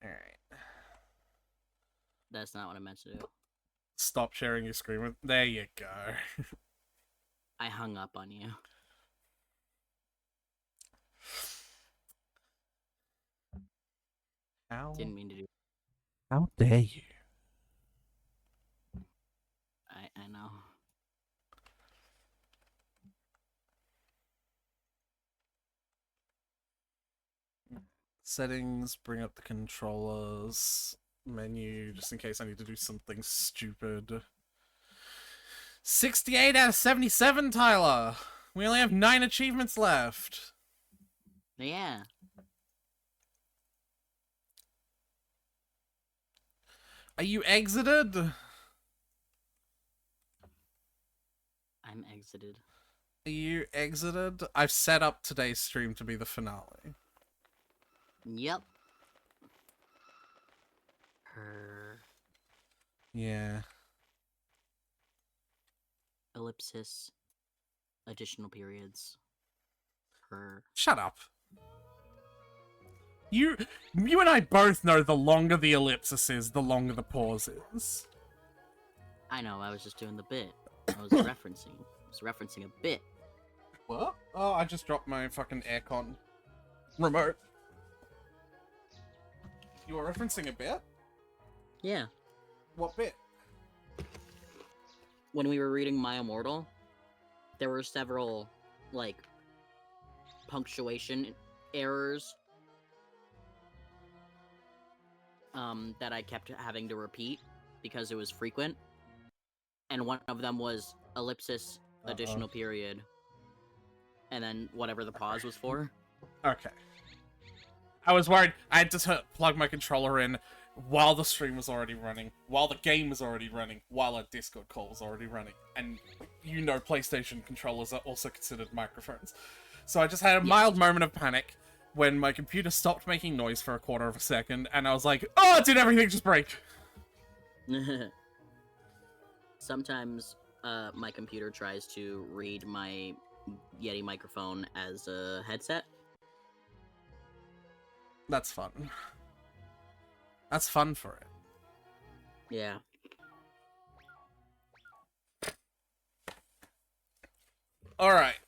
Alright. That's not what I meant to do. Stop sharing your screen with... There you go. I hung up on you. How? Didn't mean to do. How dare you? I know. Settings, bring up the controllers menu, just in case I need to do something stupid. 68 out of 77, Tyler! We only have 9 achievements left. Yeah. Are you exited? I'm exited. Are you exited? I've set up today's stream to be the finale. Yep. Her Yeah. ellipsis. Additional periods. Her. Shut up. You and I both know the longer the ellipsis is, the longer the pause is. I know, I was just doing the bit. I was referencing a bit. What? Oh, I just dropped my fucking aircon remote. You were referencing a bit? Yeah. What bit? When we were reading My Immortal, there were several, like, punctuation errors that I kept having to repeat because it was frequent. And one of them was ellipsis, additional period, and then whatever the pause was for. Okay. I was worried. I had to plug my controller in while the stream was already running, while the game was already running, while a Discord call was already running. And you know PlayStation controllers are also considered microphones. So I just had a mild moment of panic when my computer stopped making noise for a quarter of a second, and I was like, oh, did everything just break? Sometimes my computer tries to read my Yeti microphone as a headset. That's fun. That's fun for it. Yeah. Alright.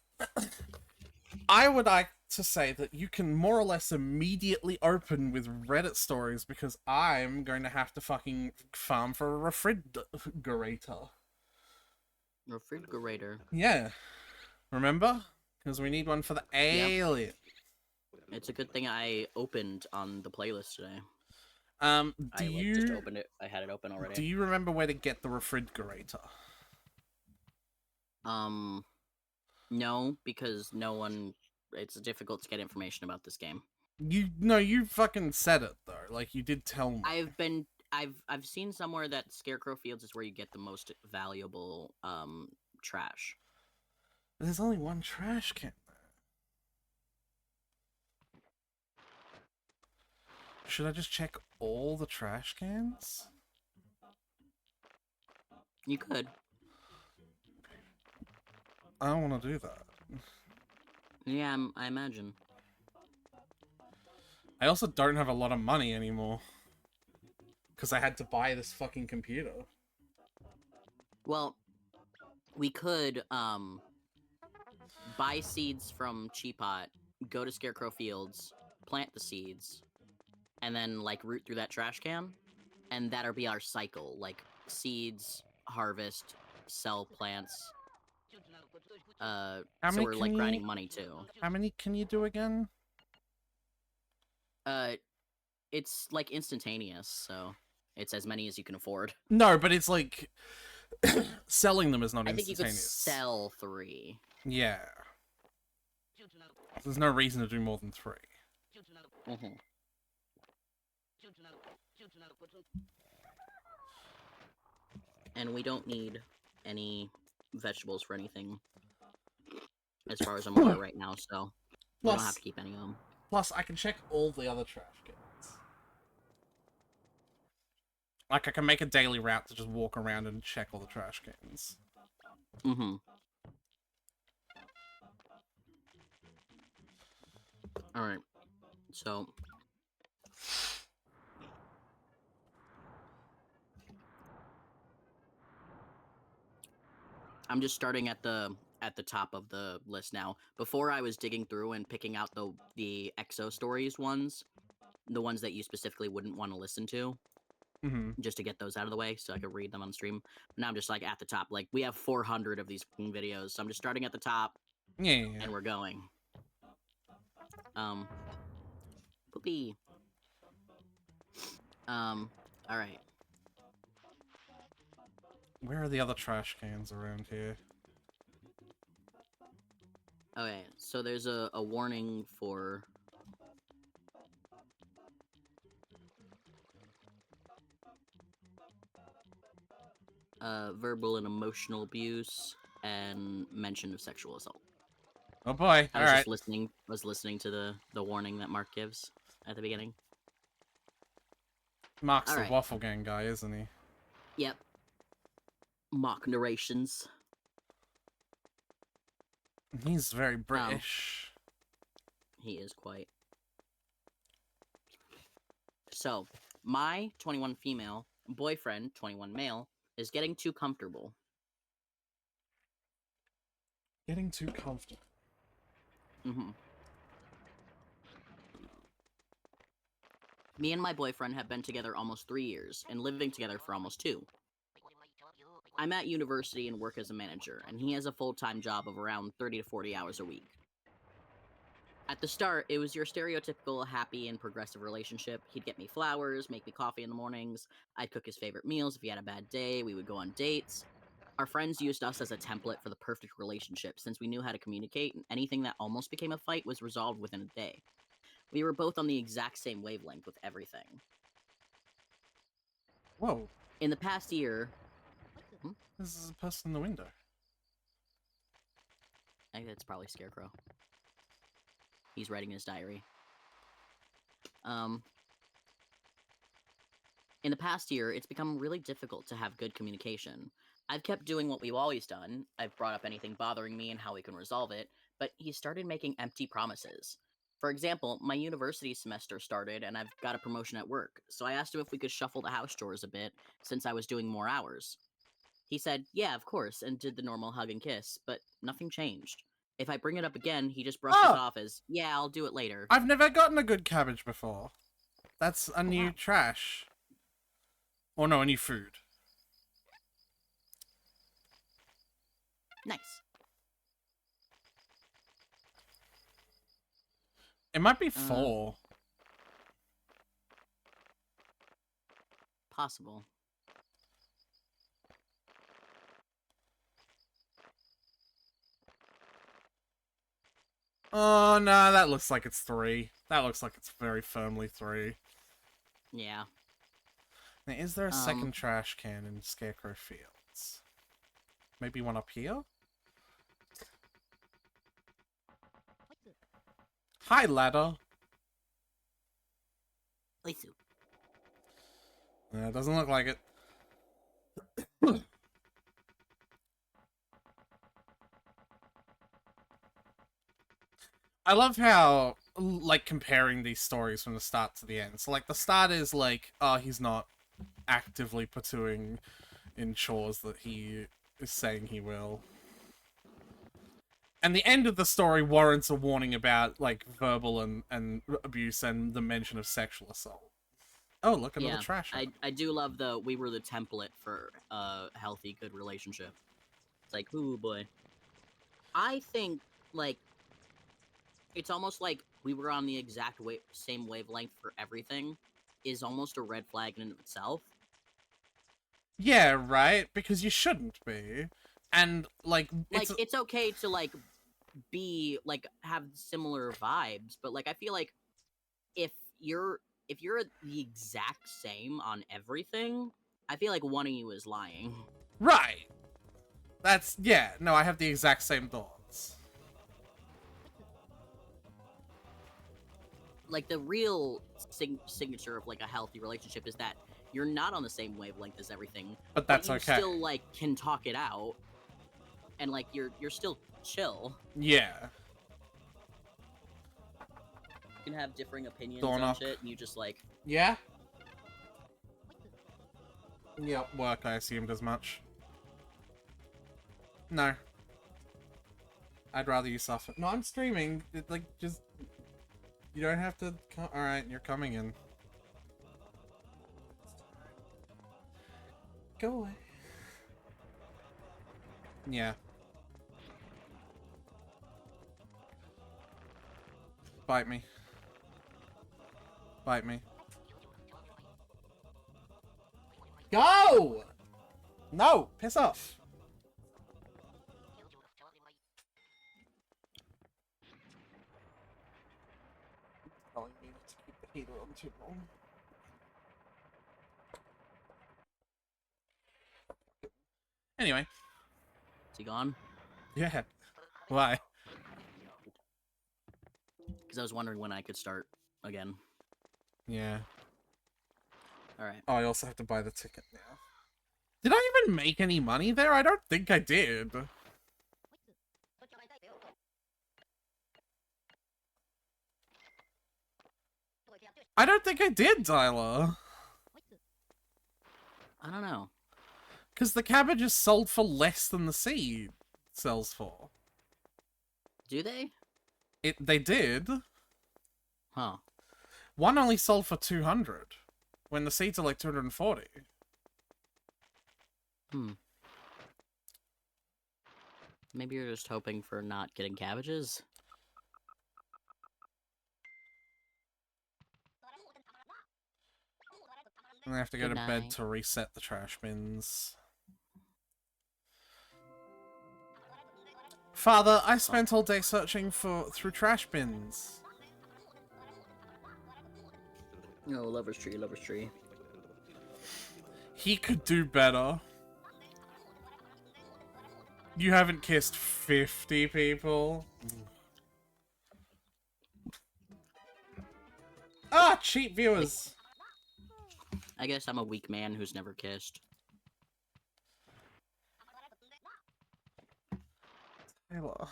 I would like to say that you can more or less immediately open with Reddit stories because I'm going to have to fucking farm for a refrigerator. Refrigerator. Yeah. Remember? Because we need one for the alien. It's a good thing I opened on the playlist today. Just opened it. I had it open already. Do you remember where to get the refrigerator? No, because no one. It's difficult to get information about this game. You fucking said it though. Like you did tell me. I've seen somewhere that Scarecrow Fields is where you get the most valuable trash. There's only one trash can there. Should I just check all the trash cans? You could. I don't want to do that. Yeah, I imagine. I also don't have a lot of money anymore. Because I had to buy this fucking computer. Well, we could, buy seeds from Cheapot, go to Scarecrow Fields, plant the seeds, and then, like, root through that trash can, and that'll be our cycle. Like, seeds, harvest, sell plants. So we're, like, grinding money, too. How many can you do again? It's, like, instantaneous, so it's as many as you can afford. No, but it's, like, selling them is not instantaneous. I think you could sell 3. Yeah. There's no reason to do more than 3. Mm-hmm. And we don't need any vegetables for anything, as far as I'm aware right now, so we don't have to keep any of them. Plus, I can check all the other trash cans. Like, I can make a daily route to just walk around and check all the trash cans. Mm-hmm. Alright. So, I'm just starting at the top of the list now. Before I was digging through and picking out the exo stories ones, the ones that you specifically wouldn't want to listen to, just to get those out of the way so I could read them on stream. Now I'm just like at the top. Like we have 400 of these videos, so I'm just starting at the top. Yeah. And we're going. Poopy. All right. Where are the other trash cans around here? Okay, so there's a warning for verbal and emotional abuse and mention of sexual assault. Oh boy! I was just listening to the warning that Mark gives at the beginning. Mark's the Waffle Gang guy, isn't he? Yep. Mock narrations. He's very British. He is quite. So, my 21 female boyfriend, 21 male, is getting too comfortable. Getting too comfortable. Me and my boyfriend have been together almost 3 years, and living together for almost 2. I'm at university and work as a manager, and he has a full-time job of around 30 to 40 hours a week. At the start, it was your stereotypical happy and progressive relationship. He'd get me flowers, make me coffee in the mornings, I'd cook his favorite meals if he had a bad day, we would go on dates. Our friends used us as a template for the perfect relationship, since we knew how to communicate, and anything that almost became a fight was resolved within a day. We were both on the exact same wavelength with everything. Whoa. In the past year... This is a person in the window. I think that's probably Scarecrow. He's writing his diary. In the past year, it's become really difficult to have good communication. I've kept doing what we've always done. I've brought up anything bothering me and how we can resolve it, but he started making empty promises. For example, my university semester started and I've got a promotion at work, so I asked him if we could shuffle the house chores a bit, since I was doing more hours. He said, yeah, of course, and did the normal hug and kiss, but nothing changed. If I bring it up again, he just brushes off as, yeah, I'll do it later. I've never gotten a good cabbage before. That's a new trash. Or no, a new food. Nice. It might be 4. Possible. Oh, no, that looks like it's 3. That looks like it's very firmly 3. Yeah. Now, is there a second trash can in Scarecrow Fields? Maybe one up here? Hi, ladder. Lisu. It doesn't look like it. I love how, like, comparing these stories from the start to the end. So, like, the start is like, oh, he's not actively pursuing in chores that he is saying he will. And the end of the story warrants a warning about, like, verbal and abuse and the mention of sexual assault. Oh, look, another trash. I do love we were the template for a healthy, good relationship. It's like, ooh, boy. I think, like, it's almost like we were on the exact same wavelength for everything is almost a red flag in and of itself. Yeah, right? Because you shouldn't be. And, like... It's okay to, like, be, like, have similar vibes, but, like, I feel like if you're the exact same on everything, I feel like one of you is lying. Right! That's... yeah, no, I have the exact same thoughts. Like, the real signature of, like, a healthy relationship is that you're not on the same wavelength as everything. But that's you okay. Still, like, can talk it out. And, like, you're still chill. Yeah. You can have differing opinions on shit, and you just, like... Yeah? Yep, work, I assumed as much. No. I'd rather you suffer. No, I'm streaming. Like, just... You don't have to... Alright, you're coming in. Go away. Yeah. Bite me. Bite me. Go! No! Piss off! Telling me to keep the heater on too long. Anyway. Is he gone? Yeah. Why? Because I was wondering when I could start again. Yeah. Alright. Oh, I also have to buy the ticket now. Did I even make any money there? I don't think I did. I don't think I did, Tyler. I don't know. Because the cabbage is sold for less than the seed sells for. Do they? They did. Huh. One only sold for 200, when the seeds are like 240. Maybe you're just hoping for not getting cabbages? And I have to go Good to bed night. to reset the trash bins. Father, I spent all day searching through trash bins. No, lover's tree, lover's tree. He could do better. You haven't kissed 50 people? Ah, cheap viewers! I guess I'm a weak man who's never kissed. Taylor.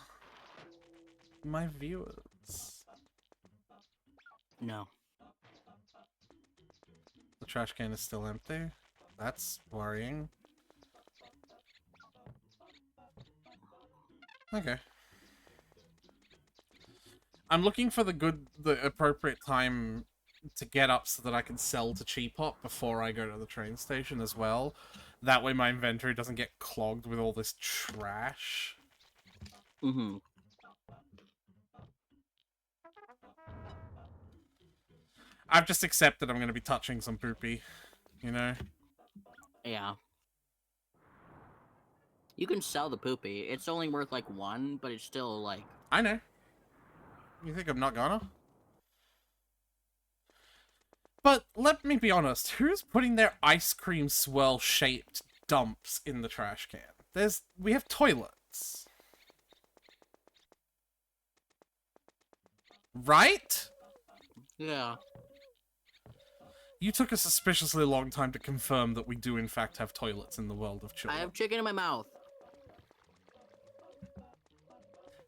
My viewers. No. The trash can is still empty? That's worrying. Okay. I'm looking for the appropriate time to get up so that I can sell to Cheapop before I go to the train station as well. That way my inventory doesn't get clogged with all this trash. Mm-hmm. I've just accepted I'm going to be touching some poopy, you know? Yeah. You can sell the poopy. It's only worth like 1, but it's still like... I know. You think I'm not gonna? But let me be honest, who's putting their ice cream swirl shaped dumps in the trash can? We have toilets. Right? Yeah. You took a suspiciously long time to confirm that we do in fact have toilets in the world of Chulip. I have chicken in my mouth.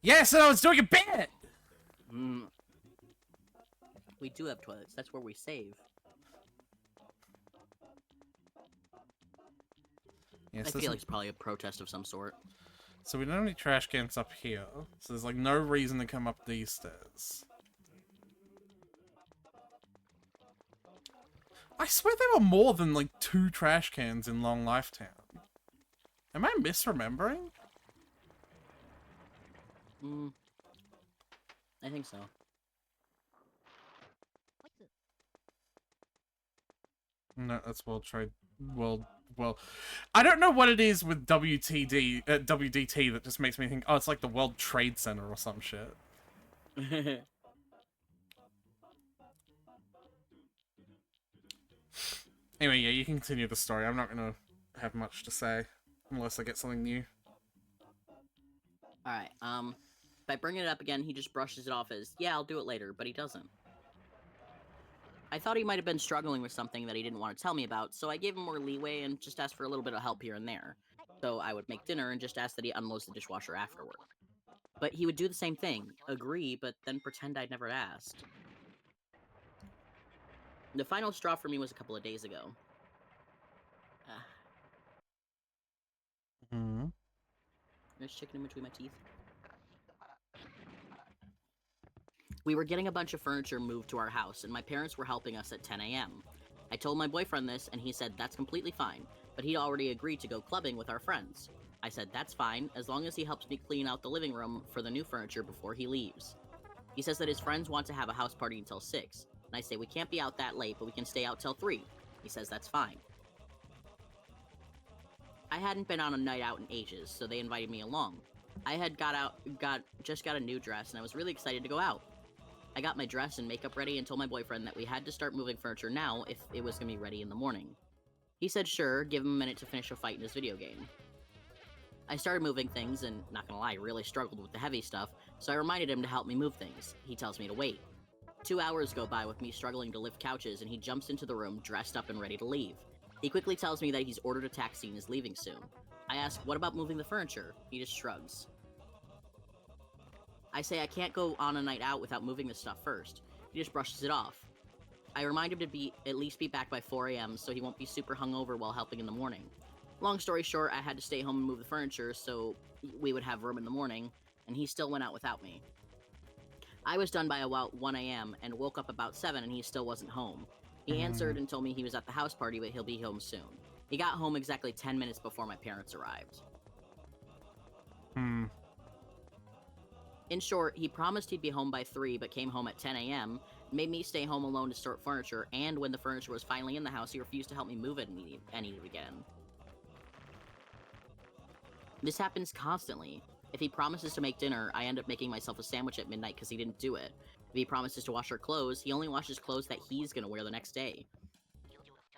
Yes, and I was doing a bit! We do have toilets. That's where we save. Yes, I feel like it's probably a protest of some sort. So we don't have any trash cans up here. So there's like no reason to come up these stairs. I swear there were more than like 2 trash cans in Long Life Town. Am I misremembering? I think so. No, that's World Trade... Well... I don't know what it is with WDT that just makes me think, oh, it's like the World Trade Center or some shit. Anyway, yeah, you can continue the story. I'm not gonna have much to say, unless I get something new. Alright, by bringing it up again, he just brushes it off as, yeah, I'll do it later, but he doesn't. I thought he might have been struggling with something that he didn't want to tell me about, so I gave him more leeway and just asked for a little bit of help here and there. So I would make dinner and just ask that he unloads the dishwasher afterward. But he would do the same thing, agree, but then pretend I'd never asked. The final straw for me was a couple of days ago. There's chicken in between my teeth. We were getting a bunch of furniture moved to our house, and my parents were helping us at 10 a.m. I told my boyfriend this, and he said that's completely fine, but he'd already agreed to go clubbing with our friends. I said that's fine, as long as he helps me clean out the living room for the new furniture before he leaves. He says that his friends want to have a house party until 6, and I say we can't be out that late, but we can stay out till 3. He says that's fine. I hadn't been on a night out in ages, so they invited me along. I had just got a new dress, and I was really excited to go out. I got my dress and makeup ready and told my boyfriend that we had to start moving furniture now if it was going to be ready in the morning. He said sure, give him a minute to finish a fight in his video game. I started moving things and, not gonna lie, really struggled with the heavy stuff, so I reminded him to help me move things. He tells me to wait. 2 hours go by with me struggling to lift couches, and he jumps into the room dressed up and ready to leave. He quickly tells me that he's ordered a taxi and is leaving soon. I ask, what about moving the furniture? He just shrugs. I say I can't go on a night out without moving this stuff first. He just brushes it off. I remind him to at least be back by 4 a.m. so he won't be super hungover while helping in the morning. Long story short, I had to stay home and move the furniture so we would have room in the morning, and he still went out without me. I was done by about 1 a.m. and woke up about 7 and he still wasn't home. He answered and told me he was at the house party, but he'll be home soon. He got home exactly 10 minutes before my parents arrived. In short, he promised he'd be home by 3, but came home at 10 a.m., made me stay home alone to sort furniture, and when the furniture was finally in the house, he refused to help me move it and eat it again. This happens constantly. If he promises to make dinner, I end up making myself a sandwich at midnight because he didn't do it. If he promises to wash our clothes, he only washes clothes that he's gonna wear the next day.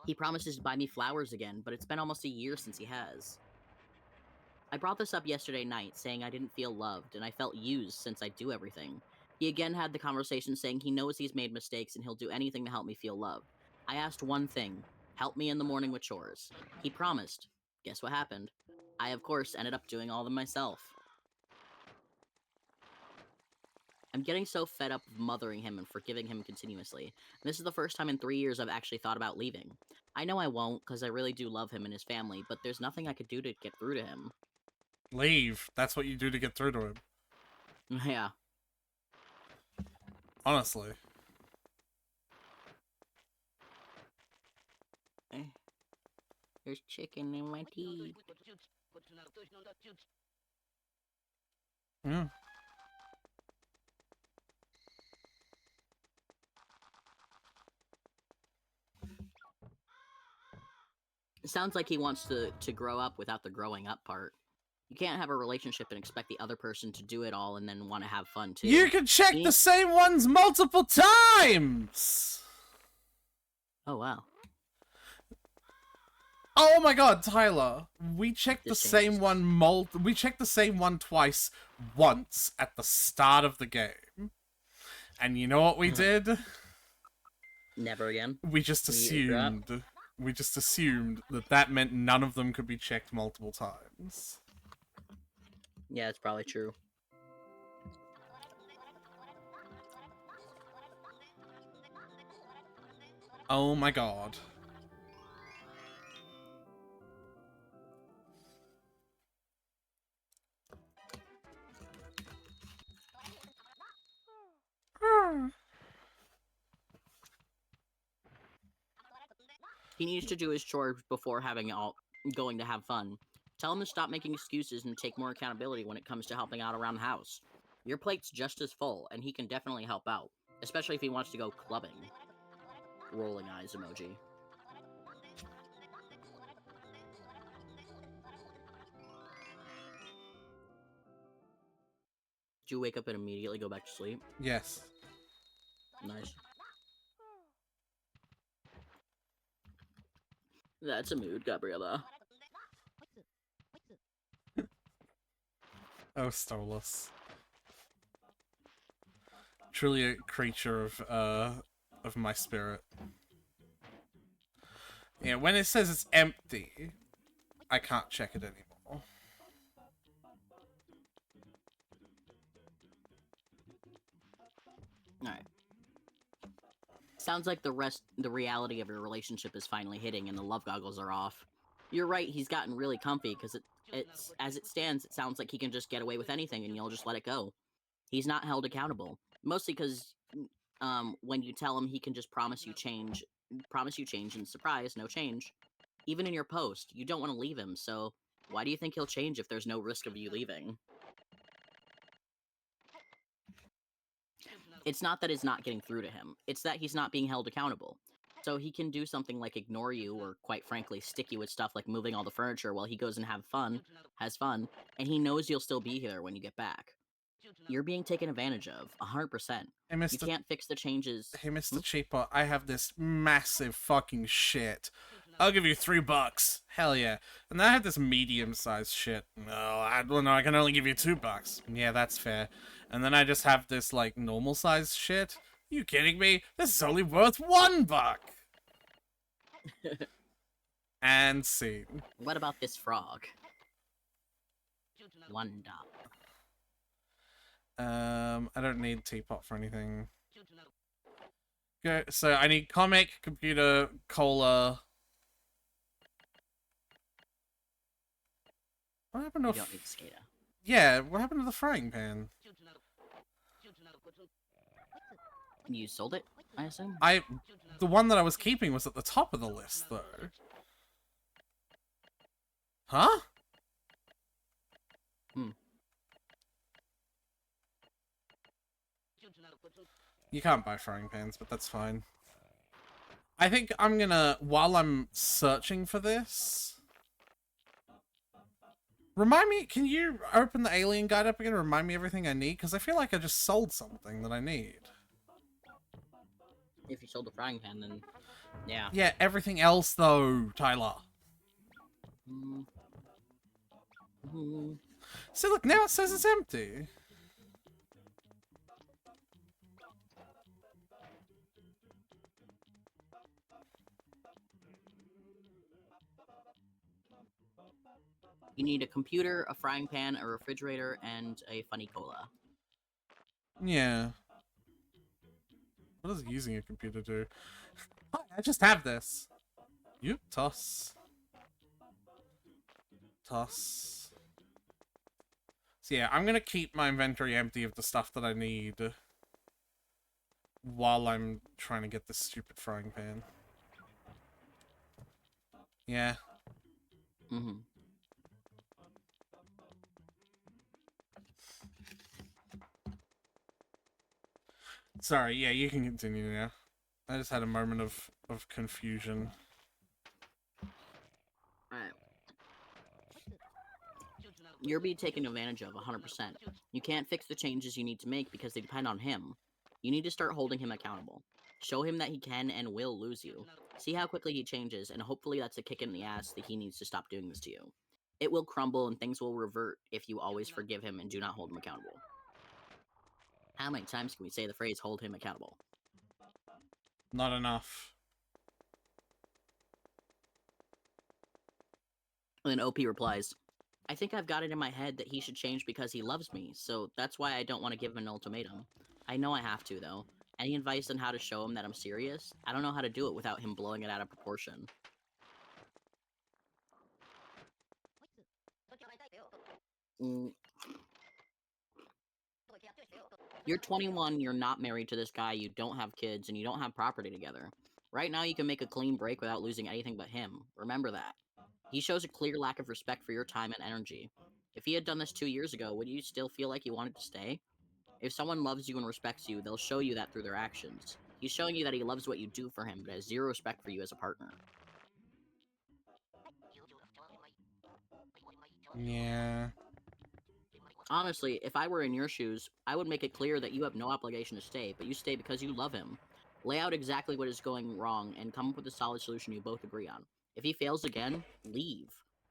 He promises to buy me flowers again, but it's been almost a year since he has. I brought this up yesterday night, saying I didn't feel loved, and I felt used since I do everything. He again had the conversation saying he knows he's made mistakes and he'll do anything to help me feel loved. I asked one thing, help me in the morning with chores. He promised. Guess what happened? I, of course, ended up doing all of them myself. I'm getting so fed up of mothering him and forgiving him continuously. And this is the first time in 3 years I've actually thought about leaving. I know I won't, because I really do love him and his family, but there's nothing I could do to get through to him. Leave. That's what you do to get through to him. Yeah. Honestly. There's chicken in my teeth. Yeah. It sounds like he wants to grow up without the growing up part. You can't have a relationship and expect the other person to do it all and then want to have fun too. You can check the same ones multiple times! Oh, wow. Oh my god, Tyler. We checked the same one we checked the same one once at the start of the game. And you know what we did? Never again. We just assumed that meant none of them could be checked multiple times. Yeah, it's probably true. Oh my god. He needs to do his chores before going to have fun. Tell him to stop making excuses and take more accountability when it comes to helping out around the house. Your plate's just as full, and he can definitely help out, especially if he wants to go clubbing. Rolling eyes emoji. Did you wake up and immediately go back to sleep? Yes. Nice. That's a mood, Gabriella. Oh, Stolas. Truly a creature of my spirit. Yeah, when it says it's empty, I can't check it anymore. Alright. Sounds like the reality of your relationship is finally hitting and the love goggles are off. You're right, he's gotten really comfy because It's as it stands, it sounds like he can just get away with anything, and you'll just let it go. He's not held accountable, mostly because when you tell him he can just promise you change, and surprise, no change. Even in your post, you don't want to leave him. So why do you think he'll change if there's no risk of you leaving? It's not that it's not getting through to him. It's that he's not being held accountable. So he can do something like ignore you or, quite frankly, stick you with stuff like moving all the furniture while he goes and has fun, and he knows you'll still be here when you get back. You're being taken advantage of, 100%. Hey, You can't fix the changes. Hey, Mr. Cheaper, I have this massive fucking shit. I'll give you $3. Hell yeah. And then I have this medium-sized shit. No, I can only give you $2. Yeah, that's fair. And then I just have this, like, normal-sized shit. You kidding me? This is only worth $1. And see. What about this frog? $1. I don't need teapot for anything. Okay, so I need comic, computer, cola. What happened to You don't need skater. Yeah, what happened to the frying pan? You sold it, I assume? The one that I was keeping was at the top of the list, though. Huh? You can't buy frying pans, but that's fine. I think I'm gonna, while I'm searching for this... Remind me, can you open the alien guide up again and remind me everything I need? Because I feel like I just sold something that I need. If you sold the frying pan, then yeah. Yeah, everything else though, Tyler. See, look, now it says it's empty. You need a computer, a frying pan, a refrigerator, and a funny cola. Yeah. What does using a computer do? Hi, I just have this. You toss. Toss. So yeah, I'm gonna keep my inventory empty of the stuff that I need while I'm trying to get this stupid frying pan. Yeah. Sorry, yeah, you can continue now. I just had a moment of confusion. Alright. You're being taken advantage of, 100%. You can't fix the changes you need to make because they depend on him. You need to start holding him accountable. Show him that he can and will lose you. See how quickly he changes, and hopefully that's a kick in the ass that he needs to stop doing this to you. It will crumble and things will revert if you always forgive him and do not hold him accountable. How many times can we say the phrase, hold him accountable? Not enough. And then OP replies, I think I've got it in my head that he should change because he loves me, so that's why I don't want to give him an ultimatum. I know I have to, though. Any advice on how to show him that I'm serious? I don't know how to do it without him blowing it out of proportion. You're 21, you're not married to this guy, you don't have kids, and you don't have property together. Right now you can make a clean break without losing anything but him. Remember that. He shows a clear lack of respect for your time and energy. If he had done this 2 years ago, would you still feel like you wanted to stay? If someone loves you and respects you, they'll show you that through their actions. He's showing you that he loves what you do for him, but has zero respect for you as a partner. Yeah. Honestly, if I were in your shoes, I would make it clear that you have no obligation to stay, but you stay because you love him. Lay out exactly what is going wrong and come up with a solid solution you both agree on. If he fails again, leave.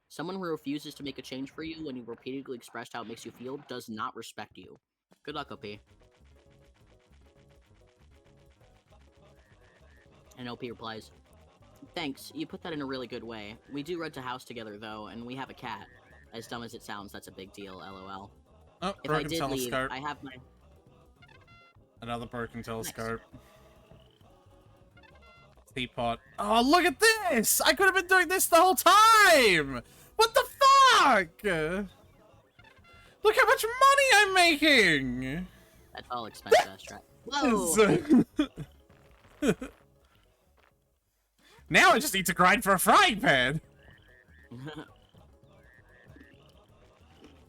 Someone who refuses to make a change for you when you repeatedly expressed how it makes you feel does not respect you. Good luck, OP. And OP replies, thanks, you put that in a really good way. We do rent a house together, though, and we have a cat. As dumb as it sounds, that's a big deal, lol. Oh, If I broken did telescope. leave, I have my... Another broken telescope. Teapot. Oh, look at this! I could have been doing this the whole time! What the fuck! Look how much money I'm making! That's all expensive ass track. Whoa! Now I just need to grind for a frying pan!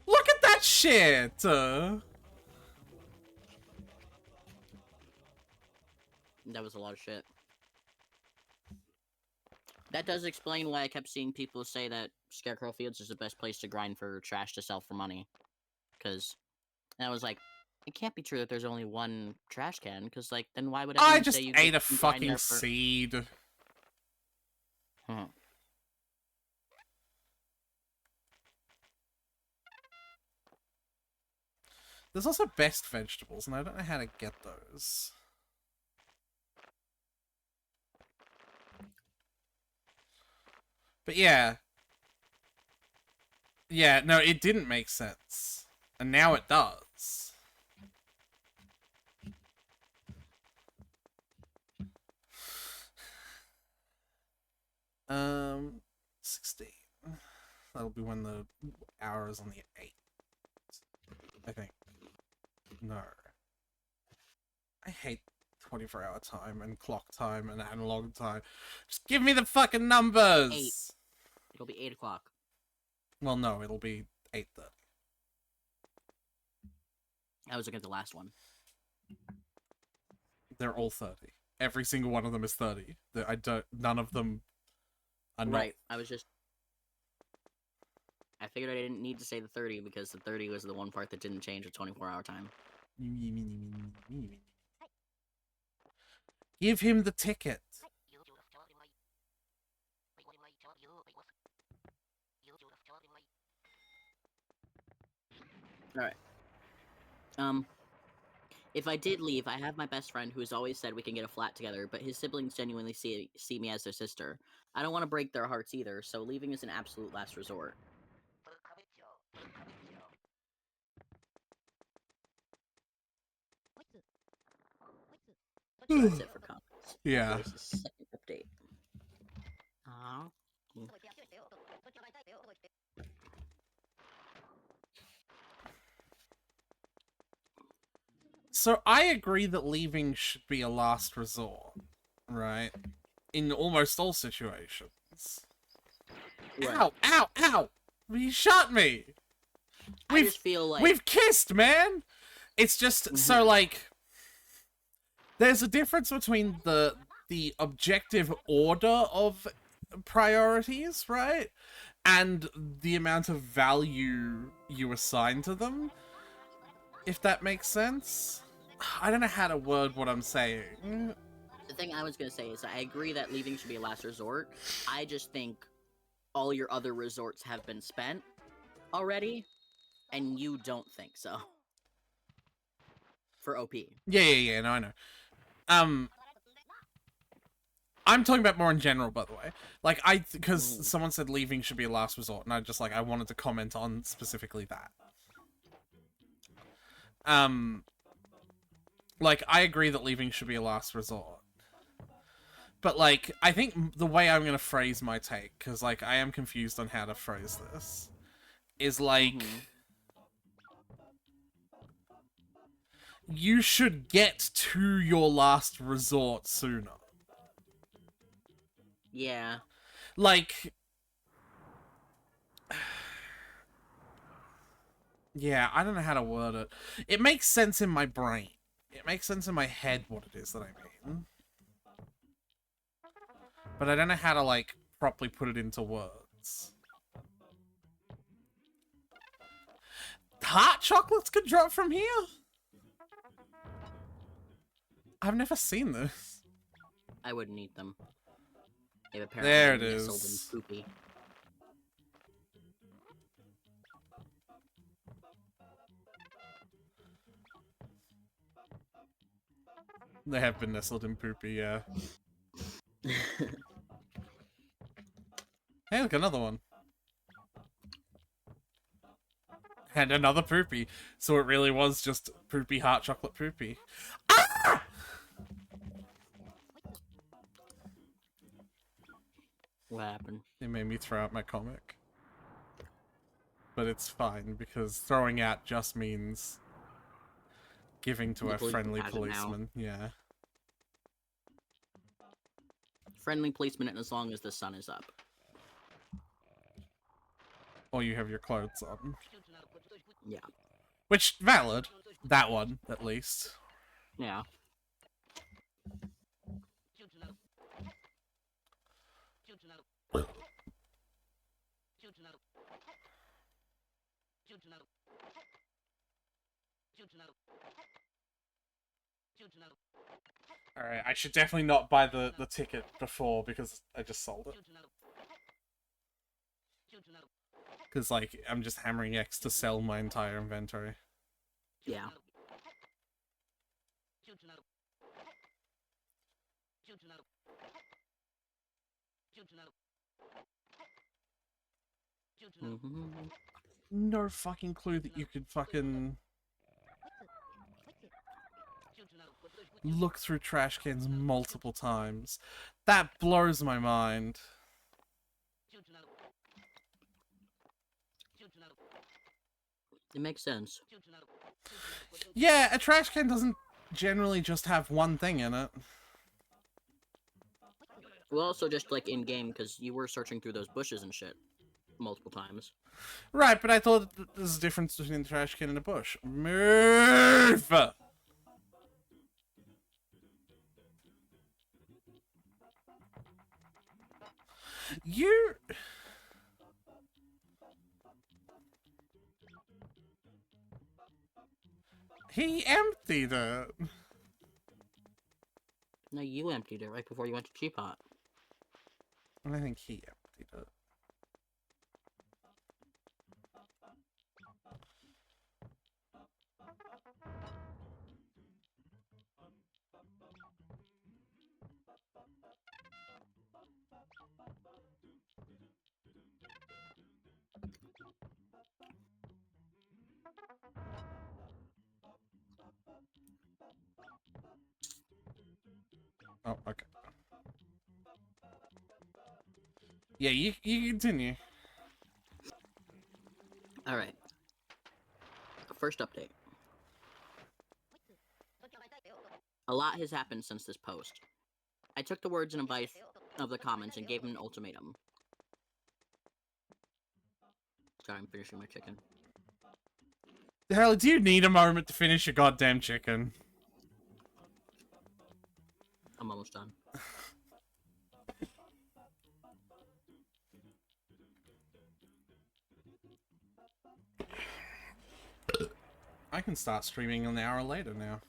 Look at that shit! That was a lot of shit. That does explain why I kept seeing people say that Scarecrow Fields is the best place to grind for trash to sell for money. Because, and I was like, it can't be true that there's only one trash can, because, like, then why would everyone I just say you ate a can grind fucking there for... seed. Hmm. There's also best vegetables, and I don't know how to get those. But yeah. Yeah, no, it didn't make sense. And now it does. Um, 16. That'll be when the hour is on the 8th. I think. No. I hate 24-hour time and clock time and analog time. Just give me the fucking numbers! 8. It'll be 8 o'clock. Well, no, it'll be 8:30. I was looking at the last one. They're all 30. Every single one of them is 30. None of them are not. Right, I figured I didn't need to say the 30 because the 30 was the one part that didn't change with 24-hour time. Give him the ticket. Alright. If I did leave, I have my best friend who has always said we can get a flat together, but his siblings genuinely see me as their sister. I don't want to break their hearts either, so leaving is an absolute last resort. So that's it for comments. Yeah. Here's the second update. So I agree that leaving should be a last resort, right? In almost all situations. Right. Ow! Ow! Ow! You shot me! I just feel like... We've kissed, man! It's just, so, like... There's a difference between the objective order of priorities, right? And the amount of value you assign to them. If that makes sense. I don't know how to word what I'm saying. The thing I was going to say is I agree that leaving should be a last resort. I just think all your other resorts have been spent already, and you don't think so. For OP. Yeah, no, I know. I'm talking about more in general, by the way. Like, because someone said leaving should be a last resort, and I wanted to comment on specifically that. Like, I agree that leaving should be a last resort. But, like, I think the way I'm going to phrase my take, because, like, I am confused on how to phrase this, is, like... You should get to your last resort sooner. Yeah. Like... Yeah, I don't know how to word it. It makes sense in my brain. It makes sense in my head what it is that I mean. But I don't know how to, like, properly put it into words. Heart chocolates could drop from here? I've never seen this. I wouldn't eat them. They've apparently There it been nestled is. in poopy. They have been nestled in poopy, yeah. Hey, look, another one. And another poopy. So it really was just poopy heart chocolate poopy. Ah! What happened? It made me throw out my comic. but it's fine because throwing out just means giving to The a policeman friendly has it now. policeman. Yeah. Friendly policeman as long as the sun is up. Or you have your clothes on. Yeah. Which, valid. That one, at least. Yeah. Alright, I should definitely not buy the ticket before because I just sold it. Because, like, I'm just hammering X to sell my entire inventory. Yeah. Mm-hmm. No fucking clue that you could fucking look through trash cans multiple times. That blows my mind. It makes sense. Yeah, a trash can doesn't generally just have one thing in it. Well, also just like in game because you were searching through those bushes and shit multiple times. Right, but I thought there's a difference between a trash can and a bush. Move! You... He emptied it. No, you emptied it right before you went to Cheapot. I think he emptied it. Oh, okay. Yeah, you continue. Alright. First update. A lot has happened since this post. I took the words and advice of the comments and gave him an ultimatum. Sorry, I'm finishing my chicken. The hell, do you need a moment to finish your goddamn chicken? I'm almost done. I can start streaming an hour later now.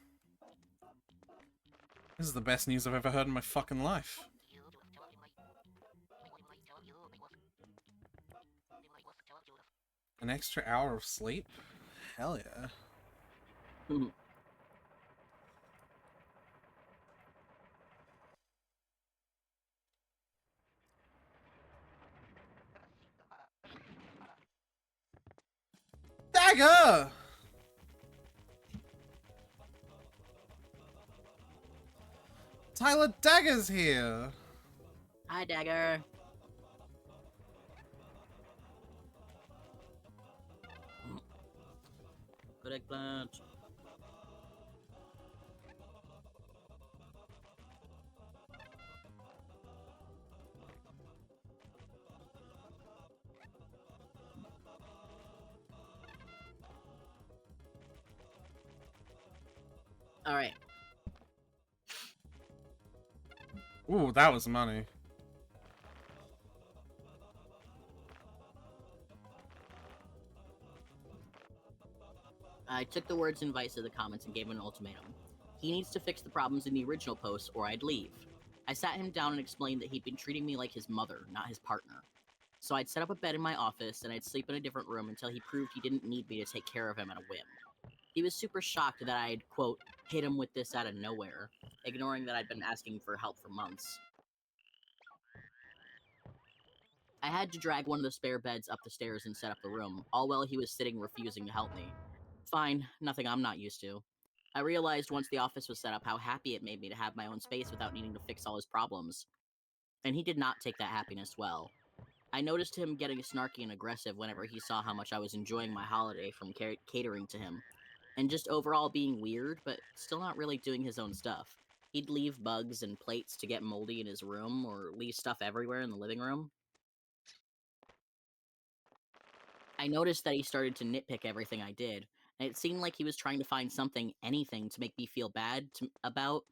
This is the best news I've ever heard in my fucking life. An extra hour of sleep? Hell yeah. Dagger! Tyler Dagger's here! Hi, Dagger. Good eggplant. Alright. Ooh, that was money. I took the words and advice of the comments and gave him an ultimatum. He needs to fix the problems in the original post or I'd leave. I sat him down and explained that he'd been treating me like his mother, not his partner. So I'd set up a bed in my office and I'd sleep in a different room until he proved he didn't need me to take care of him at a whim. He was super shocked that I'd, quote, hit him with this out of nowhere, ignoring that I'd been asking for help for months. I had to drag one of the spare beds up the stairs and set up the room, all while he was sitting refusing to help me. Fine, nothing I'm not used to. I realized once the office was set up how happy it made me to have my own space without needing to fix all his problems. And he did not take that happiness well. I noticed him getting snarky and aggressive whenever he saw how much I was enjoying my holiday from catering to him, and just overall being weird, but still not really doing his own stuff. He'd leave bugs and plates to get moldy in his room, or leave stuff everywhere in the living room. I noticed that he started to nitpick everything I did, and it seemed like he was trying to find something, anything, to make me feel bad about,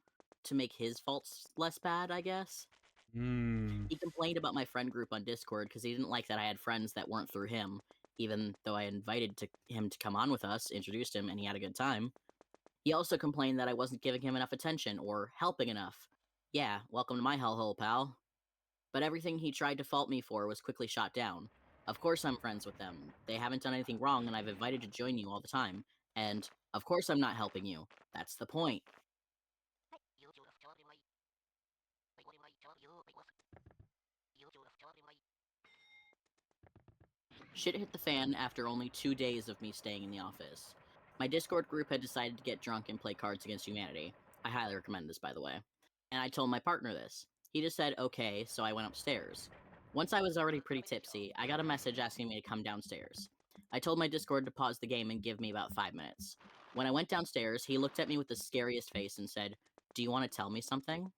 to make his faults less bad, I guess. Hmm. He complained about my friend group on Discord because he didn't like that I had friends that weren't through him, even though I invited him to come on with us, introduced him, and he had a good time. He also complained that I wasn't giving him enough attention or helping enough. Yeah, welcome to my hellhole, pal. But everything he tried to fault me for was quickly shot down. Of course I'm friends with them. They haven't done anything wrong, and I've invited to join you all the time. And, of course I'm not helping you. That's the point. Shit hit the fan after only 2 days of me staying in the office. My Discord group had decided to get drunk and play Cards Against Humanity. I highly recommend this, by the way. And I told my partner this. He just said, okay, so I went upstairs. Once I was already pretty tipsy, I got a message asking me to come downstairs. I told my Discord to pause the game and give me about 5 minutes. When I went downstairs, he looked at me with the scariest face and said, "Do you want to tell me something?"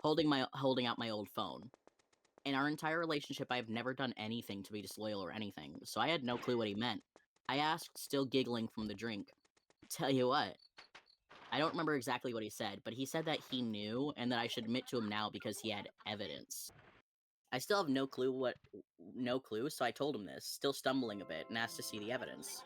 Holding out my old phone. In our entire relationship, I have never done anything to be disloyal or anything, so I had no clue what he meant. I asked, still giggling from the drink. Tell you what, I don't remember exactly what he said, but he said that he knew and that I should admit to him now because he had evidence. I still have no clue, so I told him this, still stumbling a bit, and asked to see the evidence.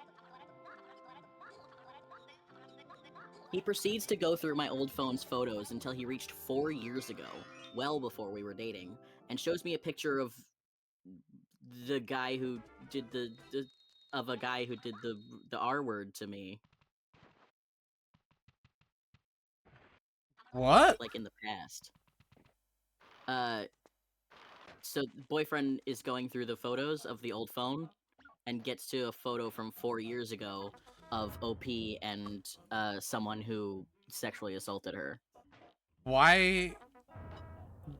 He proceeds to go through my old phone's photos until he reached 4 years ago, well before we were dating, and shows me a picture of the guy who did of a guy who did the R word to me, What? like in the past. So boyfriend is going through the photos of the old phone and gets to a photo from 4 years ago of OP and someone who sexually assaulted her. Why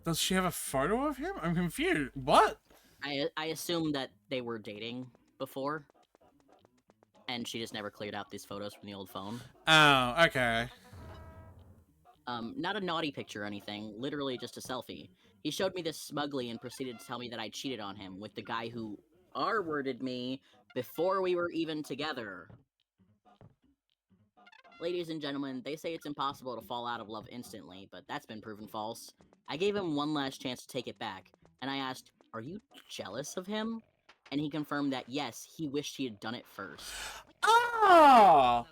does she have a photo of him? I'm confused. What? I assume that they were dating before, and she just never cleared out these photos from the old phone. Oh, okay. Not a naughty picture or anything, literally just a selfie. He showed me this smugly and proceeded to tell me that I cheated on him with the guy who R-worded me before we were even together. Ladies and gentlemen, they say it's impossible to fall out of love instantly, but that's been proven false. I gave him one last chance to take it back, and I asked, "Are you jealous of him?" And he confirmed that yes, he wished he had done it first. Ah!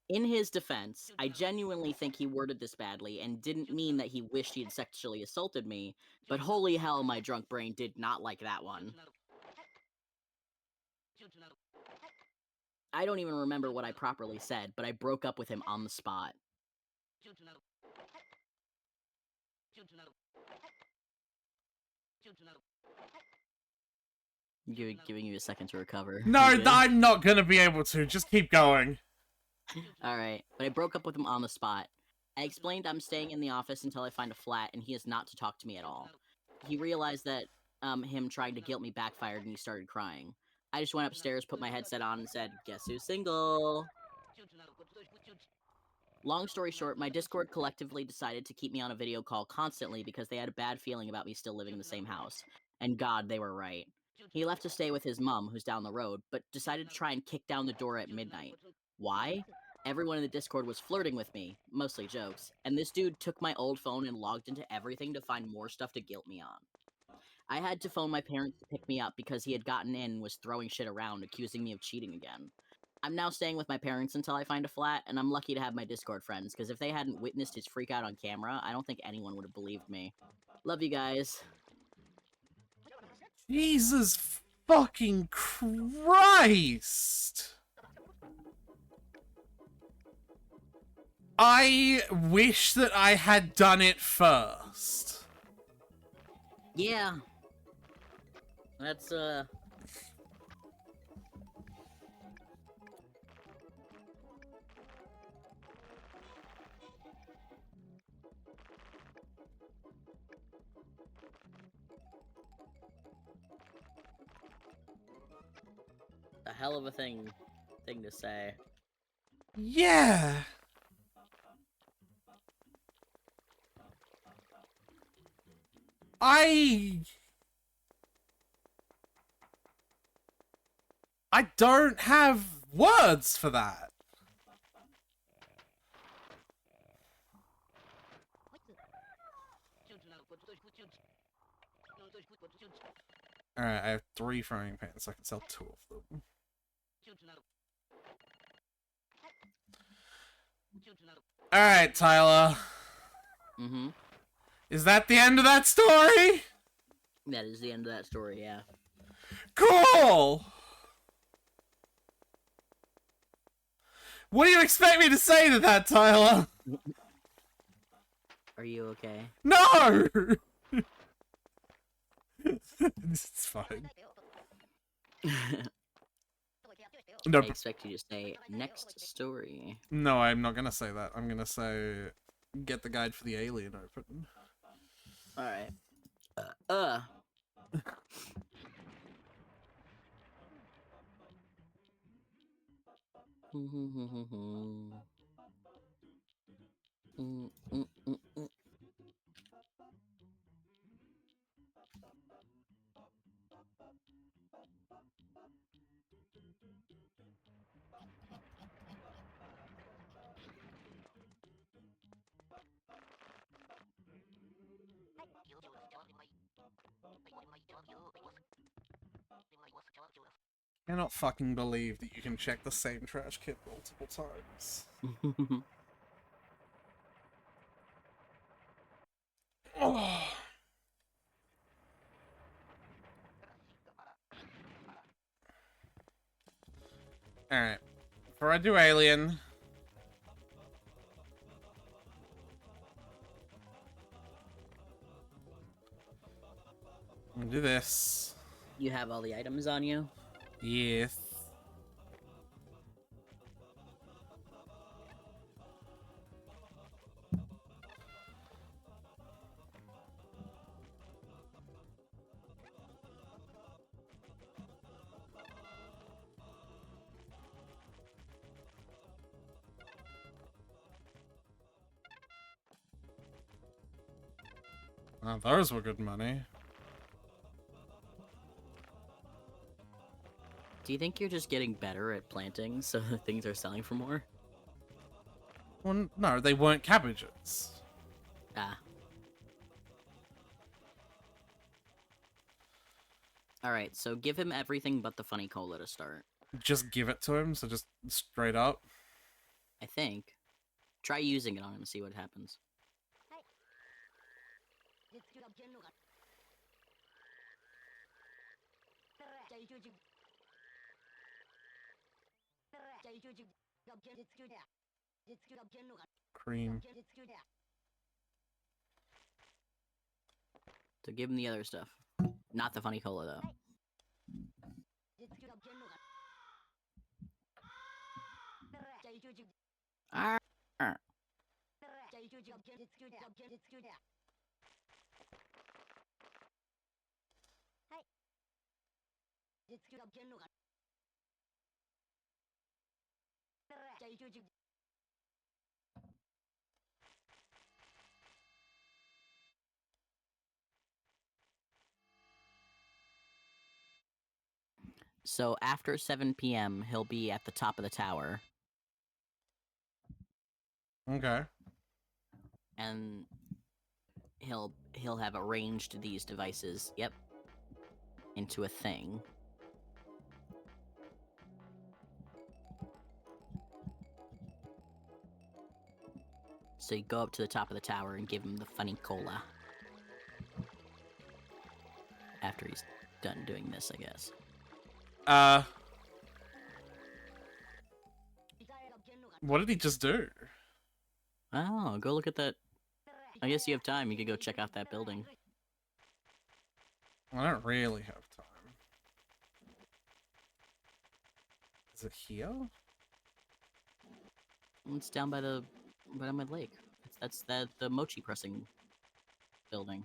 In his defense, I genuinely think he worded this badly and didn't mean that he wished he had sexually assaulted me, but holy hell, my drunk brain did not like that one. I don't even remember what I properly said, but I broke up with him on the spot. Giving you a second to recover. No, You good? I'm not gonna be able to. Just keep going. Alright, but I broke up with him on the spot. I explained I'm staying in the office until I find a flat, and he is not to talk to me at all. He realized that him trying to guilt me backfired, and he started crying. I just went upstairs, put my headset on, and said, "Guess who's single?" Long story short, my Discord collectively decided to keep me on a video call constantly because they had a bad feeling about me still living in the same house. And God, they were right. He left to stay with his mom, who's down the road, but decided to try and kick down the door at midnight. Why? Everyone in the Discord was flirting with me, mostly jokes, and this dude took my old phone and logged into everything to find more stuff to guilt me on. I had to phone my parents to pick me up because he had gotten in and was throwing shit around, accusing me of cheating again. I'm now staying with my parents until I find a flat, and I'm lucky to have my Discord friends, because if they hadn't witnessed his freak out on camera, I don't think anyone would have believed me. Love you guys. Jesus fucking Christ! I wish that I had done it first. Yeah. That's, hell of a thing to say. Yeah. I don't have words for that. Alright, I have 3 frying pans. I can sell 2 of them. Alright, Tyler. Mm-hmm. Is that the end of that story? That is the end of that story, yeah. Cool! What do you expect me to say to that, Tyler? Are you okay? No! It's fine. No, I expect you to say, next story. no, I'm not gonna say that. I'm gonna say, get the guide for the alien open. Alright. I cannot fucking believe that you can check the same trash can multiple times. Oh. Alright. Before I do alien... I'm gonna do this. You have all the items on you? Yes. Oh, those were good money. Do you think you're just getting better at planting so things are selling for more? Well, no, they weren't cabbages. Ah. Alright, so give him everything but the funny cola to start. Just give it to him, so just straight up. I think. Try using it on him and see what happens. Cream. So give him the other stuff. Not the funny cola, though. Arr. So after 7 p.m., he'll be at the top of the tower. Okay. And he'll have arranged these devices, yep, into a thing. So you go up to the top of the tower and give him the funny cola. After he's done doing this, I guess. What did he just do? Oh, go look at that. I guess you have time. You could go check out that building. I don't really have time. Is it here? It's down by the lake. That's the mochi pressing building.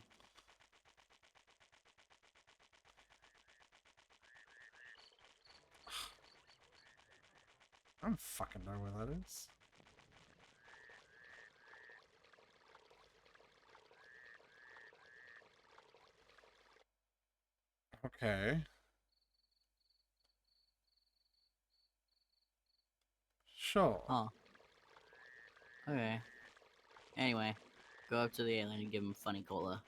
I don't fucking know where that is. Okay. Sure. Huh. Okay. Anyway, go up to the alien and give him funny cola.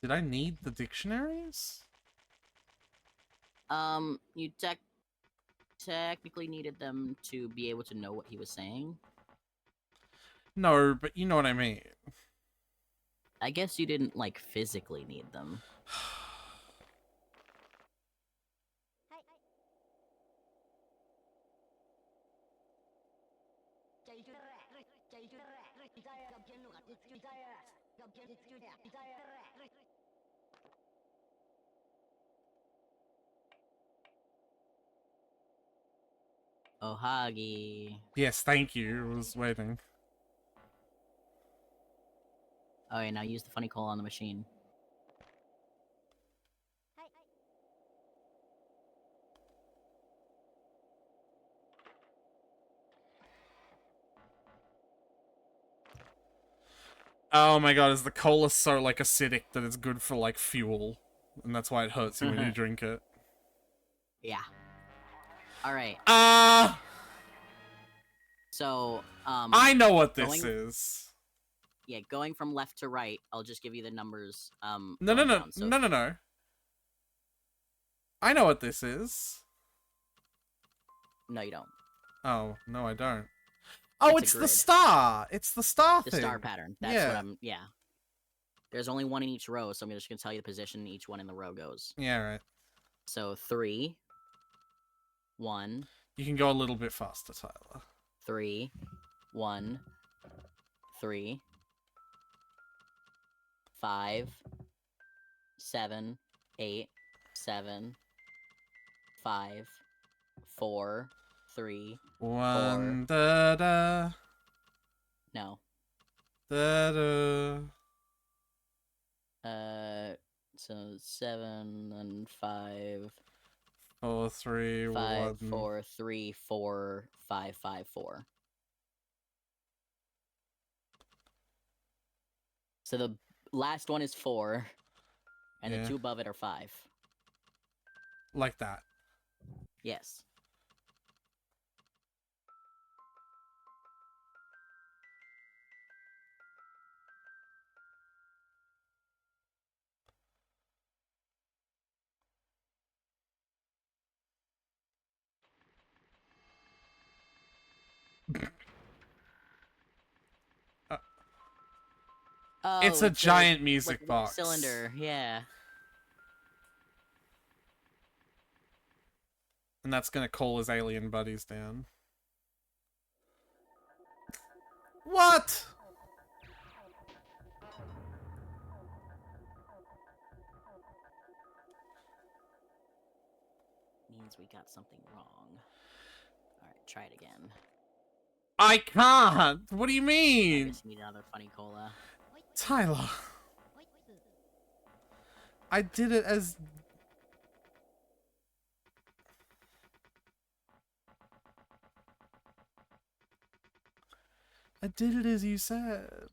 Did I need the dictionaries? You technically needed them to be able to know what he was saying. No, but you know what I mean. I guess you didn't, like, physically need them. Ohagi. Yes, thank you. I was waiting. Oh, yeah, now use the funny cola on the machine. Oh my god, is the cola so, like, acidic that it's good for, like, fuel? And that's why it hurts you when you drink it. Yeah. Alright. So, I know what this is. Yeah, going from left to right, I'll just give you the numbers, No. down, so... No. I know what this is. No, you don't. Oh, no, I don't. Oh, it's the star! It's the star thing! The star pattern. That's what I'm... Yeah. There's only one in each row, so I'm just gonna tell you the position each one in the row goes. Yeah, right. So, 3, 1... You can go a little bit faster, Tyler. 3, 1, 3, 5, 7, 8, 7, 5, 4, 3, 1, 4. da-da. No. Da-da. So 7 and 5. 4, 3, 5, 1. 4, 3, 4, 5, 5, 4. So the last one is 4, and the two above it are 5. Like that. Yes. Oh, it's a giant music box. Cylinder, yeah. And that's gonna call his alien buddies down. What? Means we got something wrong. Alright, try it again. I can't! What do you I mean? just need another funny cola. Tyler. I did it as... I did it as you said.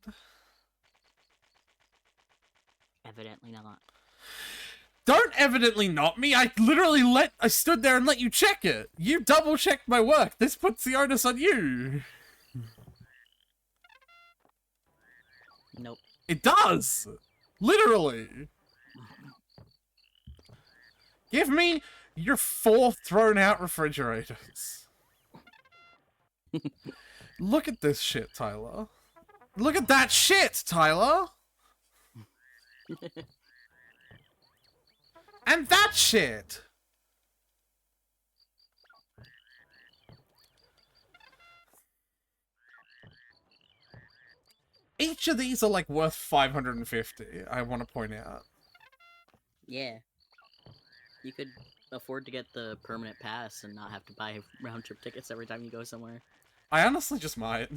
Evidently not. Don't evidently not me. I literally I stood there and let you check it. You double checked my work. This puts the onus on you. Nope. It does. Literally. Give me your 4 thrown out refrigerators. Look at this shit, Tyler. Look at that shit, Tyler. And that shit. Each of these are like worth 550, I want to point out. Yeah. You could afford to get the permanent pass and not have to buy round trip tickets every time you go somewhere. I honestly just might.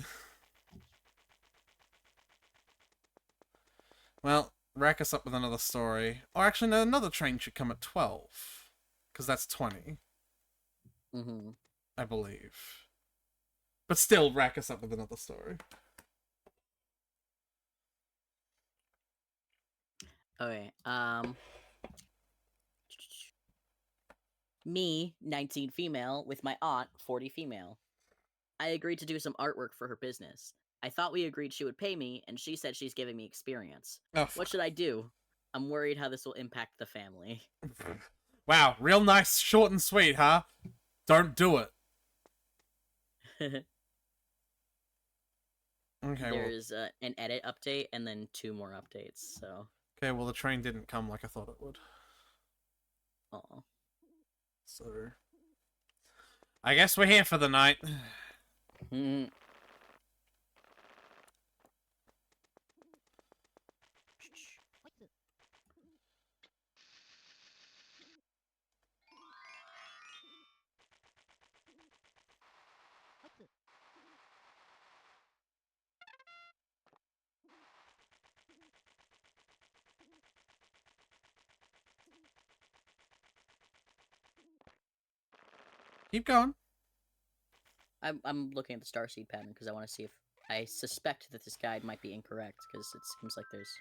Well, rack us up with another story. Or actually, no, another train should come at 12. because that's 20, Mm-hmm. I believe. But still, rack us up with another story. Okay. Me, 19 female, with my aunt, 40 female. I agreed to do some artwork for her business. I thought we agreed she would pay me, and she said she's giving me experience. Oh, What should I do? I'm worried how this will impact the family. wow, real nice, short and sweet, huh? Don't do it. Okay, There's an edit update and then 2 more updates, so. Okay, well, the train didn't come like I thought it would. Oh. So, I guess we're here for the night. Keep going. I'm looking at the starseed pattern because I want to see if I suspect that this guide might be incorrect because it seems like there's.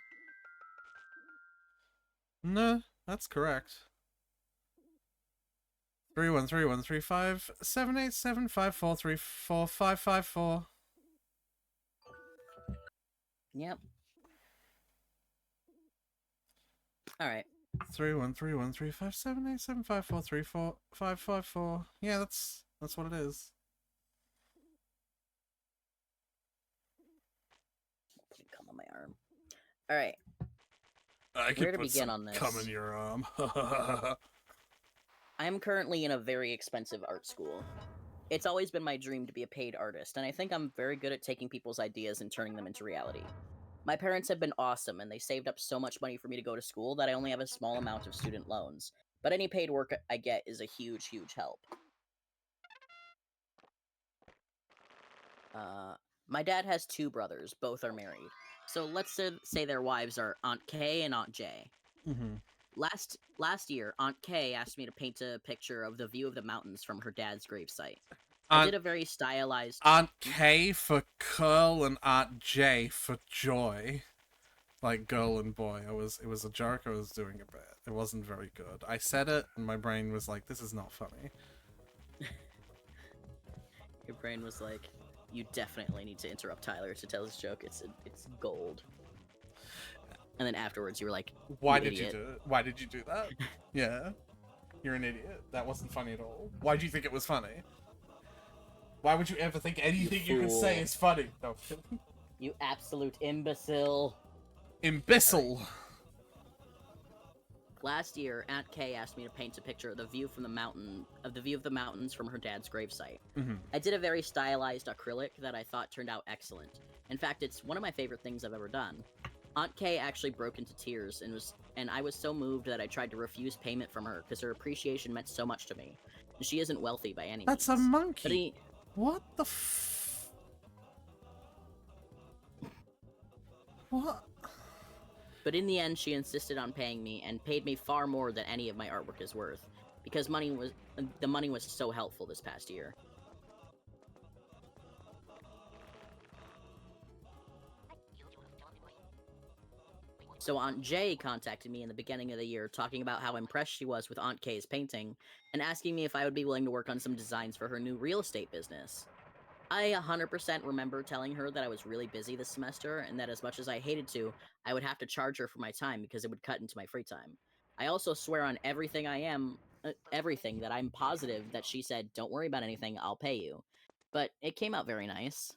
No, that's correct. 3131357875434554. Yep. All right. 3131357875434554. Yeah, that's what it is. Come on my arm. All right. I Where to begin on this? Cum in your arm. I am currently in a very expensive art school. It's always been my dream to be a paid artist, and I think I'm very good at taking people's ideas and turning them into reality. My parents have been awesome, and they saved up so much money for me to go to school that I only have a small amount of student loans. But any paid work I get is a huge, huge help. My dad has 2 brothers, both are married. So let's say their wives are Aunt Kay and Aunt Jay. Mm-hmm. Last year, Aunt Kay asked me to paint a picture of the view of the mountains from her dad's gravesite. I did a very stylized... Aunt K for curl and Aunt J for joy. Like girl and boy. It was a joke. I was doing a bit. It wasn't very good. I said it and my brain was like, this is not funny. Your brain was like, you definitely need to interrupt Tyler to tell this joke. It's gold. And then afterwards you were like, why did you do it? Why did you do that? Yeah. You're an idiot. That wasn't funny at all. Why do you think it was funny? Why would you ever think anything you can say is funny? No. You absolute imbecile. Imbecile. Right. Last year, Aunt Kay asked me to paint a picture of the view from the view of the mountains from her dad's gravesite. Mm-hmm. I did a very stylized acrylic that I thought turned out excellent. In fact, it's one of my favorite things I've ever done. Aunt Kay actually broke into tears and I was so moved that I tried to refuse payment from her because her appreciation meant so much to me. And she isn't wealthy by any means. That's a monkey. What the What? But in the end, she insisted on paying me and paid me far more than any of my artwork is worth, because the money was so helpful this past year. So Aunt Jay contacted me in the beginning of the year talking about how impressed she was with Aunt Kay's painting, and asking me if I would be willing to work on some designs for her new real estate business. I 100% remember telling her that I was really busy this semester, and that as much as I hated to, I would have to charge her for my time because it would cut into my free time. I also swear on everything everything that I'm positive that she said, "Don't worry about anything, I'll pay you." But it came out very nice.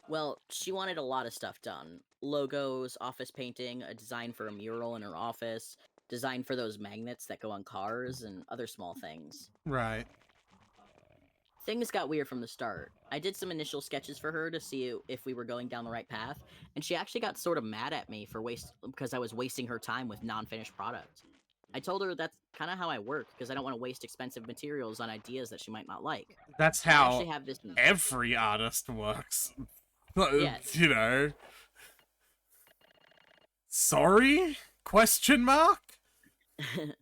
Well, she wanted a lot of stuff done. Logos, office painting, a design for a mural in her office, design for those magnets that go on cars, and other small things. Right. Things got weird from the start. I did some initial sketches for her to see if we were going down the right path, and she actually got sort of mad at me because I was wasting her time with non-finished product. I told her that's kind of how I work, because I don't want to waste expensive materials on ideas that she might not like. That's how every artist works. Yeah. You know. Sorry? Question mark? I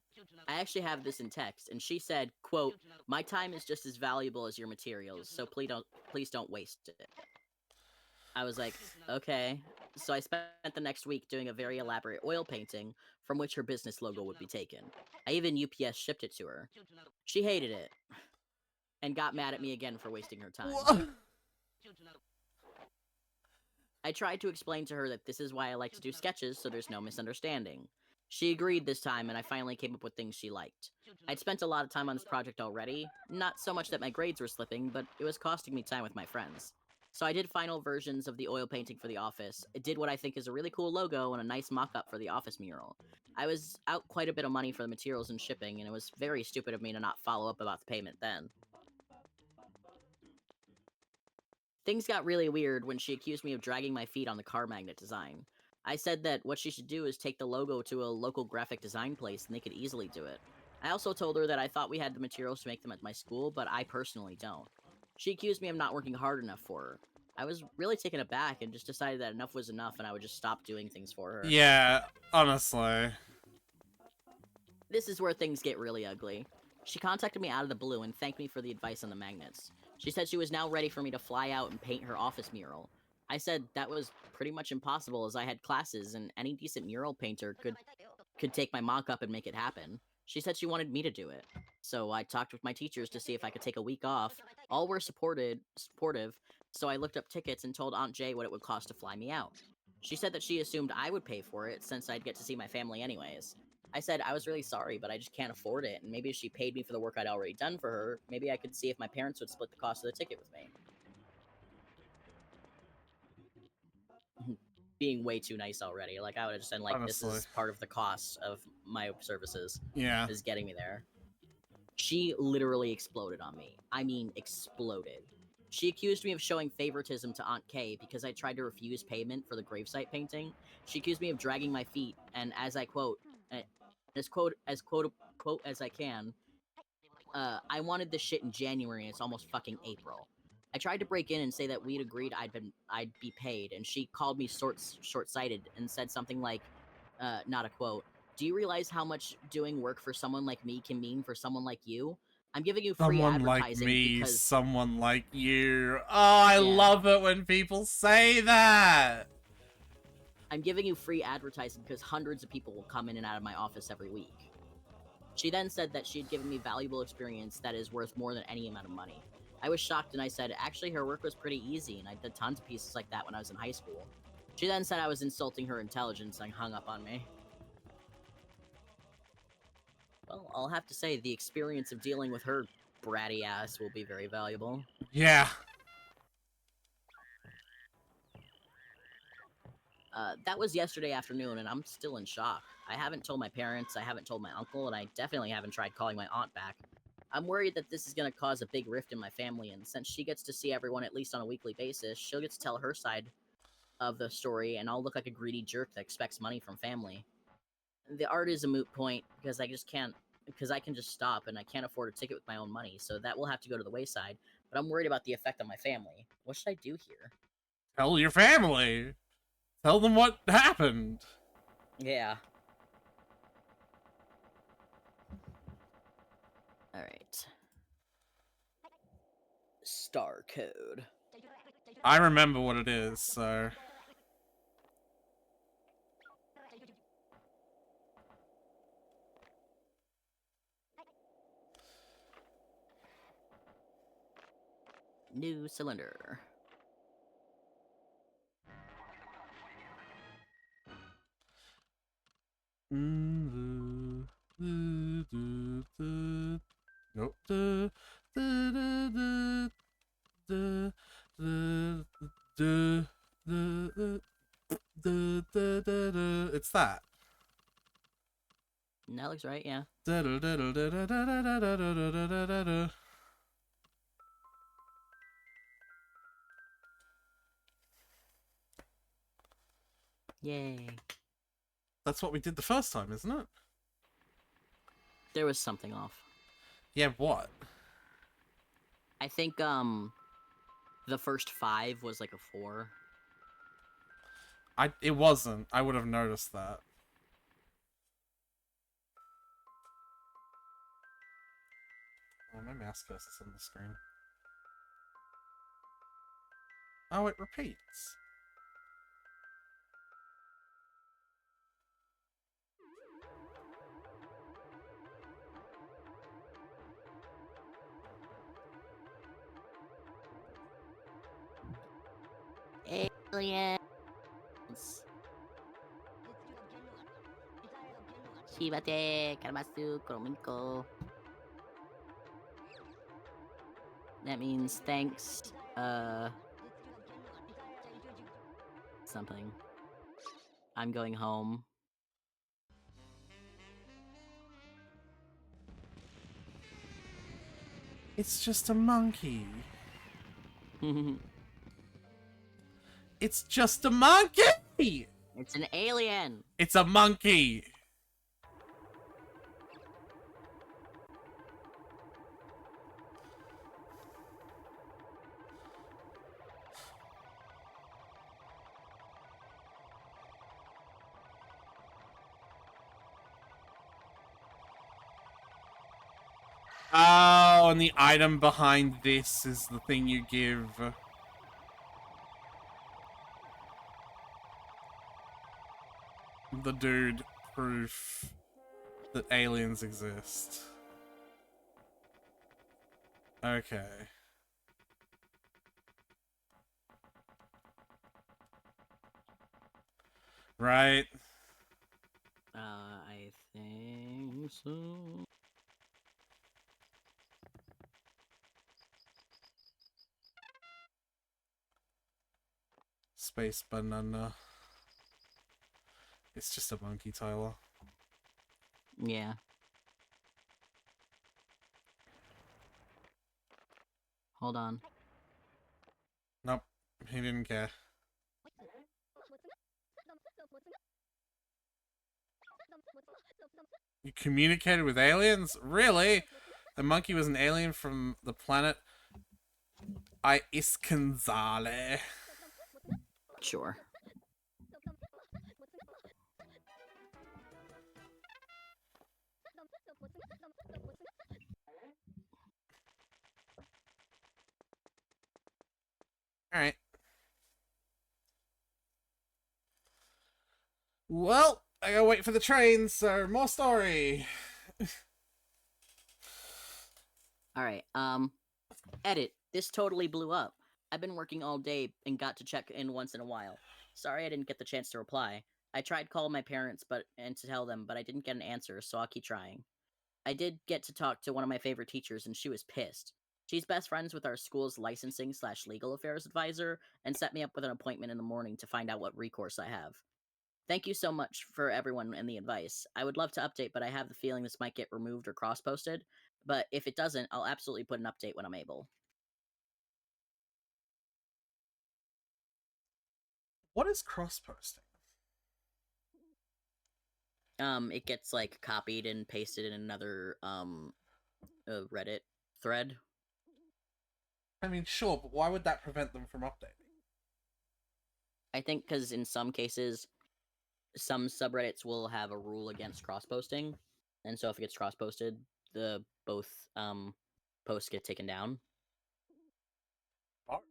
actually have this in text, and she said, quote, "My time is just as valuable as your materials, so please don't waste it." I was like, okay. So I spent the next week doing a very elaborate oil painting from which her business logo would be taken. I even UPS shipped it to her. She hated it and got mad at me again for wasting her time. What? I tried to explain to her that this is why I like to do sketches so there's no misunderstanding. She agreed this time, and I finally came up with things she liked. I'd spent a lot of time on this project already, not so much that my grades were slipping, but it was costing me time with my friends. So I did final versions of the oil painting for the office. It did what I think is a really cool logo and a nice mock-up for the office mural. I was out quite a bit of money for the materials and shipping, and it was very stupid of me to not follow up about the payment then. Things got really weird when she accused me of dragging my feet on the car magnet design. I said that what she should do is take the logo to a local graphic design place and they could easily do it. I also told her that I thought we had the materials to make them at my school, but I personally don't. She accused me of not working hard enough for her. I was really taken aback and just decided that enough was enough and I would just stop doing things for her. Yeah, honestly. This is where things get really ugly. She contacted me out of the blue and thanked me for the advice on the magnets. She said she was now ready for me to fly out and paint her office mural. I said that was pretty much impossible as I had classes and any decent mural painter could take my mock-up and make it happen. She said she wanted me to do it. So I talked with my teachers to see if I could take a week off. All were supportive, so I looked up tickets and told Aunt Jay what it would cost to fly me out. She said that she assumed I would pay for it since I'd get to see my family anyways. I said I was really sorry, but I just can't afford it, and maybe if she paid me for the work I'd already done for her, maybe I could see if my parents would split the cost of the ticket with me. Being way too nice already. Like, I would have just been like, this Honestly. is part of the cost of my services, Yeah. is getting me there. She literally exploded on me. I mean, exploded. She accused me of showing favoritism to Aunt Kay because I tried to refuse payment for the gravesite painting. She accused me of dragging my feet, and as I quote, quote as I can, I wanted this shit in January and it's almost fucking April. I tried to break in and say that we'd agreed I'd be paid, and she called me short-sighted and said something like, not a quote, "Do you realize how much doing work for someone like me can mean for someone like you? I'm giving you free Someone like advertising me, because..." someone like you. Oh, I Yeah. love it when people say that. "I'm giving you free advertising because hundreds of people will come in and out of my office every week." She then said that she had given me valuable experience that is worth more than any amount of money. I was shocked and I said, actually, her work was pretty easy and I did tons of pieces like that when I was in high school. She then said I was insulting her intelligence and hung up on me. Well, I'll have to say, the experience of dealing with her bratty ass will be very valuable. Yeah. That was yesterday afternoon, and I'm still in shock. I haven't told my parents, I haven't told my uncle, and I definitely haven't tried calling my aunt back. I'm worried that this is going to cause a big rift in my family, and since she gets to see everyone at least on a weekly basis, she'll get to tell her side of the story, and I'll look like a greedy jerk that expects money from family. The art is a moot point, because I can just stop, and I can't afford a ticket with my own money, so that will have to go to the wayside, but I'm worried about the effect on my family. What should I do here? Tell your family. Tell them what happened. Yeah. Alright. Star code. I remember what it is, so... New cylinder. Nope. It's that. That looks right, yeah. Yay. That's what we did the first time, isn't it? There was something off. Yeah, what? I think, the first 5 was like a 4. It wasn't. I would have noticed that. Oh, my mouse cursor's on the screen. Oh, it repeats. Aliens. Shibate, Karamasu, Krominko. That means thanks, something. I'm going home. It's just a monkey. It's just a monkey! It's an alien! It's a monkey! Oh, and the item behind this is the thing you give. The dude proof that aliens exist. Okay. Right. I think so. Space banana. It's just a monkey, Tyler. Yeah. Hold on. Nope. He didn't care. You communicated with aliens? Really? The monkey was an alien from the planet Iskanzale. Sure. Alright. Well, I gotta wait for the train, so more story. Alright, edit. This totally blew up. I've been working all day and got to check in once in a while. Sorry I didn't get the chance to reply. I tried calling my parents and to tell them, but I didn't get an answer, so I'll keep trying. I did get to talk to one of my favorite teachers, and she was pissed. She's best friends with our school's licensing/legal affairs advisor and set me up with an appointment in the morning to find out what recourse I have. Thank you so much for everyone and the advice. I would love to update, but I have the feeling this might get removed or cross-posted. But if it doesn't, I'll absolutely put an update when I'm able. What is cross-posting? It gets like copied and pasted in another Reddit thread. I mean, sure, but why would that prevent them from updating? I think because in some cases, some subreddits will have a rule against cross-posting, and so if it gets cross-posted, the both posts get taken down. Oh.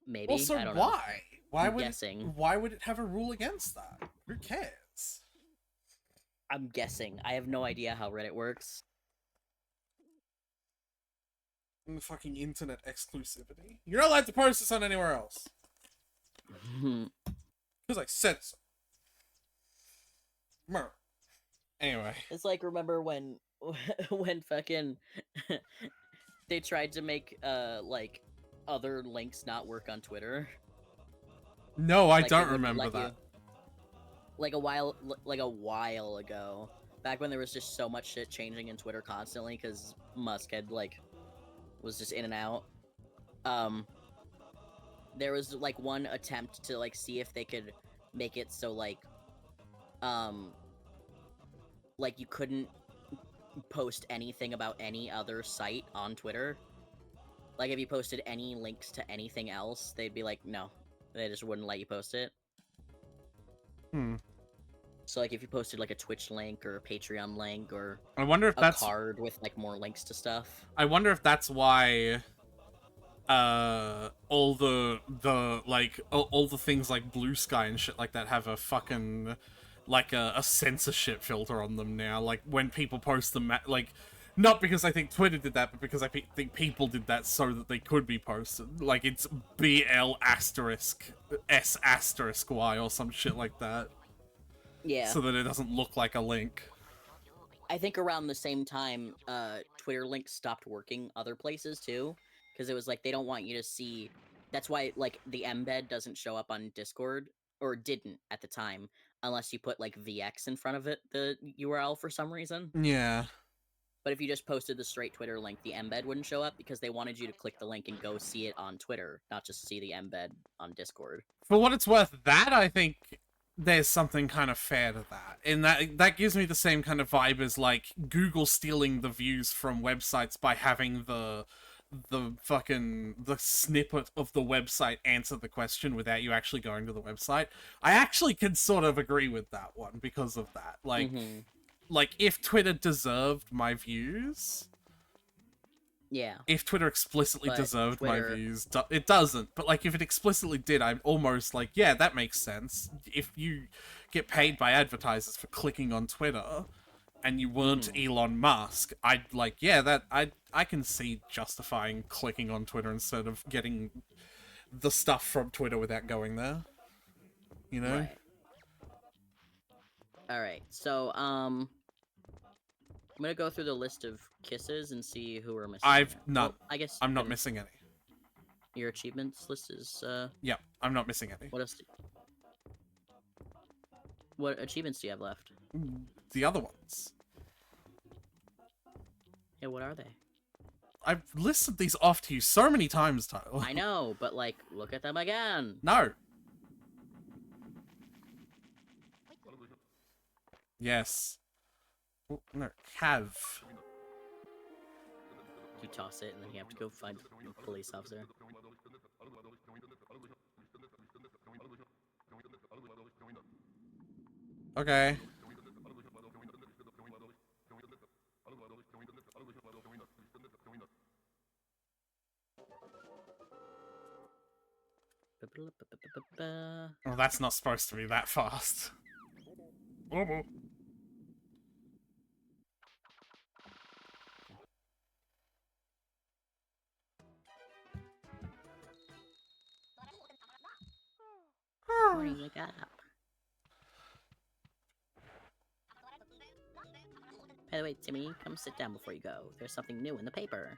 Maybe. Also, I don't know. why? Why I'm would guessing. why would it have a rule against that? Who cares? I'm guessing. I have no idea how Reddit works. And the fucking internet exclusivity. You're not allowed to post this on anywhere else. Because I said so. Anyway. It's like, remember when when fucking they tried to make like other links not work on Twitter? No, I Like, don't remember that. Like a while ago, back when there was just so much shit changing in Twitter constantly because Musk had was just in and out. There was like one attempt to like see if they could make it so like you couldn't post anything about any other site on Twitter. Like if you posted any links to anything else, they'd be like, no. They just wouldn't let you post it. Hmm. So like if you posted like a Twitch link or a Patreon link or I wonder if a that's. card with like more links to stuff. I wonder if that's why. All the like all the things like Blue Sky and shit like that have a fucking like a censorship filter on them now. Like when people post them, like not because I think Twitter did that, but because I think people did that so that they could be posted. Like it's BL asterisk S asterisk Y or some shit like that. Yeah. So that it doesn't look like a link. I think around the same time, Twitter links stopped working other places too, because it was like they don't want you to see. That's why like the embed doesn't show up on Discord, or didn't at the time, unless you put like VX in front of it, the URL for some reason. Yeah. But if you just posted the straight Twitter link, the embed wouldn't show up because they wanted you to click the link and go see it on Twitter, not just see the embed on Discord. For what it's worth, that I think there's something kind of fair to that. In that gives me the same kind of vibe as like Google stealing the views from websites by having the snippet of the website answer the question without you actually going to the website. I actually can sort of agree with that one because of that. Like like if Twitter deserved my views, Yeah. if Twitter explicitly But deserved Twitter- my views, it doesn't. But like, if it explicitly did, I'm almost like, yeah, that makes sense. If you get paid by advertisers for clicking on Twitter, and you weren't Elon Musk, I'd like, yeah, that I can see justifying clicking on Twitter instead of getting the stuff from Twitter without going there. You know? Right. All right. So I'm gonna go through the list of kisses and see who are missing. I've none. Well, I guess I'm not missing any. Your achievements list is Yep, I'm not missing any. What else? What achievements do you have left? The other ones. Yeah, what are they? I've listed these off to you so many times, Tyler. I know, but like, look at them again. No. Yes. Oh, no, have. You toss it, and then you have to go find a police officer. Okay. Well, that's not supposed to be that fast. Oh. Morning, wake up. By the way, Timmy, come sit down before you go. There's something new in the paper.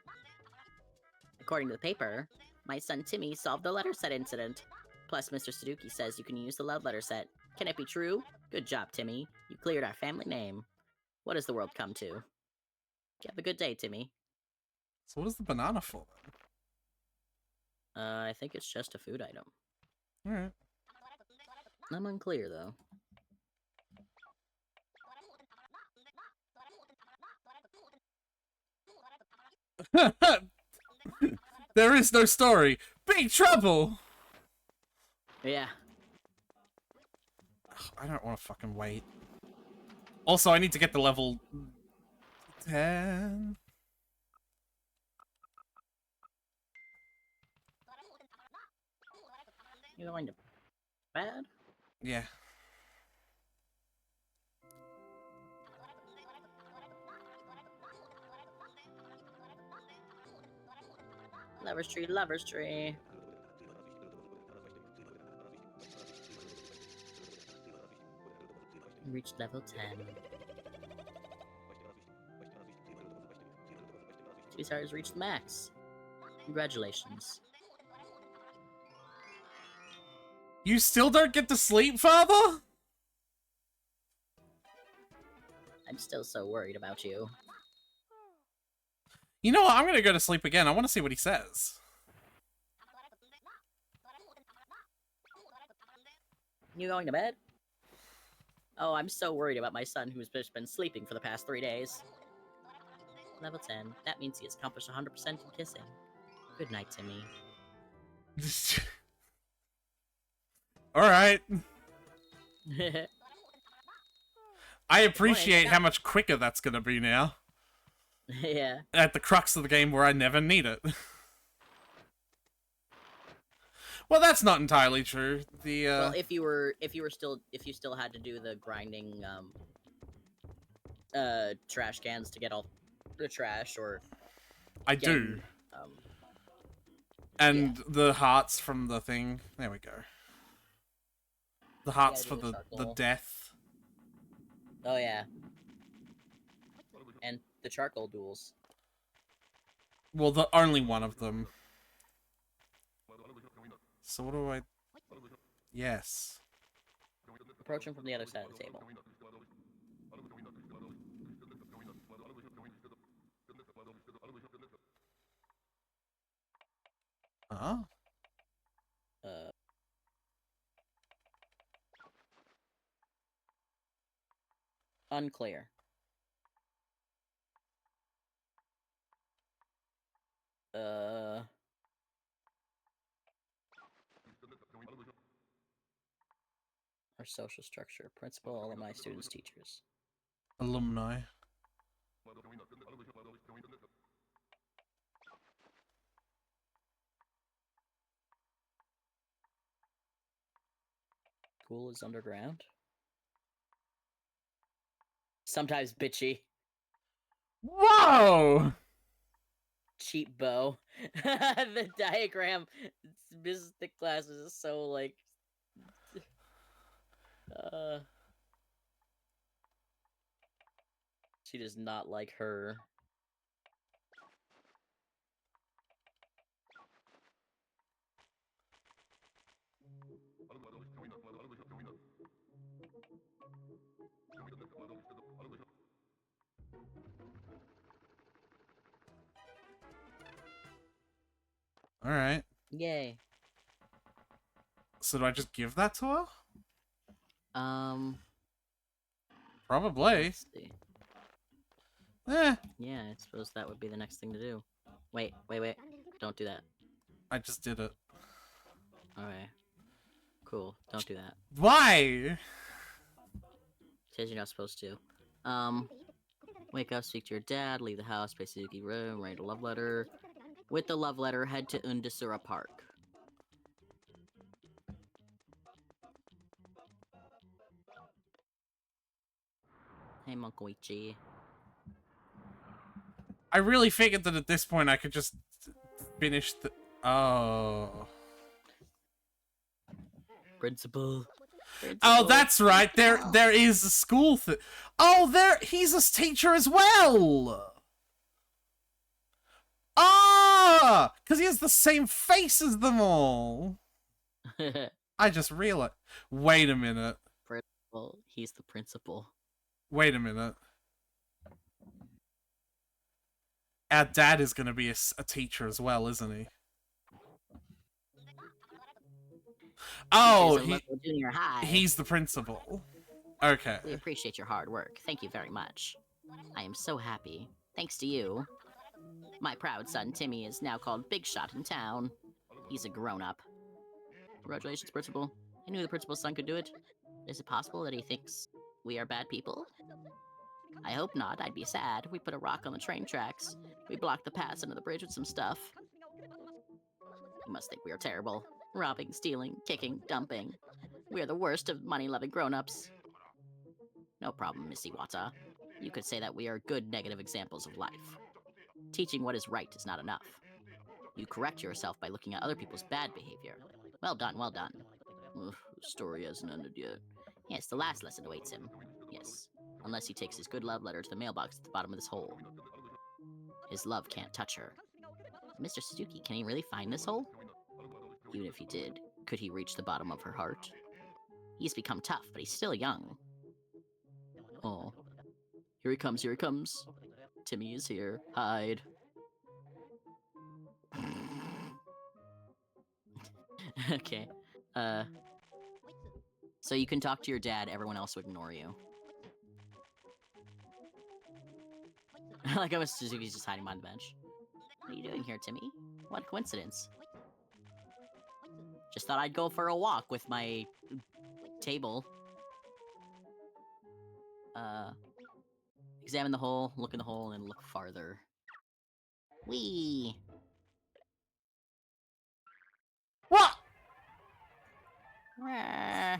According to the paper, my son Timmy solved the letter set incident. Plus, Mr. Suzuki says you can use the love letter set. Can it be true? Good job, Timmy. You cleared our family name. What has the world come to? Have a good day, Timmy. So what is the banana for, then? I think it's just a food item. Alright. I'm unclear, though. There is no story. Big trouble! Yeah. I don't want to fucking wait. Also, I need to get the level 10. You going to bed? Yeah. Lover's tree, lover's tree. Reached level 10. Two stars reached the max. Congratulations. You still don't get to sleep, father? I'm still so worried about you. You know what? I'm gonna go to sleep again. I want to see what he says. You going to bed? Oh, I'm so worried about my son who's just been sleeping for the past 3 days. Level 10. That means he has accomplished 100% in kissing. Good night, Timmy. Alright. It's I appreciate funny. how much quicker that's gonna be now. Yeah. At the crux of the game where I never need it. Well, that's not entirely true. Well, if you still had to do the grinding trash cans to get all the trash, or I getting, do. And yeah. the hearts from the thing. There we go. The hearts for do the the charcoal. death. Oh yeah. And the charcoal duels. Well, the only one of them. So what do I... Yes. Approach him from the other side of the table. Huh? Unclear. Our social structure. Principal, alumni, students, teachers. Alumni. School is underground. Sometimes bitchy. Whoa! Cheap bow. The diagram. Business thick glasses is so like. She does not like her. Alright. Yay. So do I just give that to her? Probably. Let's see. Eh. Yeah, I suppose that would be the next thing to do. Wait. Don't do that. I just did it. Okay. Cool. Don't do that. Why? Says you're not supposed to. Wake up, speak to your dad, leave the house, pay Suzuki room, write a love letter. With the love letter, head to Undasura Park. Hey, Monkoichi. I really figured that at this point I could just finish the... Oh. Principal. Oh, that's right. There is a school thing. Oh, he's a teacher as well. Ah, because he has the same face as them all. I just realized. Wait a minute. Principal. He's the principal. Wait a minute. Our dad is going to be a teacher as well, isn't he? Oh, junior high. He's the principal. Okay. We appreciate your hard work. Thank you very much. I am so happy. Thanks to you. My proud son, Timmy, is now called Big Shot in town. He's a grown-up. Congratulations, Principal. I knew the principal's son could do it. Is it possible that he thinks we are bad people? I hope not. I'd be sad. We put a rock on the train tracks. We blocked the paths under the bridge with some stuff. You must think we are terrible. Robbing, stealing, kicking, dumping. We are the worst of money-loving grown-ups. No problem, Miss Iwata. You could say that we are good negative examples of life. Teaching what is right is not enough. You correct yourself by looking at other people's bad behavior. Well done, well done. Ugh, the story hasn't ended yet. Yes, the last lesson awaits him. Yes, unless he takes his good love letter to the mailbox at the bottom of this hole. His love can't touch her. Mr. Suzuki, can he really find this hole? Even if he did, could he reach the bottom of her heart? He's become tough, but he's still young. Oh. Here he comes, here he comes. Timmy is here. Hide. Okay. So you can talk to your dad, everyone else will ignore you. Like how Suzuki's just hiding behind the bench. What are you doing here, Timmy? What a coincidence. Just thought I'd go for a walk with my table. Examine the hole, look in the hole, and look farther. Whee! What? Rah.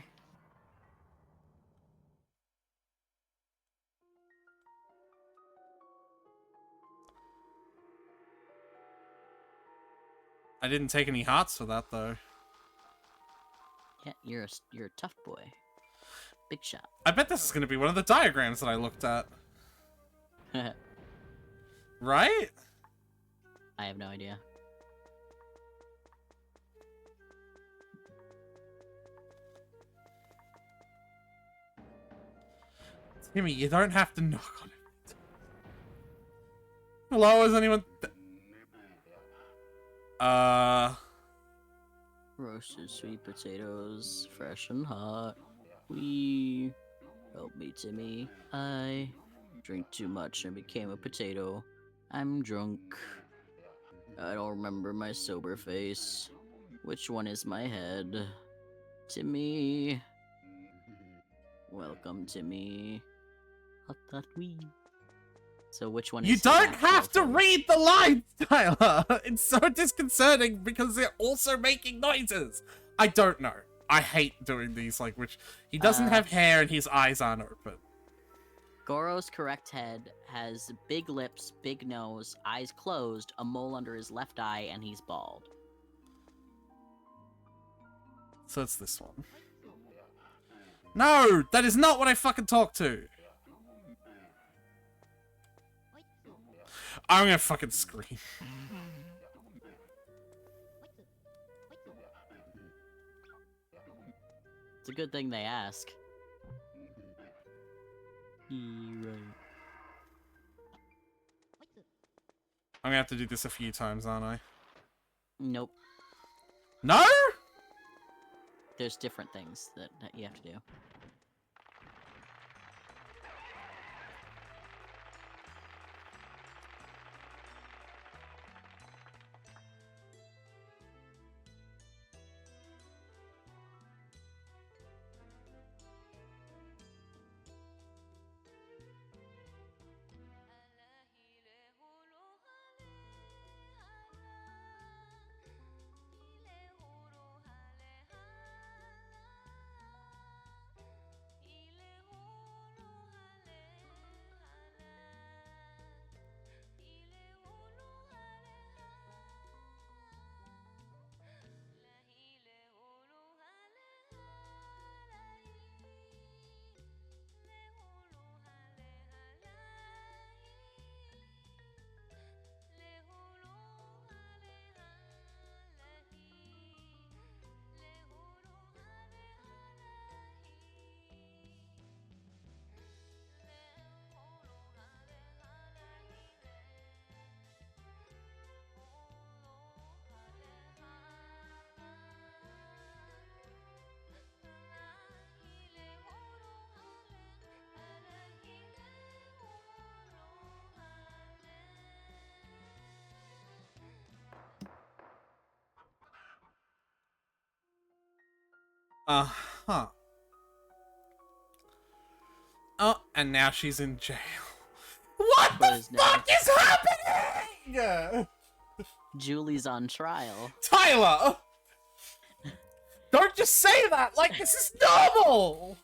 I didn't take any hearts for that though. Yeah, you're a tough boy. Big shot. I bet this is gonna be one of the diagrams that I looked at. Right? I have no idea. Timmy, you don't have to knock on it. Hello, is anyone... Roasted sweet potatoes, fresh and hot. Wee. Help me, Timmy. I drink too much and became a potato. I'm drunk. I don't remember my sober face. Which one is my head? Timmy. Welcome, Timmy. Hot that wee. So which one is You his don't actual have to face? read the lines, Tyler! It's so disconcerting because they're also making noises! I don't know. I hate doing these, like, which... He doesn't have hair and his eyes aren't open. Goro's correct head has big lips, big nose, eyes closed, a mole under his left eye, and he's bald. So it's this one. No! That is not what I fucking talked to! I'm gonna fucking scream. It's a good thing they ask. Right. I'm gonna have to do this a few times, aren't I? Nope. No?! There's different things that you have to do. Uh-huh. Oh, and now she's in jail. What But the is fuck is happening?! Julie's on trial. Tyler! Don't just say that like this is normal!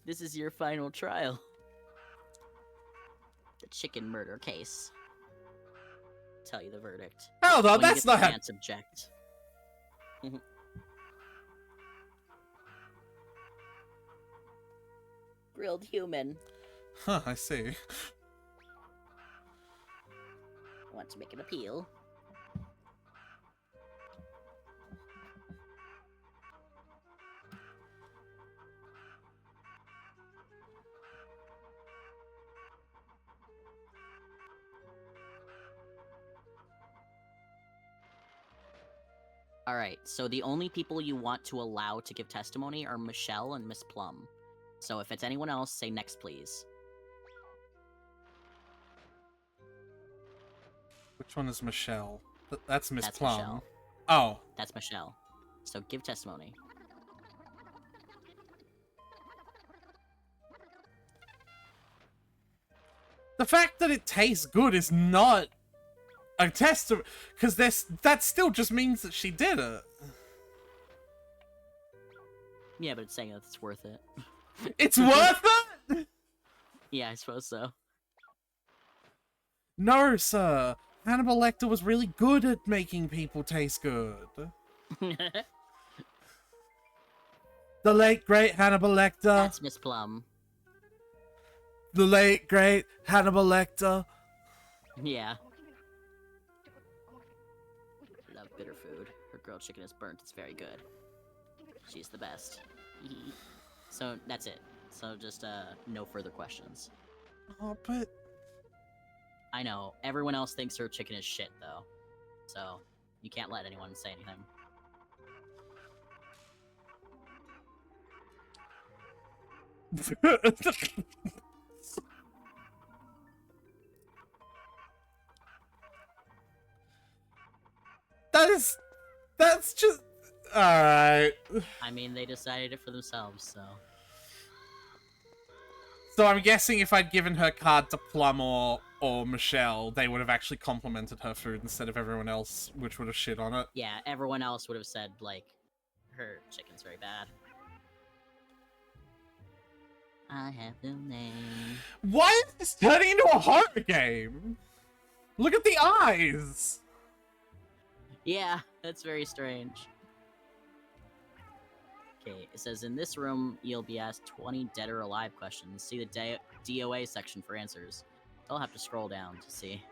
This is your final trial. The chicken murder case. Tell you the verdict. Hold on, When you that's get not the how... chance, object. Grilled human. Huh, I see. Want to make an appeal? Alright, so the only people you want to allow to give testimony are Michelle and Miss Plum. So if it's anyone else, say next, please. Which one is Michelle? That's Miss That's Plum. Michelle. Oh. That's Michelle. So give testimony. The fact that it tastes good is not a testament, because that still just means that she did it. Yeah, but it's saying that it's worth it. It's worth it? Yeah, I suppose so. No, sir. Hannibal Lecter was really good at making people taste good. The late, great Hannibal Lecter. That's Miss Plum. The late, great Hannibal Lecter. Yeah. Love bitter food. Her grilled chicken is burnt. It's very good. She's the best. So that's it. So just no further questions. Oh, but I know everyone else thinks her chicken is shit though, so you can't let anyone say anything. That's just alright. I mean, they decided it for themselves, so. So I'm guessing if I'd given her card to Plum or Michelle, they would have actually complimented her food instead of everyone else, which would have shit on it. Yeah, everyone else would have said, like, her chicken's very bad. I have no name. Why is this turning into a horror game? Look at the eyes! Yeah, that's very strange. Okay, it says, in this room, you'll be asked 20 dead or alive questions. See the DOA section for answers. I'll have to scroll down to see.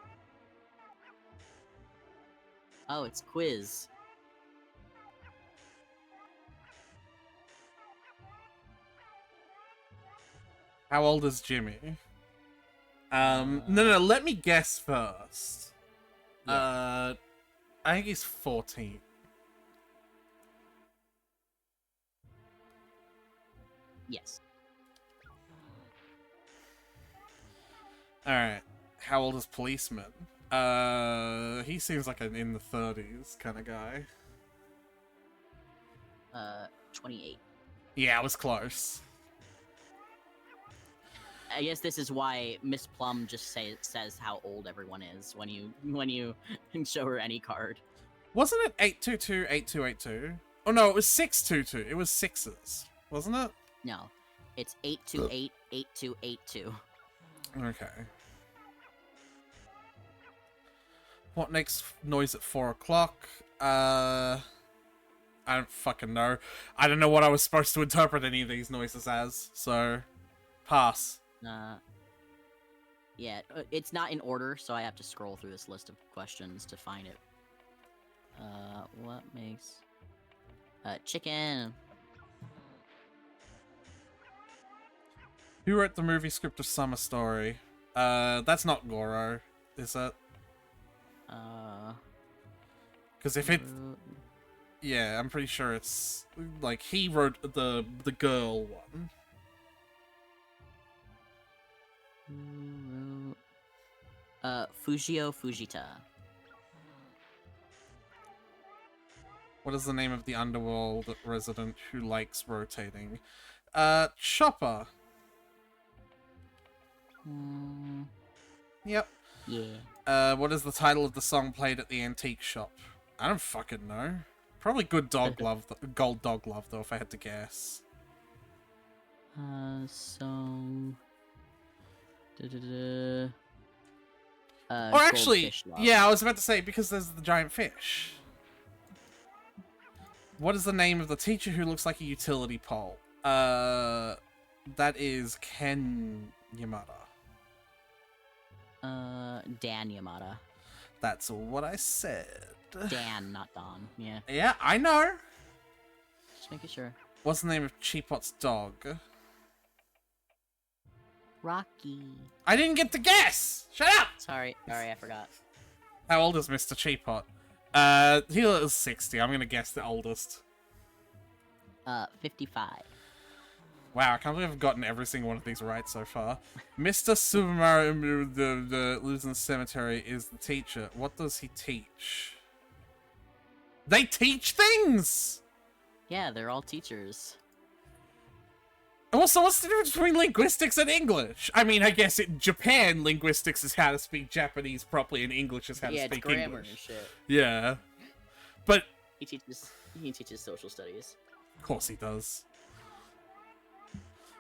Oh, it's quiz. How old is Jimmy? No, let me guess first. Yeah. I think he's 14. Yes. Alright. How old is Policeman? He seems like an in the 30s kind of guy. 28. Yeah, I was close. I guess this is why Miss Plum just says how old everyone is when you show her any card. Wasn't it 8228282? Oh no, it was 622. It was sixes, wasn't it? No, it's 8288282. Okay. What next noise at 4 o'clock? I don't fucking know. I don't know what I was supposed to interpret any of these noises as, so pass. Yeah, it's not in order, so I have to scroll through this list of questions to find it. What makes... chicken! Who wrote the movie script of Summer Story? That's not Goro, is it? Because if it... Yeah, I'm pretty sure it's... Like, he wrote the girl one. Fujio Fujita. What is the name of the underworld resident who likes rotating? Chopper. Yep. Yeah. What is the title of the song played at the antique shop? I don't fucking know. Probably Good Dog Love, Gold Dog Love, though, if I had to guess. Or actually, yeah, I was about to say, because there's the giant fish. What is the name of the teacher who looks like a utility pole? That is Ken Yamada. Dan Yamada. That's what I said. Dan, not Don. Yeah. Yeah, I know. Just making sure. What's the name of Cheapot's dog? Rocky. I didn't get to guess! Shut up! Sorry, I forgot. How old is Mr. Cheapot? He is 60. I'm gonna guess the oldest. 55. Wow, I can't believe I've gotten every single one of these right so far. Mr. Subaru, the lives in the cemetery, is the teacher. What does he teach? They teach things! Yeah, they're all teachers. Also, what's the difference between linguistics and English? I mean, I guess in Japan, linguistics is how to speak Japanese properly, and English is how to speak grammar English. and shit. Yeah. But... He teaches social studies. Of course he does.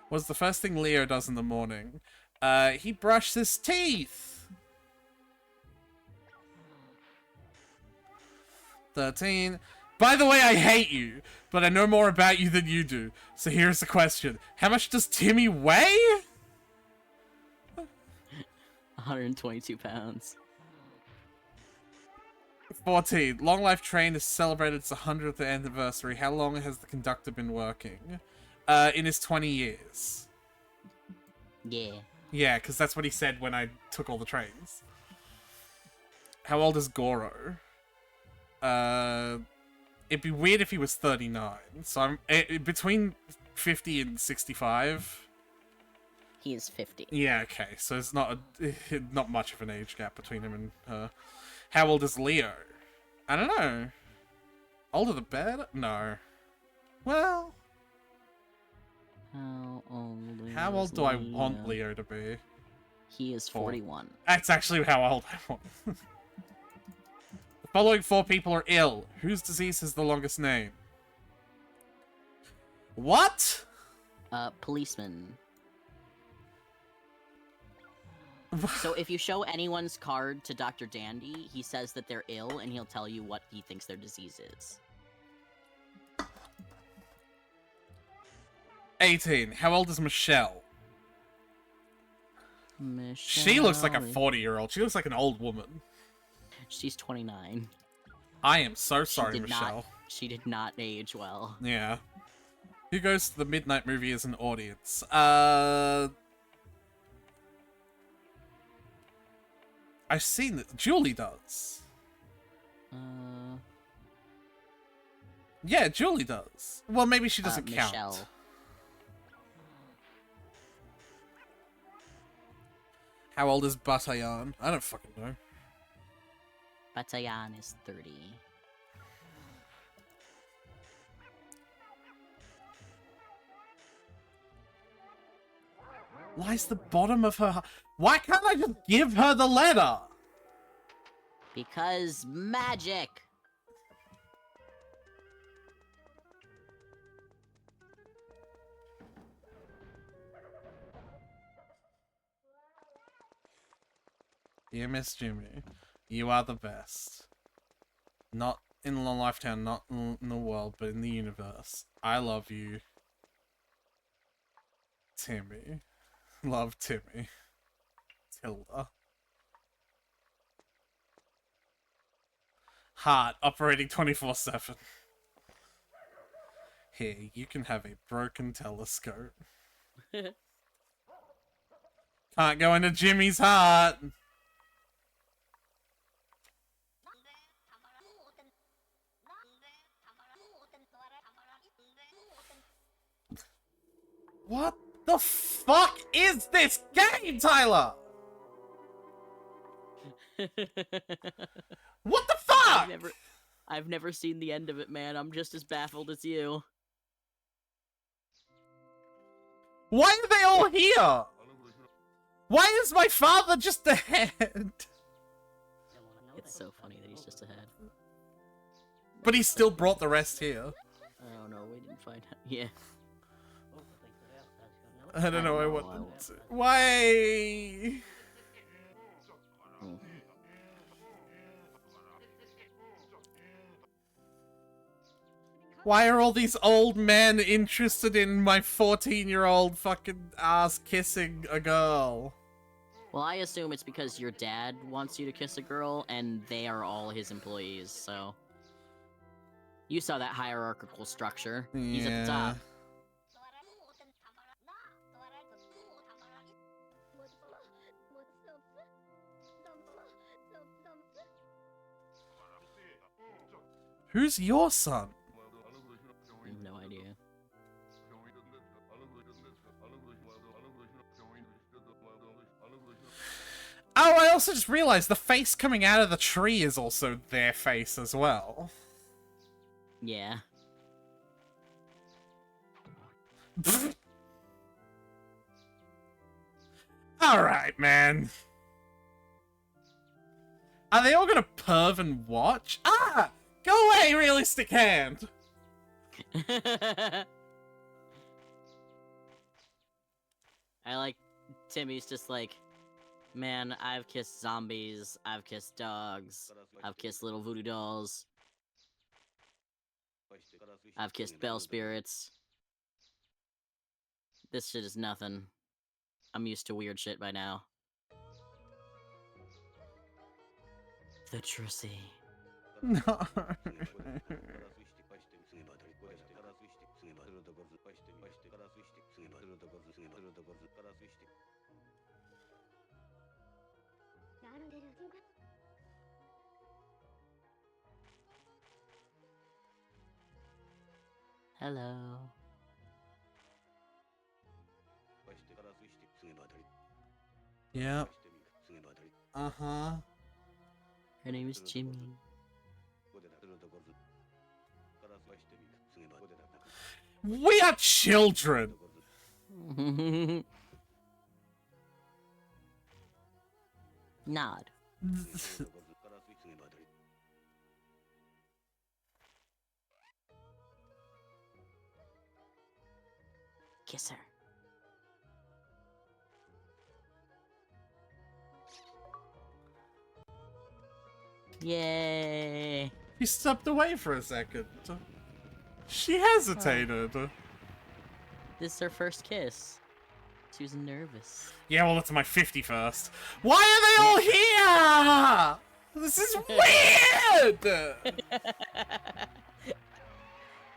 What's the first thing Leo does in the morning? He brushes his teeth! 13. By the way, I hate you, but I know more about you than you do. So here's the question. How much does Timmy weigh? 122 pounds. 14. Long Life Train has celebrated its 100th anniversary. How long has the conductor been working? In his 20 years. Yeah. Yeah, because that's what he said when I took all the trains. How old is Goro? It'd be weird if he was 39. So I'm between 50 and 65. He is 50. Yeah, okay. So it's not not much of an age gap between him and her. How old is Leo? I don't know. Older the better? No. Well, how old do I want Leo to be? He is 41. That's actually how old I want. The following 4 people are ill. Whose disease has the longest name? What? Policeman. So if you show anyone's card to Dr. Dandy, he says that they're ill, and he'll tell you what he thinks their disease is. 18. How old is Michelle? She looks like a 40-year-old. She looks like an old woman. She's 29. I am so sorry, Michelle. She did not age well. Yeah. Who goes to the midnight movie as an audience? I've seen that. Julie does. Yeah, Julie does. Well, maybe she doesn't count. Michelle. How old is Batayan? I don't fucking know. Batayan is 30. Lies the bottom of her... Why can't I just give her the letter? Because magic! Dear Miss Jimmy, you are the best. Not in Long Life Town, not in the world, but in the universe. I love you. Timmy. Love, Timmy. Tilda. Heart, operating 24/7. Here, you can have a broken telescope. Can't go into Jimmy's heart. What the fuck is this game, Tyler? What the fuck? I've never seen the end of it, man. I'm just as baffled as you. Why are they all here? Why is my father just ahead? It's so funny that he's just ahead. But he still brought the rest here. Oh no, we didn't find out. Yeah. I don't know what to... Why? Why are all these old men interested in my 14-year-old fucking ass kissing a girl? Well, I assume it's because your dad wants you to kiss a girl, and they are all his employees, so... You saw that hierarchical structure. He's at the top. Who's your son? No idea. Oh, I also just realized the face coming out of the tree is also their face as well. Yeah. Alright, man. Are they all gonna perv and watch? Ah! Go away, realistic hand! I like Timmy's just like, man, I've kissed zombies, I've kissed dogs, I've kissed little voodoo dolls, I've kissed bell spirits. This shit is nothing. I'm used to weird shit by now. The Trissy. No. Hello. Yep. Uh-huh. Her name is Jimmy. We are children! Nod. Kiss her. Yay! He stepped away for a second. She hesitated. This is her first kiss. She was nervous. Yeah, well, it's my 51st. Why are they all here? This is weird!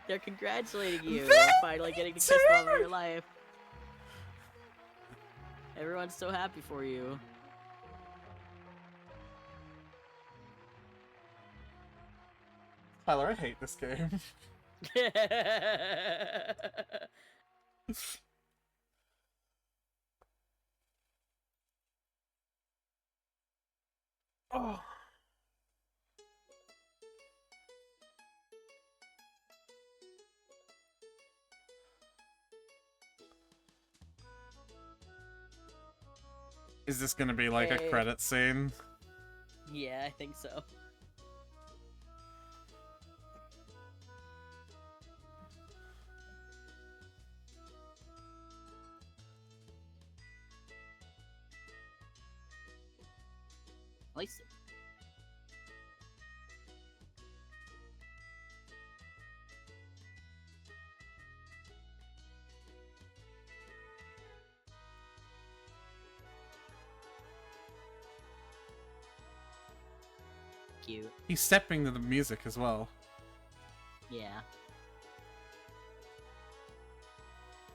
They're congratulating you They're on finally getting to kiss the love of your life. Everyone's so happy for you. Tyler, I hate this game. Oh. Is this gonna be like a credit scene? Yeah, I think so. At least. Cute. He's stepping to the music as well. Yeah.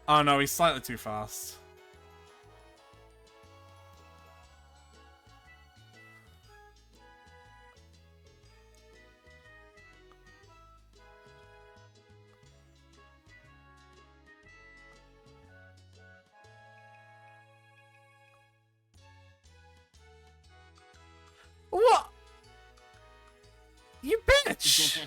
Oh no, he's slightly too fast. What? You bitch!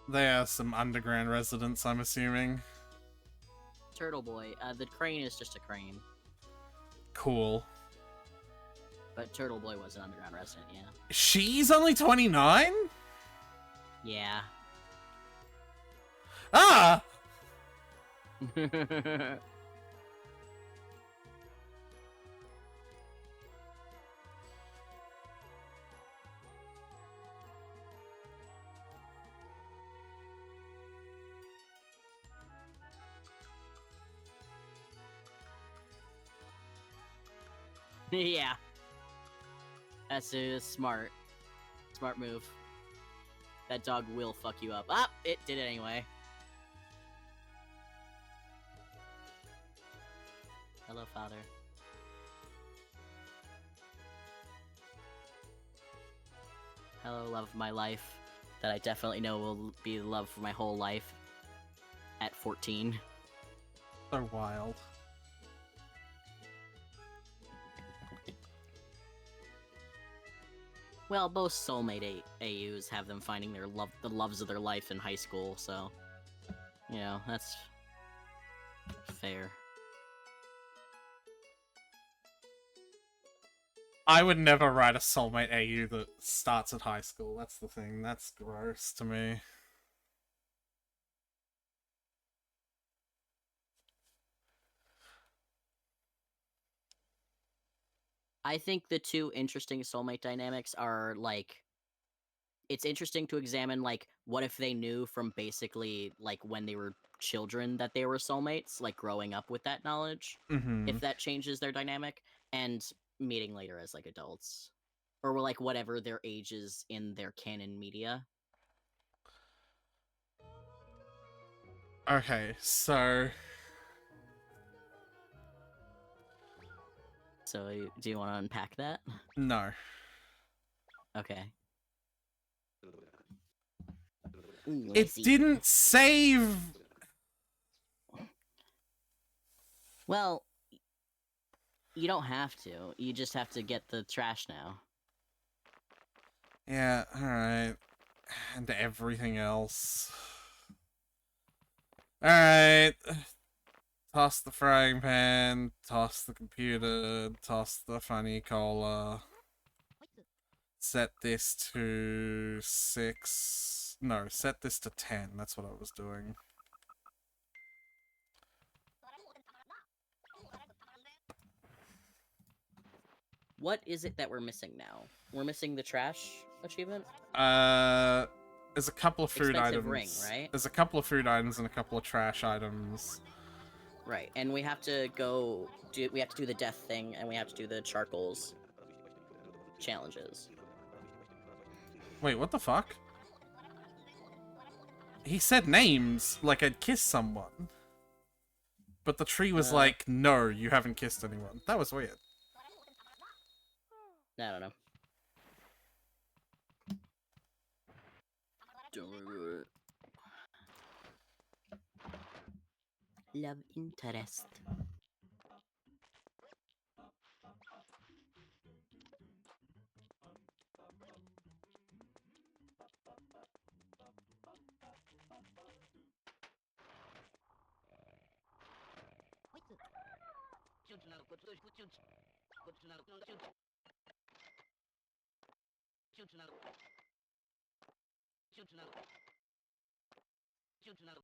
They are some underground residents, I'm assuming. Turtle Boy. The crane is just a crane. Cool. But Turtle Boy was an underground resident, yeah. She's only 29? Yeah. Ah! Yeah. That's a smart move. That dog will fuck you up. Ah, it did it anyway. Hello, father. Hello, love of my life. That I definitely know will be the love for my whole life. At 14. So wild. Well, both soulmate AUs have them finding the loves of their life in high school, so you know that's fair. I would never write a soulmate AU that starts at high school. That's the thing. That's gross to me. I think the two interesting soulmate dynamics are like it's interesting to examine like what if they knew from basically like when they were children that they were soulmates, like growing up with that knowledge, Mm-hmm. if that changes their dynamic, and meeting later as like adults. Or like whatever their age is in their canon media. Okay, so So do you want to unpack that? no. Okay. Ooh, It didn't save. Well, you don't have to. You just have to get the trash now. Yeah, alright. And everything else. Alright. Toss the frying pan, toss the computer, toss the funny cola. Set this to 6. No, set this to 10. That's what I was doing. What is it that we're missing now? We're missing the trash achievement? There's a couple of food Expensive items. ring, right? There's a couple of food items and a couple of trash items. Right, and we have to go we have to do the death thing, and we have to do the charcoals challenges. Wait, what the fuck? He said names like I'd kiss someone. But the tree was like, no, you haven't kissed anyone. That was weird. I don't know. Love interest.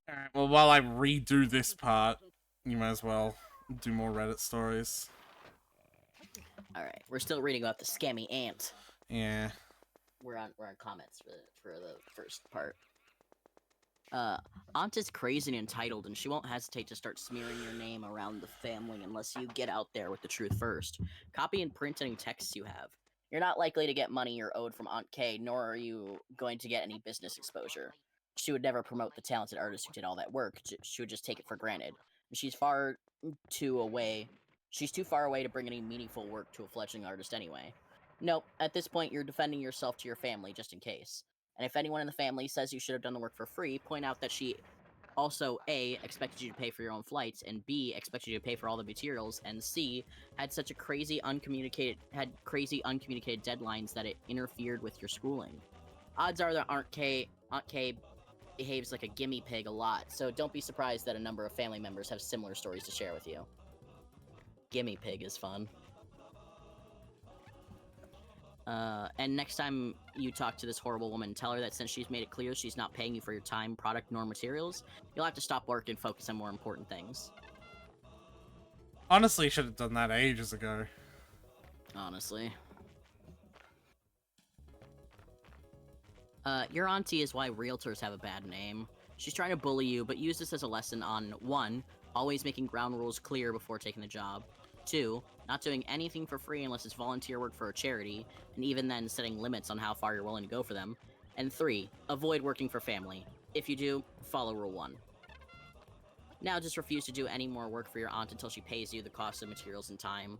Alright, well, while I redo this part, you might as well do more Reddit stories. Alright, we're still reading about the scammy ant. Yeah. We're on comments for the first part. Aunt is crazy and entitled, and she won't hesitate to start smearing your name around the family unless you get out there with the truth first. Copy and print any texts you have. You're not likely to get money you're owed from Aunt Kay, nor are you going to get any business exposure. She would never promote the talented artist who did all that work. She would just take it for granted. She's too far away to bring any meaningful work to a fledgling artist anyway. Nope, at this point you're defending yourself to your family just in case. And if anyone in the family says you should have done the work for free, point out that she also A, expected you to pay for your own flights, and B, expected you to pay for all the materials, and C, had crazy uncommunicated deadlines that it interfered with your schooling. Odds are that Aunt Kay behaves like a gimme pig a lot, so don't be surprised that a number of family members have similar stories to share with you. Gimme pig is fun. And next time you talk to this horrible woman, tell her that since she's made it clear she's not paying you for your time, product, nor materials, you'll have to stop work and focus on more important things. Honestly, should have done that ages ago. Honestly. Your auntie is why realtors have a bad name. She's trying to bully you, but use this as a lesson on 1. Always making ground rules clear before taking the job. 2. Not doing anything for free unless it's volunteer work for a charity, and even then setting limits on how far you're willing to go for them. And 3. Avoid working for family. If you do, follow Rule 1. Now just refuse to do any more work for your aunt until she pays you the cost of materials and time.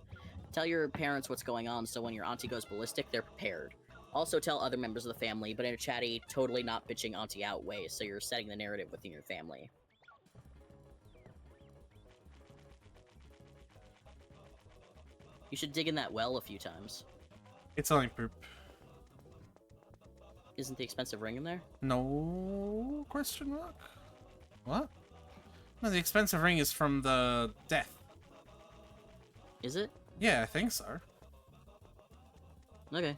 Tell your parents what's going on so when your auntie goes ballistic, they're prepared. Also tell other members of the family, but in a chatty, totally not bitching auntie out way, so you're setting the narrative within your family. You should dig in that well a few times. It's only poop. Isn't the expensive ring in there? No question mark? What? No, the expensive ring is from the death. Is it? Yeah, I think so. Okay.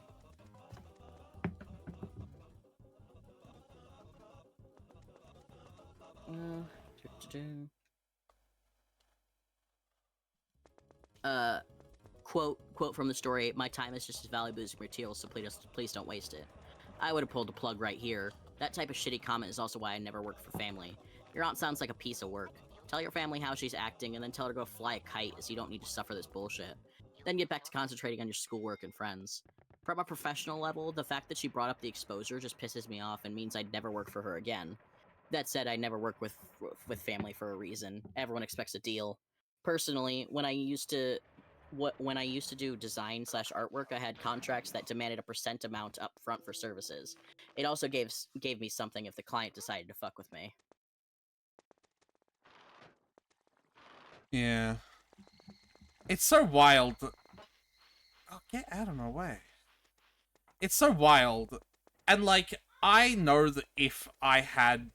Quote from the story, "My time is just as valuable as materials, so please don't waste it." I would have pulled the plug right here. That type of shitty comment is also why I never work for family. Your aunt sounds like a piece of work. Tell your family how she's acting, and then tell her to go fly a kite, as you don't need to suffer this bullshit. Then get back to concentrating on your schoolwork and friends. From a professional level, the fact that she brought up the exposure just pisses me off and means I'd never work for her again. That said, I never work with family for a reason. Everyone expects a deal. Personally, when I used to do design / artwork, I had contracts that demanded a percent amount up front for services. It also gave me something if the client decided to fuck with me. Yeah. It's so wild. Oh, get out of my way. It's so wild. And, like, I know that if I had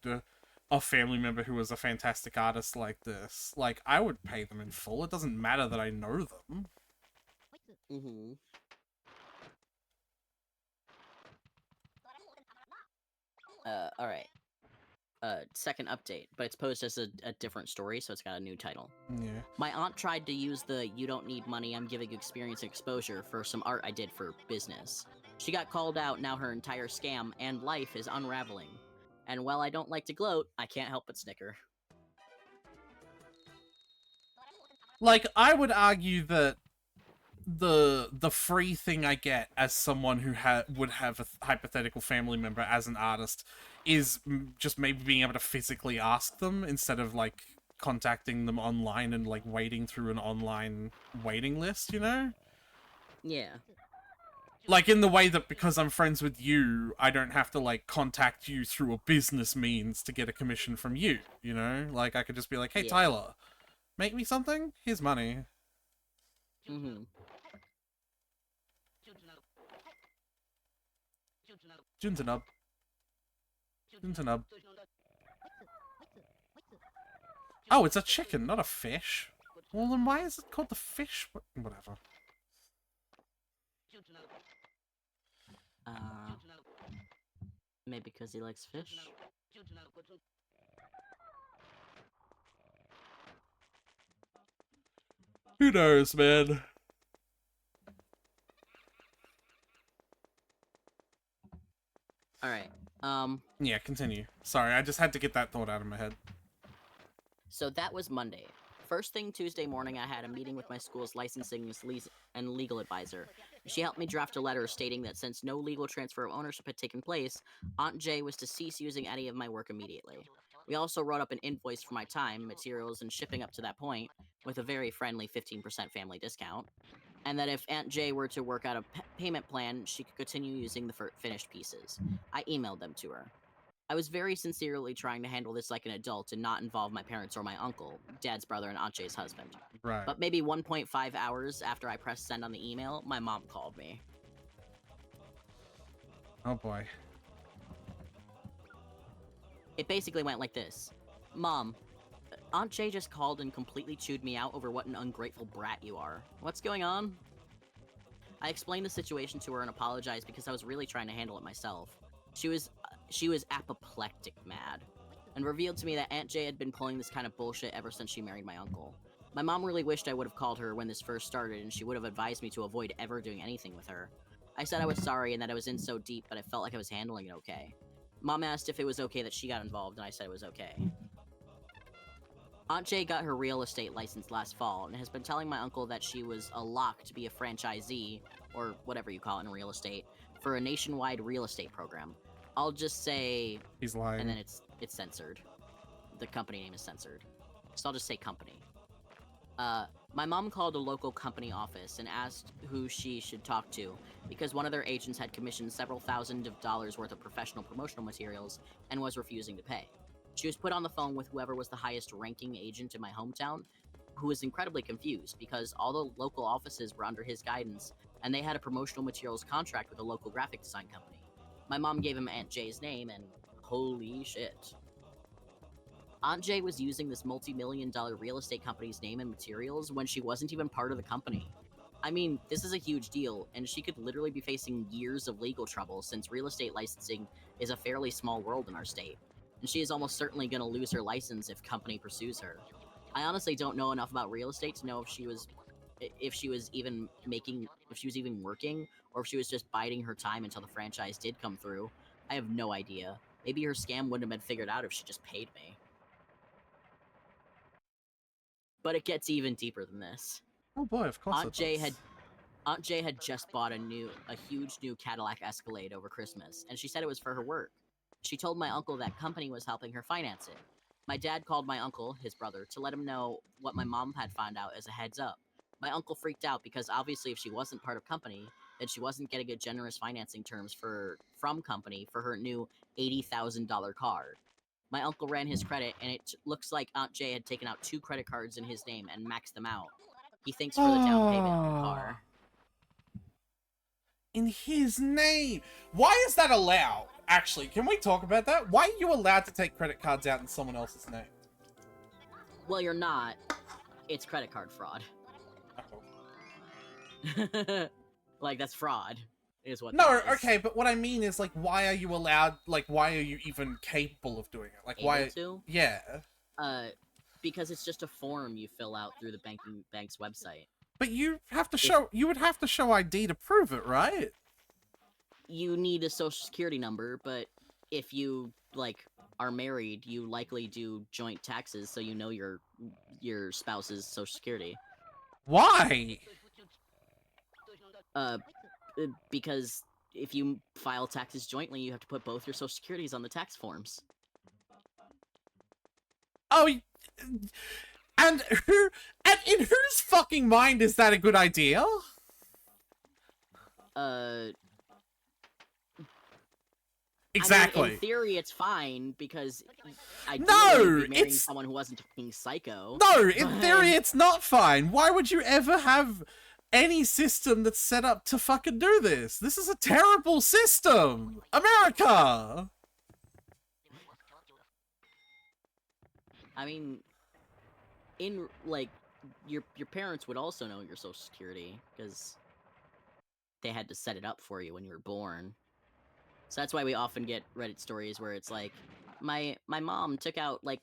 a family member who was a fantastic artist like this, like, I would pay them in full. It doesn't matter that I know them. Mm-hmm. Alright. Second update, but it's posed as a different story, so it's got a new title. Yeah. My aunt tried to use the "you don't need money, I'm giving you experience and exposure" for some art I did for business. She got called out, now her entire scam and life is unraveling. And while I don't like to gloat, I can't help but snicker. Like, I would argue that the free thing I get as someone who would have a hypothetical family member as an artist is just maybe being able to physically ask them instead of, like, contacting them online and, like, waiting through an online waiting list, you know? Yeah. Like, in the way that because I'm friends with you, I don't have to, like, contact you through a business means to get a commission from you, you know? Like, I could just be like, hey, Yeah. Tyler, make me something? Here's money. Mm-hmm. Juntanub. Juntanub. Oh, it's a chicken, not a fish. Well, then why is it called the fish? Whatever. Maybe because he likes fish? Who knows, man? Alright, Yeah, continue. Sorry, I just had to get that thought out of my head. So that was Monday. First thing Tuesday morning, I had a meeting with my school's licensing and legal advisor. She helped me draft a letter stating that since no legal transfer of ownership had taken place, Aunt Jay was to cease using any of my work immediately. We also wrote up an invoice for my time, materials, and shipping up to that point, with a very friendly 15% family discount, and that if Aunt Jay were to work out a payment plan, she could continue using the finished pieces. I emailed them to her. I was very sincerely trying to handle this like an adult and not involve my parents or my uncle, Dad's brother and Aunt Jay's husband. Right. But maybe 1.5 hours after I pressed send on the email, my mom called me. Oh boy. It basically went like this. Mom, Aunt Jay just called and completely chewed me out over what an ungrateful brat you are. What's going on? I explained the situation to her and apologized because I was really trying to handle it myself. She was apoplectic mad, and revealed to me that Aunt Jay had been pulling this kind of bullshit ever since she married my uncle. My mom really wished I would have called her when this first started, and she would have advised me to avoid ever doing anything with her. I said I was sorry and that I was in so deep, but I felt like I was handling it okay. Mom asked if it was okay that she got involved, and I said it was okay. Aunt Jay got her real estate license last fall, and has been telling my uncle that she was a lock to be a franchisee, or whatever you call it in real estate, for a nationwide real estate program. I'll just say... He's lying. And then it's censored. The company name is censored. So I'll just say company. My mom called a local company office and asked who she should talk to, because one of their agents had commissioned several $1,000s worth of professional promotional materials and was refusing to pay. She was put on the phone with whoever was the highest ranking agent in my hometown, who was incredibly confused because all the local offices were under his guidance, and they had a promotional materials contract with a local graphic design company. My mom gave him Aunt Jay's name, and holy shit. Aunt Jay was using this multi-million-dollar real estate company's name and materials when she wasn't even part of the company. I mean, this is a huge deal, and she could literally be facing years of legal trouble since real estate licensing is a fairly small world in our state, and she is almost certainly going to lose her license if company pursues her. I honestly don't know enough about real estate to know if she was even working, or if she was just biding her time until the franchise did come through. I have no idea. Maybe her scam wouldn't have been figured out if she just paid me. But it gets even deeper than this. Oh boy, of course. Aunt Jay had just bought a huge new Cadillac Escalade over Christmas, and she said it was for her work. She told my uncle that company was helping her finance it. My dad called my uncle, his brother, to let him know what my mom had found out as a heads up. My uncle freaked out because obviously if she wasn't part of company, then she wasn't getting a generous financing terms from company for her new $80,000 car. My uncle ran his credit, and it looks like Aunt Jay had taken out 2 credit cards in his name and maxed them out. He thinks for the down payment on the car. In his name! Why is that allowed? Actually, can we talk about that? Why are you allowed to take credit cards out in someone else's name? Well, you're not. It's credit card fraud. Oh. Like, that's fraud. Is what no, okay, but what I mean is, like, why are you allowed, like, why are you even capable of doing it? Like, able why? To? Yeah. Because it's just a form you fill out through the bank's website. But you have to show, you would have to show ID to prove it, right? You need a social security number, but if you, like, are married, you likely do joint taxes, so you know your spouse's social security. Why? Because if you file taxes jointly, you have to put both your social securities on the tax forms. Oh, and in whose fucking mind is that a good idea? Exactly. I mean, in theory, it's fine because I no, be marrying someone who wasn't fucking psycho. No, in theory, it's not fine. Why would you ever have any system that's set up to fucking do this? This is a terrible system! America! I mean, like, your parents would also know your social security, because they had to set it up for you when you were born. So that's why we often get Reddit stories where it's like, my mom took out, like,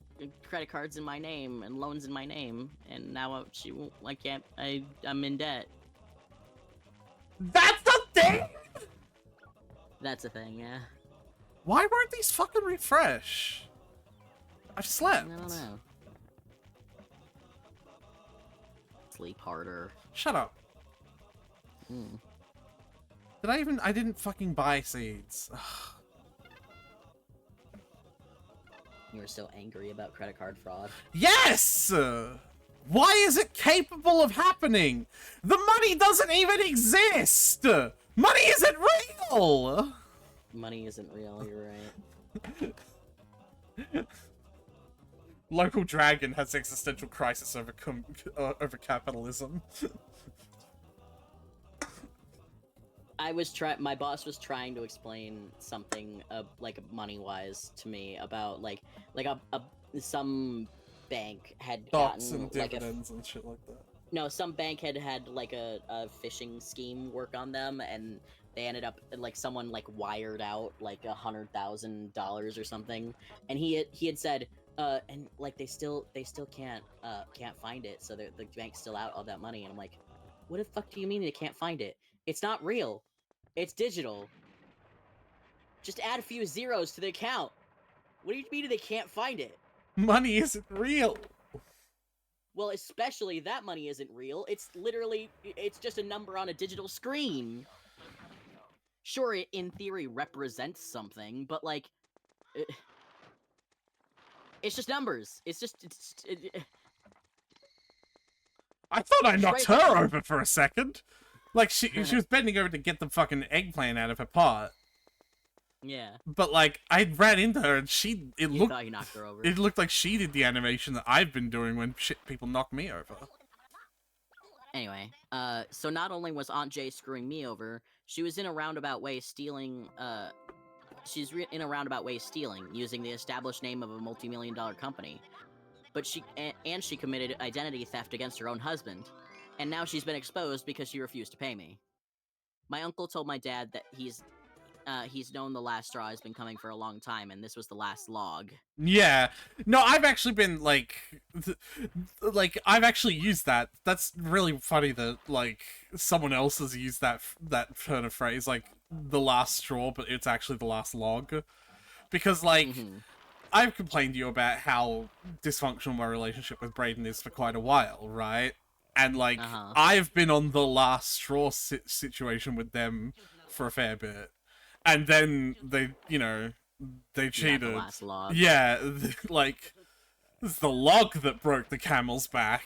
credit cards in my name and loans in my name, and now I'm in debt. That's a thing?! That's a thing, yeah. Why won't these fucking refresh? I've slept. I don't know. Sleep harder. Shut up. I didn't fucking buy seeds. Ugh. You were so angry about credit card fraud. Yes! Why is it capable of happening? The money doesn't even exist! Money isn't real! Money isn't real, you're right. Local dragon has existential crisis over capitalism. My boss was trying to explain something, like, money-wise to me about, like some bank had Stocks gotten, and dividends and shit like that. No, some bank had like a phishing scheme work on them, and they ended up, like, someone, like, wired out, like, $100,000 or something, and he had said, and, like, they still can't find it, so the bank's still out all that money, and I'm like, what the fuck do you mean they can't find it? It's not real. It's digital. Just add a few zeros to the account. What do you mean they can't find it? Money isn't real. Well, especially that money isn't real. It's just a number on a digital screen. Sure, it in theory represents something, but, like, it's just numbers. I thought I knocked her over for a second. Like, she was bending over to get the fucking eggplant out of her pot. Yeah. But like, I ran into her and You thought you knocked her over. it looked like she did the animation that I've been doing when people knock me over. Anyway, so not only was Aunt Jay screwing me over, she was in a roundabout way stealing, in a roundabout way stealing, using the established name of a multi-million-dollar company. But and she committed identity theft against her own husband. And now she's been exposed because she refused to pay me. My uncle told my dad that he's known the last straw has been coming for a long time, and this was the last log. Yeah. No, I've actually been like I've actually used that. That's really funny that like someone else has used that turn of phrase, like the last straw, but it's actually the last log. Because like I've complained to you about how dysfunctional my relationship with Brayden is for quite a while, right? And like I've been on the last straw situation with them for a fair bit. And then they, they cheated. The last log. Yeah, like it's the log that broke the camel's back.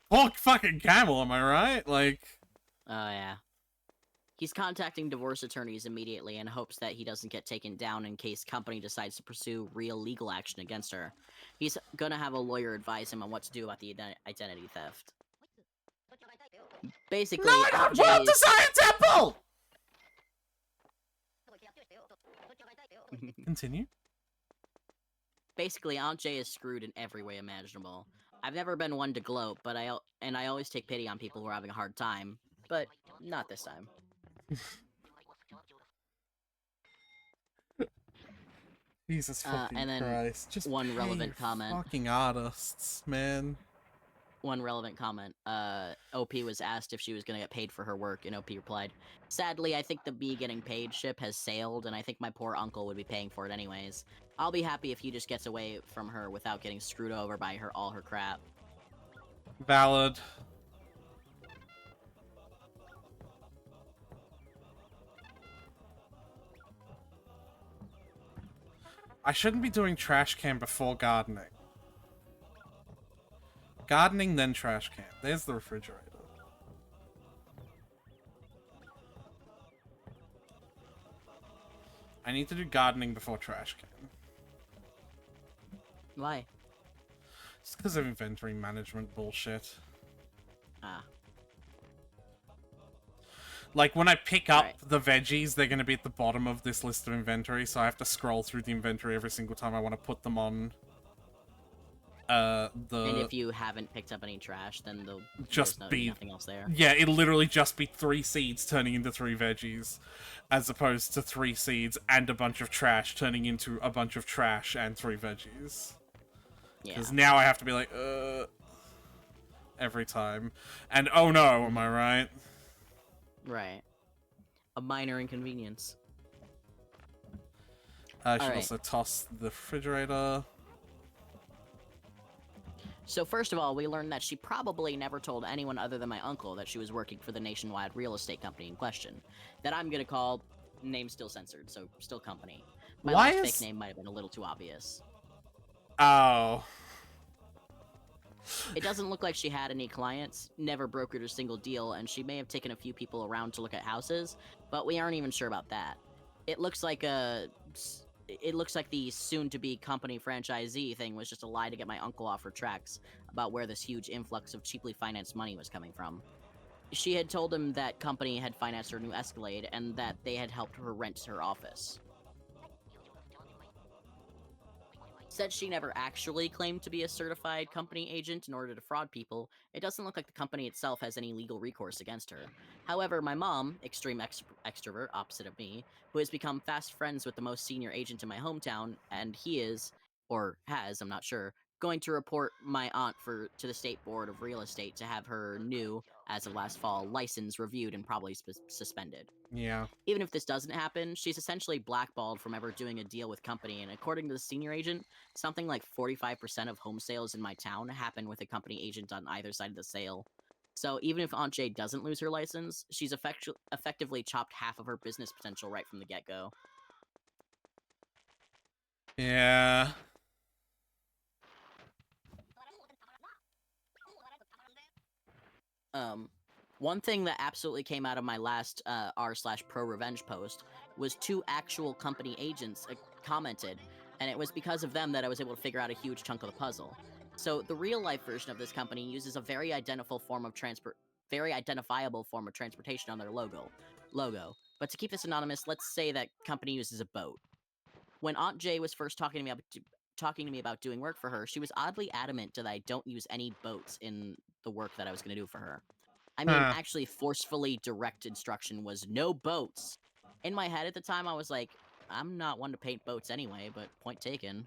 Poor fucking camel, am I right? Like, oh yeah. He's contacting divorce attorneys immediately in hopes that he doesn't get taken down in case company decides to pursue real legal action against her. He's gonna have a lawyer advise him on what to do about the identity theft. Basically, no, I don't want the Science Temple! Continue. Basically, Aunt Jay is screwed in every way imaginable. I've never been one to gloat, but I always take pity on people who are having a hard time, but not this time. Jesus fucking and then Christ! Just one relevant comment. Fucking artists, man. One relevant comment. OP was asked if she was gonna get paid for her work, and OP replied, "Sadly, I think the me getting paid ship has sailed, and I think my poor uncle would be paying for it anyways. I'll be happy if he just gets away from her without getting screwed over by all her crap." Valid. I shouldn't be doing trash can before gardening. Gardening, then trash can. There's the refrigerator. I need to do gardening before trash can. Why? It's because of inventory management bullshit. Ah. Like, when I pick up the veggies, they're going to be at the bottom of this list of inventory, so I have to scroll through the inventory every single time I want to put them on. And if you haven't picked up any trash, then there'll just be nothing else there. Yeah, it'll literally just be 3 seeds turning into 3 veggies, as opposed to 3 seeds and a bunch of trash turning into a bunch of trash and 3 veggies. Because now I have to be like, every time. And oh no, am I right? Right. A minor inconvenience. I should also toss the refrigerator. So first of all, we learned that she probably never told anyone other than my uncle that she was working for the nationwide real estate company in question. That I'm gonna call, name still censored, so still company. My last fake name might have been a little too obvious. Oh. It doesn't look like she had any clients, never brokered a single deal, and she may have taken a few people around to look at houses, but we aren't even sure about that. It looks like the soon-to-be company franchisee thing was just a lie to get my uncle off her tracks about where this huge influx of cheaply financed money was coming from. She had told him that company had financed her new Escalade and that they had helped her rent her office. Said she never actually claimed to be a certified company agent in order to defraud people. It doesn't look like the company itself has any legal recourse against her. However, my mom, extreme extrovert, opposite of me, who has become fast friends with the most senior agent in my hometown, and he is, or has, I'm not sure, going to report my aunt to the State Board of Real Estate to have her new, as of last fall, license reviewed and probably suspended. Yeah. Even if this doesn't happen, she's essentially blackballed from ever doing a deal with company, and according to the senior agent, something like 45% of home sales in my town happen with a company agent on either side of the sale. So even if Aunt Jay doesn't lose her license, she's effectively chopped half of her business potential right from the get-go. Yeah. One thing that absolutely came out of my last r/pro revenge post was 2 actual company agents commented, and it was because of them that I was able to figure out a huge chunk of the puzzle. So the real life version of this company uses a very identifiable form of transportation on their logo. But to keep this anonymous, let's say that company uses a boat. When Aunt Jay was first talking to me about doing work for her, she was oddly adamant that I don't use any boats in the work that I was going to do for her. I mean, Huh. actually, forcefully direct instruction was no boats. In my head at the time, I was like, I'm not one to paint boats anyway, but point taken.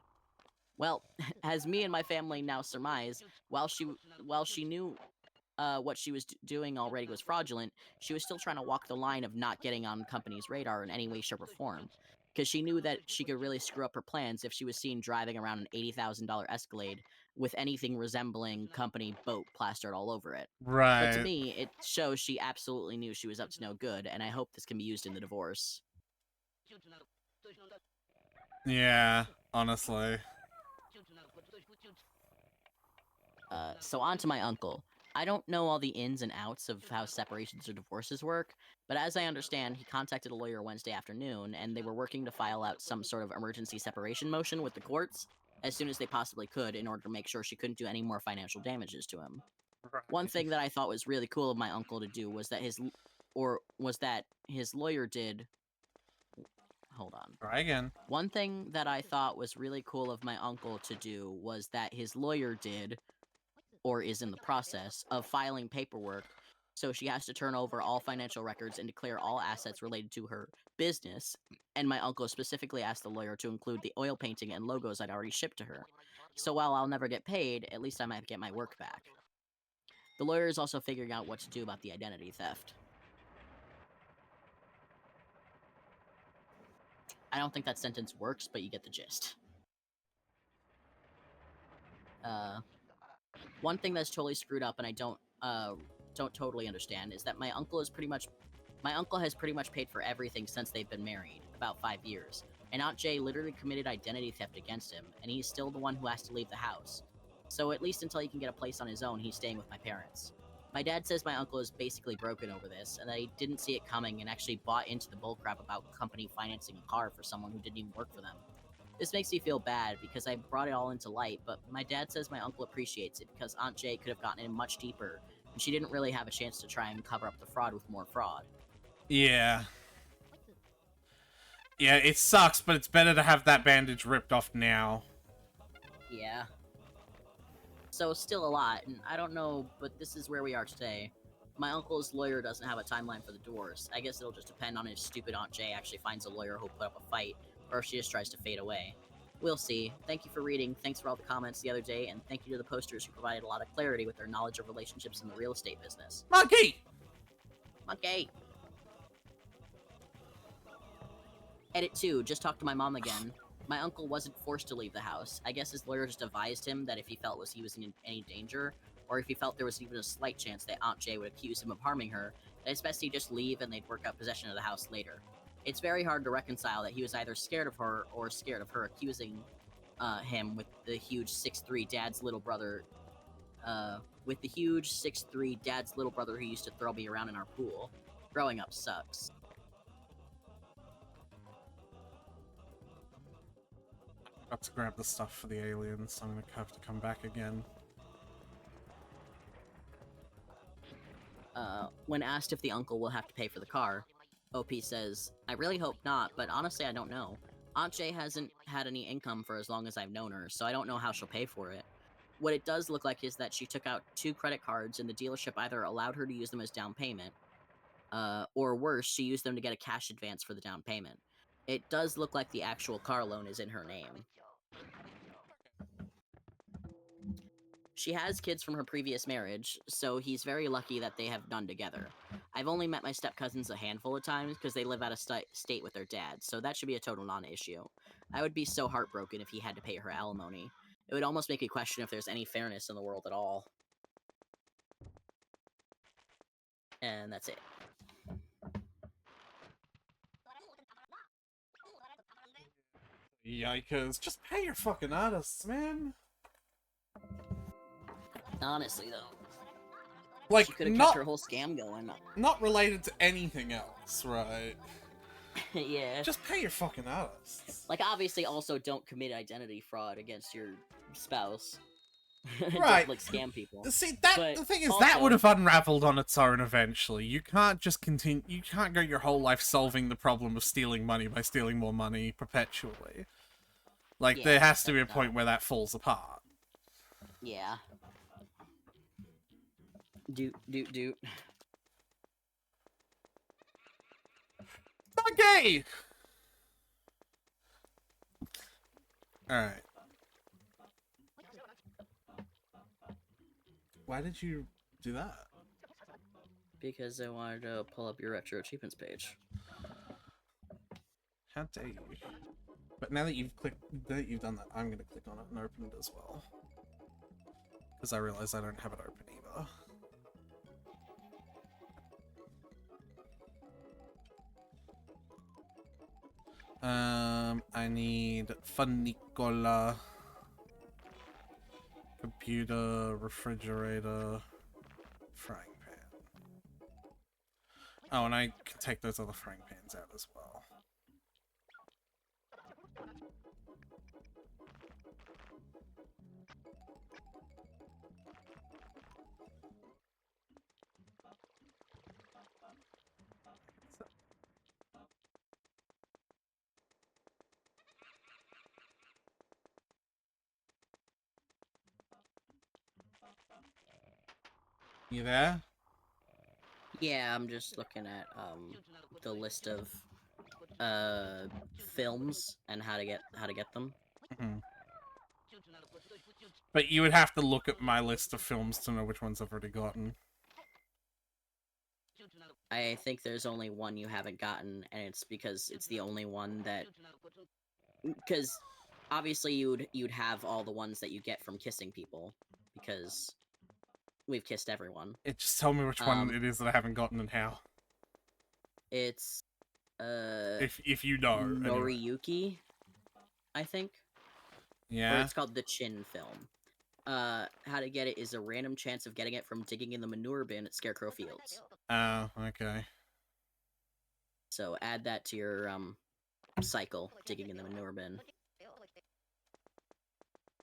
Well, as me and my family now surmise, while she knew what she was doing already was fraudulent, she was still trying to walk the line of not getting on company's radar in any way, shape, or form. Because she knew that she could really screw up her plans if she was seen driving around an $80,000 Escalade with anything resembling company boat plastered all over it. But to Right. me, it shows she absolutely knew she was up to no good, and I hope this can be used in the divorce. Yeah, honestly. So on to my uncle. I don't know all the ins and outs of how separations or divorces work, but as I understand, he contacted a lawyer Wednesday afternoon, and they were working to file out some sort of emergency separation motion with the courts as soon as they possibly could in order to make sure she couldn't do any more financial damages to him. One thing that I thought was really cool of my uncle to do was that his lawyer did. Hold on. Try again. One thing that I thought was really cool of my uncle to do was that his lawyer did, or is in the process, of filing paperwork, so she has to turn over all financial records and declare all assets related to her business, and my uncle specifically asked the lawyer to include the oil painting and logos I'd already shipped to her. So while I'll never get paid, at least I might get my work back. The lawyer is also figuring out what to do about the identity theft. I don't think that sentence works, but you get the gist. One thing that's totally screwed up and I don't totally understand is that my uncle has pretty much paid for everything since they've been married, about 5 years. And Aunt Jay literally committed identity theft against him, and he's still the one who has to leave the house. So at least until he can get a place on his own, he's staying with my parents. My dad says my uncle is basically broken over this, and that he didn't see it coming and actually bought into the bullcrap about company financing a car for someone who didn't even work for them. This makes me feel bad because I brought it all into light, but my dad says my uncle appreciates it because Aunt Jay could have gotten in much deeper, and she didn't really have a chance to try and cover up the fraud with more fraud. Yeah. Yeah, it sucks, but it's better to have that bandage ripped off now. Yeah. So still a lot, and I don't know, but this is where we are today. My uncle's lawyer doesn't have a timeline for the divorce. I guess it'll just depend on if stupid Aunt Jay actually finds a lawyer who'll put up a fight, or if she just tries to fade away. We'll see. Thank you for reading, thanks for all the comments the other day, and thank you to the posters who provided a lot of clarity with their knowledge of relationships in the real estate business. Monkey! Monkey! Edit 2, just talked to my mom again. My uncle wasn't forced to leave the house. I guess his lawyer just advised him that if he felt he was in any danger, or if he felt there was even a slight chance that Aunt Jay would accuse him of harming her, that it's best he just leave and they'd work out possession of the house later. It's very hard to reconcile that he was either scared of her or scared of her accusing him with the huge 6'3" dad's little brother who used to throw me around in our pool. Growing up sucks. Got to grab the stuff for the aliens, so I'm gonna have to come back again. When asked if the uncle will have to pay for the car, OP says, I really hope not, but honestly I don't know. Aunt Jay hasn't had any income for as long as I've known her, so I don't know how she'll pay for it. What it does look like is that she took out 2 credit cards and the dealership either allowed her to use them as down payment, or worse, she used them to get a cash advance for the down payment. It does look like the actual car loan is in her name. She has kids from her previous marriage, so he's very lucky that they have none together. I've only met my step-cousins a handful of times because they live out of state with their dad, so that should be a total non-issue. I would be so heartbroken if he had to pay her alimony. It would almost make me question if there's any fairness in the world at all. And that's it. Yikers. Just pay your fucking artists, man. Honestly, though. Like, she could have kept her whole scam going. Not related to anything else, right? Yeah. Just pay your fucking artists. Like, obviously, also don't commit identity fraud against your spouse. Right. Don't, like, scam people. See, But the thing is, also, that would have unraveled on its own eventually. You can't just continue. You can't go your whole life solving the problem of stealing money by stealing more money perpetually. Like, yeah, there has to be a that's point where that falls apart. Yeah. Doot. Okay! Alright. Why did you do that? Because I wanted to pull up your retro achievements page. How dare you? But now that you've done that, I'm gonna click on it and open it as well. Because I realize I don't have it open either. I need funicola, computer, refrigerator, frying pan. Oh, and I can take those other frying pans out as well. You there? Yeah, I'm just looking at the list of films and how to get them. Mm-hmm. But you would have to look at my list of films to know which ones I've already gotten. I think there's only one you haven't gotten, and it's because it's the only one that. Because obviously you'd have all the ones that you get from kissing people, because we've kissed everyone. Just tell me which one it is that I haven't gotten and how. It's if you know Noriyuki, anyway. I think. Yeah. Or it's called the Chin film. How to get it is a random chance of getting it from digging in the manure bin at Scarecrow Fields. Oh, okay. So add that to your cycle, digging in the manure bin.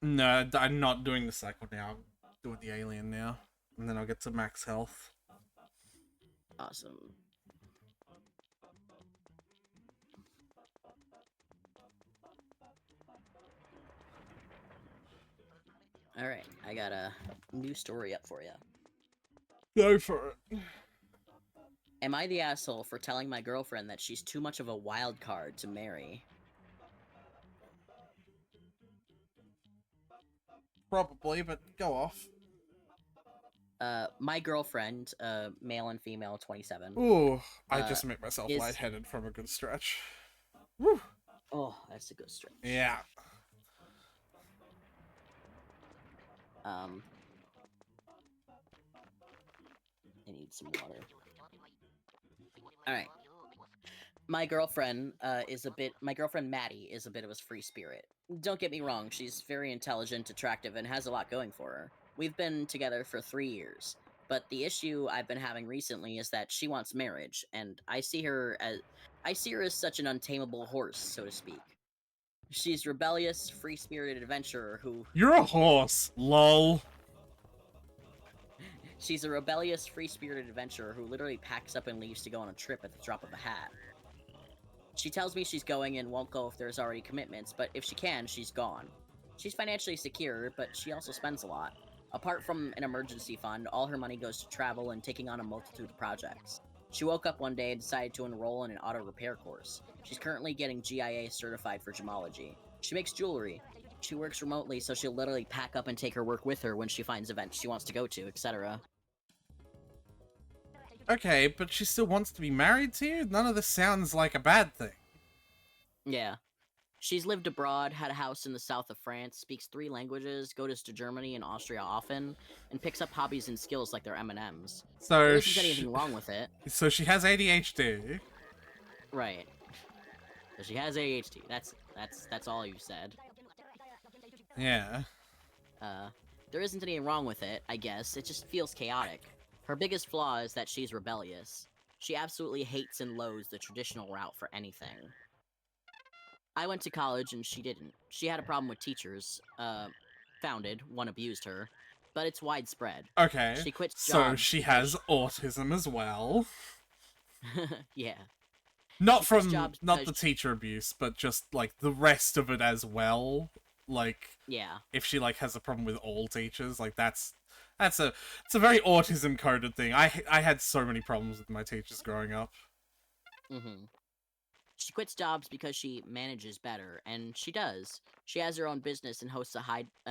No, I'm not doing the cycle now. I'm doing the alien now. And then I'll get to max health. Awesome. Alright, I got a new story up for you. Go for it. Am I the asshole for telling my girlfriend that she's too much of a wild card to marry? Probably, but go off. My girlfriend, male and female, 27. Ooh, I just make myself lightheaded from a good stretch. Woo! Oh, that's a good stretch. Yeah. I need some water. Alright. My girlfriend Maddie is a bit of a free spirit. Don't get me wrong, she's very intelligent, attractive, and has a lot going for her. We've been together for 3 years, but the issue I've been having recently is that she wants marriage, and I see her as such an untamable horse, so to speak. She's rebellious, free-spirited adventurer who... You're a horse, lol. She's a rebellious, free-spirited adventurer who literally packs up and leaves to go on a trip at the drop of a hat. She tells me she's going and won't go if there's already commitments, but if she can, she's gone. She's financially secure, but she also spends a lot. Apart from an emergency fund, all her money goes to travel and taking on a multitude of projects. She woke up one day and decided to enroll in an auto repair course. She's currently getting GIA certified for gemology. She makes jewelry. She works remotely, so she'll literally pack up and take her work with her when she finds events she wants to go to, etc. Okay, but she still wants to be married to you? None of this sounds like a bad thing. Yeah. She's lived abroad, had a house in the south of France, speaks 3 languages, goes to Germany and Austria often, and picks up hobbies and skills like their M&Ms. So there isn't anything wrong with it. So she has ADHD. Right. So she has ADHD. That's all you said. Yeah. There isn't anything wrong with it, I guess. It just feels chaotic. Her biggest flaw is that she's rebellious. She absolutely hates and loathes the traditional route for anything. I went to college and she didn't. She had a problem with teachers. Founded, one abused her, but it's widespread. Okay, She quits so jobs she because has autism as well. yeah. Not She quits from, jobs not because the teacher abuse, but just, like, the rest of it as well. Like, yeah. if she, like, has a problem with all teachers, like, it's a very autism-coded thing. I had so many problems with my teachers growing up. Mm-hmm. She quits jobs because she manages better, and she does. She has her own business and hosts a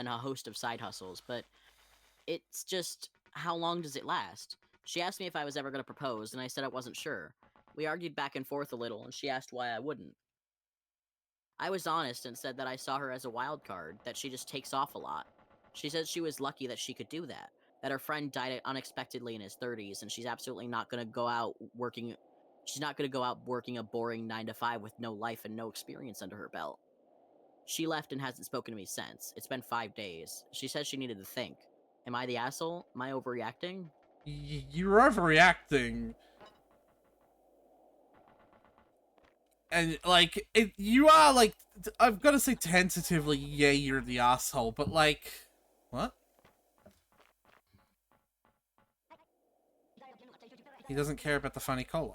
host of side hustles, but it's just how long does it last? She asked me if I was ever going to propose, and I said I wasn't sure. We argued back and forth a little, and she asked why I wouldn't. I was honest and said that I saw her as a wild card, that she just takes off a lot. She said she was lucky that she could do that her friend died unexpectedly in his 30s, and she's absolutely not going to go out working. She's not going to go out working a boring 9 to 5 with no life and no experience under her belt. She left and hasn't spoken to me since. It's been 5 days. She says she needed to think. Am I the asshole? Am I overreacting? You're overreacting. And, like, you are, like, I've got to say tentatively, yeah, you're the asshole, but, like, what? He doesn't care about the funny cola.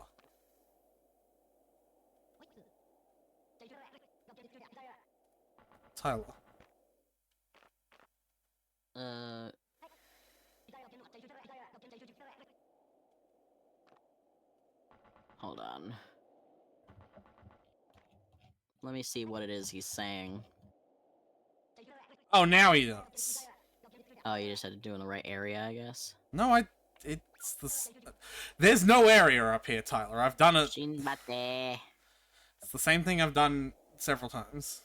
Tyler. Uh. Hold on. Let me see what it is he's saying. Oh, now he does. Oh, you just had to do it in the right area, I guess. No, it's there's no area up here, Tyler. I've done it. Shinbate. It's the same thing I've done several times.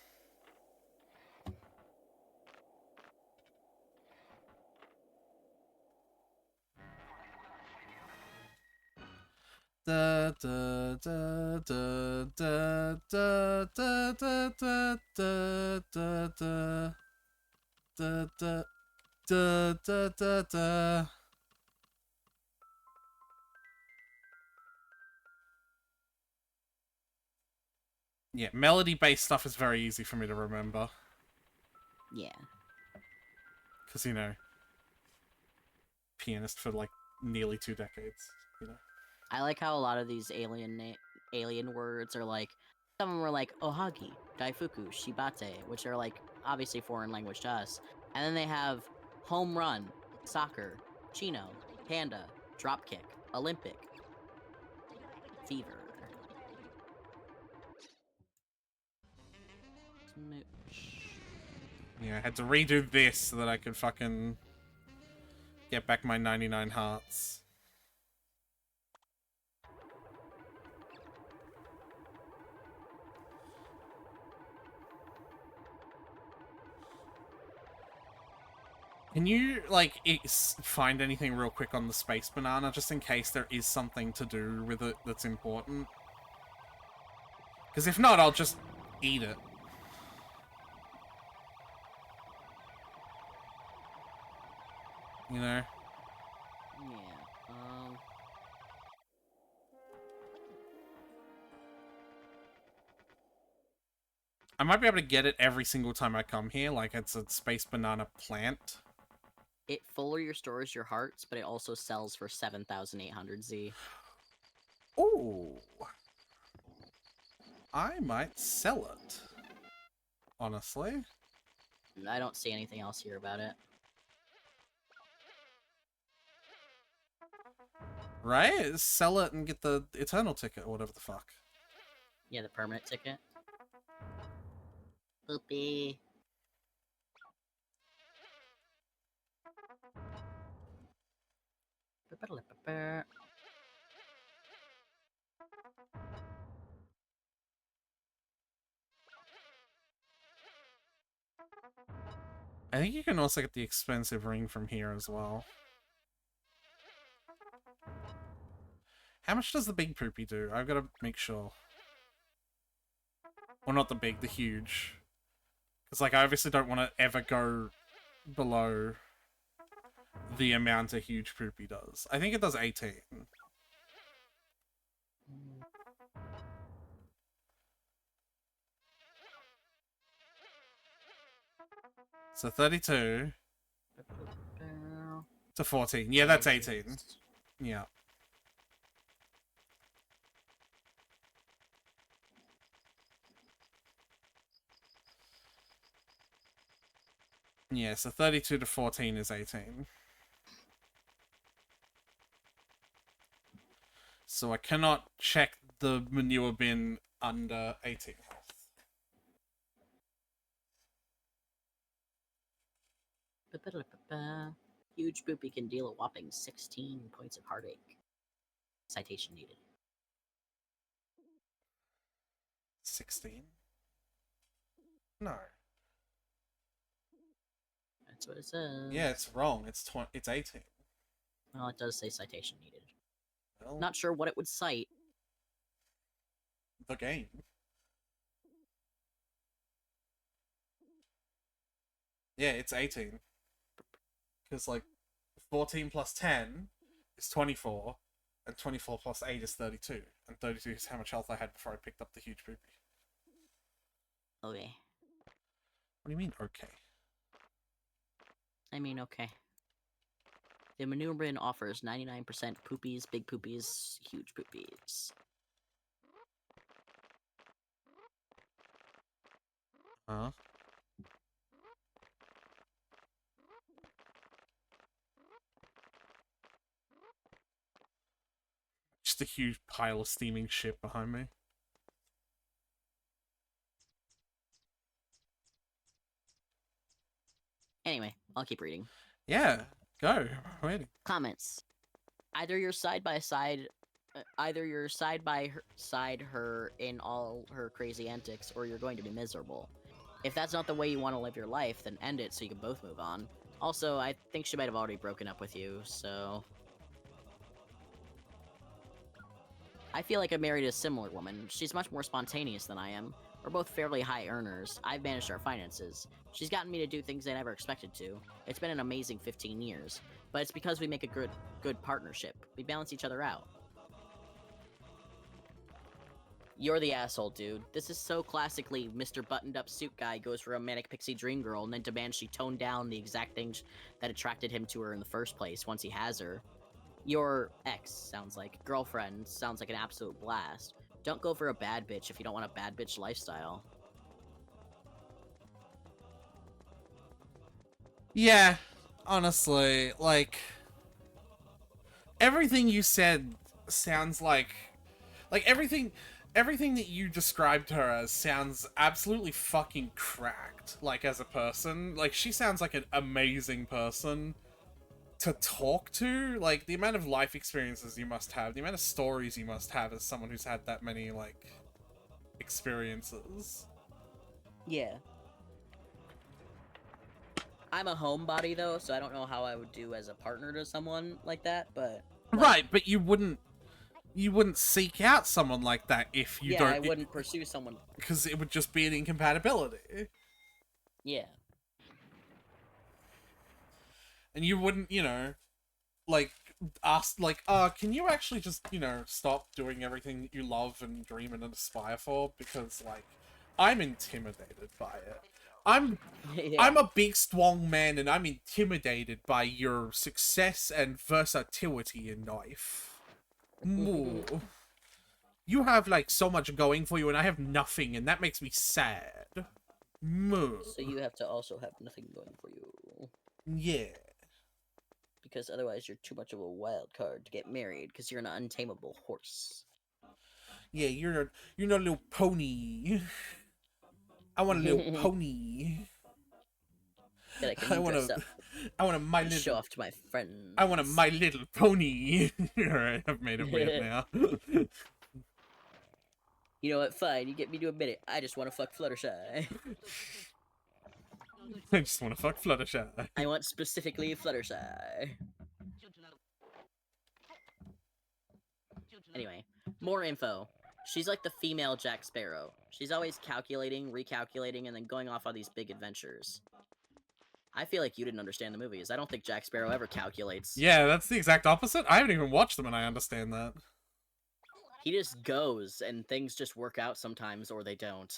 Da da da da da da da da da da da da da da da da da. Yeah, melody-based stuff is very easy for me to remember. Yeah. Because, you know, pianist for, like, nearly 2 decades, you know. I like how a lot of these alien words are like, some of them were like ohagi, daifuku, shibate, which are like obviously foreign language to us. And then they have home run, soccer, chino, panda, dropkick, Olympic, fever. Smooch. Yeah, I had to redo this so that I could fucking get back my 99 hearts. Can you, like, find anything real quick on the space banana, just in case there is something to do with it that's important? Because if not, I'll just eat it. You know? Yeah. I might be able to get it every single time I come here, like it's a space banana plant. It fully restores your hearts, but it also sells for 7,800 Z. Ooh. I might sell it. Honestly. I don't see anything else here about it. Right? Sell it and get the eternal ticket or whatever the fuck. Yeah, the permanent ticket. Poopy. I think you can also get the expensive ring from here as well. How much does the big poopy do? I've got to make sure. Well, not the big, the huge. Because, like, I obviously don't want to ever go below the amount a huge poopy does. I think it does 18. So 32 to 14. Yeah, that's 18. Yeah. Yeah, so 32 to 14 is 18. So I cannot check the manure bin under 18 health. Huge poopy can deal a whopping 16 points of heartache. Citation needed. 16? No. That's what it says. Yeah, it's wrong. It's 18. Well, it does say citation needed. Well, Not sure what it would cite. the game. Yeah, it's 18. Because, like, 14 plus 10 is 24, and 24 plus 8 is 32. And 32 is how much health I had before I picked up the huge poopy. Okay. What do you mean, okay? I mean, okay. The manure bin offers 99% poopies, big poopies, huge poopies. Huh? Just a huge pile of steaming shit behind me. Anyway, I'll keep reading. Yeah, go. I'm waiting. Comments. Either you're side by side her in all her crazy antics, or you're going to be miserable. If that's not the way you want to live your life, then end it so you can both move on. Also, I think she might have already broken up with you, so... I feel like I married a similar woman. She's much more spontaneous than I am. We're both fairly high earners. I've managed our finances. She's gotten me to do things I never expected to. It's been an amazing 15 years. But it's because we make a good partnership. We balance each other out. You're the asshole, dude. This is so classically Mr. Buttoned-Up Suit Guy goes for a manic pixie dream girl and then demands she tone down the exact things that attracted him to her in the first place once he has her. Your ex sounds like. Girlfriend sounds like an absolute blast. Don't go for a bad bitch if you don't want a bad bitch lifestyle. Yeah, honestly, like... Everything you said sounds like everything that you described her as sounds absolutely fucking cracked, like, as a person. Like, she sounds like an amazing person to talk to. Like, the amount of life experiences you must have, the amount of stories you must have as someone who's had that many, like, experiences. Yeah. I'm a homebody, though, so I don't know how I would do as a partner to someone like that, but... Like, right, but you wouldn't seek out someone like that if you don't... Yeah, I wouldn't pursue someone... Because it would just be an incompatibility. Yeah. And you wouldn't, you know, like, ask, like, can you actually just, you know, stop doing everything that you love and dream and aspire for? Because, like, I'm intimidated by it. Yeah. I'm a big, strong man, and I'm intimidated by your success and versatility in life. Moo. You have, like, so much going for you, and I have nothing, and that makes me sad. Moo. So you have to also have nothing going for you. Yeah. Because otherwise you're too much of a wild card to get married, because you're an untamable horse. Yeah, you're not a little pony. I want a little pony. That I can dress up. I want a My Little... Show off to my friends. I want a My Little Pony. Alright, I've made it weird now. You know what? Fine, you get me to admit it. I just want to fuck Fluttershy. I just want to fuck Fluttershy. I want specifically Fluttershy. Anyway, more info. She's like the female Jack Sparrow. She's always calculating, recalculating, and then going off on these big adventures. I feel like you didn't understand the movies. I don't think Jack Sparrow ever calculates. Yeah, that's the exact opposite. I haven't even watched them and I understand that. He just goes, and things just work out sometimes, or they don't.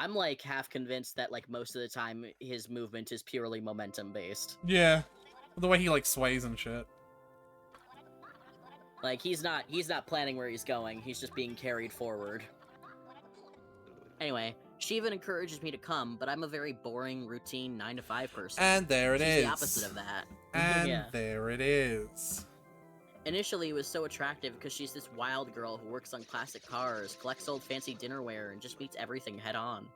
I'm like half convinced that like most of the time his movement is purely momentum based. Yeah. The way he, like, sways and shit. Like he's not planning where he's going. He's just being carried forward. Anyway, she even encourages me to come, but I'm a very boring, routine 9 to 5 person. And there it is. She's the opposite of that. And Yeah. there it is. Initially, it was so attractive because she's this wild girl who works on classic cars, collects old fancy dinnerware, and just meets everything head on.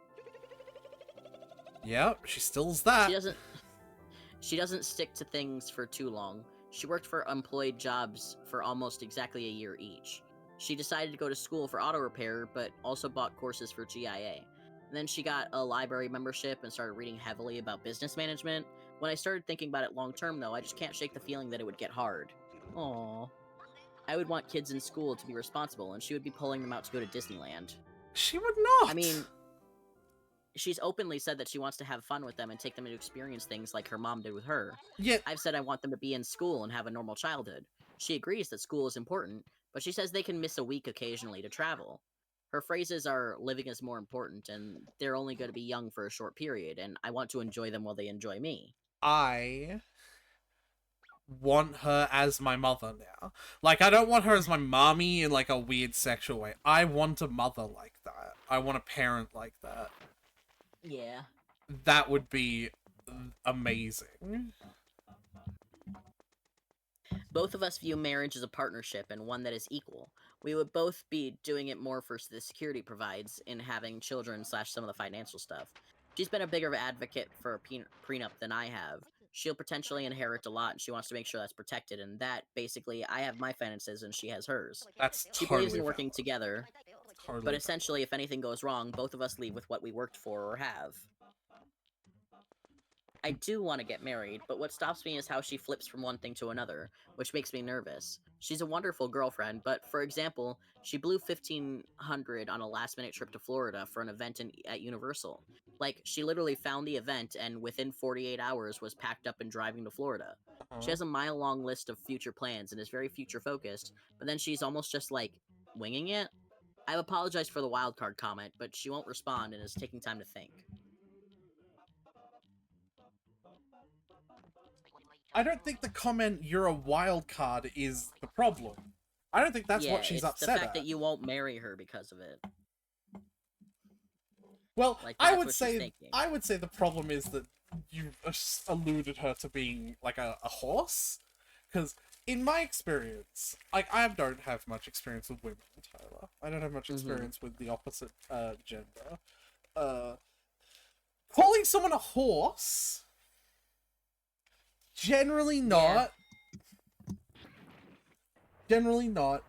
Yep, she still's that. She doesn't stick to things for too long. She worked for employed jobs for almost exactly a year each. She decided to go to school for auto repair, but also bought courses for GIA. And then she got a library membership and started reading heavily about business management. When I started thinking about it long term, though, I just can't shake the feeling that it would get hard. Aww. I would want kids in school to be responsible, and she would be pulling them out to go to Disneyland. She would not. I mean, she's openly said that she wants to have fun with them and take them to experience things like her mom did with her. Yeah. I've said I want them to be in school and have a normal childhood. She agrees that school is important, but she says they can miss a week occasionally to travel. Her phrases are living is more important, and they're only going to be young for a short period, and I want to enjoy them while they enjoy me. I want her as my mother now. Like, I don't want her as my mommy in, like, a weird sexual way. I want a mother like that. I want a parent like that. Yeah. That would be amazing. Both of us view marriage as a partnership and one that is equal. We would both be doing it more for the security provides in having children / some of the financial stuff. She's been a bigger advocate for a prenup than I have. She'll potentially inherit a lot, and she wants to make sure that's protected, and that, basically, I have my finances and she has hers. That's She totally believes in working valid. together, Totally but essentially, if anything goes wrong, both of us leave with what we worked for or have. I do want to get married, but what stops me is how she flips from one thing to another, which makes me nervous. She's a wonderful girlfriend, but for example, she blew $1,500 on a last-minute trip to Florida for an event at Universal. Like, she literally found the event and within 48 hours was packed up and driving to Florida. She has a mile-long list of future plans and is very future-focused, but then she's almost just, like, winging it? I've apologized for the wildcard comment, but she won't respond and is taking time to think. I don't think the comment, "you're a wild card," is the problem. I don't think that's what she's it's upset the fact at. that you won't marry her because of it. Well, Like, I that's would what she's say thinking. the problem is that you alluded her to being like a horse, because in my experience, like, I don't have much experience with women, Tyler. I don't have much experience with the opposite gender. Calling someone a horse, generally not. Generally not.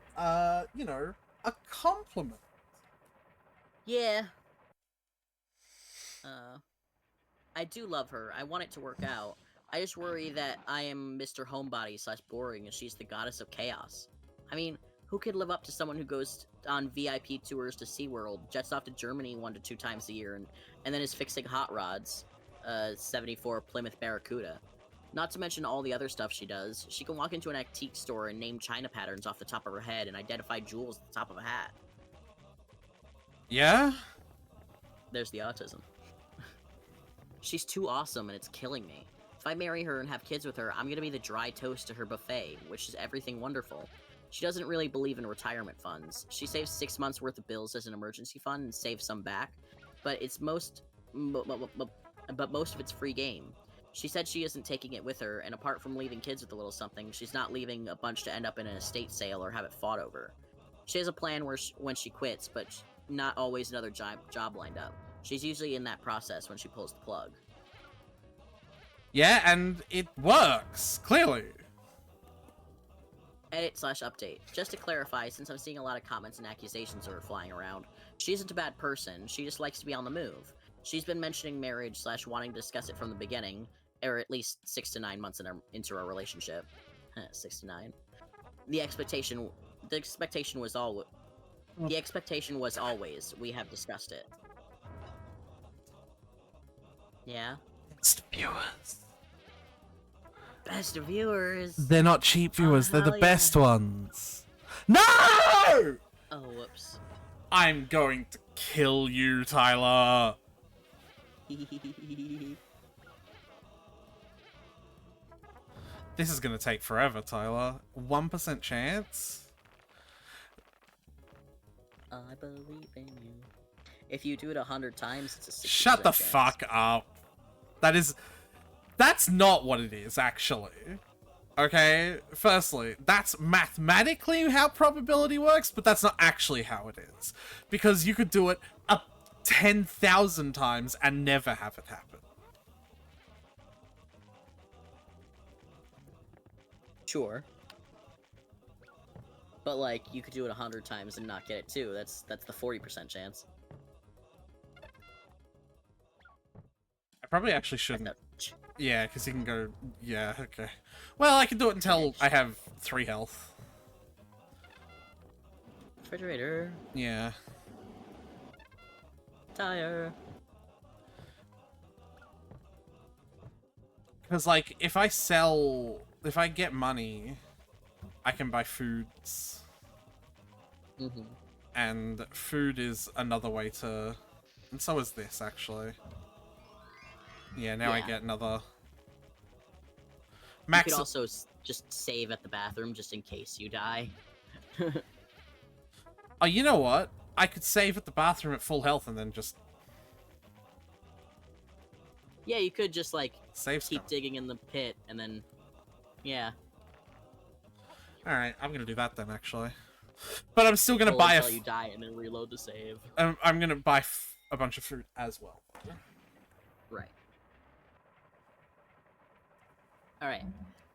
You know, a compliment. Yeah. I do love her. I want it to work out. I just worry that I am Mr. Homebody / boring and she's the goddess of chaos. I mean, who could live up to someone who goes on VIP tours to SeaWorld, jets off to Germany 1 to 2 times a year, and then is fixing hot rods? 74 Plymouth Barracuda. Not to mention all the other stuff she does. She can walk into an antique store and name China patterns off the top of her head and identify jewels at the top of a hat. Yeah? There's the autism. She's too awesome and it's killing me. If I marry her and have kids with her, I'm gonna be the dry toast to her buffet, which is everything wonderful. She doesn't really believe in retirement funds. She saves 6 months worth of bills as an emergency fund and saves some back, but most of it's free game. She said she isn't taking it with her, and apart from leaving kids with a little something, she's not leaving a bunch to end up in an estate sale or have it fought over. She has a plan when she quits, but not always another job lined up. She's usually in that process when she pulls the plug. Yeah, and it works, clearly. Edit / update. Just to clarify, since I'm seeing a lot of comments and accusations of her flying around, she isn't a bad person, she just likes to be on the move. She's been mentioning marriage / wanting to discuss it from the beginning, or at least 6 to 9 months into our relationship. 6 to 9. The expectation was always, we have discussed it. Yeah? Best viewers. Best viewers! They're not cheap viewers, they're the hell best yeah. ones. No! Oh, whoops. I'm going to kill you, Tyler. This is gonna take forever, Tyler. 1% chance? I believe in you. If you do it 100 times, it's a 60% Shut the chance. fuck up. That's not what it is, actually. Okay, firstly, that's mathematically how probability works, but that's not actually how it is. Because you could do it up 10,000 times and never have it happen. Sure. But, like, you could do it 100 times and not get it, too. That's the 40% chance. I probably actually shouldn't. Yeah, because you can go... Yeah, okay. Well, I can do it until I have 3 health. Refrigerator. Yeah. Tire. Because, like, if I sell... If I get money, I can buy foods. Mm-hmm. And food is another way to... And so is this, actually. Yeah, now I get another... Max. You could also just save at the bathroom just in case you die. Oh, you know what? I could save at the bathroom at full health and then just... Yeah, you could just, like, save keep digging in the pit and then... Yeah. Alright, I'm gonna do that then, actually. But I'm still gonna buy until you die and then reload the save. I'm gonna buy a bunch of food as well. Right. Alright.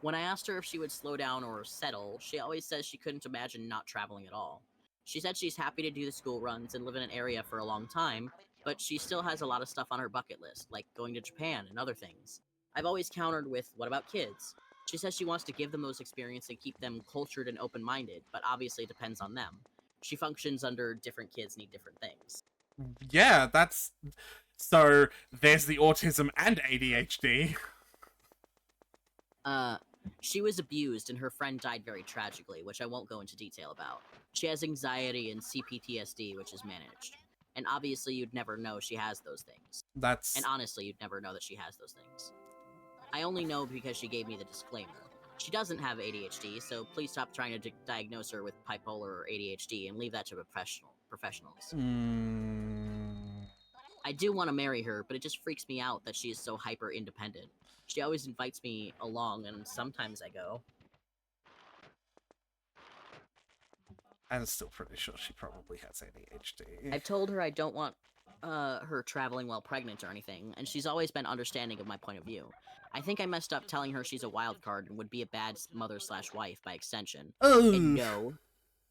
When I asked her if she would slow down or settle, she always says she couldn't imagine not traveling at all. She said she's happy to do the school runs and live in an area for a long time, but she still has a lot of stuff on her bucket list, like going to Japan and other things. I've always countered with, what about kids? She says she wants to give them those experiences and keep them cultured and open-minded, but obviously it depends on them. She functions under different kids need different things. Yeah, that's... So, there's the autism and ADHD. She was abused and her friend died very tragically, which I won't go into detail about. She has anxiety and CPTSD, which is managed. And obviously you'd never know she has those things. And honestly, you'd never know that she has those things. I only know because she gave me the disclaimer. She doesn't have ADHD, so please stop trying to diagnose her with bipolar or ADHD and leave that to professionals. I do want to marry her, but it just freaks me out that she is so hyper-independent. She always invites me along, and sometimes I go. I'm still pretty sure she probably has ADHD. I've told her I don't want her traveling while pregnant or anything, and she's always been understanding of my point of view. I think I messed up telling her she's a wild card and would be a bad mother/wife by extension. And no.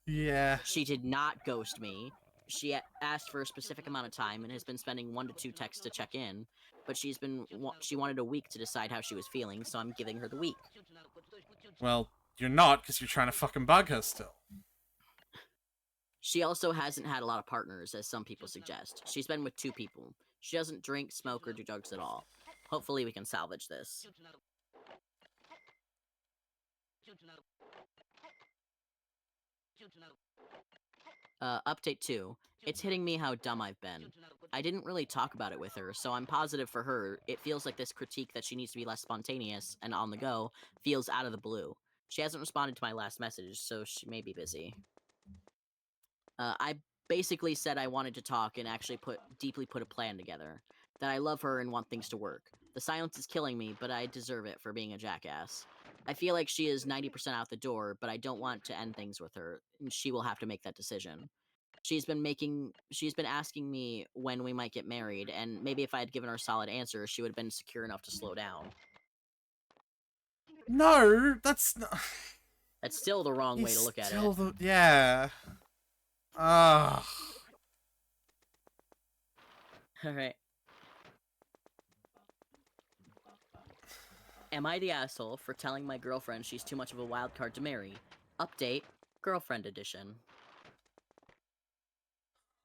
Yeah. She did not ghost me. She asked for a specific amount of time and has been spending 1 to 2 texts to check in, but she wanted a week to decide how she was feeling, so I'm giving her the week. Well, you're not, because you're trying to fucking bug her still. She also hasn't had a lot of partners, as some people suggest. She's been with 2 people. She doesn't drink, smoke, or do drugs at all. Hopefully we can salvage this. Update 2. It's hitting me how dumb I've been. I didn't really talk about it with her, so I'm positive for her, it feels like this critique that she needs to be less spontaneous and on the go feels out of the blue. She hasn't responded to my last message, so she may be busy. I basically said I wanted to talk and actually deeply put a plan together. That I love her and want things to work. The silence is killing me, but I deserve it for being a jackass. I feel like she is 90% out the door, but I don't want to end things with her, and she will have to make that decision. She's been asking me when we might get married, and maybe if I had given her a solid answer, she would have been secure enough to slow down. No, that's not... That's still the wrong way to look at it. Yeah. Ugh. Alright. Am I the asshole for telling my girlfriend she's too much of a wild card to marry? Update, girlfriend edition.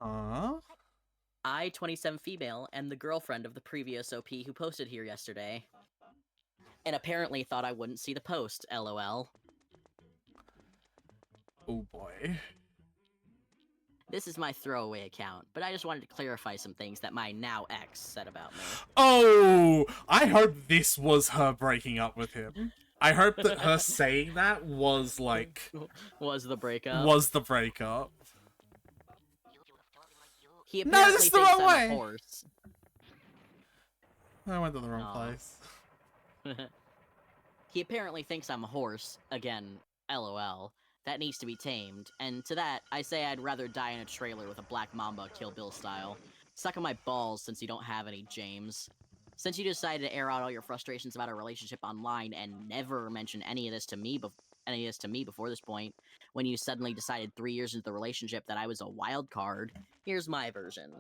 I, 27 female, am the girlfriend of the previous OP who posted here yesterday. And apparently thought I wouldn't see the post, lol. Oh boy. This is my throwaway account, but I just wanted to clarify some things that my now ex said about me. Oh, I hope this was her breaking up with him. I hope that her saying that was like Was the breakup? was the breakup. He No, apparently this is the thinks wrong I'm way. a horse. I went to the wrong Aw. place. He apparently thinks I'm a horse. Again, LOL. That needs to be tamed. And to that, I say I'd rather die in a trailer with a black mamba Kill Bill style. Suck on my balls since you don't have any, James. Since you decided to air out all your frustrations about our relationship online and never mention any of this to me before this point, when you suddenly decided 3 years into the relationship that I was a wild card, here's my version.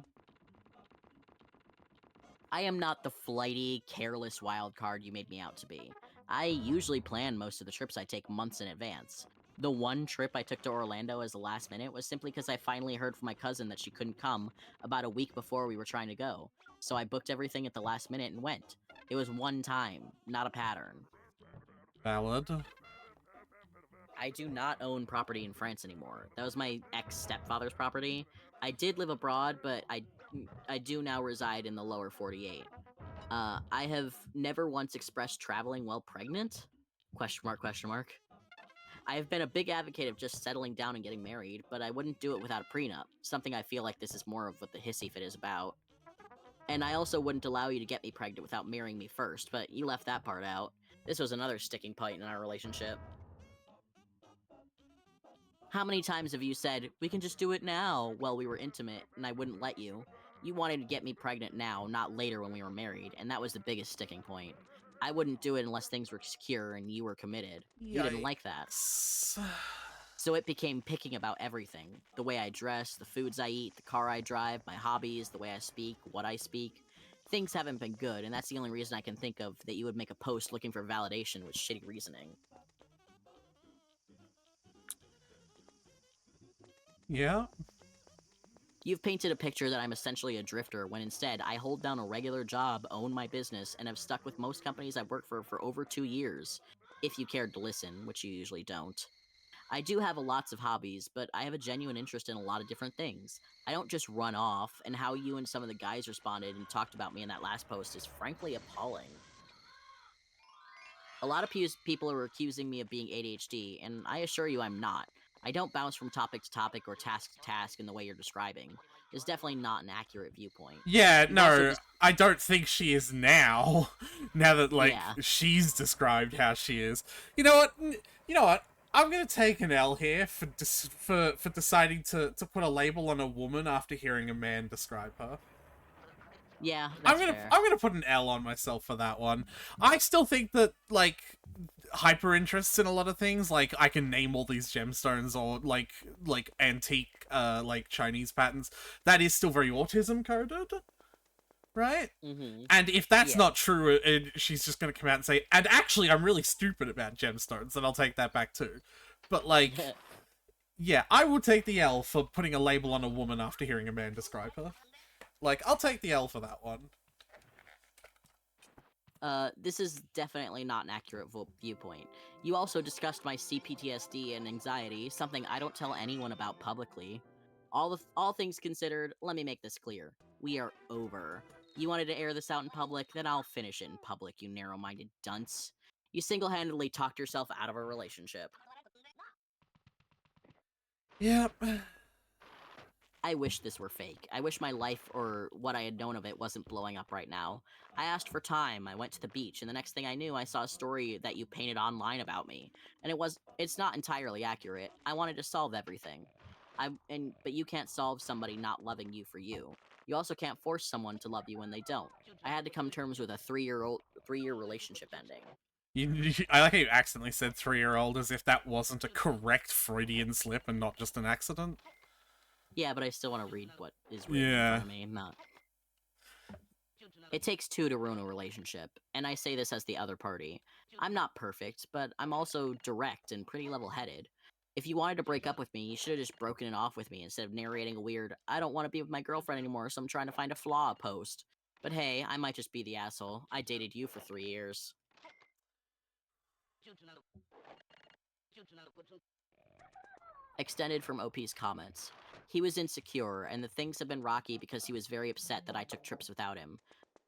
I am not the flighty, careless wild card you made me out to be. I usually plan most of the trips I take months in advance. The one trip I took to Orlando as the last minute was simply because I finally heard from my cousin that she couldn't come about a week before we were trying to go. So I booked everything at the last minute and went. It was one time, not a pattern. Valid. I do not own property in France anymore. That was my ex-stepfather's property. I did live abroad, but I do now reside in the lower 48. I have never once expressed traveling while pregnant? Question mark, question mark. I have been a big advocate of just settling down and getting married, but I wouldn't do it without a prenup, something I feel like this is more of what the hissy fit is about. And I also wouldn't allow you to get me pregnant without marrying me first, but you left that part out. This was another sticking point in our relationship. How many times have you said, we can just do it now, while we were intimate, and I wouldn't let you? You wanted to get me pregnant now, not later when we were married, and that was the biggest sticking point. I wouldn't do it unless things were secure and you were committed. You didn't like that. Yikes. So it became picking about everything. The way I dress, the foods I eat, the car I drive, my hobbies, the way I speak, what I speak. Things haven't been good, and that's the only reason I can think of that you would make a post looking for validation with shitty reasoning. Yeah. You've painted a picture that I'm essentially a drifter, when instead I hold down a regular job, own my business, and have stuck with most companies I've worked for over 2 years. If you cared to listen, which you usually don't. I do have lots of hobbies, but I have a genuine interest in a lot of different things. I don't just run off, and how you and some of the guys responded and talked about me in that last post is frankly appalling. A lot of people are accusing me of being ADHD, and I assure you I'm not. I don't bounce from topic to topic or task to task in the way you're describing. It's definitely not an accurate viewpoint. Yeah, You've also no, I don't think she is now. Now that, like, Yeah. she's described how she is. You know what? You know what? I'm gonna take an L here for for deciding to put a label on a woman after hearing a man describe her. Yeah, that's fair. I'm gonna put an L on myself for that one. I still think that, like, hyper interests in a lot of things, like I can name all these gemstones or like antique like Chinese patterns, that is still very autism coded, right? Mm-hmm. And if that's Yeah. not true, she's just gonna come out and say, and actually I'm really stupid about gemstones, and I'll take that back too. But like, yeah, I will take the L for putting a label on a woman after hearing a man describe her. Like, I'll take the L for that one. This is definitely not an accurate viewpoint. You also discussed my CPTSD and anxiety, something I don't tell anyone about publicly. All things considered, let me make this clear. We are over. You wanted to air this out in public, then I'll finish it in public, you narrow-minded dunce. You single-handedly talked yourself out of a relationship. Yep. I wish this were fake. I wish my life, or what I had known of it, wasn't blowing up right now. I asked for time, I went to the beach, and the next thing I knew, I saw a story that you painted online about me. And it's not entirely accurate. I wanted to solve everything. But you can't solve somebody not loving you for you. You also can't force someone to love you when they don't. I had to come to terms with a 3-year relationship ending. I like how you accidentally said 3-year-old as if that wasn't a correct Freudian slip and not just an accident. Yeah, but I still want to read what is written in front of me, not... It takes two to ruin a relationship, and I say this as the other party. I'm not perfect, but I'm also direct and pretty level-headed. If you wanted to break up with me, you should have just broken it off with me instead of narrating a weird, I don't want to be with my girlfriend anymore, so I'm trying to find a flaw post. But hey, I might just be the asshole. I dated you for 3 years. Extended from OP's comments. He was insecure, and the things have been rocky because he was very upset that I took trips without him.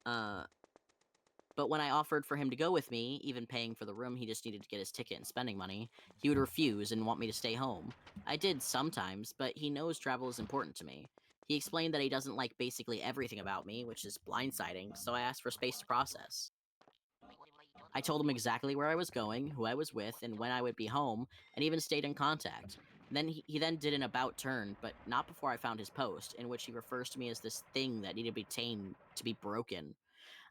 But when I offered for him to go with me, even paying for the room he just needed to get his ticket and spending money, he would refuse and want me to stay home. I did sometimes, but he knows travel is important to me. He explained that he doesn't like basically everything about me, which is blindsiding, so I asked for space to process. I told him exactly where I was going, who I was with, and when I would be home, and even stayed in contact. Then he then did an about turn, but not before I found his post, in which he refers to me as this thing that needed to be tamed, to be broken.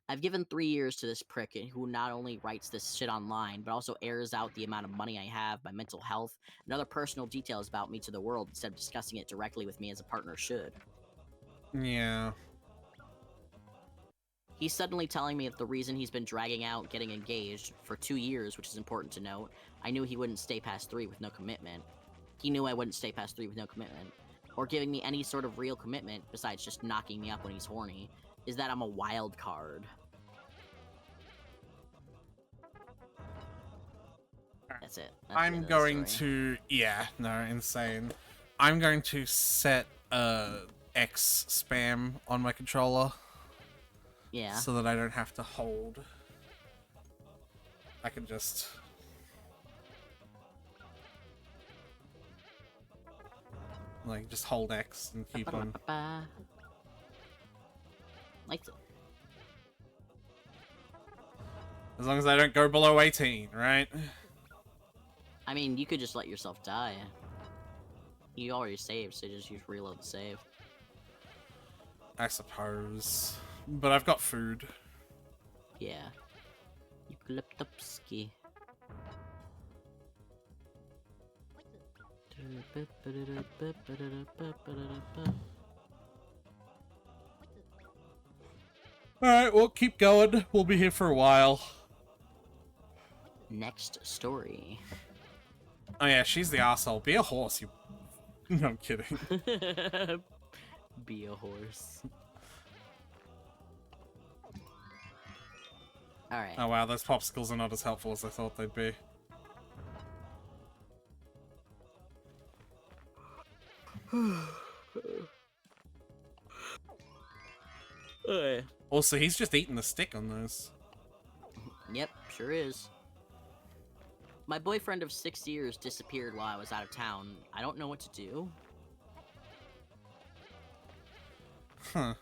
I've given 3 years to this prick who not only writes this shit online, but also airs out the amount of money I have, my mental health, and other personal details about me to the world instead of discussing it directly with me as a partner should. Yeah. He's suddenly telling me that the reason he's been dragging out getting engaged for 2 years, which is important to note, I knew he wouldn't stay past 3 with no commitment. He knew I wouldn't stay past 3 with no commitment. Or giving me any sort of real commitment, besides just knocking me up when he's horny, is that I'm a wild card. That's it. That's the I'm end of the going story. to... Yeah, no, insane. I'm going to set X spam on my controller. Yeah. So that I don't have to hold. I can just... Like, just hold X and keep on... Like, As long as I don't go below 18, right? I mean, you could just let yourself die. You already saved, so just use reload the save. I suppose. But I've got food. Yeah. Eucalyptopski. Alright, well, keep going. We'll be here for a while. Next story. Oh yeah, she's the asshole. Be a horse, you... No, I'm kidding. Be a horse. Alright. Oh wow, those popsicles are not as helpful as I thought they'd be. Also, he's just eating the stick on those. Yep, sure is. My boyfriend of 6 years disappeared while I was out of town. I don't know what to do. Huh.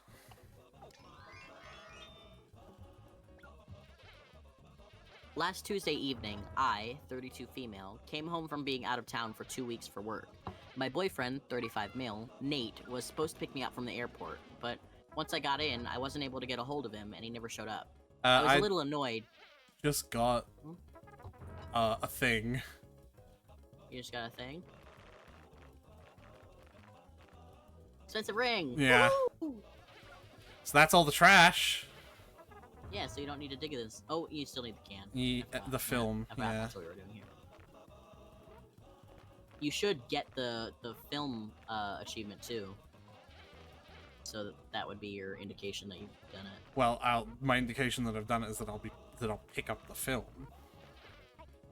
Last Tuesday evening, I, 32 female, came home from being out of town for 2 weeks for work. My boyfriend, 35 male, Nate, was supposed to pick me up from the airport, but once I got in, I wasn't able to get a hold of him, and he never showed up. I was a little annoyed. Just got a thing. You just got a thing? Expensive ring! Yeah. Woo! So that's all the trash. Yeah, so you don't need to dig this. Oh, you still need the can. The film, I forgot yeah. that's what we were doing here. You should get the film achievement too. So that would be your indication that you've done it. Well, my indication that I've done it is that I'll pick up the film.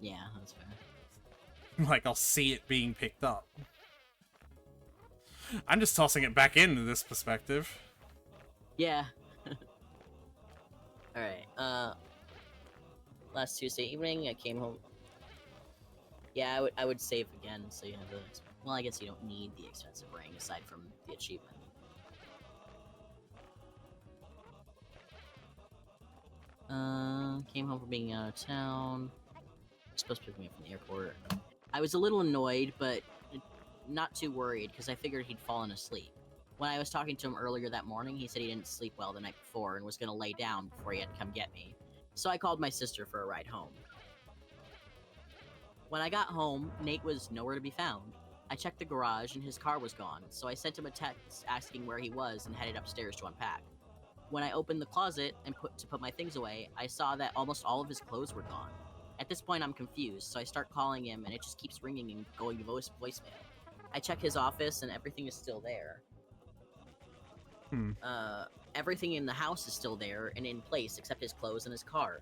Yeah, that's fair. Like, I'll see it being picked up. I'm just tossing it back into this perspective. Yeah. Alright, last Tuesday evening, I came home. Yeah, I would save again, so you have the... Well, I guess you don't need the expensive ring, aside from the achievement. Came home from being out of town. Supposed to pick me up from the airport. I was a little annoyed, but not too worried, because I figured he'd fallen asleep. When I was talking to him earlier that morning, he said he didn't sleep well the night before and was going to lay down before he had to come get me. So I called my sister for a ride home. When I got home, Nate was nowhere to be found. I checked the garage and his car was gone, so I sent him a text asking where he was and headed upstairs to unpack. When I opened the closet and put my things away, I saw that almost all of his clothes were gone. At this point, I'm confused, so I start calling him and it just keeps ringing and going to voicemail. I check his office and everything is still there. Everything in the house is still there and in place except his clothes and his car.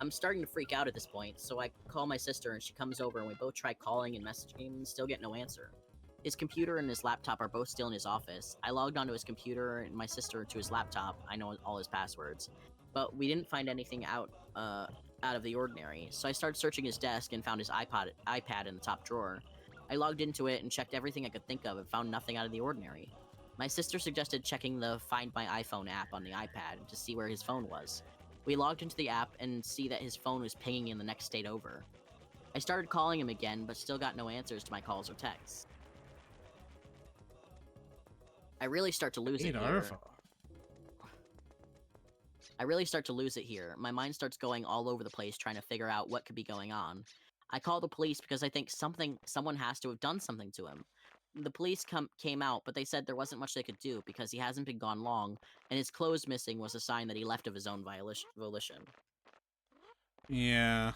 I'm starting to freak out at this point, so I call my sister and she comes over and we both try calling and messaging and still get no answer. His computer and his laptop are both still in his office. I logged onto his computer and my sister to his laptop. I know all his passwords, but we didn't find anything out of the ordinary. So I started searching his desk and found his iPad in the top drawer. I logged into it and checked everything I could think of and found nothing out of the ordinary. My sister suggested checking the Find My iPhone app on the iPad to see where his phone was. We logged into the app and see that his phone was pinging in the next state over. I started calling him again, but still got no answers to my calls or texts. I really start to lose it here. My mind starts going all over the place trying to figure out what could be going on. I call the police because I think someone has to have done something to him. The police came out, but they said there wasn't much they could do because he hasn't been gone long, and his clothes missing was a sign that he left of his own volition. Yeah.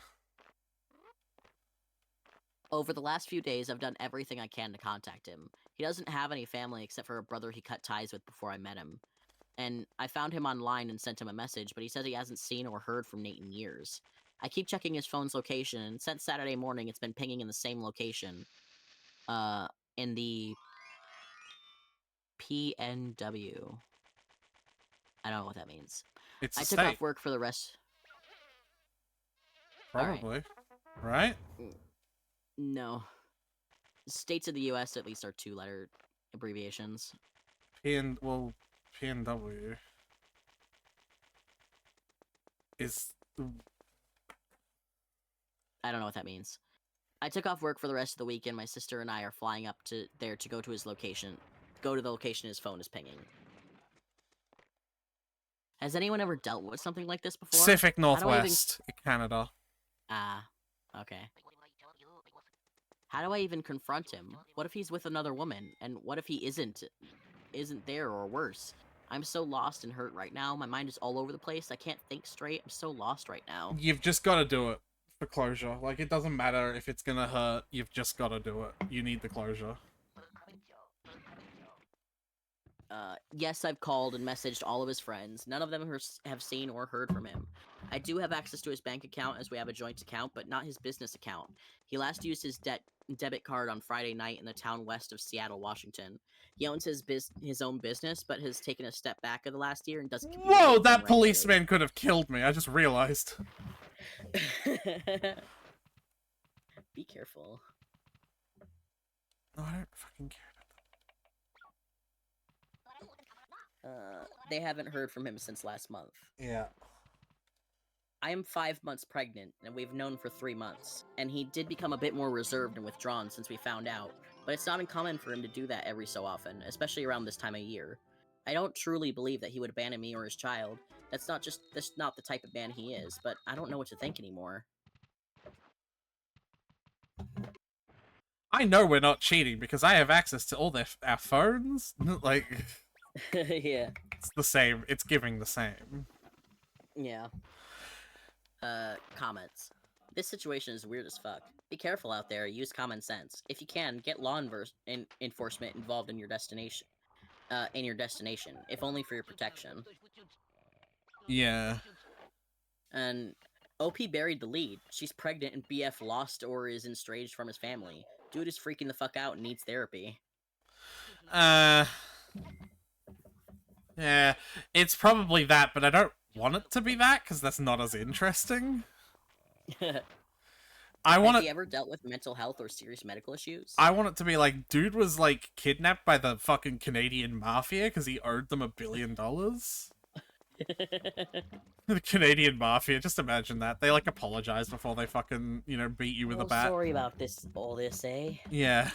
Over the last few days, I've done everything I can to contact him. He doesn't have any family except for a brother he cut ties with before I met him. And I found him online and sent him a message, but he says he hasn't seen or heard from Nate in years. I keep checking his phone's location, and since Saturday morning, it's been pinging in the same location. In the PNW. I don't know what that means. It's I a took state. off work for the rest. Probably. Right? No. States of the U.S. at least are two-letter abbreviations. PNW is... I don't know what that means. I took off work for the rest of the week, and my sister and I are flying up to there to go to his location. Go to the location his phone is pinging. Has anyone ever dealt with something like this before? Pacific Northwest, Canada. Ah, okay. How do I even confront him? What if he's with another woman? And what if he isn't there, or worse? I'm so lost and hurt right now. My mind is all over the place. I can't think straight. I'm so lost right now. You've just got to do it for closure. Like, it doesn't matter if it's gonna hurt. You've just got to do it. You need the closure. Yes, I've called and messaged all of his friends. None of them have seen or heard from him. I do have access to his bank account as we have a joint account, but not his business account. He last used his debit card on Friday night in the town west of Seattle, Washington. He owns his own business, but has taken a step back in the last year and doesn't communicate. Whoa, that policeman could have killed me. I just realized. Be careful. No, I don't fucking care. They haven't heard from him since last month. Yeah. I am 5 months pregnant, and we've known for 3 months. And he did become a bit more reserved and withdrawn since we found out, but it's not uncommon for him to do that every so often, especially around this time of year. I don't truly believe that he would abandon me or his child. That's not the type of man he is, but I don't know what to think anymore. I know we're not cheating because I have access to all our phones. Like... Yeah. It's the same. It's giving the same. Yeah. Comments. This situation is weird as fuck. Be careful out there. Use common sense. If you can, get law enforcement involved in your destination. If only for your protection. Yeah. And OP buried the lead. She's pregnant and BF lost or is estranged from his family. Dude is freaking the fuck out and needs therapy. Yeah, it's probably that, but I don't want it to be that, because that's not as interesting. Has he ever dealt with mental health or serious medical issues? I want it to be like, dude was, like, kidnapped by the fucking Canadian Mafia because he owed them $1 billion. The Canadian Mafia, just imagine that. They, like, apologize before they fucking, beat you with a bat. Sorry about all this, eh? Yeah.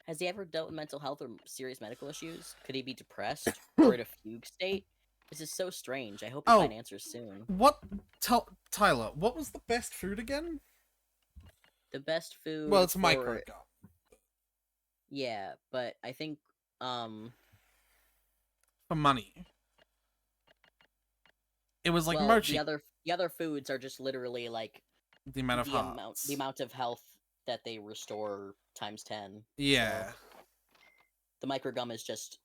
Has he ever dealt with mental health or serious medical issues? Could he be depressed or in a fugue state? This is so strange. I hope we find answers soon. Tyler, what was the best food again? The best food... Well, it's micro. Yeah, but I think, For money. It was like mochi. The other foods are just literally like... The amount of hearts. The amount of health that they restore times 10. Yeah. So the micro gum is just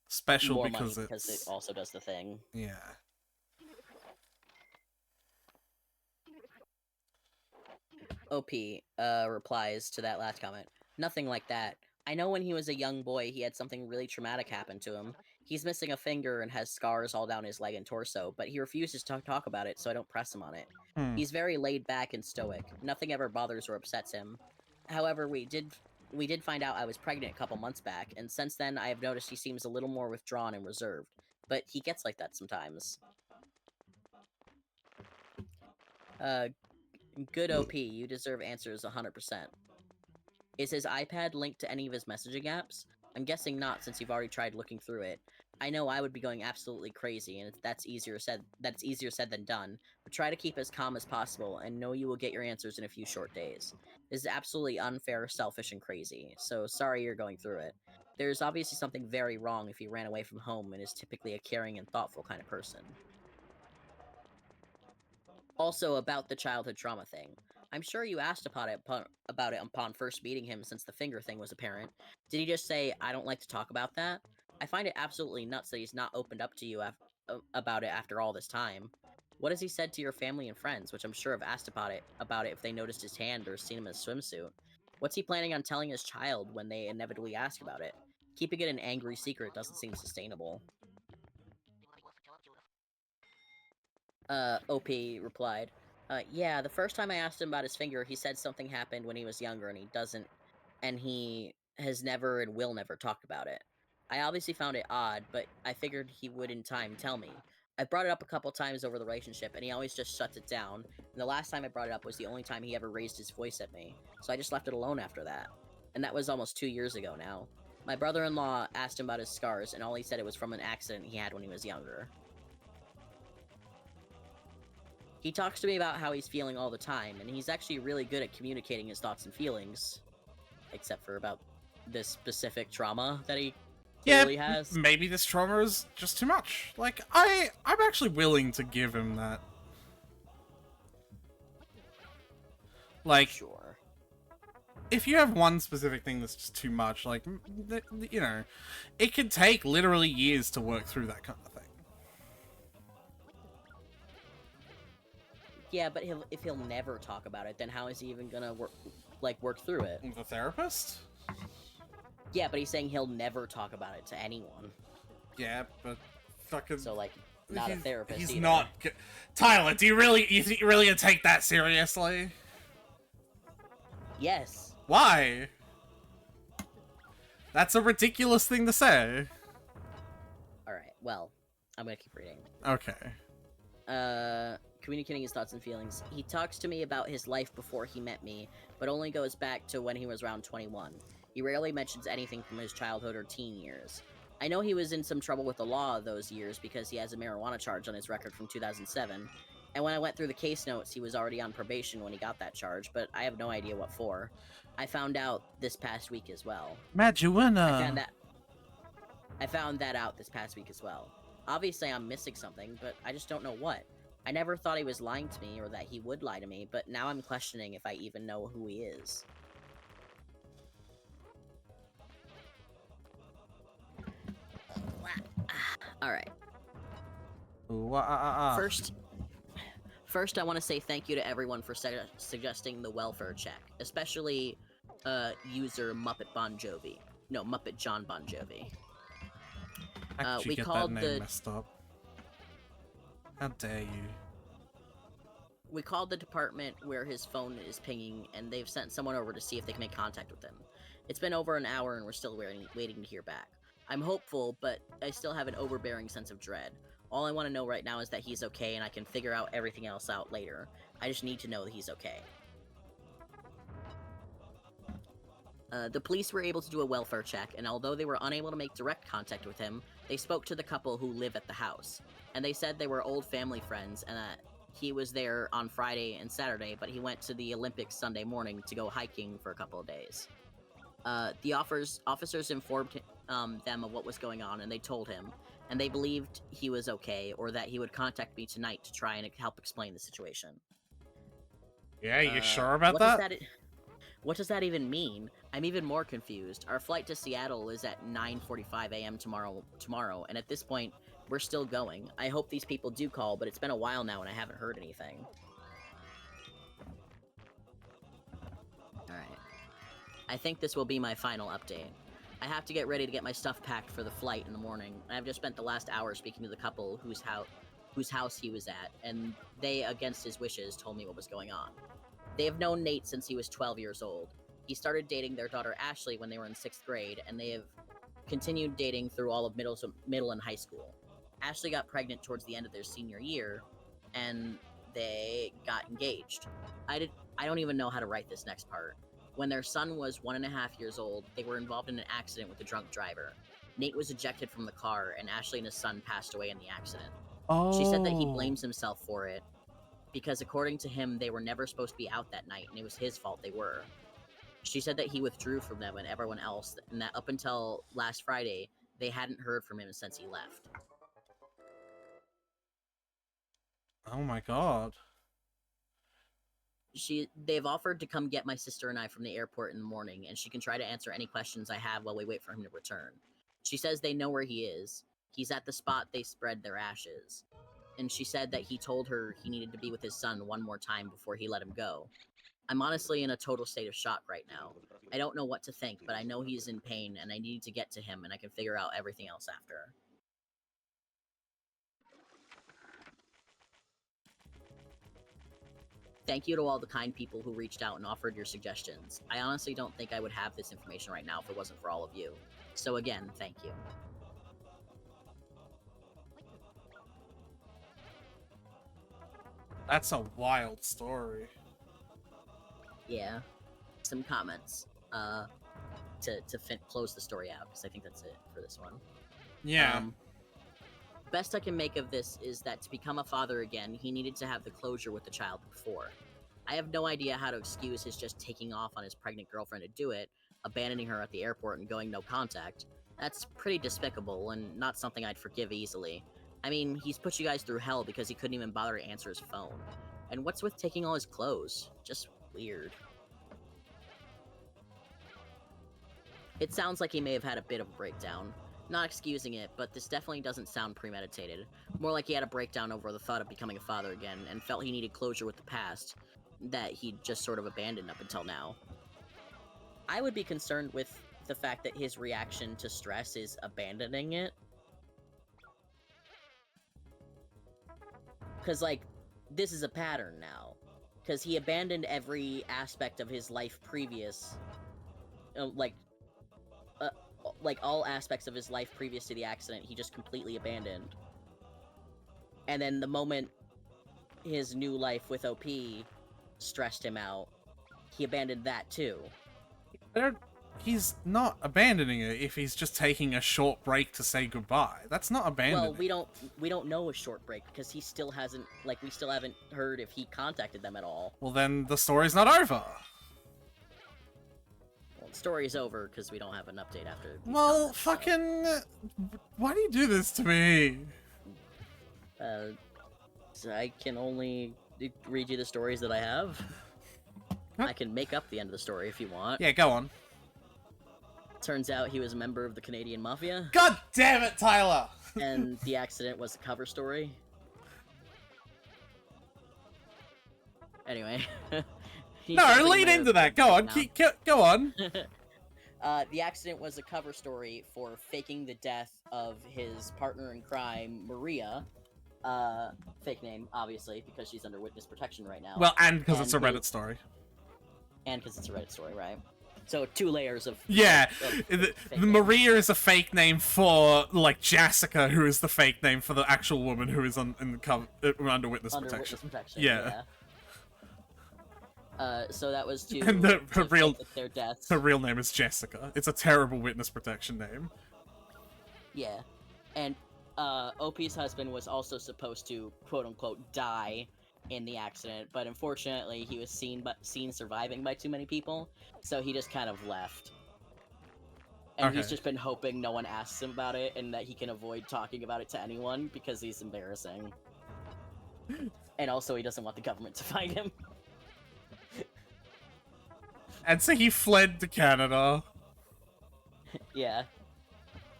special more because money because it also does the thing. Yeah. OP replies to that last comment. Nothing like that. I know when he was a young boy, he had something really traumatic happen to him. He's missing a finger and has scars all down his leg and torso, but he refuses to talk about it, so I don't press him on it. Hmm. He's very laid back and stoic. Nothing ever bothers or upsets him. However, we did find out I was pregnant a couple months back, and since then I have noticed he seems a little more withdrawn and reserved. But he gets like that sometimes. Uh, Good OP, you deserve answers 100%. Is his iPad linked to any of his messaging apps? I'm guessing not, since you've already tried looking through it. I know I would be going absolutely crazy, and that's easier said than done, but try to keep as calm as possible, and know you will get your answers in a few short days. This is absolutely unfair, selfish, and crazy, so sorry you're going through it. There's obviously something very wrong if he ran away from home and is typically a caring and thoughtful kind of person. Also, about the childhood trauma thing. I'm sure you asked about it upon first meeting him since the finger thing was apparent. Did he just say, I don't like to talk about that? I find it absolutely nuts that he's not opened up to you about it after all this time. What has he said to your family and friends, which I'm sure have asked about it if they noticed his hand or seen him in a swimsuit? What's he planning on telling his child when they inevitably ask about it? Keeping it an angry secret doesn't seem sustainable. OP replied, yeah, the first time I asked him about his finger, he said something happened when he was younger and he has never and will never talk about it. I obviously found it odd, but I figured he would in time tell me. I brought it up a couple times over the relationship, and he always just shuts it down, and the last time I brought it up was the only time he ever raised his voice at me, so I just left it alone after that. And that was almost 2 years ago now. My brother-in-law asked him about his scars, and all he said it was from an accident he had when he was younger. He talks to me about how he's feeling all the time, and he's actually really good at communicating his thoughts and feelings. Except for about this specific trauma that he clearly has. Maybe this trauma is just too much. Like, I'm actually willing to give him that. Like, Sure. if you have one specific thing that's just too much, like, you know, it could take literally years to work through that kind of thing. Yeah, but if he'll never talk about it, then how is he even gonna work through it? The therapist? Yeah, but he's saying he'll never talk about it to anyone. Yeah, but fucking... So, like, not a therapist He's either. not... Tyler, do you really gonna take that seriously? Yes. Why? That's a ridiculous thing to say. Alright, well, I'm gonna keep reading. Okay. Communicating his thoughts and feelings. He talks to me about his life before he met me, but only goes back to when he was around 21. He rarely mentions anything from his childhood or teen years. I know he was in some trouble with the law those years because he has a marijuana charge on his record from 2007, and when I went through the case notes, he was already on probation when he got that charge, but I have no idea what for. I found out this past week as well. Marijuana. I found that out this past week as well. Obviously, I'm missing something, but I just don't know what. I never thought he was lying to me or that he would lie to me, but now I'm questioning if I even know who he is. Alright. First, I want to say thank you to everyone for suggesting the welfare check, especially user Muppet Bon Jovi. No, Muppet John Bon Jovi. How could you get that name messed up? How dare you? We called the department where his phone is pinging, and they've sent someone over to see if they can make contact with him. It's been over an hour, and we're still waiting to hear back. I'm hopeful, but I still have an overbearing sense of dread. All I want to know right now is that he's okay, and I can figure out everything else out later. I just need to know that he's okay. The police were able to do a welfare check, and although they were unable to make direct contact with him, they spoke to the couple who live at the house. And they said they were old family friends, and that he was there on Friday and Saturday, but he went to the Olympics Sunday morning to go hiking for a couple of days. The officers informed them of what was going on, and they told him, and they believed he was okay, or that he would contact me tonight to try and help explain the situation. Yeah, you sure about that? What does that even mean? I'm even more confused. Our flight to Seattle is at 9:45 a.m. tomorrow, and at this point, we're still going. I hope these people do call, but it's been a while now and I haven't heard anything. I think this will be my final update. I have to get ready to get my stuff packed for the flight in the morning. I've just spent the last hour speaking to the couple whose house he was at, and they, against his wishes, told me what was going on. They have known Nate since he was 12 years old. He started dating their daughter Ashley when they were in 6th grade, and they have continued dating through all of middle and high school. Ashley got pregnant towards the end of their senior year, and they got engaged. I don't even know how to write this next part. When their son was 1.5 years old, they were involved in an accident with a drunk driver. Nate was ejected from the car, and Ashley and his son passed away in the accident. Oh. She said that he blames himself for it, because according to him, they were never supposed to be out that night, and it was his fault they were. She said that he withdrew from them and everyone else, and that up until last Friday, they hadn't heard from him since he left. Oh my god. They've offered to come get my sister and I from the airport in the morning, and she can try to answer any questions I have while we wait for him to return. She says they know where he is. He's at the spot they spread their ashes. And she said that he told her he needed to be with his son one more time before he let him go. I'm honestly in a total state of shock right now. I don't know what to think, but I know he's in pain, and I need to get to him, and I can figure out everything else after. Thank you to all the kind people who reached out and offered your suggestions. I honestly don't think I would have this information right now if it wasn't for all of you. So again, thank you. That's a wild story. Yeah. Some comments. To close the story out, because I think that's it for this one. Yeah. Best I can make of this is that to become a father again, he needed to have the closure with the child before. I have no idea how to excuse his just taking off on his pregnant girlfriend to do it, abandoning her at the airport and going no contact. That's pretty despicable, and not something I'd forgive easily. I mean, he's put you guys through hell because he couldn't even bother to answer his phone. And what's with taking all his clothes? Just weird. It sounds like he may have had a bit of a breakdown. Not excusing it, but this definitely doesn't sound premeditated. More like he had a breakdown over the thought of becoming a father again, and felt he needed closure with the past that he'd just sort of abandoned up until now. I would be concerned with the fact that his reaction to stress is abandoning it. Because, like, this is a pattern now. Because he abandoned every aspect of his life previous, like all aspects of his life previous to the accident, he just completely abandoned. And then the moment his new life with OP stressed him out, he abandoned that too. He's not abandoning it if he's just taking a short break to say goodbye. That's not abandoning. Well, we don't know a short break because he still hasn't, like, we still haven't heard if he contacted them at all. Well, then the story's not over. The story's over because we don't have an update after. Well, fucking... Why do you do this to me? I can only read you the stories that I have. I can make up the end of the story if you want. Yeah, go on. Turns out he was a member of the Canadian Mafia. God damn it, Tyler! And the accident was a cover story. Anyway. No, lead into that. Go on. Go on. The accident was a cover story for faking the death of his partner in crime, Maria. Fake name, obviously, because she's under witness protection right now. Well, and because it's a Reddit story. And because it's a Reddit story, right? So 2 layers of... Yeah, the Maria is a fake name for, like, Jessica, who is the fake name for the actual woman who is under witness protection. Witness protection, yeah. So that was to, and their deaths. Her real name is Jessica. It's a terrible witness protection name. Yeah. And OP's husband was also supposed to, quote-unquote, die in the accident, but unfortunately he was seen surviving by too many people, so he just kind of left. And he's just been hoping no one asks him about it, and that he can avoid talking about it to anyone, because he's embarrassing. And also he doesn't want the government to find him. And so he fled to Canada. Yeah.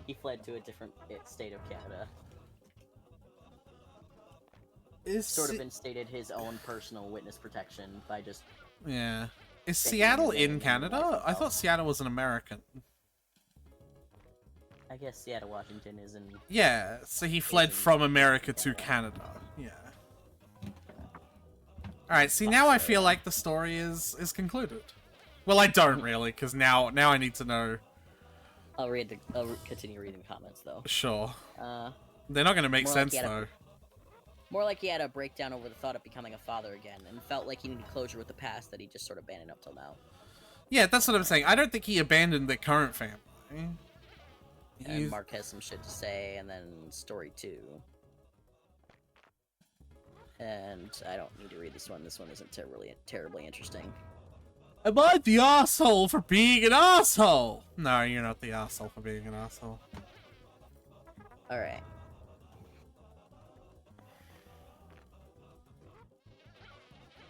He fled to a different state of Canada. Sort of instated his own personal witness protection by just... Yeah. Is Thinking Seattle of in name Canada? Life I Itself. thought Seattle was an American. I guess Seattle, Washington is in. Yeah, so he fled in from America to Canada. Canada. Yeah. Alright, see, now I feel like the story is concluded. Well, I don't really, because now I need to know. I'll continue reading the comments though. Sure. Uh, They're not going to make more sense, like though. more like he had a breakdown over the thought of becoming a father again, and felt like he needed closure with the past that he just sort of abandoned up till now. Yeah, that's what I'm saying. I don't think he abandoned the current family. And Mark has some shit to say, and then story 2. And I don't need to read this one. This one isn't terribly interesting. Am I the asshole for being an asshole? No, you're not the asshole for being an asshole. Alright.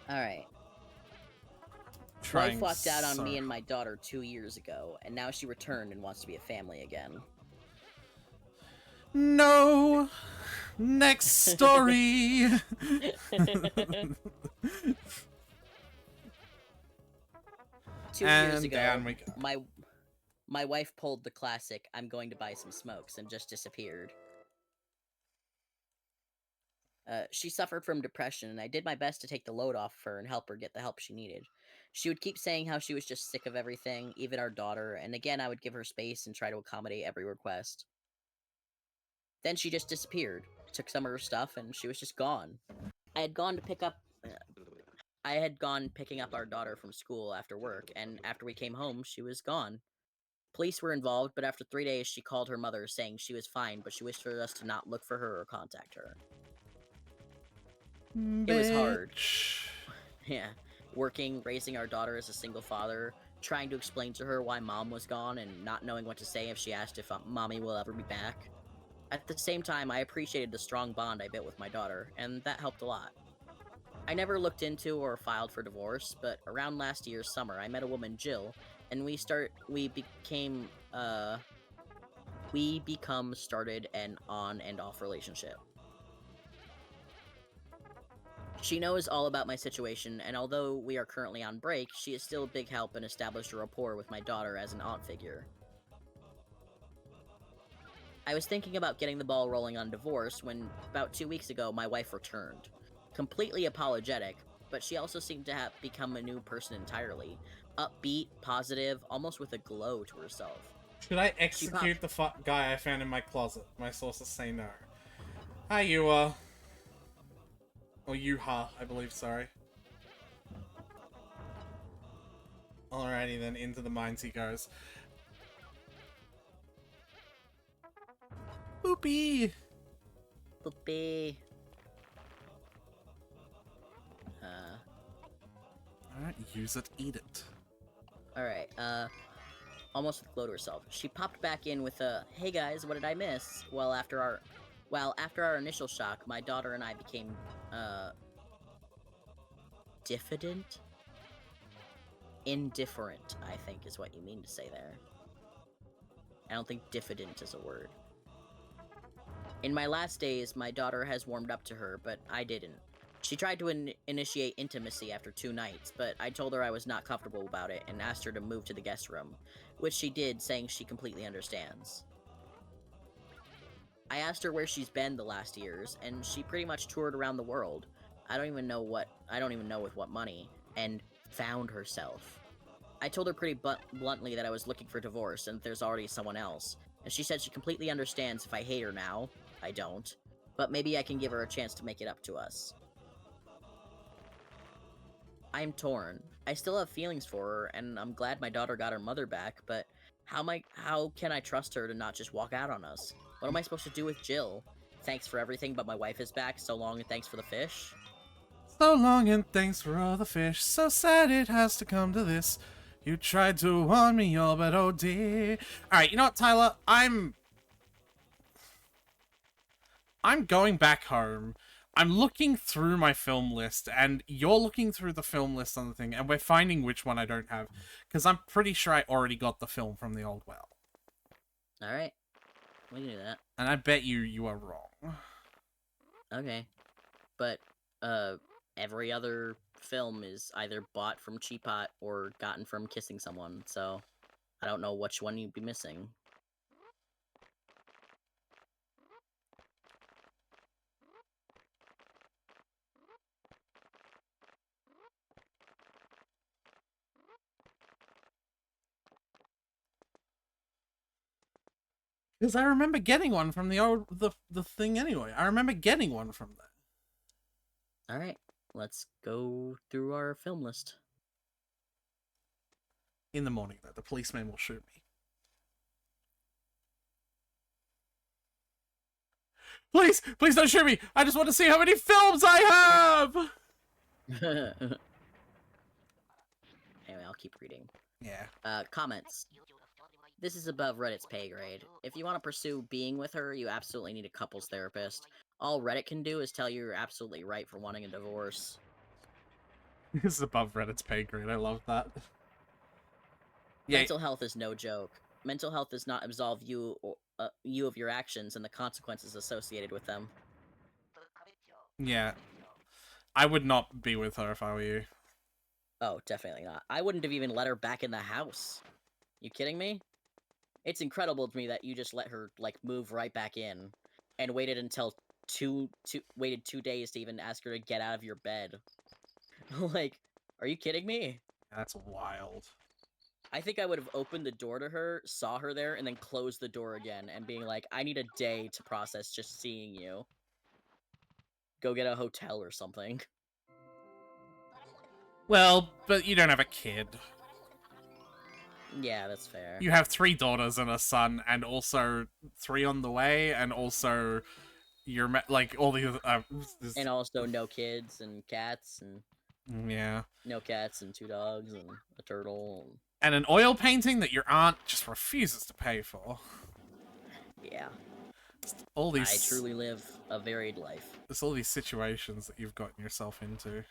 Alright. Wife walked out on me and my daughter 2 years ago, and now she returned and wants to be a family again. No. Next story. 2 years ago, down we go. my wife pulled the classic, "I'm going to buy some smokes," and just disappeared. She suffered from depression, and I did my best to take the load off of her and help her get the help she needed. She would keep saying how she was just sick of everything, even our daughter, and again I would give her space and try to accommodate every request. Then she just disappeared, took some of her stuff, and she was just gone. I had gone picking up our daughter from school after work, and after we came home, she was gone. Police were involved, but after 3 days, she called her mother saying she was fine, but she wished for us to not look for her or contact her. It was hard. Yeah. Working, raising our daughter as a single father, trying to explain to her why mom was gone, and not knowing what to say if she asked if mommy will ever be back. At the same time, I appreciated the strong bond I built with my daughter, and that helped a lot. I never looked into or filed for divorce, but around last year's summer, I met a woman, Jill, and we started an on and off relationship. She knows all about my situation, and although we are currently on break, she is still a big help and established a rapport with my daughter as an aunt figure. I was thinking about getting the ball rolling on divorce when, about 2 weeks ago, my wife returned. Completely apologetic, but she also seemed to have become a new person entirely. Upbeat, positive, almost with a glow to herself. Should I execute the guy I found in my closet? My sources say no. Hi, you, or Yuha, I believe, sorry. Alrighty then, into the mines he goes. Boopy! Boopy. Alright, use it, eat it. Alright, almost with glow to herself. She popped back in with a, "Hey guys, what did I miss?" After our initial shock, my daughter and I became, diffident? Indifferent, I think is what you mean to say there. I don't think diffident is a word. In my last days, my daughter has warmed up to her, but I didn't. She tried to initiate intimacy after 2 nights, but I told her I was not comfortable about it and asked her to move to the guest room, which she did, saying she completely understands. I asked her where she's been the last years, and she pretty much toured around the world. I don't even know with what money, and found herself. I told her pretty bluntly that I was looking for divorce and there's already someone else, and she said she completely understands if I hate her now. I don't. But maybe I can give her a chance to make it up to us. I'm torn. I still have feelings for her, and I'm glad my daughter got her mother back, but how can I trust her to not just walk out on us? What am I supposed to do with Jill? Thanks for everything, but my wife is back. So long and thanks for the fish. So long and thanks for all the fish. So sad it has to come to this. You tried to warn me all, but oh dear. Alright, you know what, Tyler? I'm going back home. I'm looking through my film list, and you're looking through the film list on the thing, and we're finding which one I don't have. Because I'm pretty sure I already got the film from the old well. Alright. We can do that. And I bet you are wrong. Okay. But, every other film is either bought from Cheapot or gotten from kissing someone, so I don't know which one you'd be missing. Because I remember getting one from the thing anyway. I remember getting one from there. Alright, let's go through our film list. In the morning, though, the policeman will shoot me. Please, please don't shoot me. I just want to see how many films I have. Anyway, I'll keep reading. Yeah. Comments. This is above Reddit's pay grade. If you want to pursue being with her, you absolutely need a couples therapist. All Reddit can do is tell you you're absolutely right for wanting a divorce. This is above Reddit's pay grade. I love that. Yeah. Mental health is no joke. Mental health does not absolve you of your actions and the consequences associated with them. Yeah. I would not be with her if I were you. Oh, definitely not. I wouldn't have even let her back in the house. You kidding me? It's incredible to me that you just let her, like, move right back in and waited until waited 2 days to even ask her to get out of your bed. Like, are you kidding me? That's wild. I think I would have opened the door to her, saw her there, and then closed the door again and being like, I need a day to process just seeing you. Go get a hotel or something. Well, but you don't have a kid. Yeah, that's fair. You have 3 daughters and a son, and also 3 on the way, and also you're like all the and also no kids and cats and yeah, no cats and 2 dogs and a turtle and an oil painting that your aunt just refuses to pay for. Yeah. All these. I truly live a varied life. There's all these situations that you've gotten yourself into.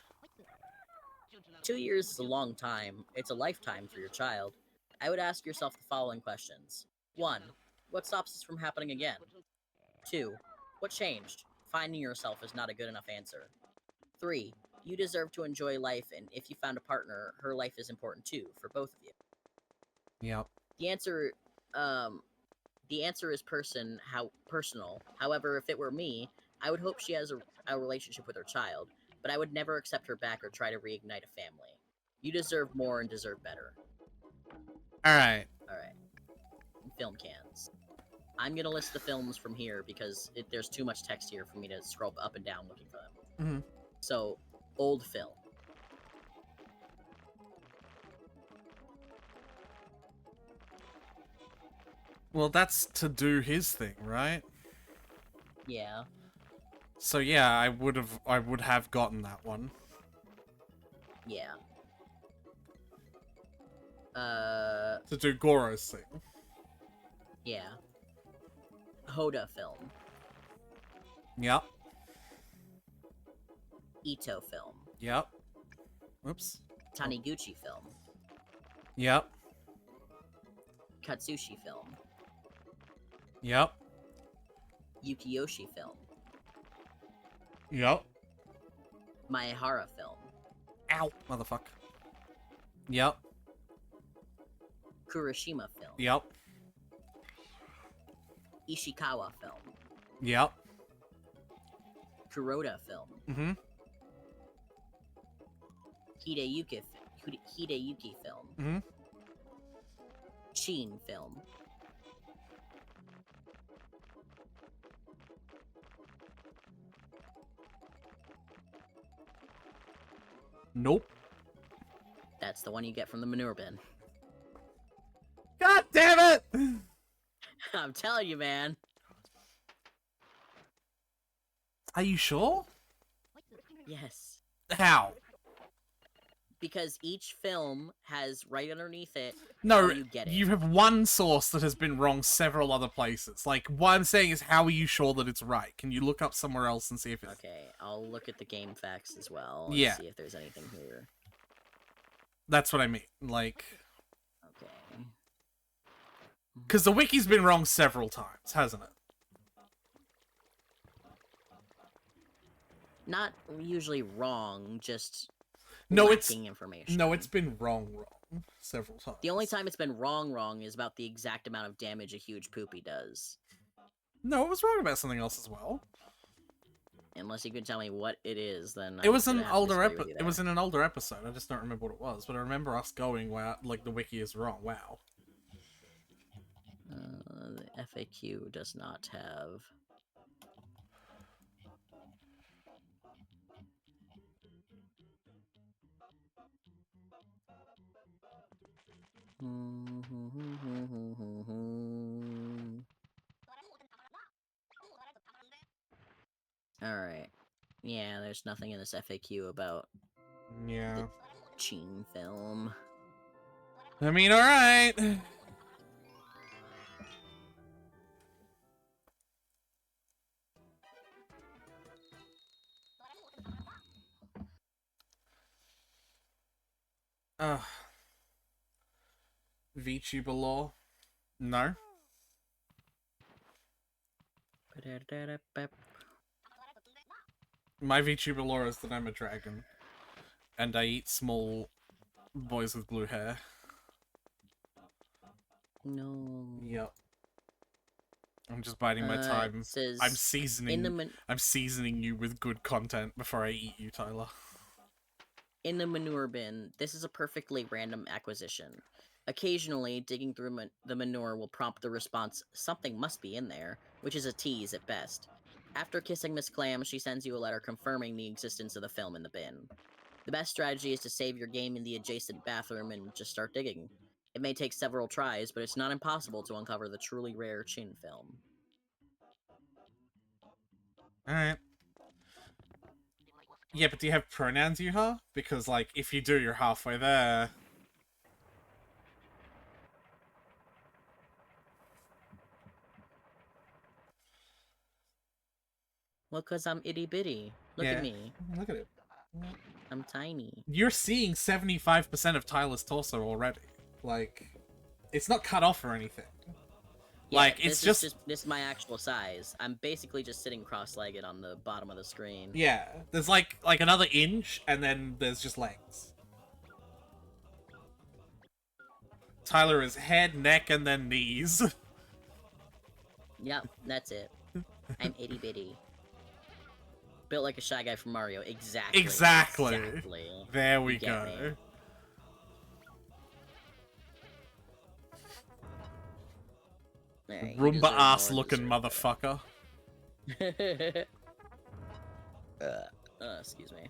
2 years is a long time. It's a lifetime for your child. I would ask yourself the following questions. 1. What stops this from happening again? 2. What changed? Finding yourself is not a good enough answer. 3. You deserve to enjoy life, and if you found a partner, her life is important too, for both of you. Yep. The answer is personal. However, if it were me, I would hope she has a relationship with her child, but I would never accept her back or try to reignite a family. You deserve more and deserve better. Alright. Film cans. I'm gonna list the films from here because there's too much text here for me to scroll up and down looking for them. Mm-hmm. So, old film. Well, that's to do his thing, right? Yeah. So yeah, I would have gotten that one. Yeah. To do Goro's thing. Yeah. Hoda film. Yep. Ito film. Yep. Whoops. Taniguchi film. Yep. Katsushi film. Yep. Yukiyoshi film. Yep. Maehara film. Ow, motherfucker. Yep. Kurashima film. Yep. Ishikawa film. Yep. Kuroda film. Mm-hmm. Hideyuki film. Mm-hmm. Sheen film. Nope. That's the one you get from the manure bin. God damn it! I'm telling you, man. Are you sure? Yes. How? Because each film has right underneath it No, how you get it. you have one source that has been wrong several other places. Like, what I'm saying is, how are you sure that it's right? Can you look up somewhere else and see if it's... Okay, I'll look at the game facts as well and Yeah. see if there's anything here. That's what I mean. Like... Okay. Because the wiki's been wrong several times, hasn't it? Not usually wrong, just... No, it's lacking information. no, it's been wrong several times. The only time it's been wrong is about the exact amount of damage a huge poopy does. No, it was wrong about something else as well. Unless you can tell me what it is, then It was I'm an gonna have to older disagree with you It was there. in an older episode. I just don't remember what it was, but I remember us going, "Wow, like the wiki is wrong." Wow. The FAQ does not have. Alright. Yeah, there's nothing in this FAQ about Yeah. the Cheen film. I mean, alright. VTuber lore? No. My VTuber lore is that I'm a dragon. And I eat small boys with blue hair. No. Yep. I'm just biding my time. Says I'm seasoning. in I'm seasoning you with good content before I eat you, Tyler. In the manure bin, this is a perfectly random acquisition. Occasionally, digging through the manure will prompt the response, "Something must be in there," which is a tease at best. After kissing Miss Clam, she sends you a letter confirming the existence of the film in the bin. The best strategy is to save your game in the adjacent bathroom and just start digging. It may take several tries, but it's not impossible to uncover the truly rare Chin film. Alright. Yeah, but do you have pronouns, Yuha? Because, like, if you do, you're halfway there. Well, 'cause I'm itty-bitty. Look at me. Look at it. I'm tiny. You're seeing 75% of Tyler's torso already. Like, it's not cut off or anything. Yeah, like, it's this is my actual size. I'm basically just sitting cross-legged on the bottom of the screen. Yeah, there's like another inch, and then there's just legs. Tyler is head, neck, and then knees. Yep, that's it. I'm itty-bitty. Built like a Shy Guy from Mario. Exactly. Exactly. There we go. Me. Right, Roomba ass looking motherfucker. Excuse me.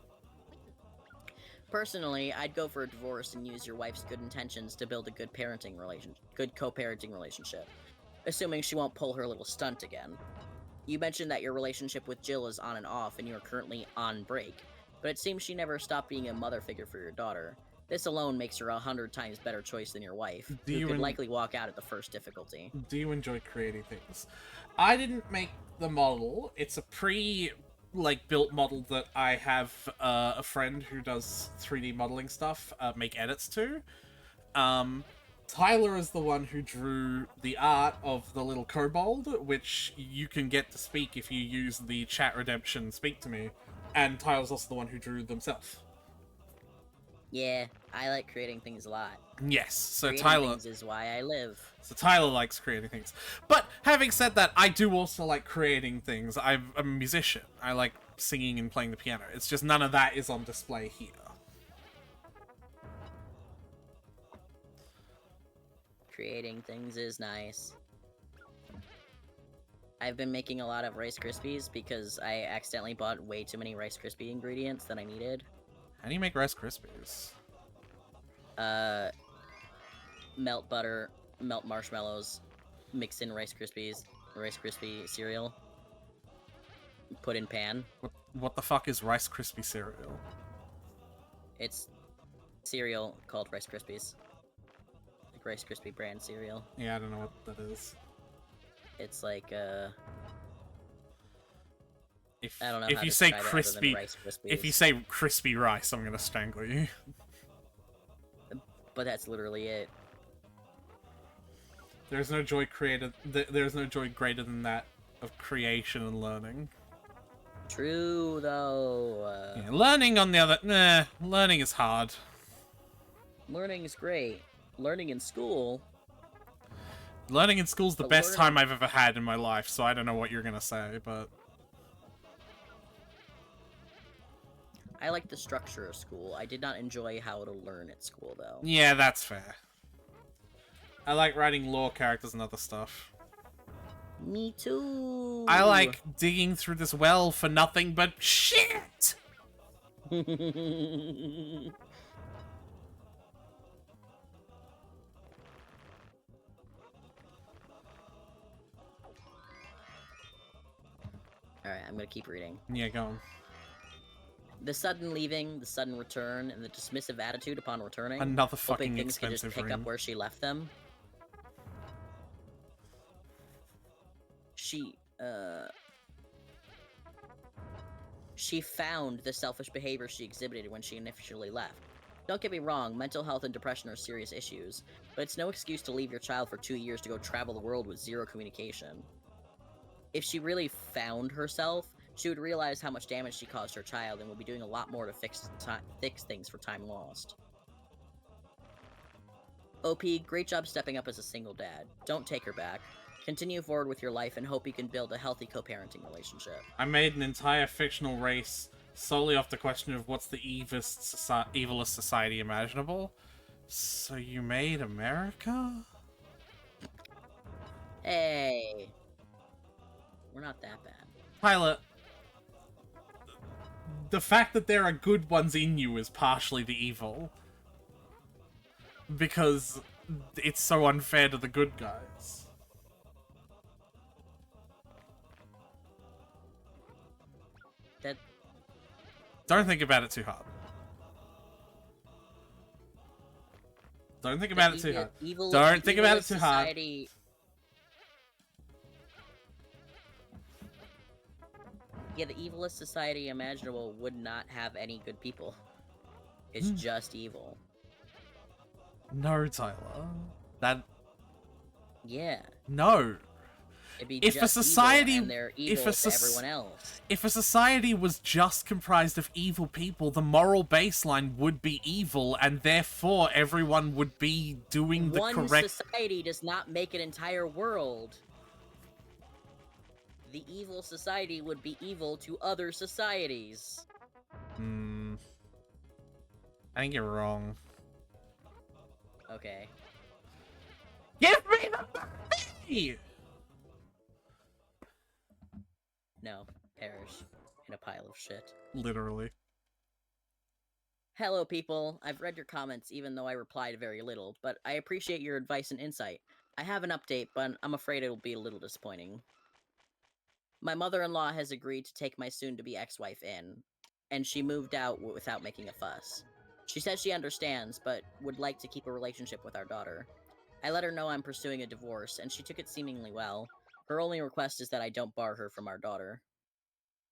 Personally, I'd go for a divorce and use your wife's good intentions to build a good co-parenting relationship. Assuming she won't pull her little stunt again. You mentioned that your relationship with Jill is on and off and you are currently on break, but it seems she never stopped being a mother figure for your daughter. This alone makes her 100 times better choice than your wife, who could likely walk out at the first difficulty. Do you enjoy creating things? I didn't make the model. It's a built model that I have a friend who does 3D modeling stuff make edits to. Tyler is the one who drew the art of the little kobold, which you can get to speak if you use the chat redemption speak to me. And Tyler's also the one who drew themselves. Yeah, I like creating things a lot. Yes, so creating Tyler things is why I live. So Tyler likes creating things. But having said that, I do also like creating things. I'm a musician. I like singing and playing the piano. It's just none of that is on display here. Creating things is nice. I've been making a lot of Rice Krispies because I accidentally bought way too many Rice Krispie ingredients than I needed. How do you make Rice Krispies? Melt butter, melt marshmallows, mix in Rice Krispies, Rice Krispie cereal, put in pan. What the fuck is Rice Krispie cereal? It's cereal called Rice Krispies. Like Rice Krispie brand cereal. Yeah, I don't know what that is. It's like, I don't know if how you to say describe it other crispy, than Rice Krispies. if you say crispy rice, I'm gonna strangle you. But that's literally it. There's no joy There's no joy greater than that of creation and learning. True, though. Yeah, Learning on the other... Nah, learning is hard. Learning is great. Learning in school... Learning in school's the But best learning- time I've ever had in my life, so I don't know what you're gonna say, but... I like the structure of school. I did not enjoy how to learn at school, though. Yeah, that's fair. I like writing lore characters and other stuff. Me too! I like digging through this well for nothing but shit! Alright, I'm gonna keep reading. Yeah, go on. The sudden leaving, the sudden return, and the dismissive attitude upon returning. Another hoping fucking things could just expensive pick up room. where she left them. She found the selfish behavior she exhibited when she initially left. Don't get me wrong, mental health and depression are serious issues, but it's no excuse to leave your child for 2 years to go travel the world with zero communication. If she really found herself, she would realize how much damage she caused her child and would be doing a lot more to fix things for time lost. OP, great job stepping up as a single dad. Don't take her back. Continue forward with your life and hope you can build a healthy co-parenting relationship. I made an entire fictional race solely off the question of what's the evilest society imaginable. So you made America? Hey! We're not that bad. Pilot, the fact that there are good ones in you is partially the evil. Because it's so unfair to the good guys. That... Don't think about it too hard. Don't think about it too hard. Don't think about it too hard. Yeah, the evilest society imaginable would not have any good people. It's just evil. No, Tyler. That... Yeah. No. It'd be If a just society... evil and they're evil to everyone else. If a society was just comprised of evil people, the moral baseline would be evil, and therefore everyone would be doing the correct... One society does not make an entire world. The evil society would be evil to other societies. I think you're wrong. Okay. Give me the money! No, perish in a pile of shit. Literally. Hello, people. I've read your comments, even though I replied very little, but I appreciate your advice and insight. I have an update, but I'm afraid it'll be a little disappointing. My mother-in-law has agreed to take my soon-to-be ex-wife in, and she moved out without making a fuss. She says she understands, but would like to keep a relationship with our daughter. I let her know I'm pursuing a divorce, and she took it seemingly well. Her only request is that I don't bar her from our daughter.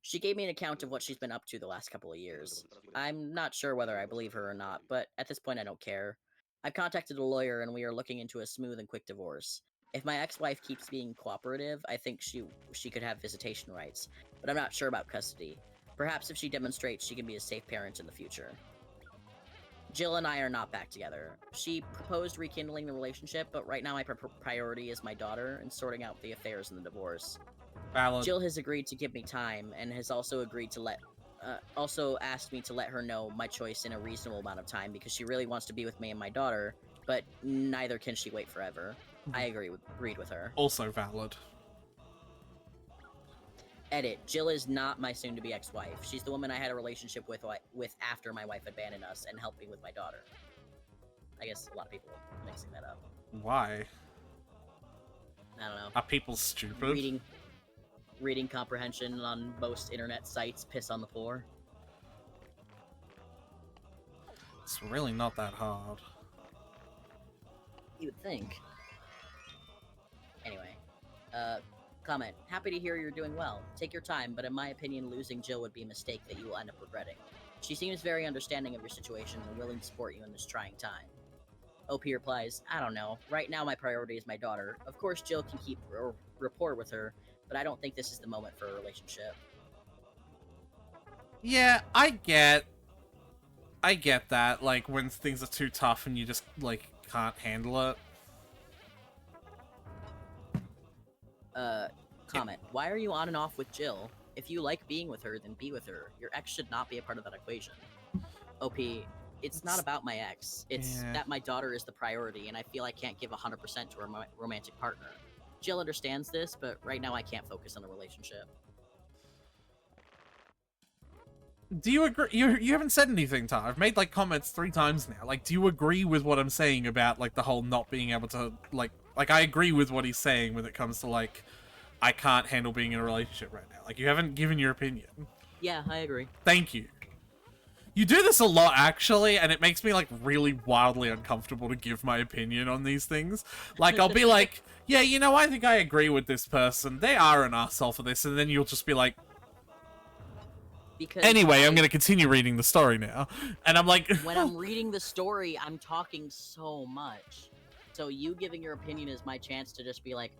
She gave me an account of what she's been up to the last couple of years. I'm not sure whether I believe her or not, but at this point I don't care. I've contacted a lawyer and we are looking into a smooth and quick divorce. If my ex-wife keeps being cooperative, I think she could have visitation rights, but I'm not sure about custody. Perhaps if she demonstrates she can be a safe parent in the future. Jill and I are not back together. She proposed rekindling the relationship, but right now my priority is my daughter and sorting out the affairs in the divorce. Valid. Jill has agreed to give me time and has also agreed to also asked me to let her know my choice in a reasonable amount of time because she really wants to be with me and my daughter, but neither can she wait forever. I agreed with her. Also valid. Edit. Jill is not my soon-to-be ex-wife. She's the woman I had a relationship with after my wife abandoned us and helped me with my daughter. I guess a lot of people are mixing that up. Why? I don't know. Are people stupid? Reading comprehension on most internet sites piss on the poor. It's really not that hard. You would think. Anyway, comment. Happy to hear you're doing well. Take your time, but in my opinion, losing Jill would be a mistake that you will end up regretting. She seems very understanding of your situation and willing to support you in this trying time. OP replies, I don't know. Right now my priority is my daughter. Of course Jill can keep rapport with her, but I don't think this is the moment for a relationship. Yeah, I get that, like, when things are too tough and you just, like, can't handle it. Comment. Why are you on and off with Jill? If you like being with her, then be with her. Your ex should not be a part of that equation. OP, it's not about my ex. It's that my daughter is the priority, and I feel I can't give 100% to a romantic partner. Jill understands this, but right now I can't focus on the relationship. Do you agree? You haven't said anything, Tar. I've made, like, comments 3 times now. Like, do you agree with what I'm saying about, like, the whole not being able to, like, I agree with what he's saying when it comes to, like, I can't handle being in a relationship right now. Like, you haven't given your opinion. Yeah, I agree. Thank you. You do this a lot, actually, and it makes me, like, really wildly uncomfortable to give my opinion on these things. Like, I'll be like, yeah, you know, I think I agree with this person. They are an asshole for this, and then you'll just be like, because anyway, I'm gonna continue reading the story now. And I'm like... when I'm reading the story, I'm talking so much. So you giving your opinion is my chance to just be like...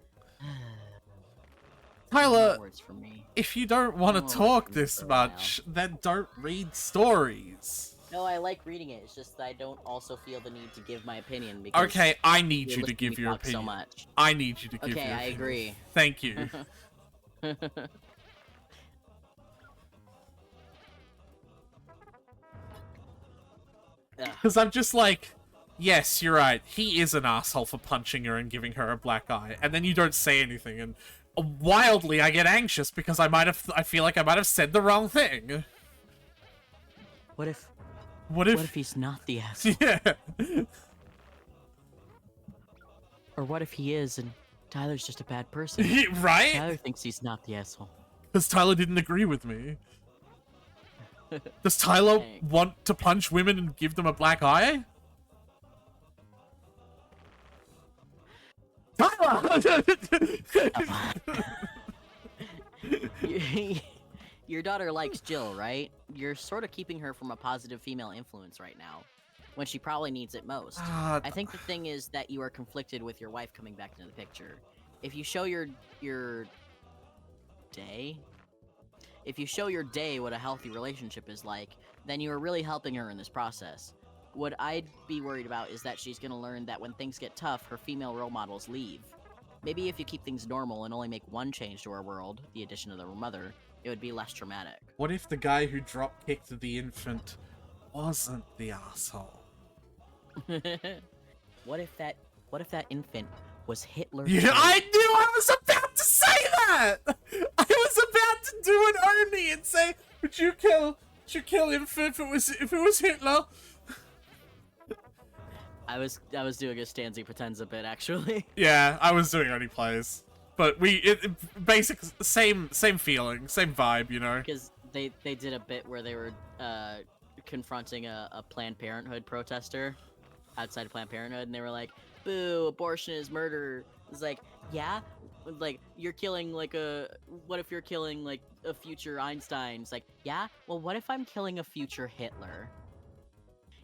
Tyler, words for me. If you don't want to talk this much, then don't read stories. No, I like reading it. It's just that I don't also feel the need to give my opinion because... Okay, I need you to give your opinion. So much. I need you to give your opinion. Okay, I agree. Thank you. Because I'm just like, yes, you're right. He is an asshole for punching her and giving her a black eye. And then you don't say anything. And wildly, I get anxious because I feel like I might have said the wrong thing. What if What if he's not the asshole? Yeah. Or what if he is and Tyler's just a bad person? Right? Tyler thinks he's not the asshole. Because Tyler didn't agree with me. Does Tyler want to punch women and give them a black eye? Tyler! Your daughter likes Jill, right? You're sort of keeping her from a positive female influence right now, when she probably needs it most. I think the thing is that you are conflicted with your wife coming back into the picture. If you show your day... If you show your day what a healthy relationship is like, then you are really helping her in this process. What I'd be worried about is that she's gonna learn that when things get tough, her female role models leave. Maybe if you keep things normal and only make one change to her world, the addition of her mother, it would be less traumatic. What if the guy who drop-kicked the infant wasn't the asshole? What if that infant was Hitler? Yeah, I knew I was about to say that! I was about to do an Oni and say, would you kill infant if it was Hitler? I was doing a Stanzi Potenza bit, actually. Yeah, I was doing Oni plays. But basic, same feeling, same vibe, you know? Because they did a bit where they were confronting a Planned Parenthood protester outside of Planned Parenthood, and they were like, boo, abortion is murder. It's like, yeah? Like, you're killing, like, what if you're killing, like, a future Einstein? It's like, yeah? Well, what if I'm killing a future Hitler?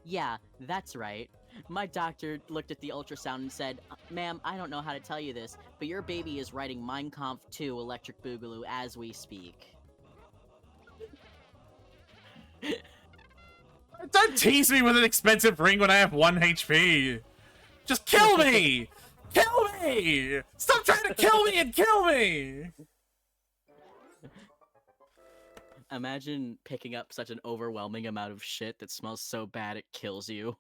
Yeah, that's right. My doctor looked at the ultrasound and said, ma'am, I don't know how to tell you this, but your baby is writing Mein Kampf 2 Electric Boogaloo as we speak. Don't tease me with an expensive ring when I have 1 HP! Just kill me! Kill me! Stop trying to kill me and kill me! Imagine picking up such an overwhelming amount of shit that smells so bad it kills you.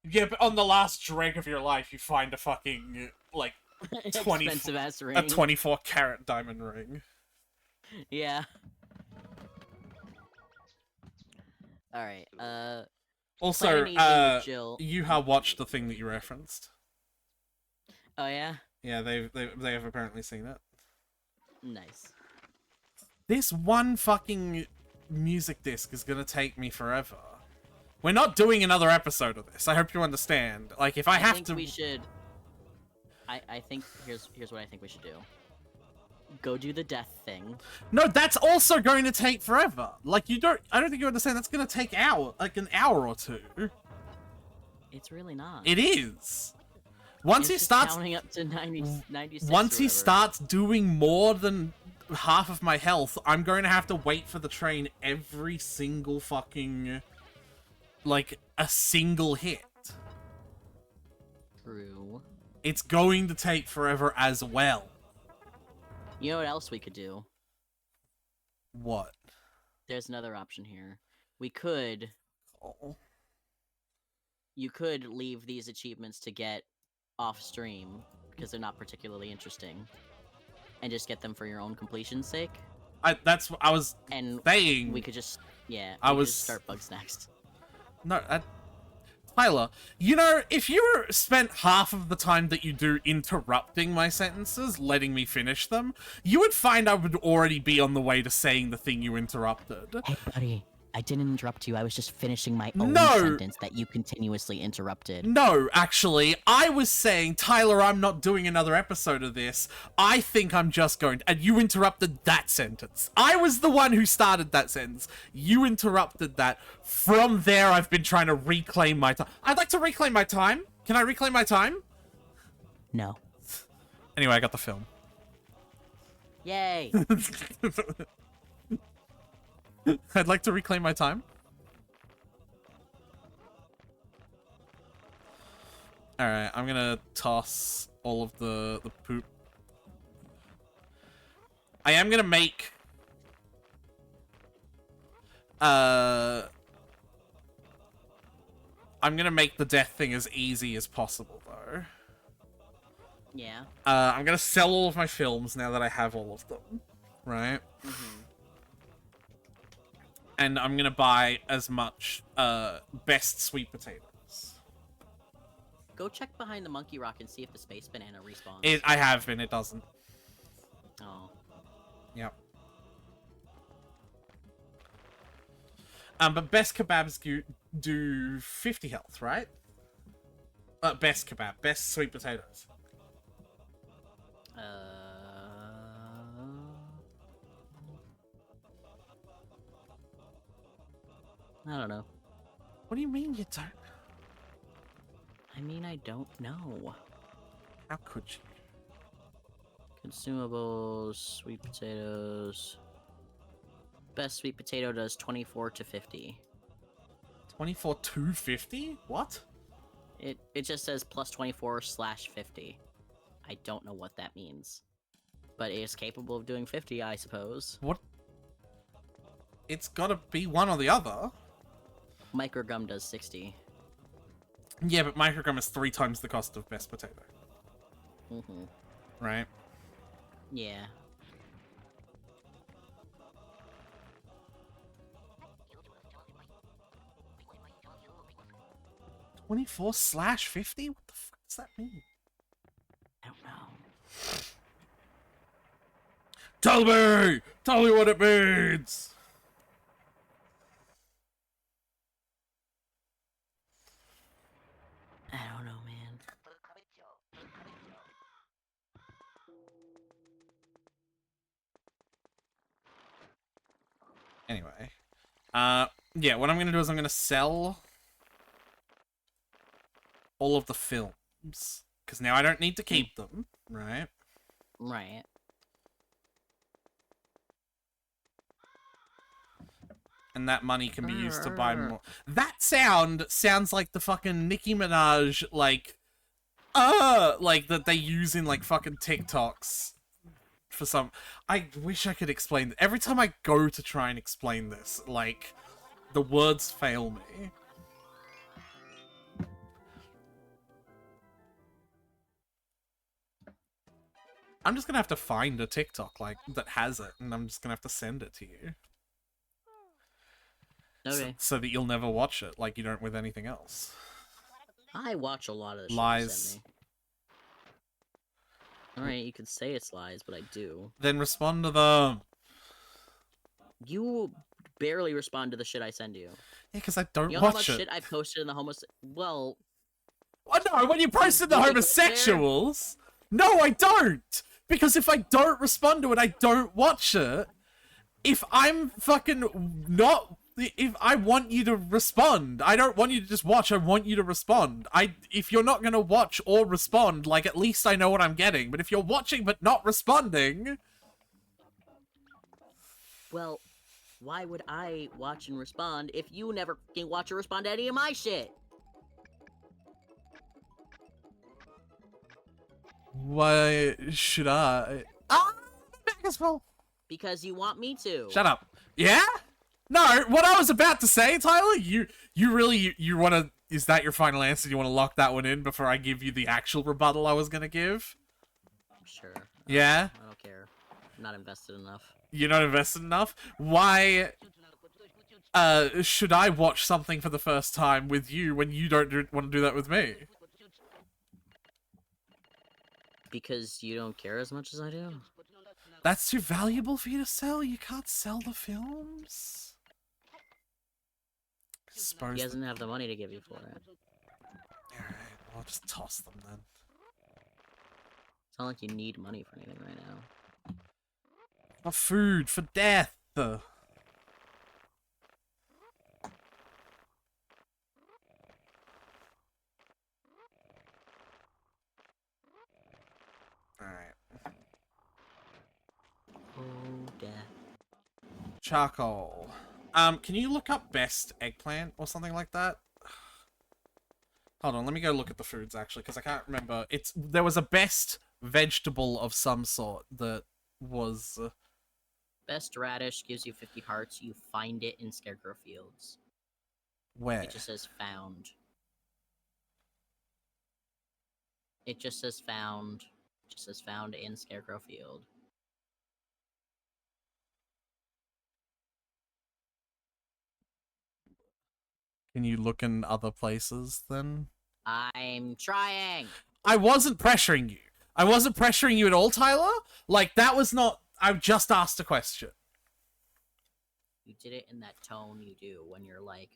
Yeah, but on the last drag of your life, you find a fucking, like, expensive-ass ring. A 24-carat diamond ring. Yeah. Alright, Also, Jill. you have watched the thing that you referenced. Oh, yeah? Yeah, they have apparently seen it. Nice. This one fucking music disc is gonna take me forever. We're not doing another episode of this. I hope you understand. Like, if I have to... we should... I think... Here's what I think we should do. Go do the death thing. No, that's also going to take forever. Like, you don't... I don't think you understand. That's gonna take an hour or two. It's really not. It is. Once he starts... counting up to 96 Once he starts doing more than half of my health, I'm going to have to wait for the train every single fucking, like, a single hit. True. It's going to take forever as well. You know what else we could do? What? There's another option here. We could... Oh. You could leave these achievements to get off-stream, because they're not particularly interesting, and just get them for your own completion's sake. That's what I was saying. We could just... Yeah, just start Bugsnax. No, Tyler, you know, if you spent half of the time that you do interrupting my sentences, letting me finish them, you would find I would already be on the way to saying the thing you interrupted. Hey, buddy, I didn't interrupt you. I was just finishing my own sentence that you continuously interrupted. No, actually, I was saying, Tyler, I'm not doing another episode of this. I think I'm just going to... And you interrupted that sentence. I was the one who started that sentence. You interrupted that. From there, I've been trying to reclaim my time. I'd like to reclaim my time. Can I reclaim my time? No. Anyway, I got the film. Yay! I'd like to reclaim my time. Alright, I'm gonna toss all of the poop. I am gonna make... I'm gonna make the death thing as easy as possible, though. Yeah. I'm gonna sell all of my films now that I have all of them. Right? Mm-hmm. And I'm gonna buy as much best sweet potatoes. Go check behind the monkey rock and see if the space banana respawns. I have been, it doesn't. Oh. Yep. But best kebabs do 50 health, right? Best kebab, best sweet potatoes. I don't know. What do you mean you don't? I mean, I don't know. How could you? Consumables, sweet potatoes. Best sweet potato does 24 to 50. 24 to 50? What? It just says plus 24/50. I don't know what that means. But it is capable of doing 50, I suppose. What? It's gotta be one or the other. Microgum does 60. Yeah, but microgum is 3 times the cost of best potato. Mm-hmm. Right? Yeah. (24/50? What the fuck does that mean? I don't know. Tell me! Tell me what it means! I don't know, man. Anyway. Yeah, what I'm gonna do is I'm gonna sell all of the films. Because now I don't need to keep them, right? Right. And that money can be used to buy more. That sounds like the fucking Nicki Minaj, like that they use in, like, fucking TikToks. For some... I wish I could explain... Every time I go to try and explain this, like, the words fail me. I'm just gonna have to find a TikTok, like, that has it, and I'm just gonna have to send it to you. Okay. So that you'll never watch it, like you don't with anything else. I watch a lot of the shit Lies. you send me. Alright, you could say it's lies, but I do. Then respond to them. You barely respond to the shit I send you. Yeah, because I don't You know how watch much it. shit I posted in the Well... Oh, no, when you posted the homosexuals... No, I don't! Because if I don't respond to it, I don't watch it. If I'm fucking not... If I want you to respond, I don't want you to just watch, I want you to respond. If you're not gonna watch or respond, like, at least I know what I'm getting. But if you're watching but not responding... Well, why would I watch and respond if you never fucking watch or respond to any of my shit? Why should I? Ah, back as well. Because you want me to. Shut up. Yeah? No, what I was about to say, Tyler, you really, you want to, is that your final answer? You want to lock that one in before I give you the actual rebuttal I was going to give? Sure. Yeah? I don't care. I'm not invested enough. You're not invested enough? Why, should I watch something for the first time with you when you don't want to do that with me? Because you don't care as much as I do? That's too valuable for you to sell? You can't sell the films? He doesn't have the money to give you for it. Alright, I'll just toss them then. It's not like you need money for anything right now. For food, for death. Alright. Oh, death. Charcoal. Can you look up best eggplant or something like that? Hold on, let me go look at the foods actually, because I can't remember. There was a best vegetable of some sort that was Best radish gives you 50 hearts. You find it in Scarecrow Fields. where? It just says found. It just says found. It just says found in Scarecrow Field. Can you look in other places then? I'm trying! I wasn't pressuring you. I wasn't pressuring you at all, Tyler. Like, that was not... I just asked a question. You did it in that tone you do when you're like,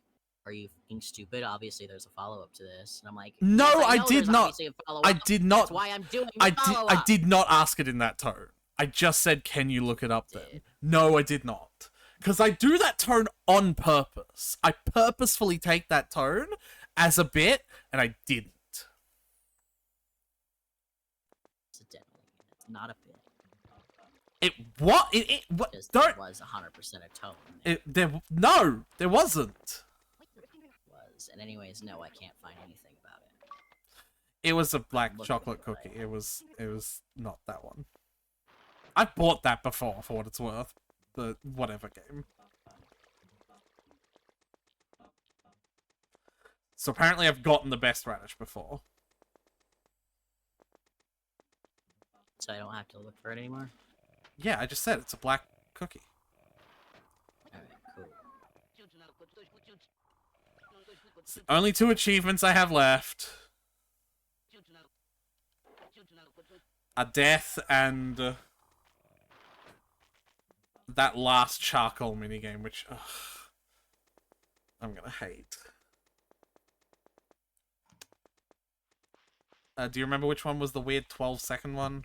are you fucking stupid? Obviously, there's a follow-up to this. And I'm like, No, yes, I know did there's not. obviously a follow-up. I did not. That's why I'm doing the follow-up. I did not ask it in that tone. I just said, can you look it up then? No, I did not. Because I do that tone on purpose. I purposefully take that tone as a bit, and I didn't. Incidentally, it's not a bit. It what? It what? There Don't. was 100% a tone. No, there wasn't. Was. And anyways, no, I can't find anything about it. It was a black chocolate cookie. It was not that one. I bought that before, for what it's worth. The whatever game. So apparently I've gotten the best radish before. So I don't have to look for it anymore? Yeah, I just said it's a black cookie. Alright, cool. It's the only 2 achievements I have left. A death and that last charcoal minigame, which I'm gonna hate. Do you remember which one was the weird 12-second one?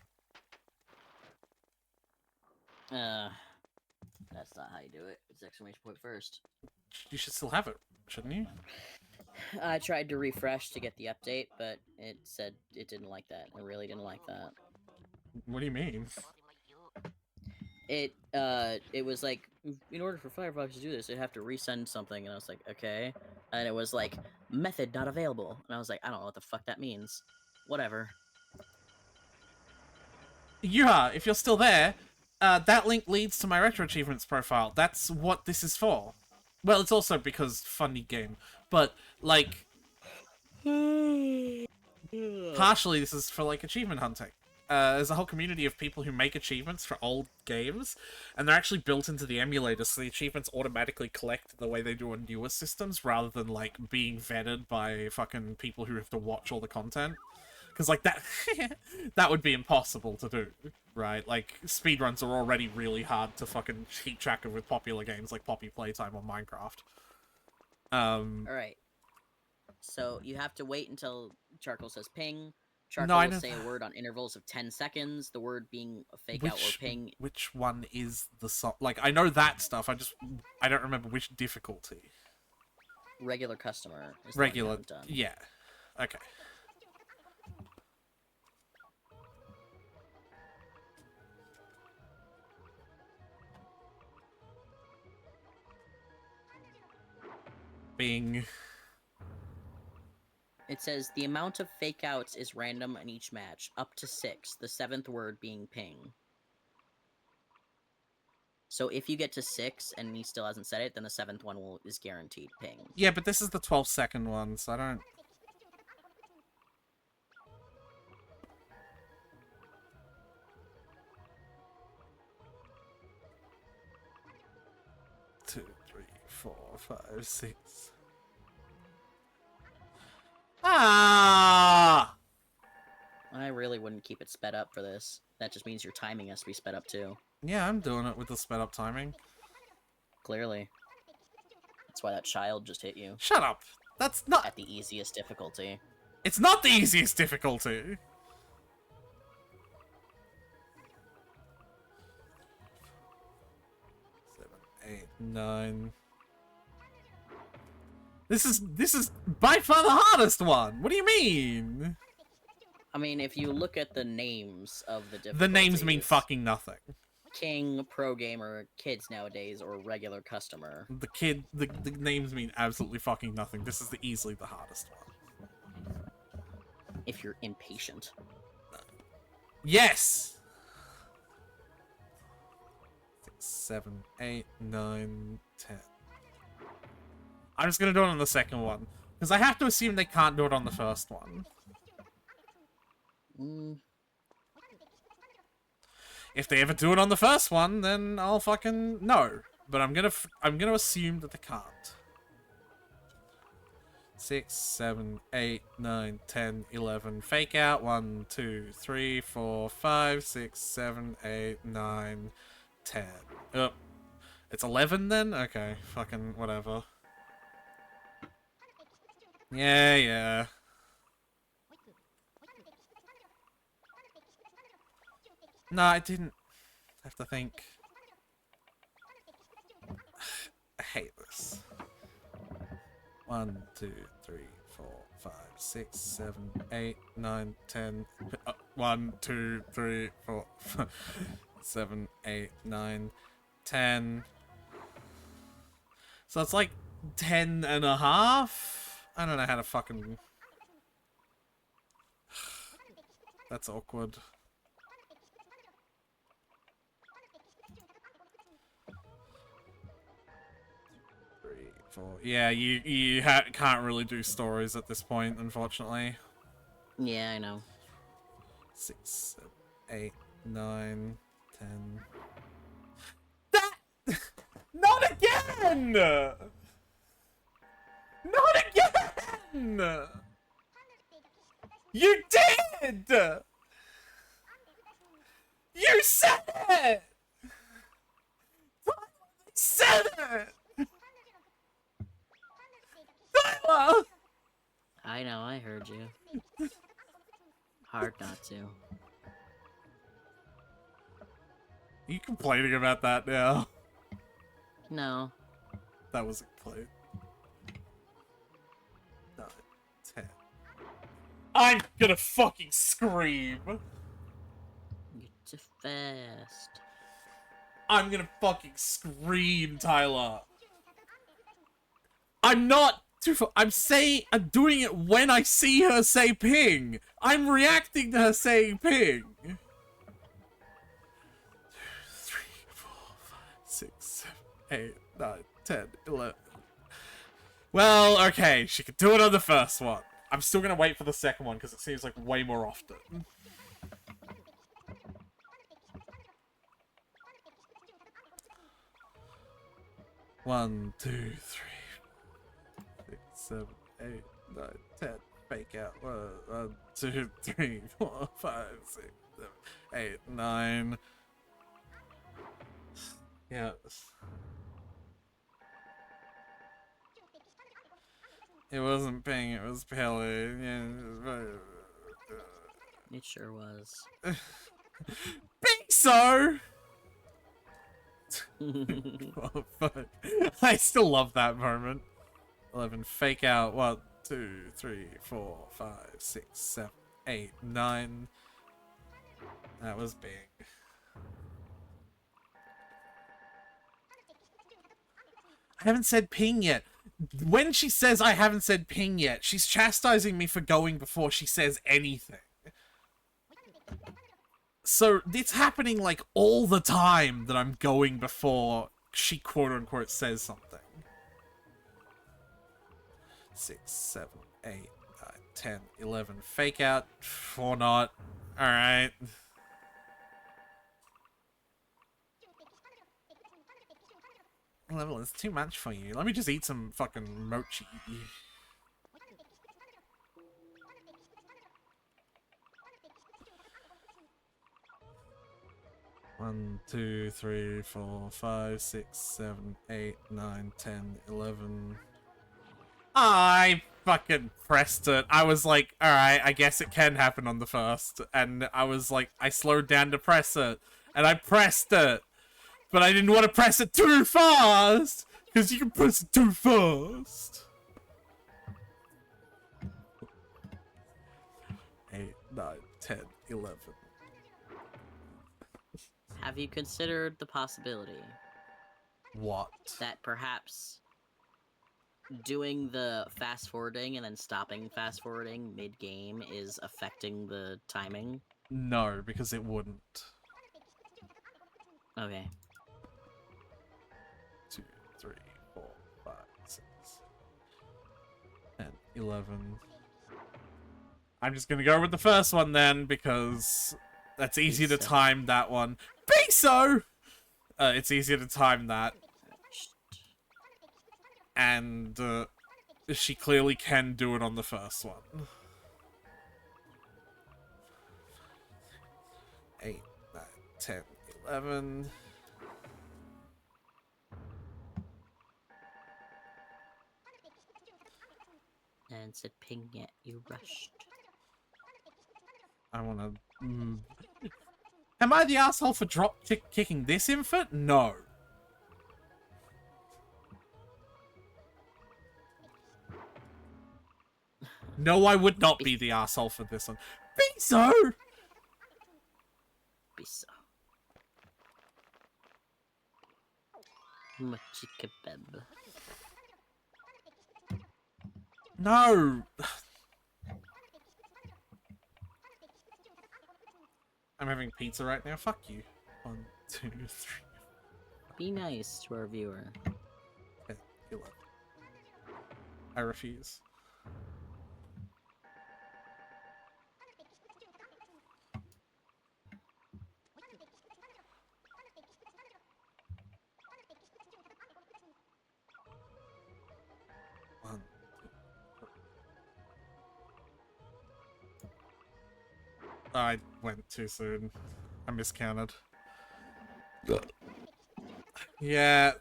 That's not how you do it. It's exclamation point first. You should still have it, shouldn't you? I tried to refresh to get the update, but it said it didn't like that. It really didn't like that. What do you mean? It was like, in order for Firefox to do this, it'd have to resend something, and I was like, okay. And it was like, method not available. And I was like, I don't know what the fuck that means. Whatever. Yuha, if you're still there, that link leads to my retro achievements profile. That's what this is for. Well, it's also because funny game, but like partially this is for like achievement hunting. There's a whole community of people who make achievements for old games, and they're actually built into the emulator, so the achievements automatically collect the way they do on newer systems, rather than like being vetted by fucking people who have to watch all the content. Because, like, that would be impossible to do, right? Like, speedruns are already really hard to fucking keep track of with popular games like Poppy Playtime or Minecraft. Alright. So, you have to wait until Charcoal says ping. Charcoal No, I will don't... say a word on intervals of 10 seconds, the word being a fake out or ping. Which one is the song? Like, I know that stuff, I don't remember which difficulty. Regular customer is Regular, the one you haven't done. yeah. Okay. Bing. It says the amount of fake outs is random in each match, up to 6, the 7th word being ping. So if you get to 6 and he still hasn't said it, then the 7th one is guaranteed ping. Yeah, but this is the 12-second one, so I don't... 2, 3, 4, 5, 6. Ah! I really wouldn't keep it sped up for this. That just means your timing has to be sped up too. Yeah, I'm doing it with the sped up timing. Clearly. That's why that child just hit you. Shut up! That's not... At the easiest difficulty. It's not the easiest difficulty! 7, 8, 9... This is by far the hardest one! What do you mean? I mean, if you look at the names of the difficulties... The names mean fucking nothing. King, pro gamer, kids nowadays, or regular customer. The names mean absolutely fucking nothing. This is easily the hardest one. If you're impatient. Yes! 6, 7, 8, 9, 10. I'm just gonna do it on the second one. Because I have to assume they can't do it on the first one. If they ever do it on the first one, then I'll fucking know. But I'm gonna assume that they can't. 6, 7, 8, 9, 10, 11. Fake out. 1, 2, 3, 4, 5, 6, 7, 8, 9, 10. Oh. It's 11 then? Okay. Fucking whatever. Yeah. No, I didn't have to think. I hate this. 1, 2, 3, 4, 5, 6, 7, 8, 9, 10. 1, 2, 3, 4, 5, 7, 8, 9, 10. So it's like 10 and a half? I don't know how to fucking... That's awkward. 3, 4. Yeah, you can't really do stories at this point, unfortunately. Yeah, I know. 6, 7, 8, 9, 10. That! Not again! Not again! You did! You said it! Tyler said it! Tyler! I know, I heard you. Hard not to. Are you complaining about that now? No. That was a complaint. 9, 10. I'm gonna fucking scream! You're too fast. I'm gonna fucking scream, Tyler! I'm not too I'm doing it when I see her say ping! I'm reacting to her saying ping! 2, 3, 4, 5, 6, 7, 8, 9, 10, 11. Well, okay, she could do it on the first one. I'm still gonna wait for the second one because it seems like way more often. One, 2, 3, 6, 7, 8, 9, 10. Fake out. 1, 2, 3, 4, 5, 6, 7, 8, 9. Yes. It wasn't ping, it was Pele. It sure was. Think so! Oh, fuck. I still love that moment. 11, fake out. 1, 2, 3, 4, 5, 6, 7, 8, 9. That was big. I haven't said ping yet. when she says I haven't said ping yet, she's chastising me for going before she says anything. So it's happening like all the time that I'm going before she quote-unquote says something. 6, 7, 8, 9, 10, 11. Fake out or not. Alright. Level is too much for you. Let me just eat some fucking mochi. 1, 2, 3, 4, 5, 6, 7, 8, 9, 10, 11. I fucking pressed it. I was like, alright, I guess it can happen on the first. And I was like, I slowed down to press it. And I pressed it. But I didn't want to press it too fast. Because you can press it too fast. 8, 9, 10, 11. Have you considered the possibility What? that perhaps doing the fast forwarding and then stopping fast forwarding mid game is affecting the timing? No, because it wouldn't. Okay. 2, 3, 4, 5, 6, 10, 11. I'm just gonna go with the first one then, because that's easy to time that one. Beso! It's easier to time that. And, she clearly can do it on the first one. 8, 9, 10, 11. And said ping yet, you rushed. I wanna... Am I the asshole for drop kicking this infant? No. No, I would not be the asshole for this one. Beso! Beso. Mochi kebab. No! I'm having pizza right now. Fuck you. 1, 2, 3. Be nice to our viewer. 10, 11. I refuse. I went too soon. I miscounted. Yeah.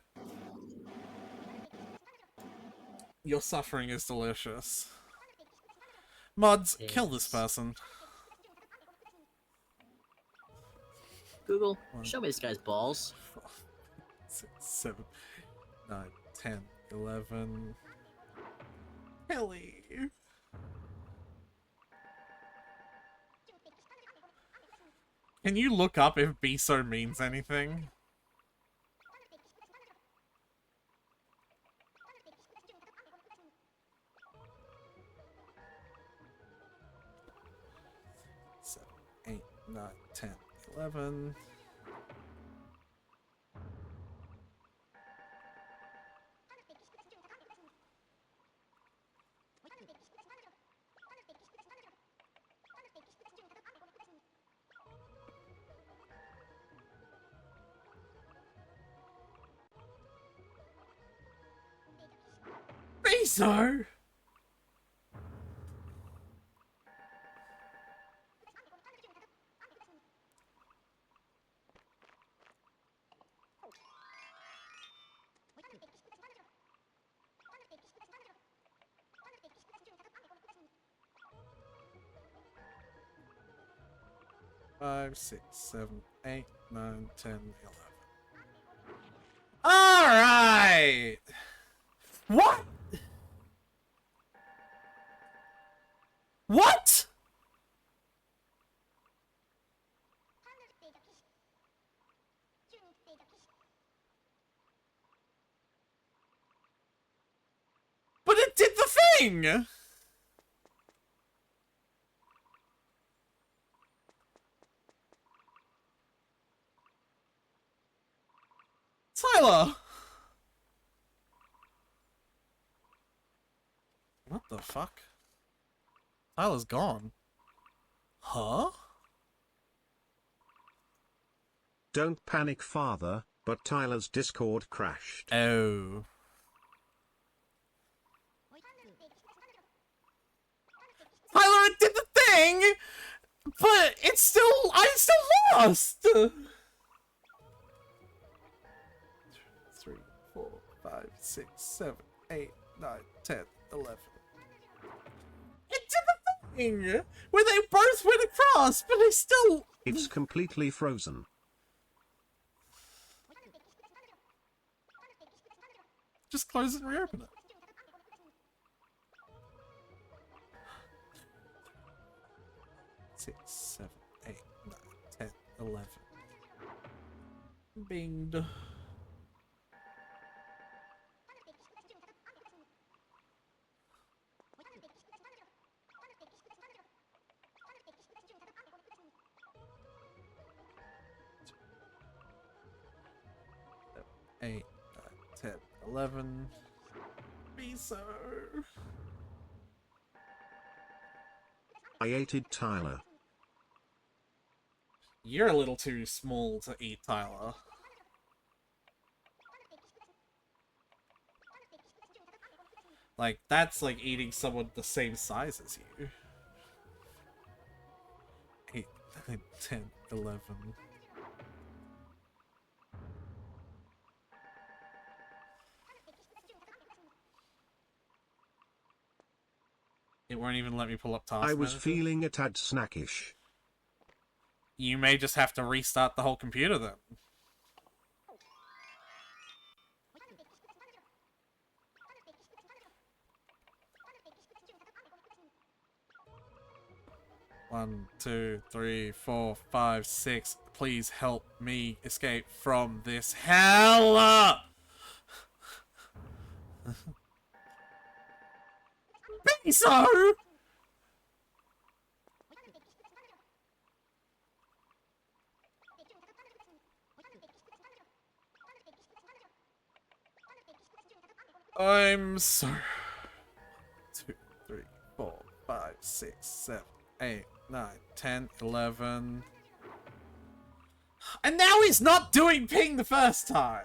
Your suffering is delicious. Mods, kill this person. Google, show me this guy's balls. 4, 6, 7, 9, 10, 11. Kelly. Can you look up if Beso means anything? Seven, 8, 9, 10, 11. Beso! Five, 6, 7, 8, 9, 10, 11. Alright! What? What? thing? Tyler! What the fuck? Tyler's gone. Huh? Don't panic, father, but Tyler's Discord crashed. Oh. Tyler did the thing! But it's still... I still lost! 3, 4, 5, 6, 7, 8, 9, 10, 11. It did the thing! Where they both went across, but they still... It's completely frozen. Just close it and reopen it. Six, 7, 8, 9, 10, 11. Binged. Eight, 9, 10, 11. Be so. I hated Tyler. You're a little too small to eat, Tyler. Like, that's like eating someone the same size as you. 8, 9, 10, 11. It won't even let me pull up Task I was Manager. feeling a tad snackish. You may just have to restart the whole computer then. One, 2, 3, 4, 5, 6. Please help me escape from this hell! Be so! I'm sorry. 2, 3, 4, 5, 6, 7, 8, 9, 10, 11. And now he's not doing ping the first time!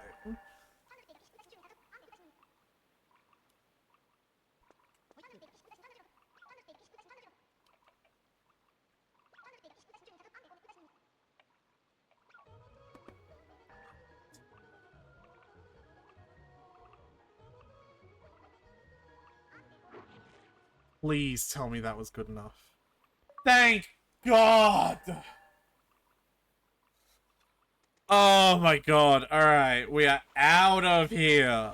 Please tell me that was good enough. Thank God! Oh my god. Alright, we are out of here.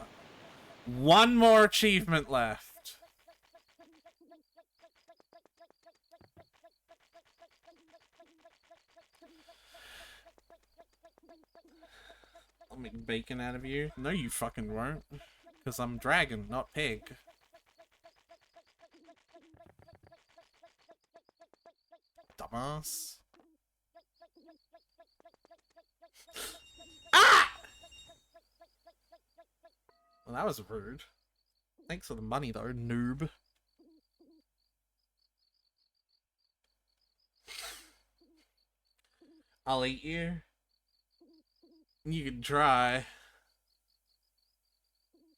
One more achievement left. I'll make bacon out of you. No, you fucking won't. Because I'm dragon, not pig. Dumbass. Ah! Well, that was rude. Thanks for the money, though, noob. I'll eat you. You can try.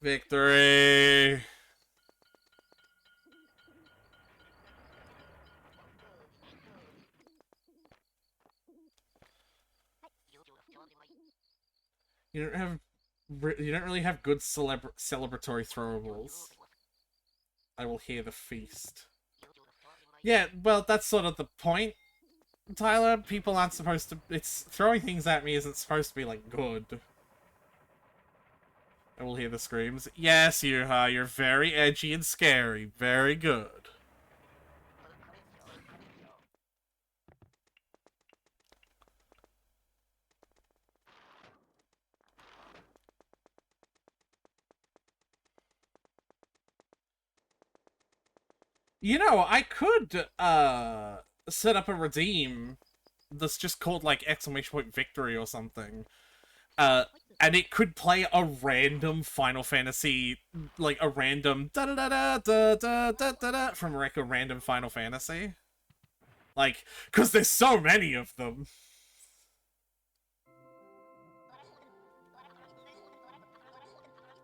Victory! You don't really have good celebratory throwables. I will hear the feast. Yeah, well, that's sort of the point, Tyler. People aren't supposed to... It's... Throwing things at me isn't supposed to be, like, good. I will hear the screams. Yes, Yuha, you're very edgy and scary. Very good. You know, I could set up a redeem that's just called like exclamation point victory or something. Uh and it could play a random Final Fantasy, like a random da da da da da da da da da from like a random Final Fantasy. Like, cause there's so many of them.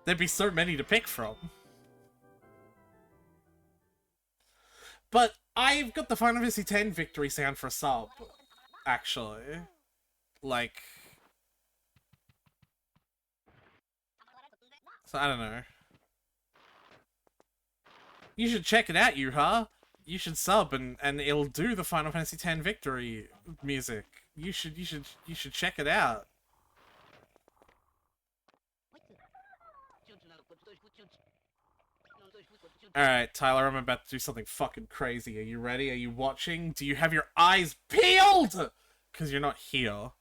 There'd be so many to pick from. But I've got the Final Fantasy X victory sound for a sub, actually. Like, so I don't know. You should check it out, Yuha. You should sub and it'll do the Final Fantasy X victory music. You should check it out. Alright, Tyler, I'm about to do something fucking crazy. Are you ready? Are you watching? Do you have your eyes peeled? Because you're not here.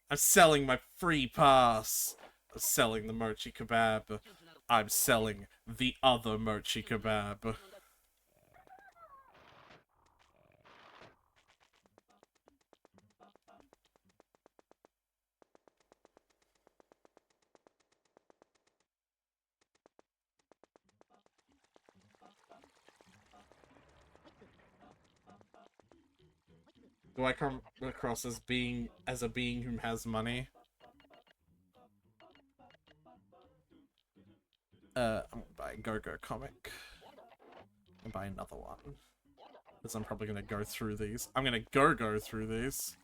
I'm selling my free pass. I'm selling the mochi kebab. I'm selling the other mochi kebab. Do I come across as a being who has money? I'm gonna buy a Go-Go comic. And buy another one. Because I'm probably gonna go through these. I'm gonna go through these.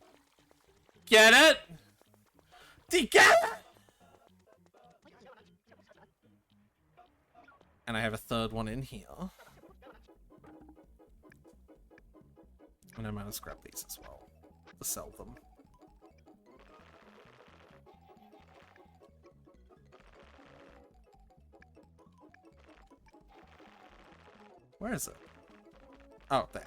Get it? Do you get it? And I have a third one in here. And I'm gonna scrap these as well. To sell them. Where is it? Oh, there.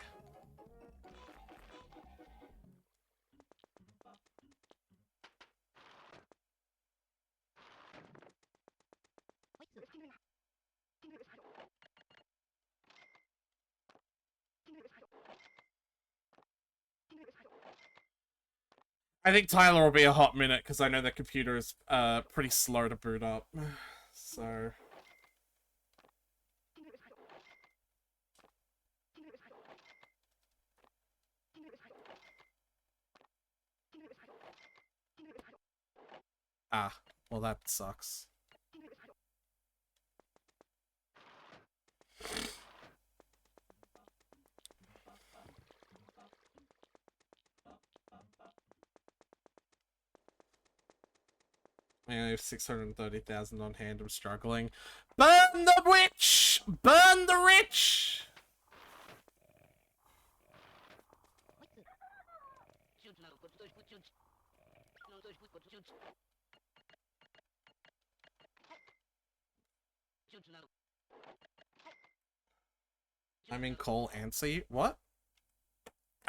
I think Tyler will be a hot minute because I know the computer is pretty slow to boot up. So well that sucks. I only have 630,000 on hand. I'm struggling. Burn the witch! Burn the rich! I'm in call Ansi. What?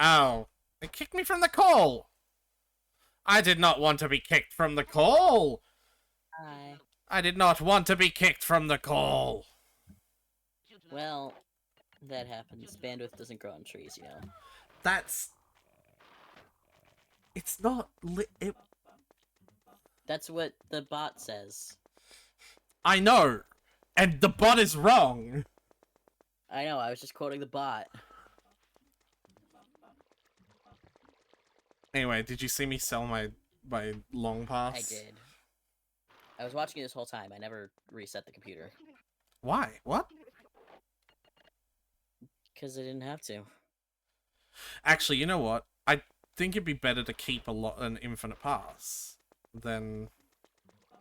Ow. They kicked me from the call! I did not want to be kicked from the call! Hi. I did not want to be kicked from the call! Well, that happens. Bandwidth doesn't grow on trees, you know. That's... It's not That's what the bot says. I know! And the bot is wrong! I know, I was just quoting the bot. Anyway, did you see me sell my long pass? I did. I was watching it this whole time. I never reset the computer. Why? What? Because I didn't have to. Actually, you know what? I think it'd be better to keep an infinite pass than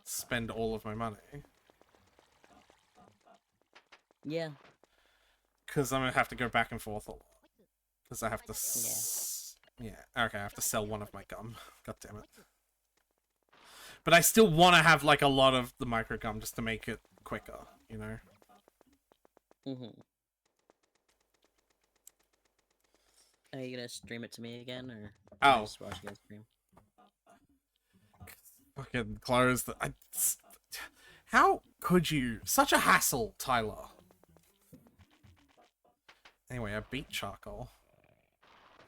spend all of my money. Yeah. Because I'm gonna have to go back and forth a lot. Because I have to... Yeah, okay, I have to sell one of my gum. God damn it. But I still want to have, like, a lot of the micro gum just to make it quicker, you know? Mm-hmm. Are you gonna stream it to me again, or just watch you guys stream? Fucking close the... How could you? Such a hassle, Tyler. Anyway, I beat Charcoal.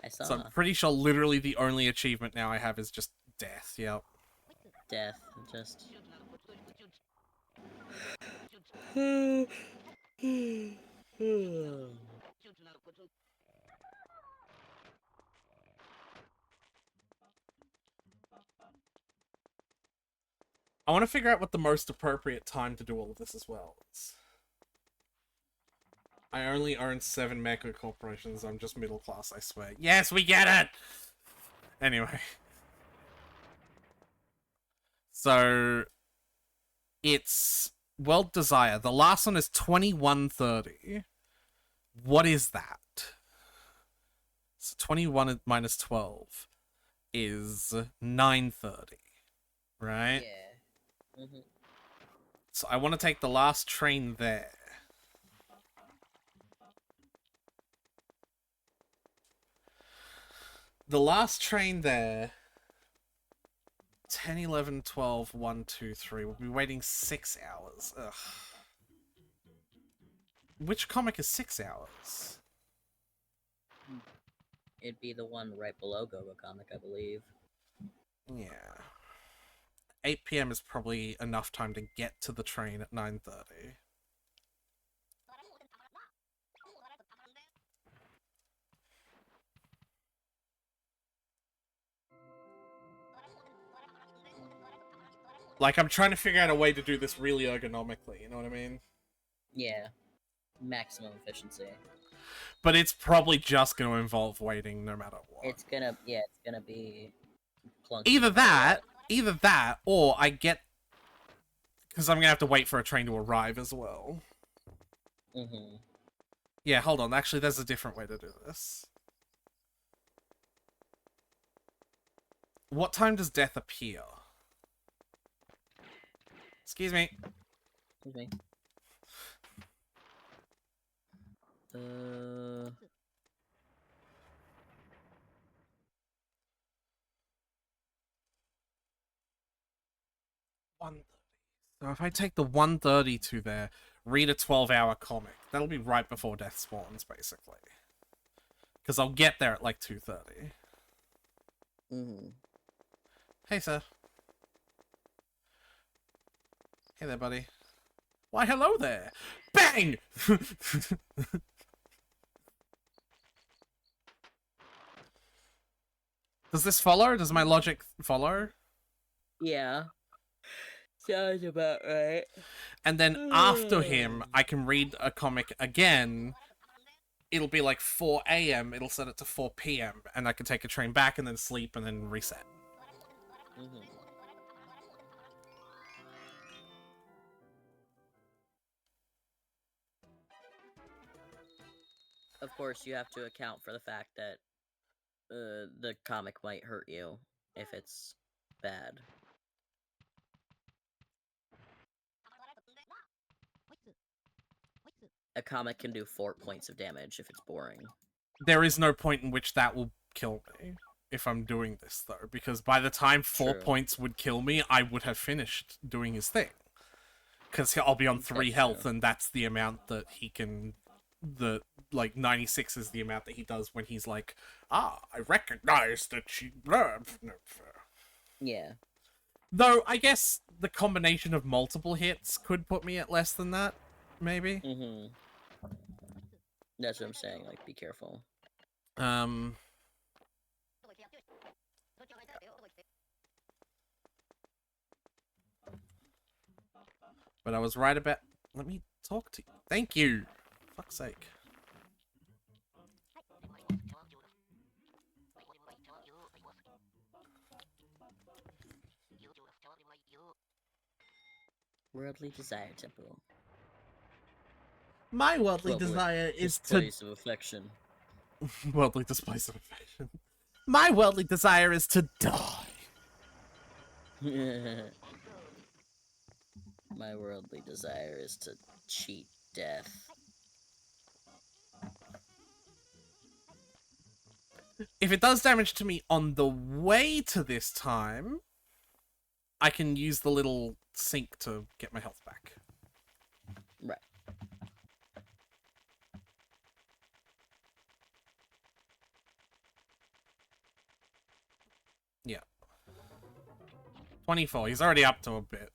I saw So I'm pretty sure literally the only achievement now I have is just death, yep. death. Just. I want to figure out what the most appropriate time to do all of this as well is. I only own 7 mega corporations. I'm just middle class, I swear. Yes, we get it! Anyway. So, it's World Desire. The last one is 2130. What is that? So 21 minus 12 is 930. Right? Yeah. Mm-hmm. So I want to take the last train there. The last train there, 10, 11, 12, 1, 2, 3. We'll be waiting 6 hours. Ugh. Which comic is 6 hours? It'd be the one right below Gogo Comic, I believe. Yeah. 8 p.m. is probably enough time to get to the train at 9:30. Like, I'm trying to figure out a way to do this really ergonomically, you know what I mean? Yeah. Maximum efficiency. But it's probably just going to involve waiting no matter what. It's gonna be clunky. Either that, or I get... Because I'm going to have to wait for a train to arrive as well. Mm-hmm. Yeah, hold on. Actually, there's a different way to do this. What time does death appear? Excuse me. Excuse me. 1:30. So if I take the 1:30 to there, read a 12-hour comic, that'll be right before death spawns, basically. Because I'll get there at like 2:30. Mm-hmm. Hey, sir. Hey there, buddy. Why, hello there! Bang! Does this follow? Does my logic follow? Yeah. Sounds about right. And then after him, I can read a comic again. It'll be like 4 a.m. It'll set it to 4 p.m. And I can take a train back and then sleep and then reset. Mm-hmm. Of course, you have to account for the fact that the comic might hurt you if it's bad. A comic can do 4 points of damage if it's boring. There is no point in which that will kill me if I'm doing this, though. Because by the time 4 True. points would kill me, I would have finished doing his thing. Because I'll be on 3 That's health, true. and that's the amount that he can... Like, 96 is the amount that he does when he's like, I recognize that she... Yeah. Though, I guess the combination of multiple hits could put me at less than that, maybe. Mm-hmm. That's what I'm saying, like, be careful. But I was right about... Let me talk to you. Thank you! Fuck's sake. Worldly Desire Temple. My worldly Lovely. desire is This to... place of affection. Worldly displays of affection. My worldly desire is to die. My worldly desire is to cheat death. If it does damage to me on the way to this time, I can use the little sink to get my health back. Right. 24. He's already up to a bit.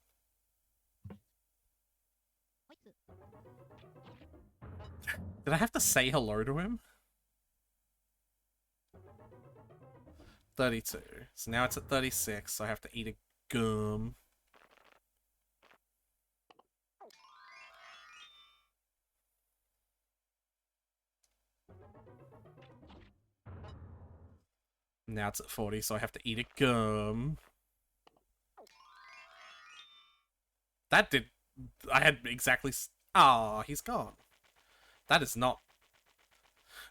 Did I have to say hello to him? 32. So now it's at 36, so I have to eat a gum. Now it's at 40, so I have to eat a gum. That did... I had exactly... Ah, he's gone. That is not...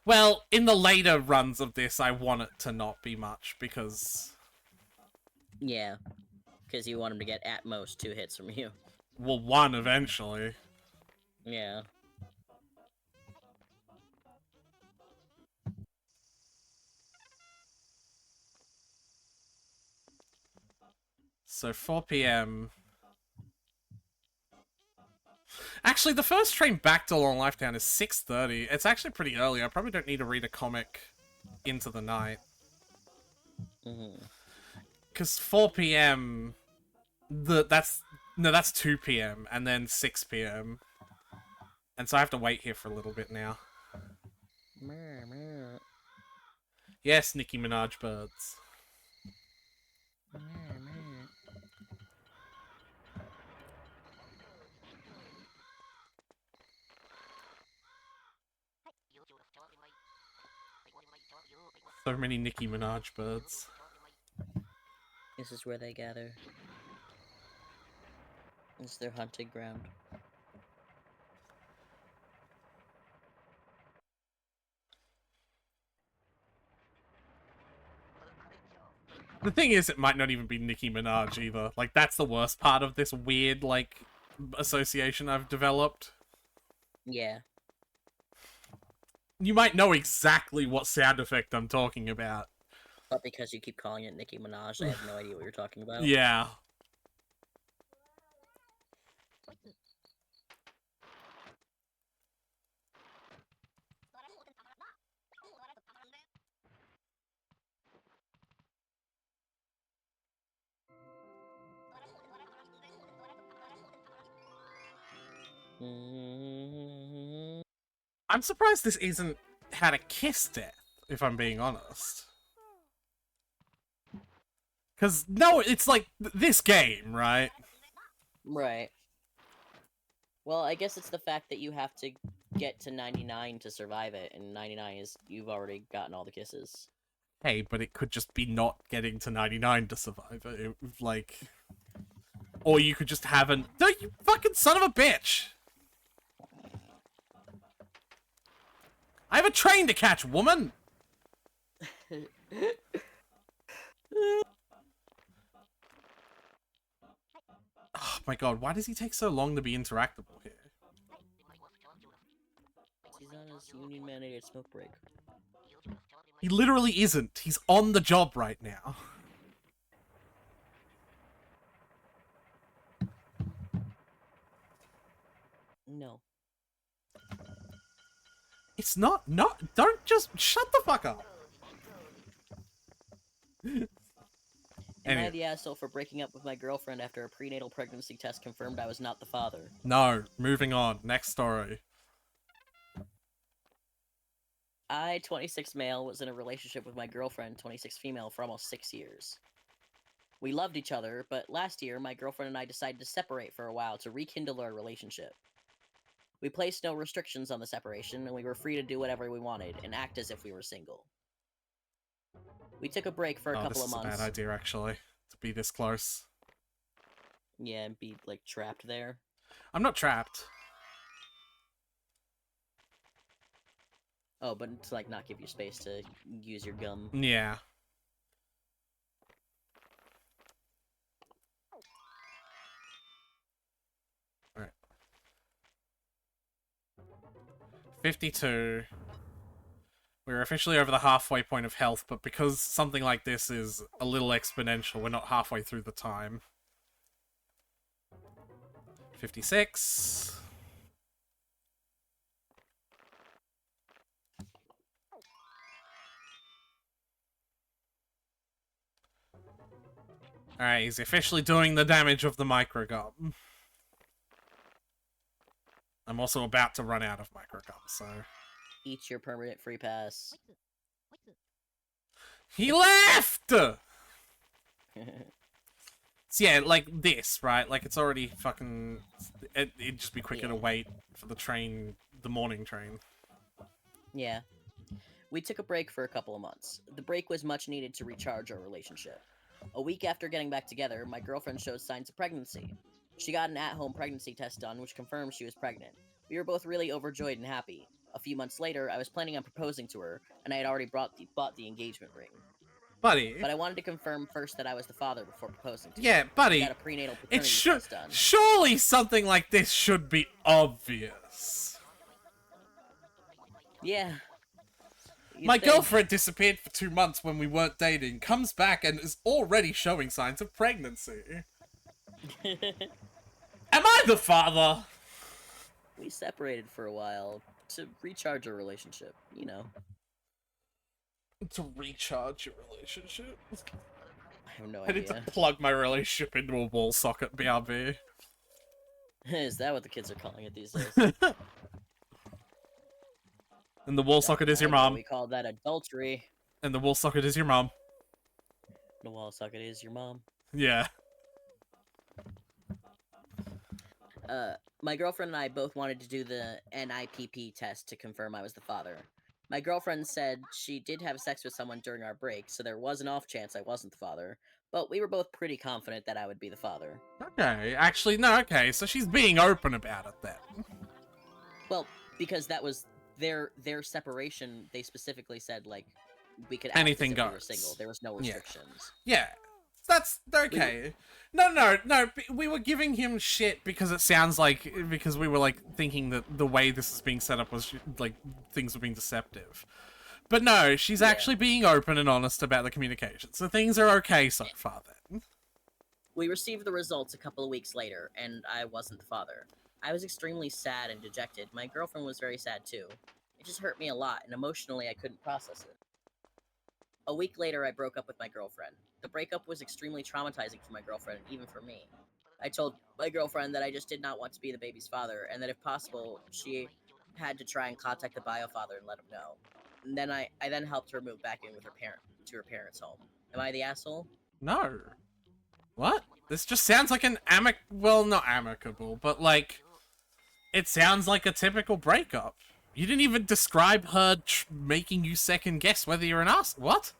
Well, in the later runs of this, I want it to not be much, because... Yeah. Because you want him to get at most 2 hits from you. Well, 1 eventually. Yeah. So 4 p.m. Actually, the first train back to Long Life Town is 6:30. It's actually pretty early. I probably don't need to read a comic into the night. Because 4 p.m... that's 2 p.m. and then 6 p.m. And so I have to wait here for a little bit now. Yes, Nicki Minaj birds. So many Nicki Minaj birds. This is where they gather. This is their hunting ground. The thing is, it might not even be Nicki Minaj either. Like, that's the worst part of this weird, like, association I've developed. Yeah. You might know exactly what sound effect I'm talking about. But because you keep calling it Nicki Minaj, I have no idea what you're talking about. Yeah. I'm surprised this isn't had a kiss death, if I'm being honest. Because, no, it's like this game, right? Right. Well, I guess it's the fact that you have to get to 99 to survive it, and 99 is you've already gotten all the kisses. Hey, but it could just be not getting to 99 to survive it. Like... Or you could just have an... No, you fucking son of a bitch! I have a train to catch, woman! Oh my god, why does he take so long to be interactable here? He's on his union mandated smoke break. He literally isn't. He's on the job right now. No. It's not... No, don't just... Shut the fuck up! Am I Anyway. the asshole for breaking up with my girlfriend after a prenatal pregnancy test confirmed I was not the father? No, moving on. Next story. I, 26 male, was in a relationship with my girlfriend, 26 female, for almost 6 years. We loved each other, but last year, my girlfriend and I decided to separate for a while to rekindle our relationship. We placed no restrictions on the separation, and we were free to do whatever we wanted, and act as if we were single. We took a break for a couple of months. This is a bad idea, actually, to be this close. Yeah, and be, like, trapped there. I'm not trapped. Oh, but to, like, not give you space to use your gum. Yeah. Alright. 52. We're officially over the halfway point of health, but because something like this is a little exponential, we're not halfway through the time. 56. Alright, he's officially doing the damage of the microgum. I'm also about to run out of microgum, so... Eat your permanent free pass. He left! So yeah, like this, right? Like, it's already fucking... It'd just be quicker to wait for the train, the morning train. Yeah. We took a break for a couple of months. The break was much needed to recharge our relationship. A week after getting back together, my girlfriend showed signs of pregnancy. She got an at-home pregnancy test done, which confirmed she was pregnant. We were both really overjoyed and happy. A few months later, I was planning on proposing to her, and I had already bought the engagement ring. Buddy. But I wanted to confirm first that I was the father before proposing to her. Yeah, buddy. We got a prenatal paternity test done. Surely something like this should be obvious. Yeah. My girlfriend disappeared for 2 months when we weren't dating, comes back and is already showing signs of pregnancy. Am I the father? We separated for a while to recharge our relationship, you know. To recharge your relationship? I have no I need idea. to plug my relationship into a wall socket, BRB. Is that what the kids are calling it these days? And the wall socket is your mom. We call that adultery. And the wall socket is your mom. The wall socket is your mom. Yeah. My girlfriend and I both wanted to do the NIPP test to confirm I was the father. My girlfriend said she did have sex with someone during our break, so there was an off chance I wasn't the father, but we were both pretty confident that I would be the father. Okay, actually, no, okay, so she's being open about it then. Well, because that was their separation, they specifically said, like, we could act anything as if goes. we were single. There was no restrictions. Yeah. That's okay. No, we were giving him shit because it sounds like, because we were, like, thinking that the way this is being set up was, like, things were being deceptive. But no, she's actually being open and honest about the communication, so things are okay so far then. We received the results a couple of weeks later, and I wasn't the father. I was extremely sad and dejected. My girlfriend was very sad too. It just hurt me a lot, and emotionally I couldn't process it. A week later, I broke up with my girlfriend. The breakup was extremely traumatizing for my girlfriend, and even for me. I told my girlfriend that I just did not want to be the baby's father, and that if possible, she had to try and contact the bio father and let him know. And then I then helped her move back in with to her parents' home. Am I the asshole? No. What? This just sounds like an well, not amicable, but like, it sounds like a typical breakup. You didn't even describe her making you second guess whether you're an ass. What?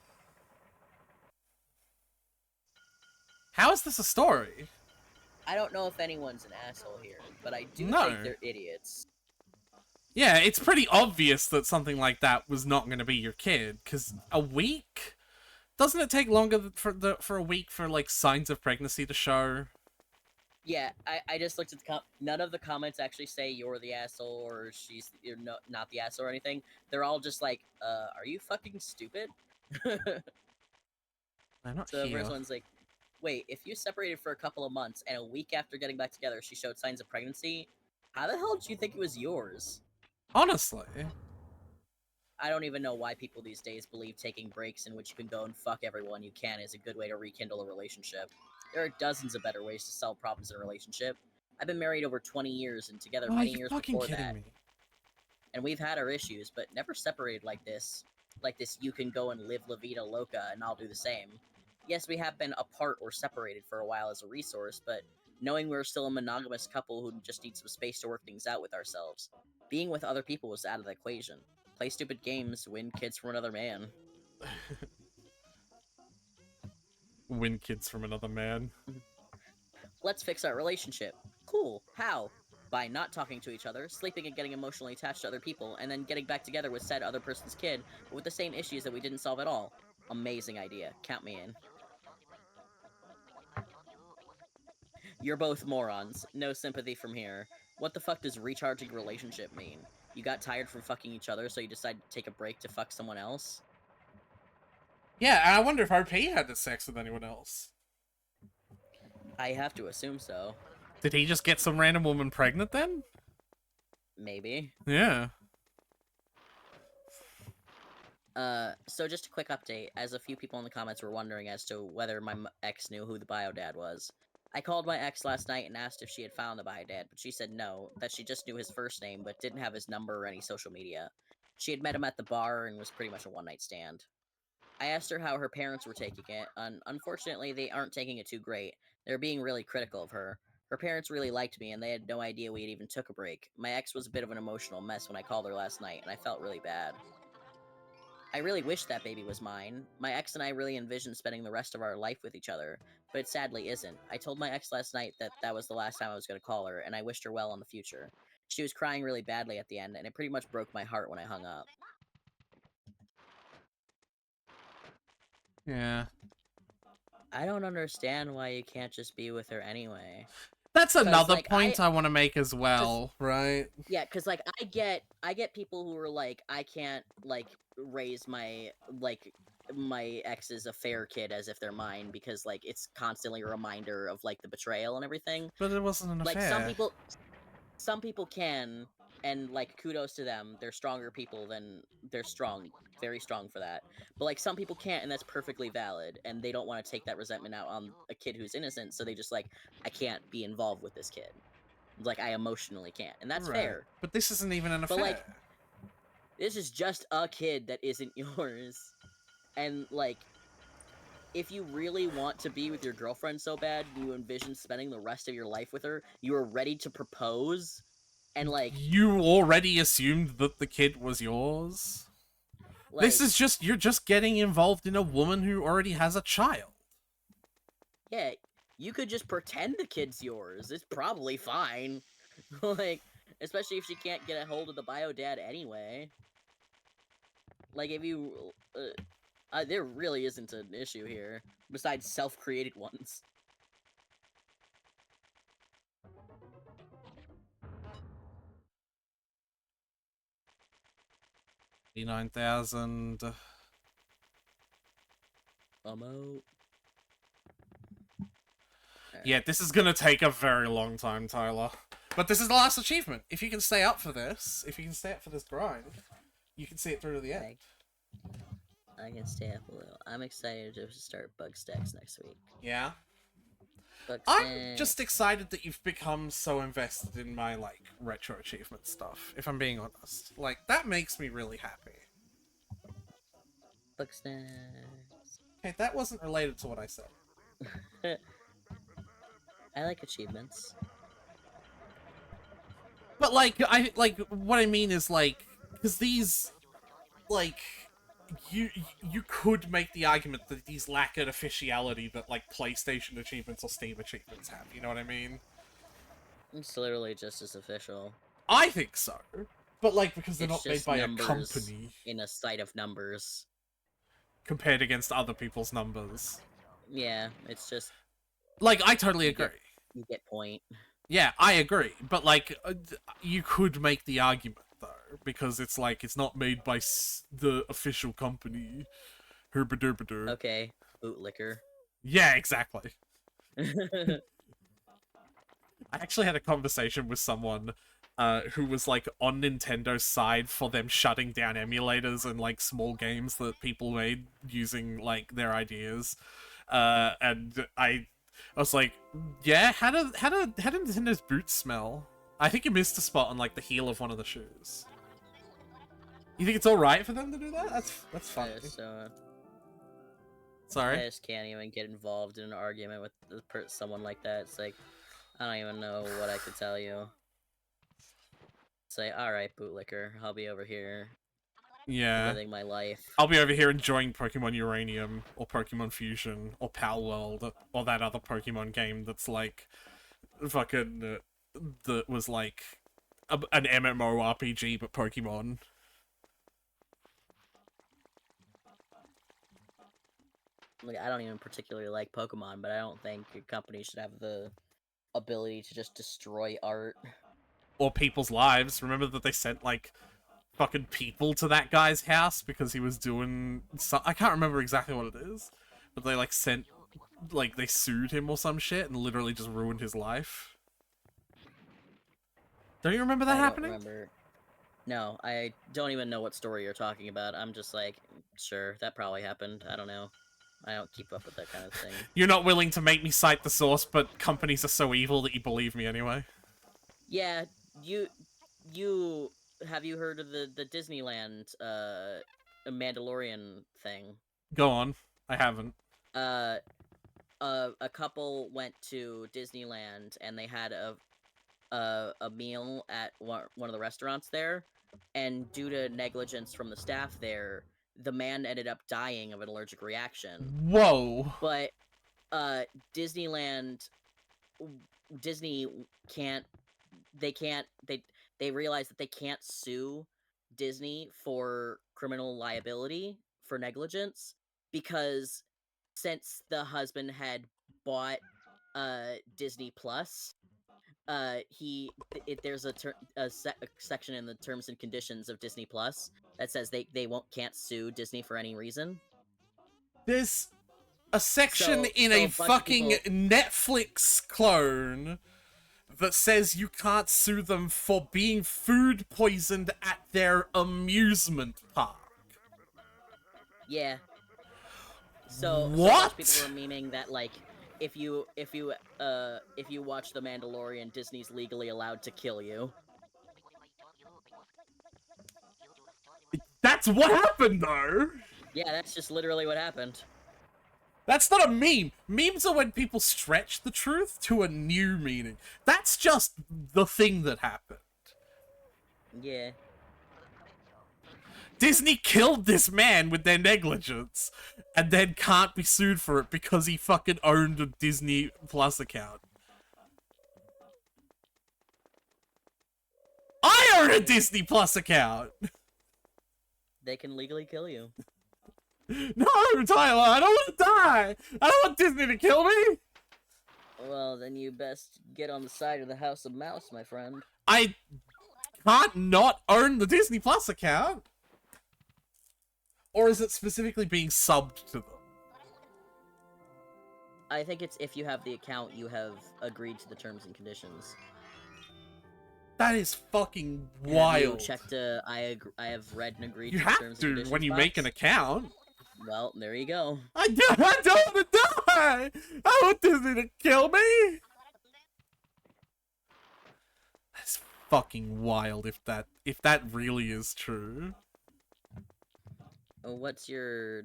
How is this a story? I don't know if anyone's an asshole here, but I do No. think they're idiots. Yeah, it's pretty obvious that something like that was not going to be your kid, because a week? Doesn't it take longer for a week for, like, signs of pregnancy to show? Yeah, I just looked at the none of the comments actually say you're the asshole or you're not the asshole or anything. They're all just like, are you fucking stupid? I'm not So the here. first one's like, wait, if you separated for a couple of months and a week after getting back together she showed signs of pregnancy, how the hell did you think it was yours? Honestly. I don't even know why people these days believe taking breaks in which you can go and fuck everyone you can is a good way to rekindle a relationship. There are dozens of better ways to solve problems in a relationship. I've been married over 20 years and together many years before that. Me? And we've had our issues, but never separated like this. Like this, you can go and live La Vida Loca and I'll do the same. Yes, we have been apart or separated for a while as a resource, but knowing we're still a monogamous couple who just need some space to work things out with ourselves. Being with other people was out of the equation. Play stupid games, win kids from another man. Win kids from another man. Let's fix our relationship. Cool. How? By not talking to each other, sleeping and getting emotionally attached to other people, and then getting back together with said other person's kid, but with the same issues that we didn't solve at all. Amazing idea. Count me in. You're both morons. No sympathy from here. What the fuck does recharging relationship mean? You got tired from fucking each other, so you decided to take a break to fuck someone else? Yeah, I wonder if RP had this sex with anyone else. I have to assume so. Did he just get some random woman pregnant then? Maybe. Yeah. So just a quick update, as a few people in the comments were wondering as to whether my ex knew who the bio dad was. I called my ex last night and asked if she had found the bio dad, but she said no, that she just knew his first name but didn't have his number or any social media. She had met him at the bar and was pretty much a one-night stand. I asked her how her parents were taking it, and unfortunately they aren't taking it too great. They're being really critical of her. Her parents really liked me and they had no idea we had even took a break. My ex was a bit of an emotional mess when I called her last night and I felt really bad. I really wish that baby was mine. My ex and I really envisioned spending the rest of our life with each other, but it sadly isn't. I told my ex last night that that was the last time I was going to call her, and I wished her well in the future. She was crying really badly at the end, and it pretty much broke my heart when I hung up. Yeah. I don't understand why you can't just be with her anyway. That's another like, point I want to make as well, right? Yeah, because like I get people who are like, I can't like raise my ex's affair kid as if they're mine because like it's constantly a reminder of like the betrayal and everything. But it wasn't an Like affair. some people can, and like kudos to them. They're stronger people than they're strong, very strong for that. But like some people can't, and that's perfectly valid. And they don't want to take that resentment out on a kid who's innocent, so they just like, I can't be involved with this kid. Like I emotionally can't, and that's Right. fair. But this isn't even an affair. But like, this is just a kid that isn't yours, and like, if you really want to be with your girlfriend so bad, and you envision spending the rest of your life with her, you are ready to propose, and like, you already assumed that the kid was yours. This is just, you're just getting involved in a woman who already has a child. Yeah, you could just pretend the kid's yours. It's probably fine. Like, especially if she can't get a hold of the bio dad anyway. Like, if you... there really isn't an issue here, besides self-created ones. $89,000. I'm out. Yeah, this is gonna take a very long time, Tyler. But this is the last achievement. If you can stay up for this, if you can stay up for this grind, you can see it through to the end. I can stay up a little. I'm excited to start Bug Stacks next week. Yeah? Bug I'm just excited that you've become so invested in my, like, retro achievement stuff, if I'm being honest. Like, that makes me really happy. Bug Stacks. Okay, that wasn't related to what I said. I like achievements. But, like, what I mean is, like, because these, like, you could make the argument that these lack an officiality that, like, PlayStation achievements or Steam achievements have, you know what I mean? It's literally just as official. I think so. But, like, because they're It's not made by a company. In a site of numbers. Compared against other people's numbers. Yeah, it's just... Like, I totally agree. You get point. Yeah, I agree. But, like, you could make the argument, though. Because it's, like, it's not made by the official company. Herbaderbader. Okay, bootlicker. Yeah, exactly. I actually had a conversation with someone who was, like, on Nintendo's side for them shutting down emulators and, like, small games that people made using, like, their ideas. And I was like, yeah, how do Nintendo's boots smell? I think you missed a spot on, like, the heel of one of the shoes. You think it's alright for them to do that? That's funny. Sorry? I just can't even get involved in an argument with someone like that. It's like, I don't even know what I could tell you. Say, alright, bootlicker, I'll be over here. Yeah. Living my life. I'll be over here enjoying Pokemon Uranium, or Pokemon Fusion, or Pal World, or that other Pokemon game that's like, fucking, that was like, an MMORPG, but Pokemon. Like, I don't even particularly like Pokemon, but I don't think your company should have the ability to just destroy art. Or people's lives. Remember that they sent, like, fucking people to that guy's house because he was doing I can't remember exactly what it is, but they, like, sent, like, they sued him or some shit and literally just ruined his life. Don't you remember that happening? Don't remember. No, I don't even know what story you're talking about. I'm just like, sure, that probably happened. I don't know. I don't keep up with that kind of thing. You're not willing to make me cite the source, but companies are so evil that you believe me anyway. Yeah, you have you heard of the Disneyland Mandalorian thing? Go on. I haven't. Uh, a couple went to Disneyland and they had a meal at one of the restaurants there, and due to negligence from the staff there, the man ended up dying of an allergic reaction. Whoa. But Disneyland, Disney can't. They can't. They realize that they can't sue Disney for criminal liability for negligence because since the husband had bought Disney Plus, there's a section in the terms and conditions of Disney Plus that says they can't sue Disney for any reason. There's a section in So a a bunch of fucking people- Netflix clone that says you can't sue them for being food poisoned at their amusement park. Yeah. So a bunch What? of people were memeing that like if you watch The Mandalorian, Disney's legally allowed to kill you. That's what happened, though. Yeah, that's just literally what happened. That's not a meme. Memes are when people stretch the truth to a new meaning. That's just the thing that happened. Yeah. Disney killed this man with their negligence, and then can't be sued for it because he fucking owned a Disney Plus account. I own a Disney Plus account! They can legally kill you. No, Tyler, I don't want to die! I don't want Disney to kill me! Well, then you best get on the side of the House of Mouse, my friend. I can't not own the Disney Plus account! Or is it specifically being subbed to them? I think it's if you have the account, you have agreed to the terms and conditions. That is fucking Have wild. you checked? I have read and agreed You to the have terms and to conditions when you box? make an account. Well, there you go. I don't want to die! I want Disney to kill me! That's fucking wild if that really is true. What's your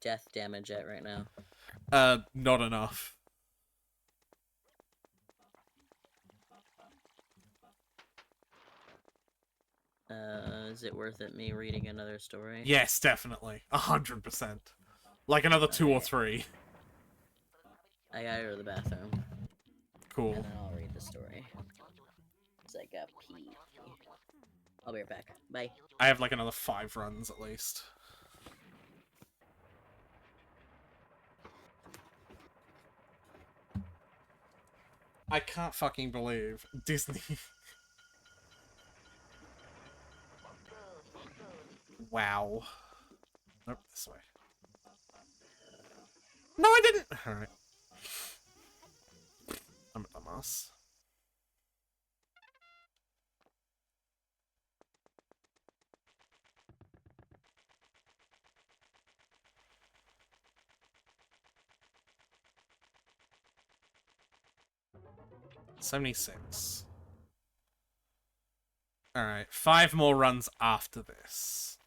death damage at right now? Not enough. Is it worth it me reading another story? Yes, definitely. 100%. Like another 2 or 3. I gotta go to the bathroom. Cool. And then I'll read the story. Cause I got pee. I'll be right back. Bye. I have like another 5 runs at least. I can't fucking believe Disney. Wow. Nope, this way. No, I didn't! Alright. I'm a dumbass. $76. Alright, 5 more runs after this.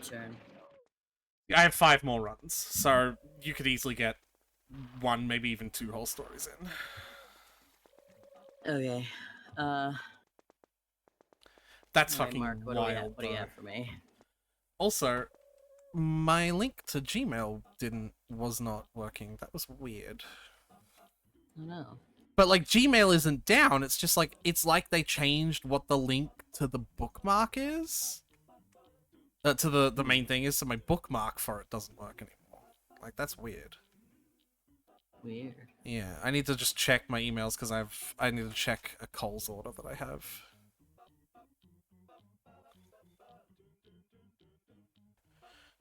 turn. I have 5 more runs, so you could easily get 1, maybe even 2 whole stories in. Okay. That's All right, fucking Mark. What wild, do you though. have for me? Also, my link to Gmail was not working. That was weird. I don't know. But like Gmail isn't down. It's just like they changed what the link to the bookmark is. To the main thing is, so my bookmark for it doesn't work anymore. Like that's weird. Weird. Yeah, I need to just check my emails because I need to check a Coles order that I have.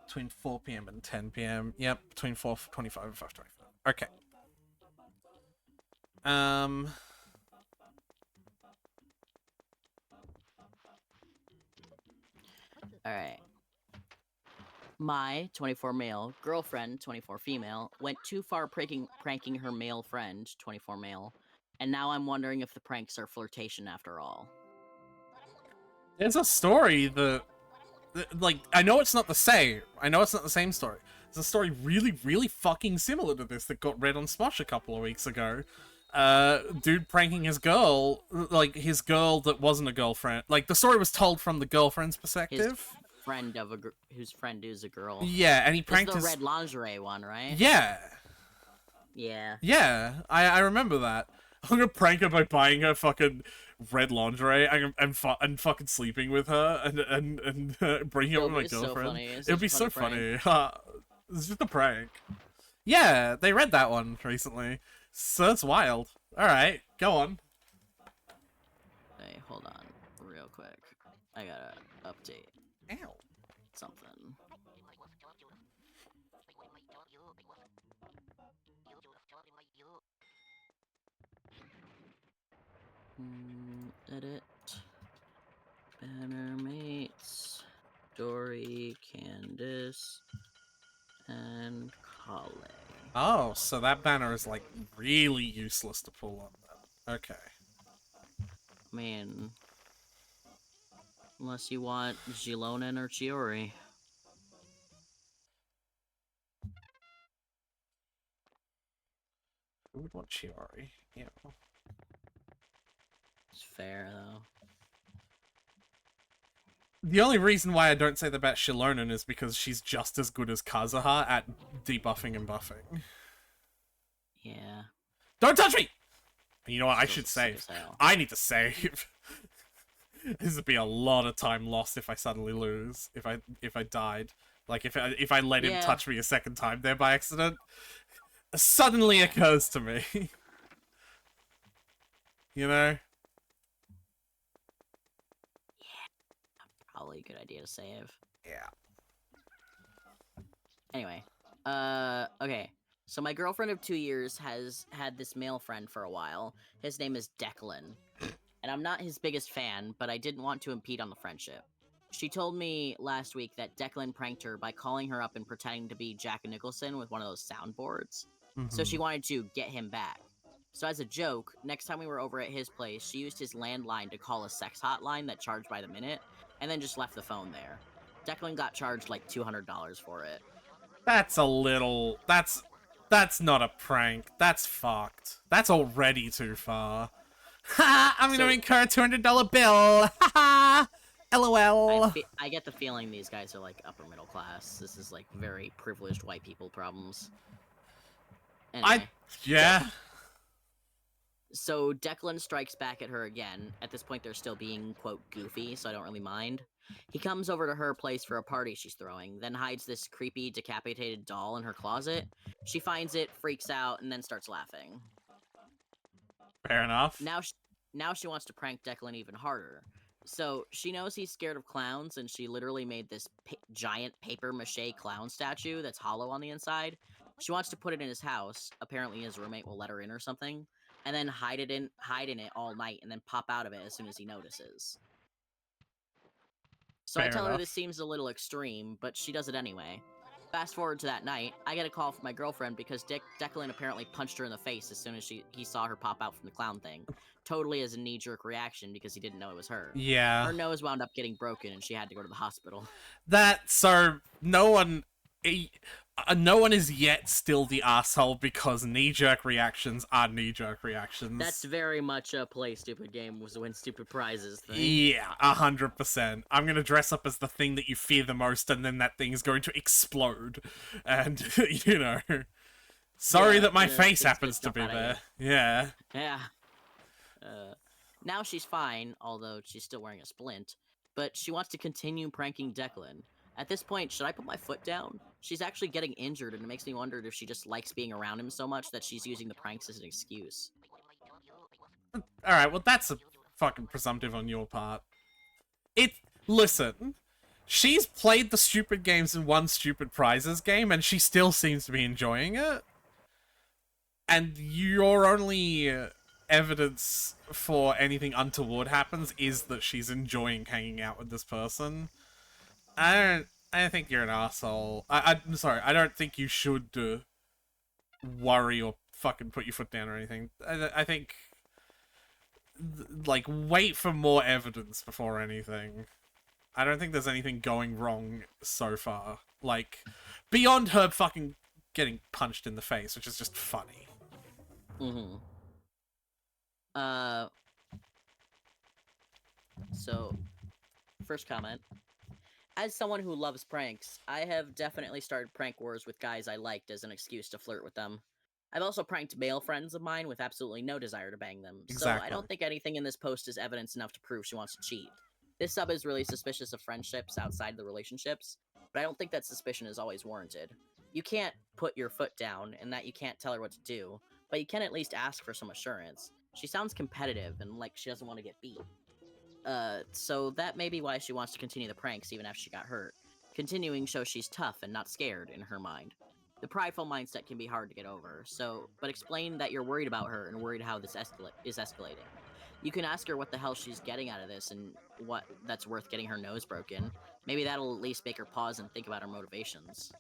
Between 4 p.m. and 10 p.m. Yep, between 4:25 and 5:25. Okay. All right. My 24 male girlfriend, 24 female, went too far pranking her male friend, 24 male, and now I'm wondering if the pranks are flirtation after all. There's a story that like, I know it's not the same. I know it's not the same story. There's a story really, really fucking similar to this that got read on Smosh a couple of weeks ago. Dude pranking his girl, like his girl that wasn't a girlfriend. Like the story was told from the girlfriend's perspective. Friend of whose friend is a girl. Yeah, and he pranked his red lingerie one, right? Yeah. Yeah. Yeah, I remember that. I'm gonna prank her by buying her fucking red lingerie and fucking sleeping with her and bringing it with my girlfriend. It would be so funny. It's just a prank. Yeah, they read that one recently. So that's wild. Alright, go on. Hey, hold on. Real quick. I gotta update. Ow. Something. Edit. Banner mates. Dory, Candace, and Kale. Oh, so that banner is like really useless to pull on then. Okay. Man. Unless you want Gilonen or Chiori. Who would want Chiori? Yeah. It's fair, though. The only reason why I don't say that about Shilonen is because she's just as good as Kazuha at debuffing and buffing. Yeah. Don't touch me! You know what, I Still should sick save. as hell. I need to save. This would be a lot of time lost if I suddenly lose. If I died. Like, if I let him touch me a second time there by accident. Suddenly occurs to me. You know? Probably a good idea to save. Yeah. Anyway, okay. So my girlfriend of 2 years has had this male friend for a while. His name is Declan. And I'm not his biggest fan, but I didn't want to impede on the friendship. She told me last week that Declan pranked her by calling her up and pretending to be Jack Nicholson with one of those soundboards. So she wanted to get him back. So as a joke, next time we were over at his place, she used his landline to call a sex hotline that charged by the minute, and then just left the phone there. Declan got charged like $200 for it. That's a little... That's not a prank. That's fucked. That's already too far. Ha! I'm gonna incur a $200 bill! Ha ha! LOL! I get the feeling these guys are like upper middle class. This is like very privileged white people problems. Anyway. Yeah. So Declan strikes back at her again. At this point, they're still being, quote, goofy, so I don't really mind. He comes over to her place for a party she's throwing, then hides this creepy, decapitated doll in her closet. She finds it, freaks out, and then starts laughing. Fair enough. Now she wants to prank Declan even harder. So she knows he's scared of clowns, and she literally made this giant paper-mache clown statue that's hollow on the inside. She wants to put it in his house. Apparently his roommate will let her in or something. And then hide in it all night, and then pop out of it as soon as he notices. So I tell her this seems a little extreme, but she does it anyway. Fast forward to that night, I get a call from my girlfriend because Declan apparently punched her in the face as soon as he saw her pop out from the clown thing. Totally as a knee-jerk reaction because he didn't know it was her. Yeah. Her nose wound up getting broken and she had to go to the hospital. So no one is yet still the asshole because knee-jerk reactions are knee-jerk reactions. That's very much a play stupid game was win stupid prizes thing. Yeah, 100%. I'm gonna dress up as the thing that you fear the most, and then that thing is going to explode. And, sorry that my face happens to be there. Yeah. Yeah. Now she's fine, although she's still wearing a splint, but she wants to continue pranking Declan. At this point, should I put my foot down? She's actually getting injured, and it makes me wonder if she just likes being around him so much that she's using the pranks as an excuse. Alright, well that's a fucking presumptive on your part. Listen, she's played the stupid games and won stupid prizes game, and she still seems to be enjoying it. And your only evidence for anything untoward happens is that she's enjoying hanging out with this person. I don't think you're an asshole. I'm sorry, I don't think you should worry or fucking put your foot down or anything. I think, like, wait for more evidence before anything. I don't think there's anything going wrong so far. Like, beyond her fucking getting punched in the face, which is just funny. Mm-hmm. So, first comment. As someone who loves pranks, I have definitely started prank wars with guys I liked as an excuse to flirt with them. I've also pranked male friends of mine with absolutely no desire to bang them, Exactly. so I don't think anything in this post is evidence enough to prove she wants to cheat. This sub is really suspicious of friendships outside the relationships, but I don't think that suspicion is always warranted. You can't put your foot down, and that you can't tell her what to do, but you can at least ask for some assurance. She sounds competitive and like she doesn't want to get beat. So that may be why she wants to continue the pranks even after she got hurt. Continuing shows she's tough and not scared in her mind. The prideful mindset can be hard to get over, but explain that you're worried about her and worried how this is escalating. You can ask her what the hell she's getting out of this and what that's worth getting her nose broken. Maybe that'll at least make her pause and think about her motivations.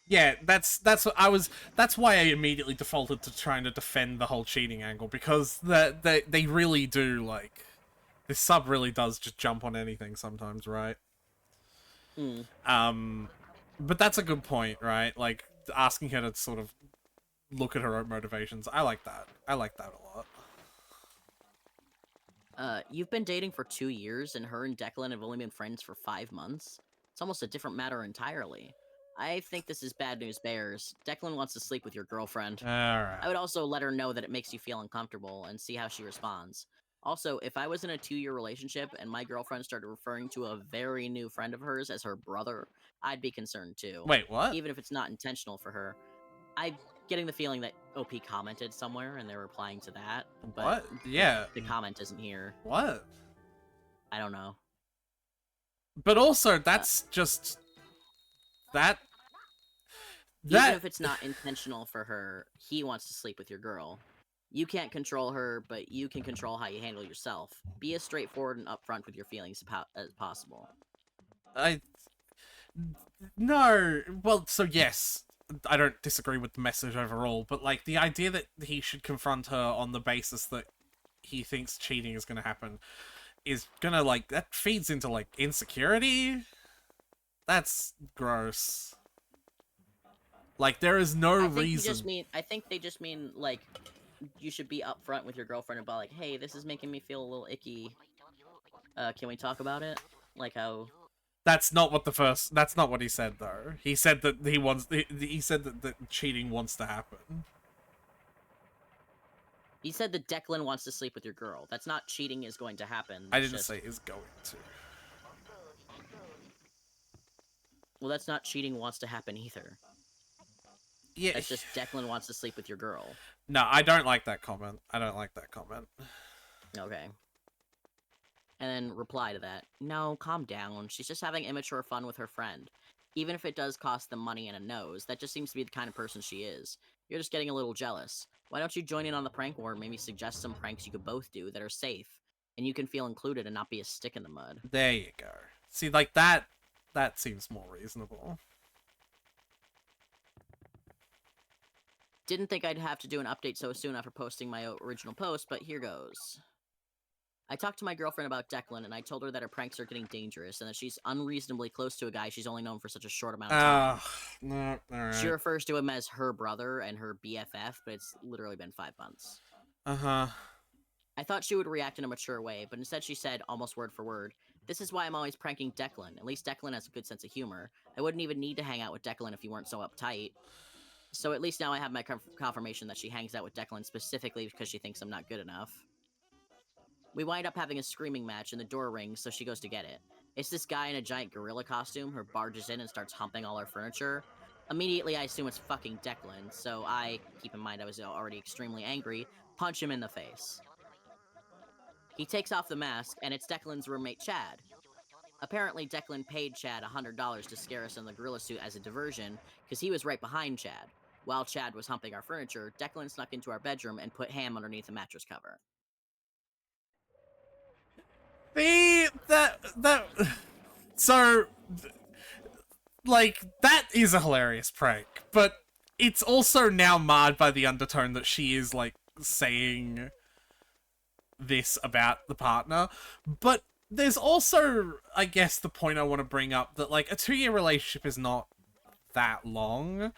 Yeah, that's why I immediately defaulted to trying to defend the whole cheating angle, because they really do, like, this sub really does just jump on anything sometimes, right? But that's a good point, right? Like, asking her to sort of look at her own motivations. I like that. I like that a lot. You've been dating for 2 years, and her and Declan have only been friends for 5 months? It's almost a different matter entirely. I think this is bad news bears. Declan wants to sleep with your girlfriend. Alright. I would also let her know that it makes you feel uncomfortable, and see how she responds. Also, if I was in a 2-year relationship and my girlfriend started referring to a very new friend of hers as her brother, I'd be concerned too. Wait, what? Even if it's not intentional for her. I'm getting the feeling that OP commented somewhere and they're replying to that. But what? Yeah. The comment isn't here. What? I don't know. But also, that's just... Even if it's not intentional for her, he wants to sleep with your girl. You can't control her, but you can control how you handle yourself. Be as straightforward and upfront with your feelings as possible. No. Well, so yes, I don't disagree with the message overall, but, like, the idea that he should confront her on the basis that he thinks cheating is gonna happen is gonna, like, that feeds into, like, insecurity? That's gross. Like, there is no reason. I think they just mean, like, you should be upfront with your girlfriend about, like, hey, this is making me feel a little icky. Can we talk about it? Like how... That's not what he said, though. He said that he said that cheating wants to happen. He said that Declan wants to sleep with your girl. That's not cheating is going to happen. I didn't say is going to. Well, that's not cheating wants to happen either. Yeah. That's just Declan wants to sleep with your girl. No, I don't like that comment. Okay. And then reply to that. No, calm down. She's just having immature fun with her friend. Even if it does cost them money and a nose, that just seems to be the kind of person she is. You're just getting a little jealous. Why don't you join in on the prank war and maybe suggest some pranks you could both do that are safe, and you can feel included and not be a stick in the mud? There you go. See, like, that That seems more reasonable. Didn't think I'd have to do an update so soon after posting my original post, but here goes. I talked to my girlfriend about Declan, and I told her that her pranks are getting dangerous, and that she's unreasonably close to a guy she's only known for such a short amount of time. No, alright. She refers to him as her brother and her BFF, but it's literally been 5 months. Uh-huh. I thought she would react in a mature way, but instead she said, almost word for word, "This is why I'm always pranking Declan. At least Declan has a good sense of humor. I wouldn't even need to hang out with Declan if he weren't so uptight." So at least now I have my confirmation that she hangs out with Declan specifically because she thinks I'm not good enough. We wind up having a screaming match, and the door rings, so she goes to get it. It's this guy in a giant gorilla costume who barges in and starts humping all our furniture. Immediately, I assume it's fucking Declan, so I, keep in mind I was already extremely angry, punch him in the face. He takes off the mask, and it's Declan's roommate, Chad. Apparently, Declan paid Chad $100 to scare us in the gorilla suit as a diversion, because he was right behind Chad. While Chad was humping our furniture, Declan snuck into our bedroom and put ham underneath the mattress cover. So, like, that is a hilarious prank, but it's also now marred by the undertone that she is, like, saying this about the partner. But there's also, I guess, the point I want to bring up that, like, a 2-year relationship is not that long,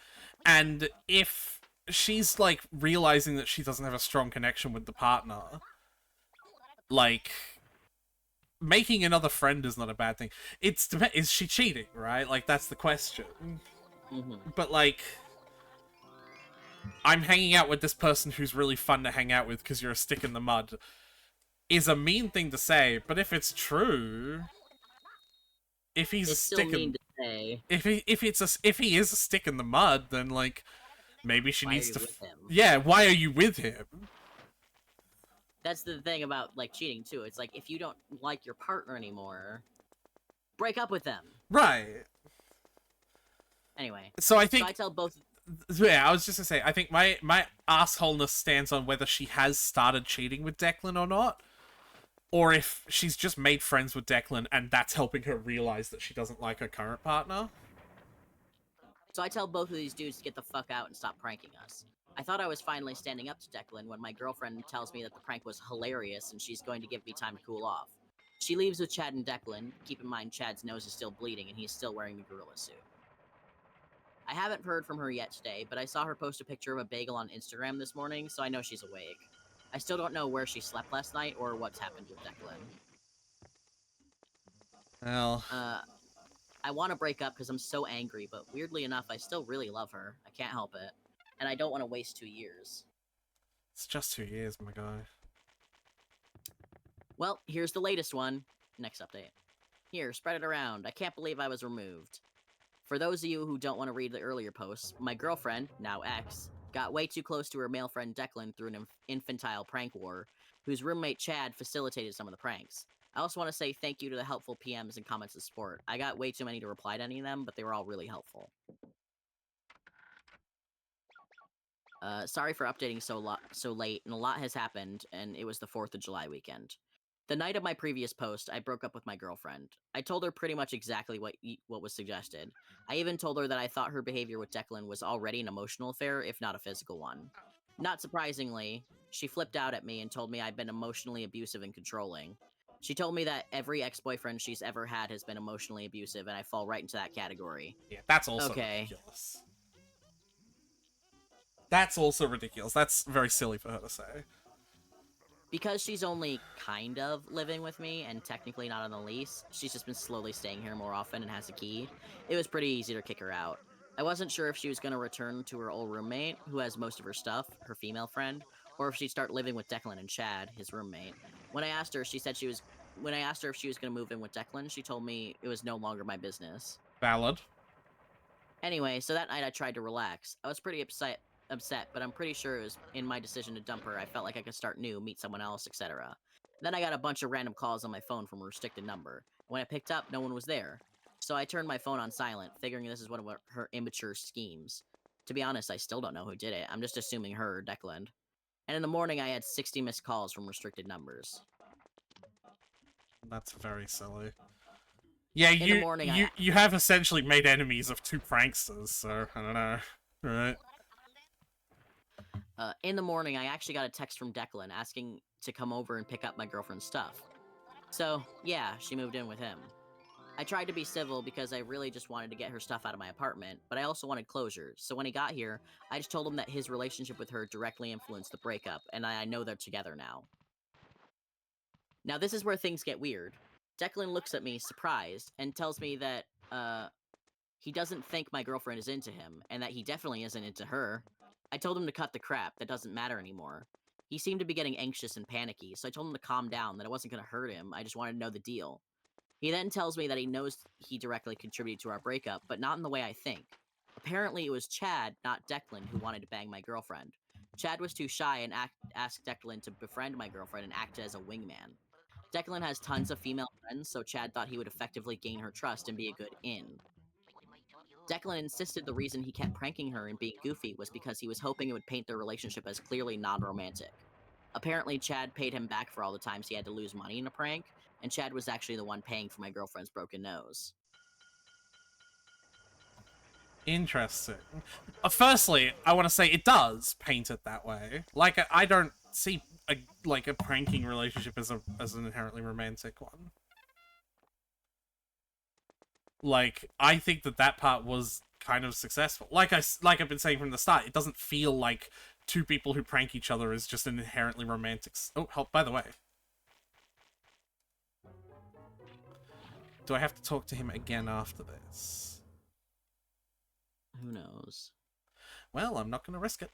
and if she's, like, realizing that she doesn't have a strong connection with the partner, like, making another friend is not a bad thing. Is she cheating, right? Like, that's the question. Mm-hmm. But, like, I'm hanging out with this person who's really fun to hang out with because you're a stick in the mud is a mean thing to say, but if it's true, if he's It's a still stick mean in, to say. if he is a stick in the mud, then, like, maybe she Why needs are to you with him? Yeah, why are you with him? That's the thing about, like, cheating, too. It's like, if you don't like your partner anymore, break up with them. Right. Anyway. So I think... So I tell both... Yeah, I was just gonna say, I think my assholeness stands on whether she has started cheating with Declan or not. Or if she's just made friends with Declan and that's helping her realize that she doesn't like her current partner. So I tell both of these dudes to get the fuck out and stop pranking us. I thought I was finally standing up to Declan when my girlfriend tells me that the prank was hilarious and she's going to give me time to cool off. She leaves with Chad and Declan. Keep in mind Chad's nose is still bleeding and he's still wearing the gorilla suit. I haven't heard from her yet today, but I saw her post a picture of a bagel on Instagram this morning, so I know she's awake. I still don't know where she slept last night or what's happened with Declan. Well... I want to break up because I'm so angry, but weirdly enough, I still really love her. I can't help it. And I don't want to waste 2 years. It's just 2 years, my guy. Well, here's the latest one. Next update. Here, spread it around. I can't believe I was removed. For those of you who don't want to read the earlier posts, my girlfriend, now ex, got way too close to her male friend Declan through an infantile prank war, whose roommate Chad facilitated some of the pranks. I also want to say thank you to the helpful PMs and comments of support. I got way too many to reply to any of them, but they were all really helpful. Sorry for updating so late, and a lot has happened, and it was the 4th of July weekend. The night of my previous post, I broke up with my girlfriend. I told her pretty much exactly what was suggested. I even told her that I thought her behavior with Declan was already an emotional affair, if not a physical one. Not surprisingly, she flipped out at me and told me I'd been emotionally abusive and controlling. She told me that every ex-boyfriend she's ever had has been emotionally abusive, and I fall right into that category. Yeah, that's also ridiculous. That's also ridiculous. That's very silly for her to say. Because she's only kind of living with me and technically not on the lease, she's just been slowly staying here more often and has a key. It was pretty easy to kick her out. I wasn't sure if she was going to return to her old roommate, who has most of her stuff, her female friend, or if she'd start living with Declan and Chad, his roommate. When I asked her, if she was going to move in with Declan, she told me it was no longer my business. Valid. Anyway, so that night I tried to relax. I was pretty upset, but I'm pretty sure it was in my decision to dump her. I felt like I could start new, meet someone else, etc. Then I got a bunch of random calls on my phone from a restricted number. When I picked up, no one was there. So I turned my phone on silent, figuring this is one of her immature schemes. To be honest, I still don't know who did it. I'm just assuming her or Declan. And in the morning, I had 60 missed calls from restricted numbers. That's very silly. Yeah, In the morning, you have essentially made enemies of two pranksters, so I don't know. Right. In the morning, I actually got a text from Declan asking to come over and pick up my girlfriend's stuff. So, yeah, she moved in with him. I tried to be civil because I really just wanted to get her stuff out of my apartment, but I also wanted closure. So when he got here, I just told him that his relationship with her directly influenced the breakup, and I know they're together now. Now, this is where things get weird. Declan looks at me, surprised, and tells me that, he doesn't think my girlfriend is into him, and that he definitely isn't into her. I told him to cut the crap, that doesn't matter anymore. He seemed to be getting anxious and panicky, so I told him to calm down, that I wasn't gonna hurt him, I just wanted to know the deal. He then tells me that he knows he directly contributed to our breakup, but not in the way I think. Apparently, it was Chad, not Declan, who wanted to bang my girlfriend. Chad was too shy and asked Declan to befriend my girlfriend and act as a wingman. Declan has tons of female friends, so Chad thought he would effectively gain her trust and be a good in. Declan insisted the reason he kept pranking her and being goofy was because he was hoping it would paint their relationship as clearly non-romantic. Apparently, Chad paid him back for all the times he had to lose money in a prank, and Chad was actually the one paying for my girlfriend's broken nose. Interesting. Firstly, I want to say it does paint it that way. Like, I don't see a pranking relationship as an inherently romantic one. Like, I think that part was kind of successful. Like I've been saying from the start, it doesn't feel like two people who prank each other is just an inherently romantic. Oh, help! By the way, do I have to talk to him again after this? Who knows? Well, I'm not going to risk it.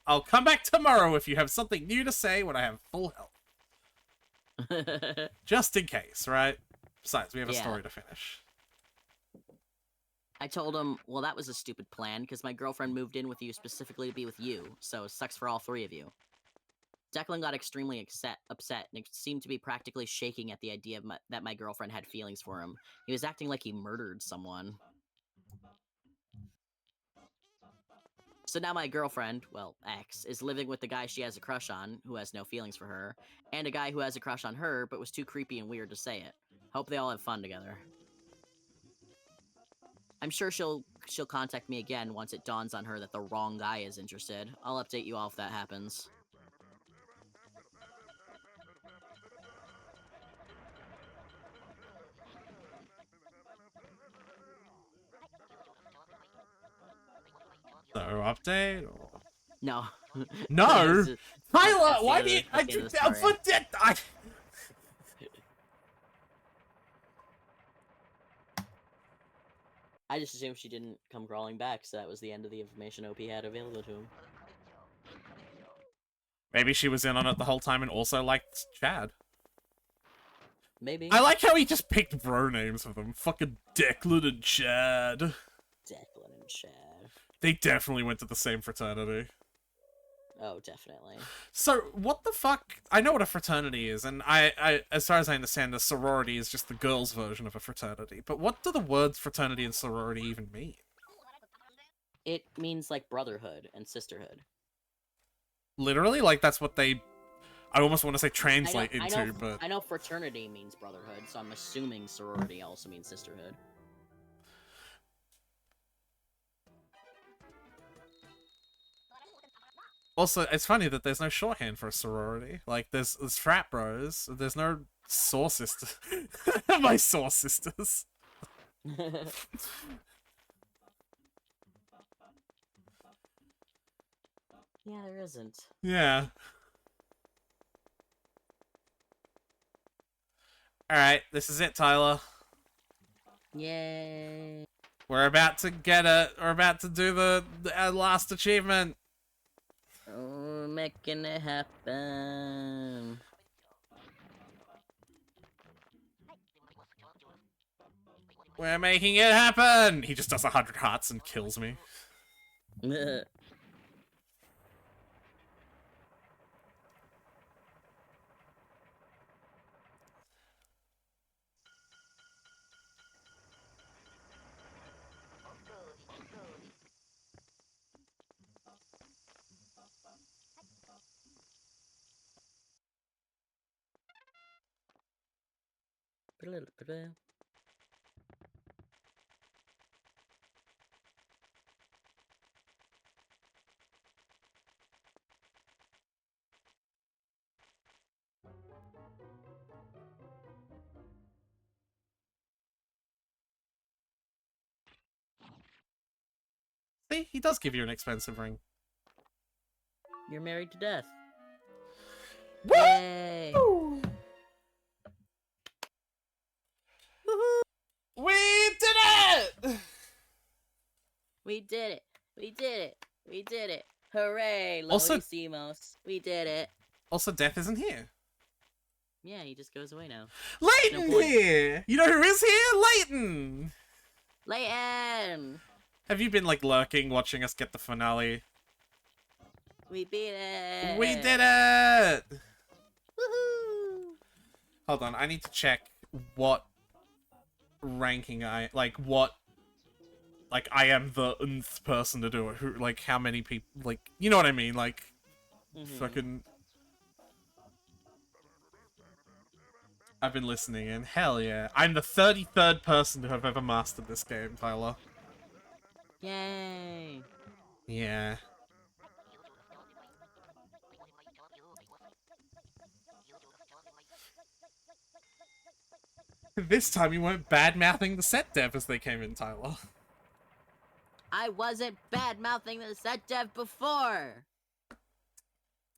I'll come back tomorrow if you have something new to say when I have full health. Just in case, right? Besides, we have a story to finish. I told him, well, that was a stupid plan, because my girlfriend moved in with you specifically to be with you, so it sucks for all three of you. Declan got extremely upset and seemed to be practically shaking at the idea of that my girlfriend had feelings for him. He was acting like he murdered someone. So now my girlfriend, well, ex, is living with the guy she has a crush on, who has no feelings for her, and a guy who has a crush on her, but was too creepy and weird to say it. Hope they all have fun together. I'm sure she'll contact me again once it dawns on her that the wrong guy is interested. I'll update you all if that happens. So, update? Or... No. No! Tyler, why do you... I just assumed she didn't come crawling back, so that was the end of the information OP had available to him. Maybe she was in on it the whole time and also liked Chad. Maybe. I like how he just picked bro names for them. Fucking Declan and Chad. Declan and Chad. They definitely went to the same fraternity. Oh, definitely. So, what the fuck? I know what a fraternity is, and I as far as I understand, a sorority is just the girls' version of a fraternity. But what do the words fraternity and sorority even mean? It means, like, brotherhood and sisterhood. Literally? Like, that's what they... I almost want to say translate into, but... I know fraternity means brotherhood, so I'm assuming sorority also means sisterhood. Also, it's funny that there's no shorthand for a sorority. Like, there's frat bros. There's no saw sisters. My saw sisters. Yeah, there isn't. Yeah. Alright, this is it, Tyler. Yay. We're about to get it. We're about to do the last achievement. Oh, we're making it happen. We're making it happen! He just does 100 hearts and kills me. See, he does give you an expensive ring. You're married to death. Woo! Yay! Woohoo! We did it! We did it! We did it! We did it! Hooray, Also- Loisimos! We did it! Also, Death isn't here. Yeah, he just goes away now. Leighton point. here! You know who is here? Leighton! Leighton! Have you been, like, lurking, watching us get the finale? We beat it! We did it! Woohoo! Hold on, I need to check what ranking I... Like, what... Like, I am the nth person to do it. Who, like, how many people... Like, you know what I mean? Like, fucking... I've been listening in. Hell yeah. I'm the 33rd person to have ever mastered this game, Tyler. Yay! Yeah. This time you weren't bad-mouthing the set dev as they came in, Tyler. I wasn't bad-mouthing the set dev before!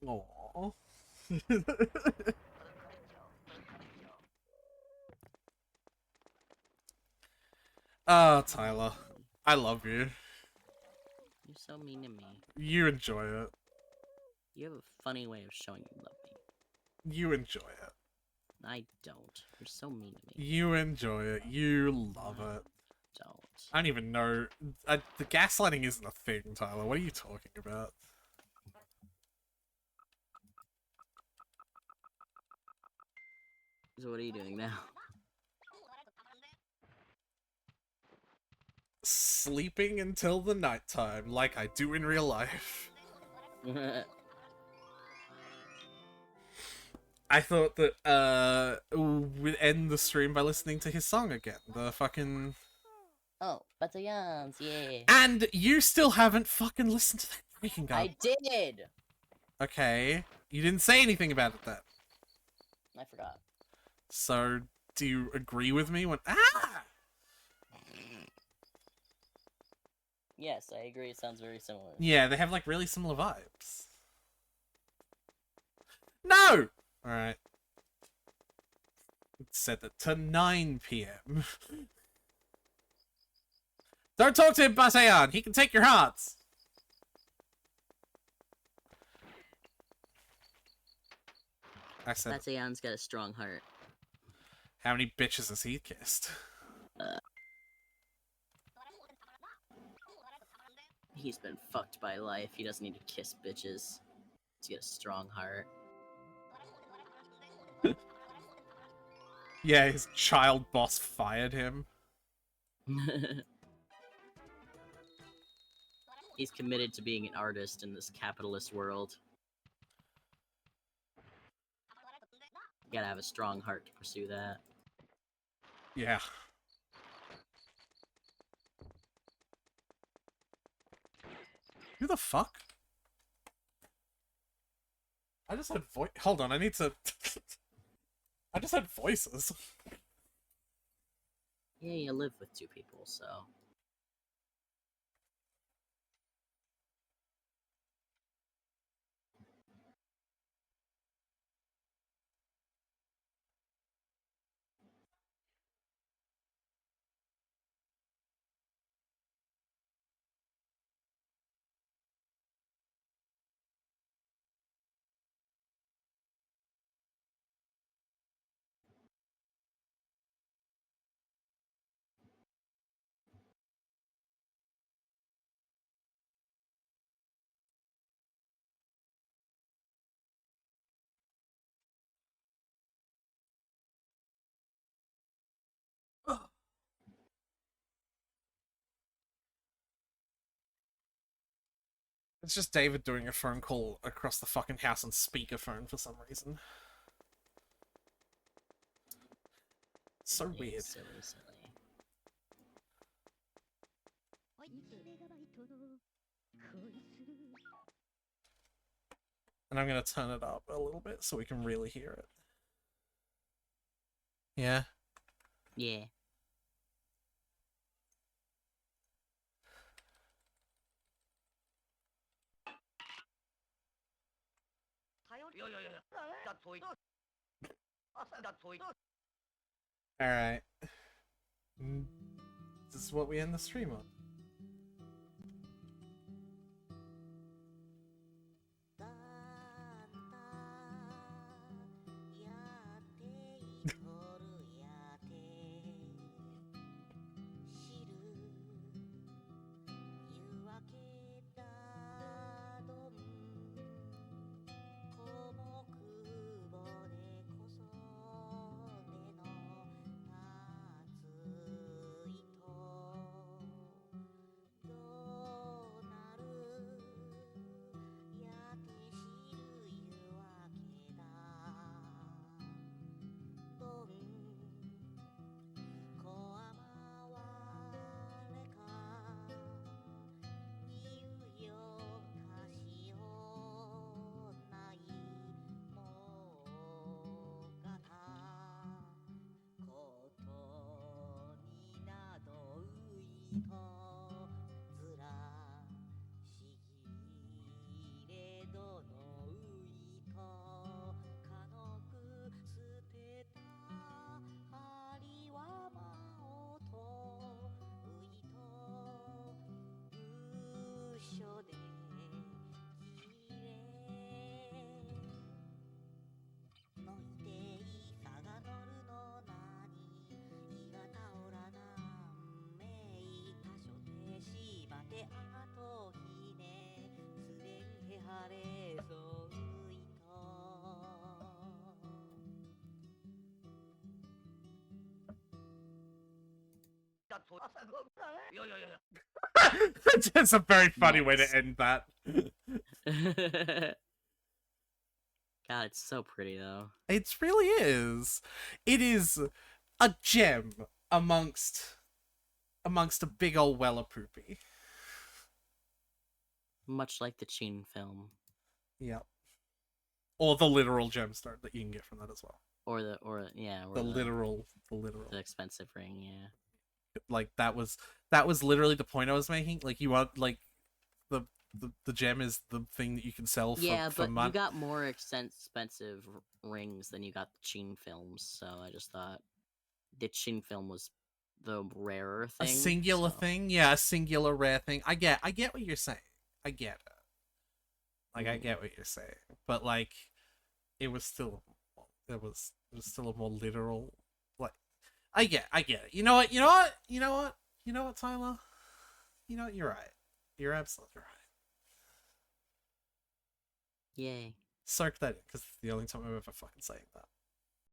Aww. Ah, Tyler. I love you. You're so mean to me. You enjoy it. You have a funny way of showing you love me. You enjoy it. I don't. You're so mean to me. You enjoy it. You love it. Don't. I don't even know. The gaslighting isn't a thing, Tyler. What are you talking about? So what are you doing now? Sleeping until the nighttime, like I do in real life. I thought that we'd end the stream by listening to his song again. The fucking... Oh, bataillons, yeah. And you still haven't fucking listened to that freaking guy. I did! Okay. You didn't say anything about it then. I forgot. So, do you agree with me when... Ah! Yes, I agree. It sounds very similar. Yeah, they have, like, really similar vibes. No! Alright. Set it to 9 PM. Don't talk to him, Basayan! He can take your hearts! I said, Bataillon's got a strong heart. how many bitches has he kissed? He's been fucked by life. He doesn't need to kiss bitches. He's got a strong heart. Yeah, his child boss fired him. He's committed to being an artist in this capitalist world. You gotta have a strong heart to pursue that. Yeah. Who the fuck? I just had Hold on, I need to... I just had voices. Yeah, you live with two people, so... It's just David doing a phone call across the fucking house on speakerphone for some reason. So Yeah, weird. silly, silly. And I'm gonna turn it up a little bit so we can really hear it. Yeah? Yeah. Alright. This is what we end the stream on. That's a very funny way to end that. God, it's so pretty though. It really is. It is a gem amongst a big old well of poopy. Much like the Chin film. Yep. Or the literal gemstone that you can get from that as well. Or the literal. The expensive ring, yeah. Like that was literally the point I was making. Like you want like the gem is the thing that you can sell for but money. you got more expensive rings than you got the Chin films, so I just thought the Chin film was the rarer thing. A singular thing, yeah, a singular rare thing. I get what you're saying. I get it. Like I get what you're saying, but like it was still a more literal. Like I get it. You know what, Tyler? You know what? You're right. You're absolutely right. Yay. Soak that in, because it's the only time I'm ever fucking saying that.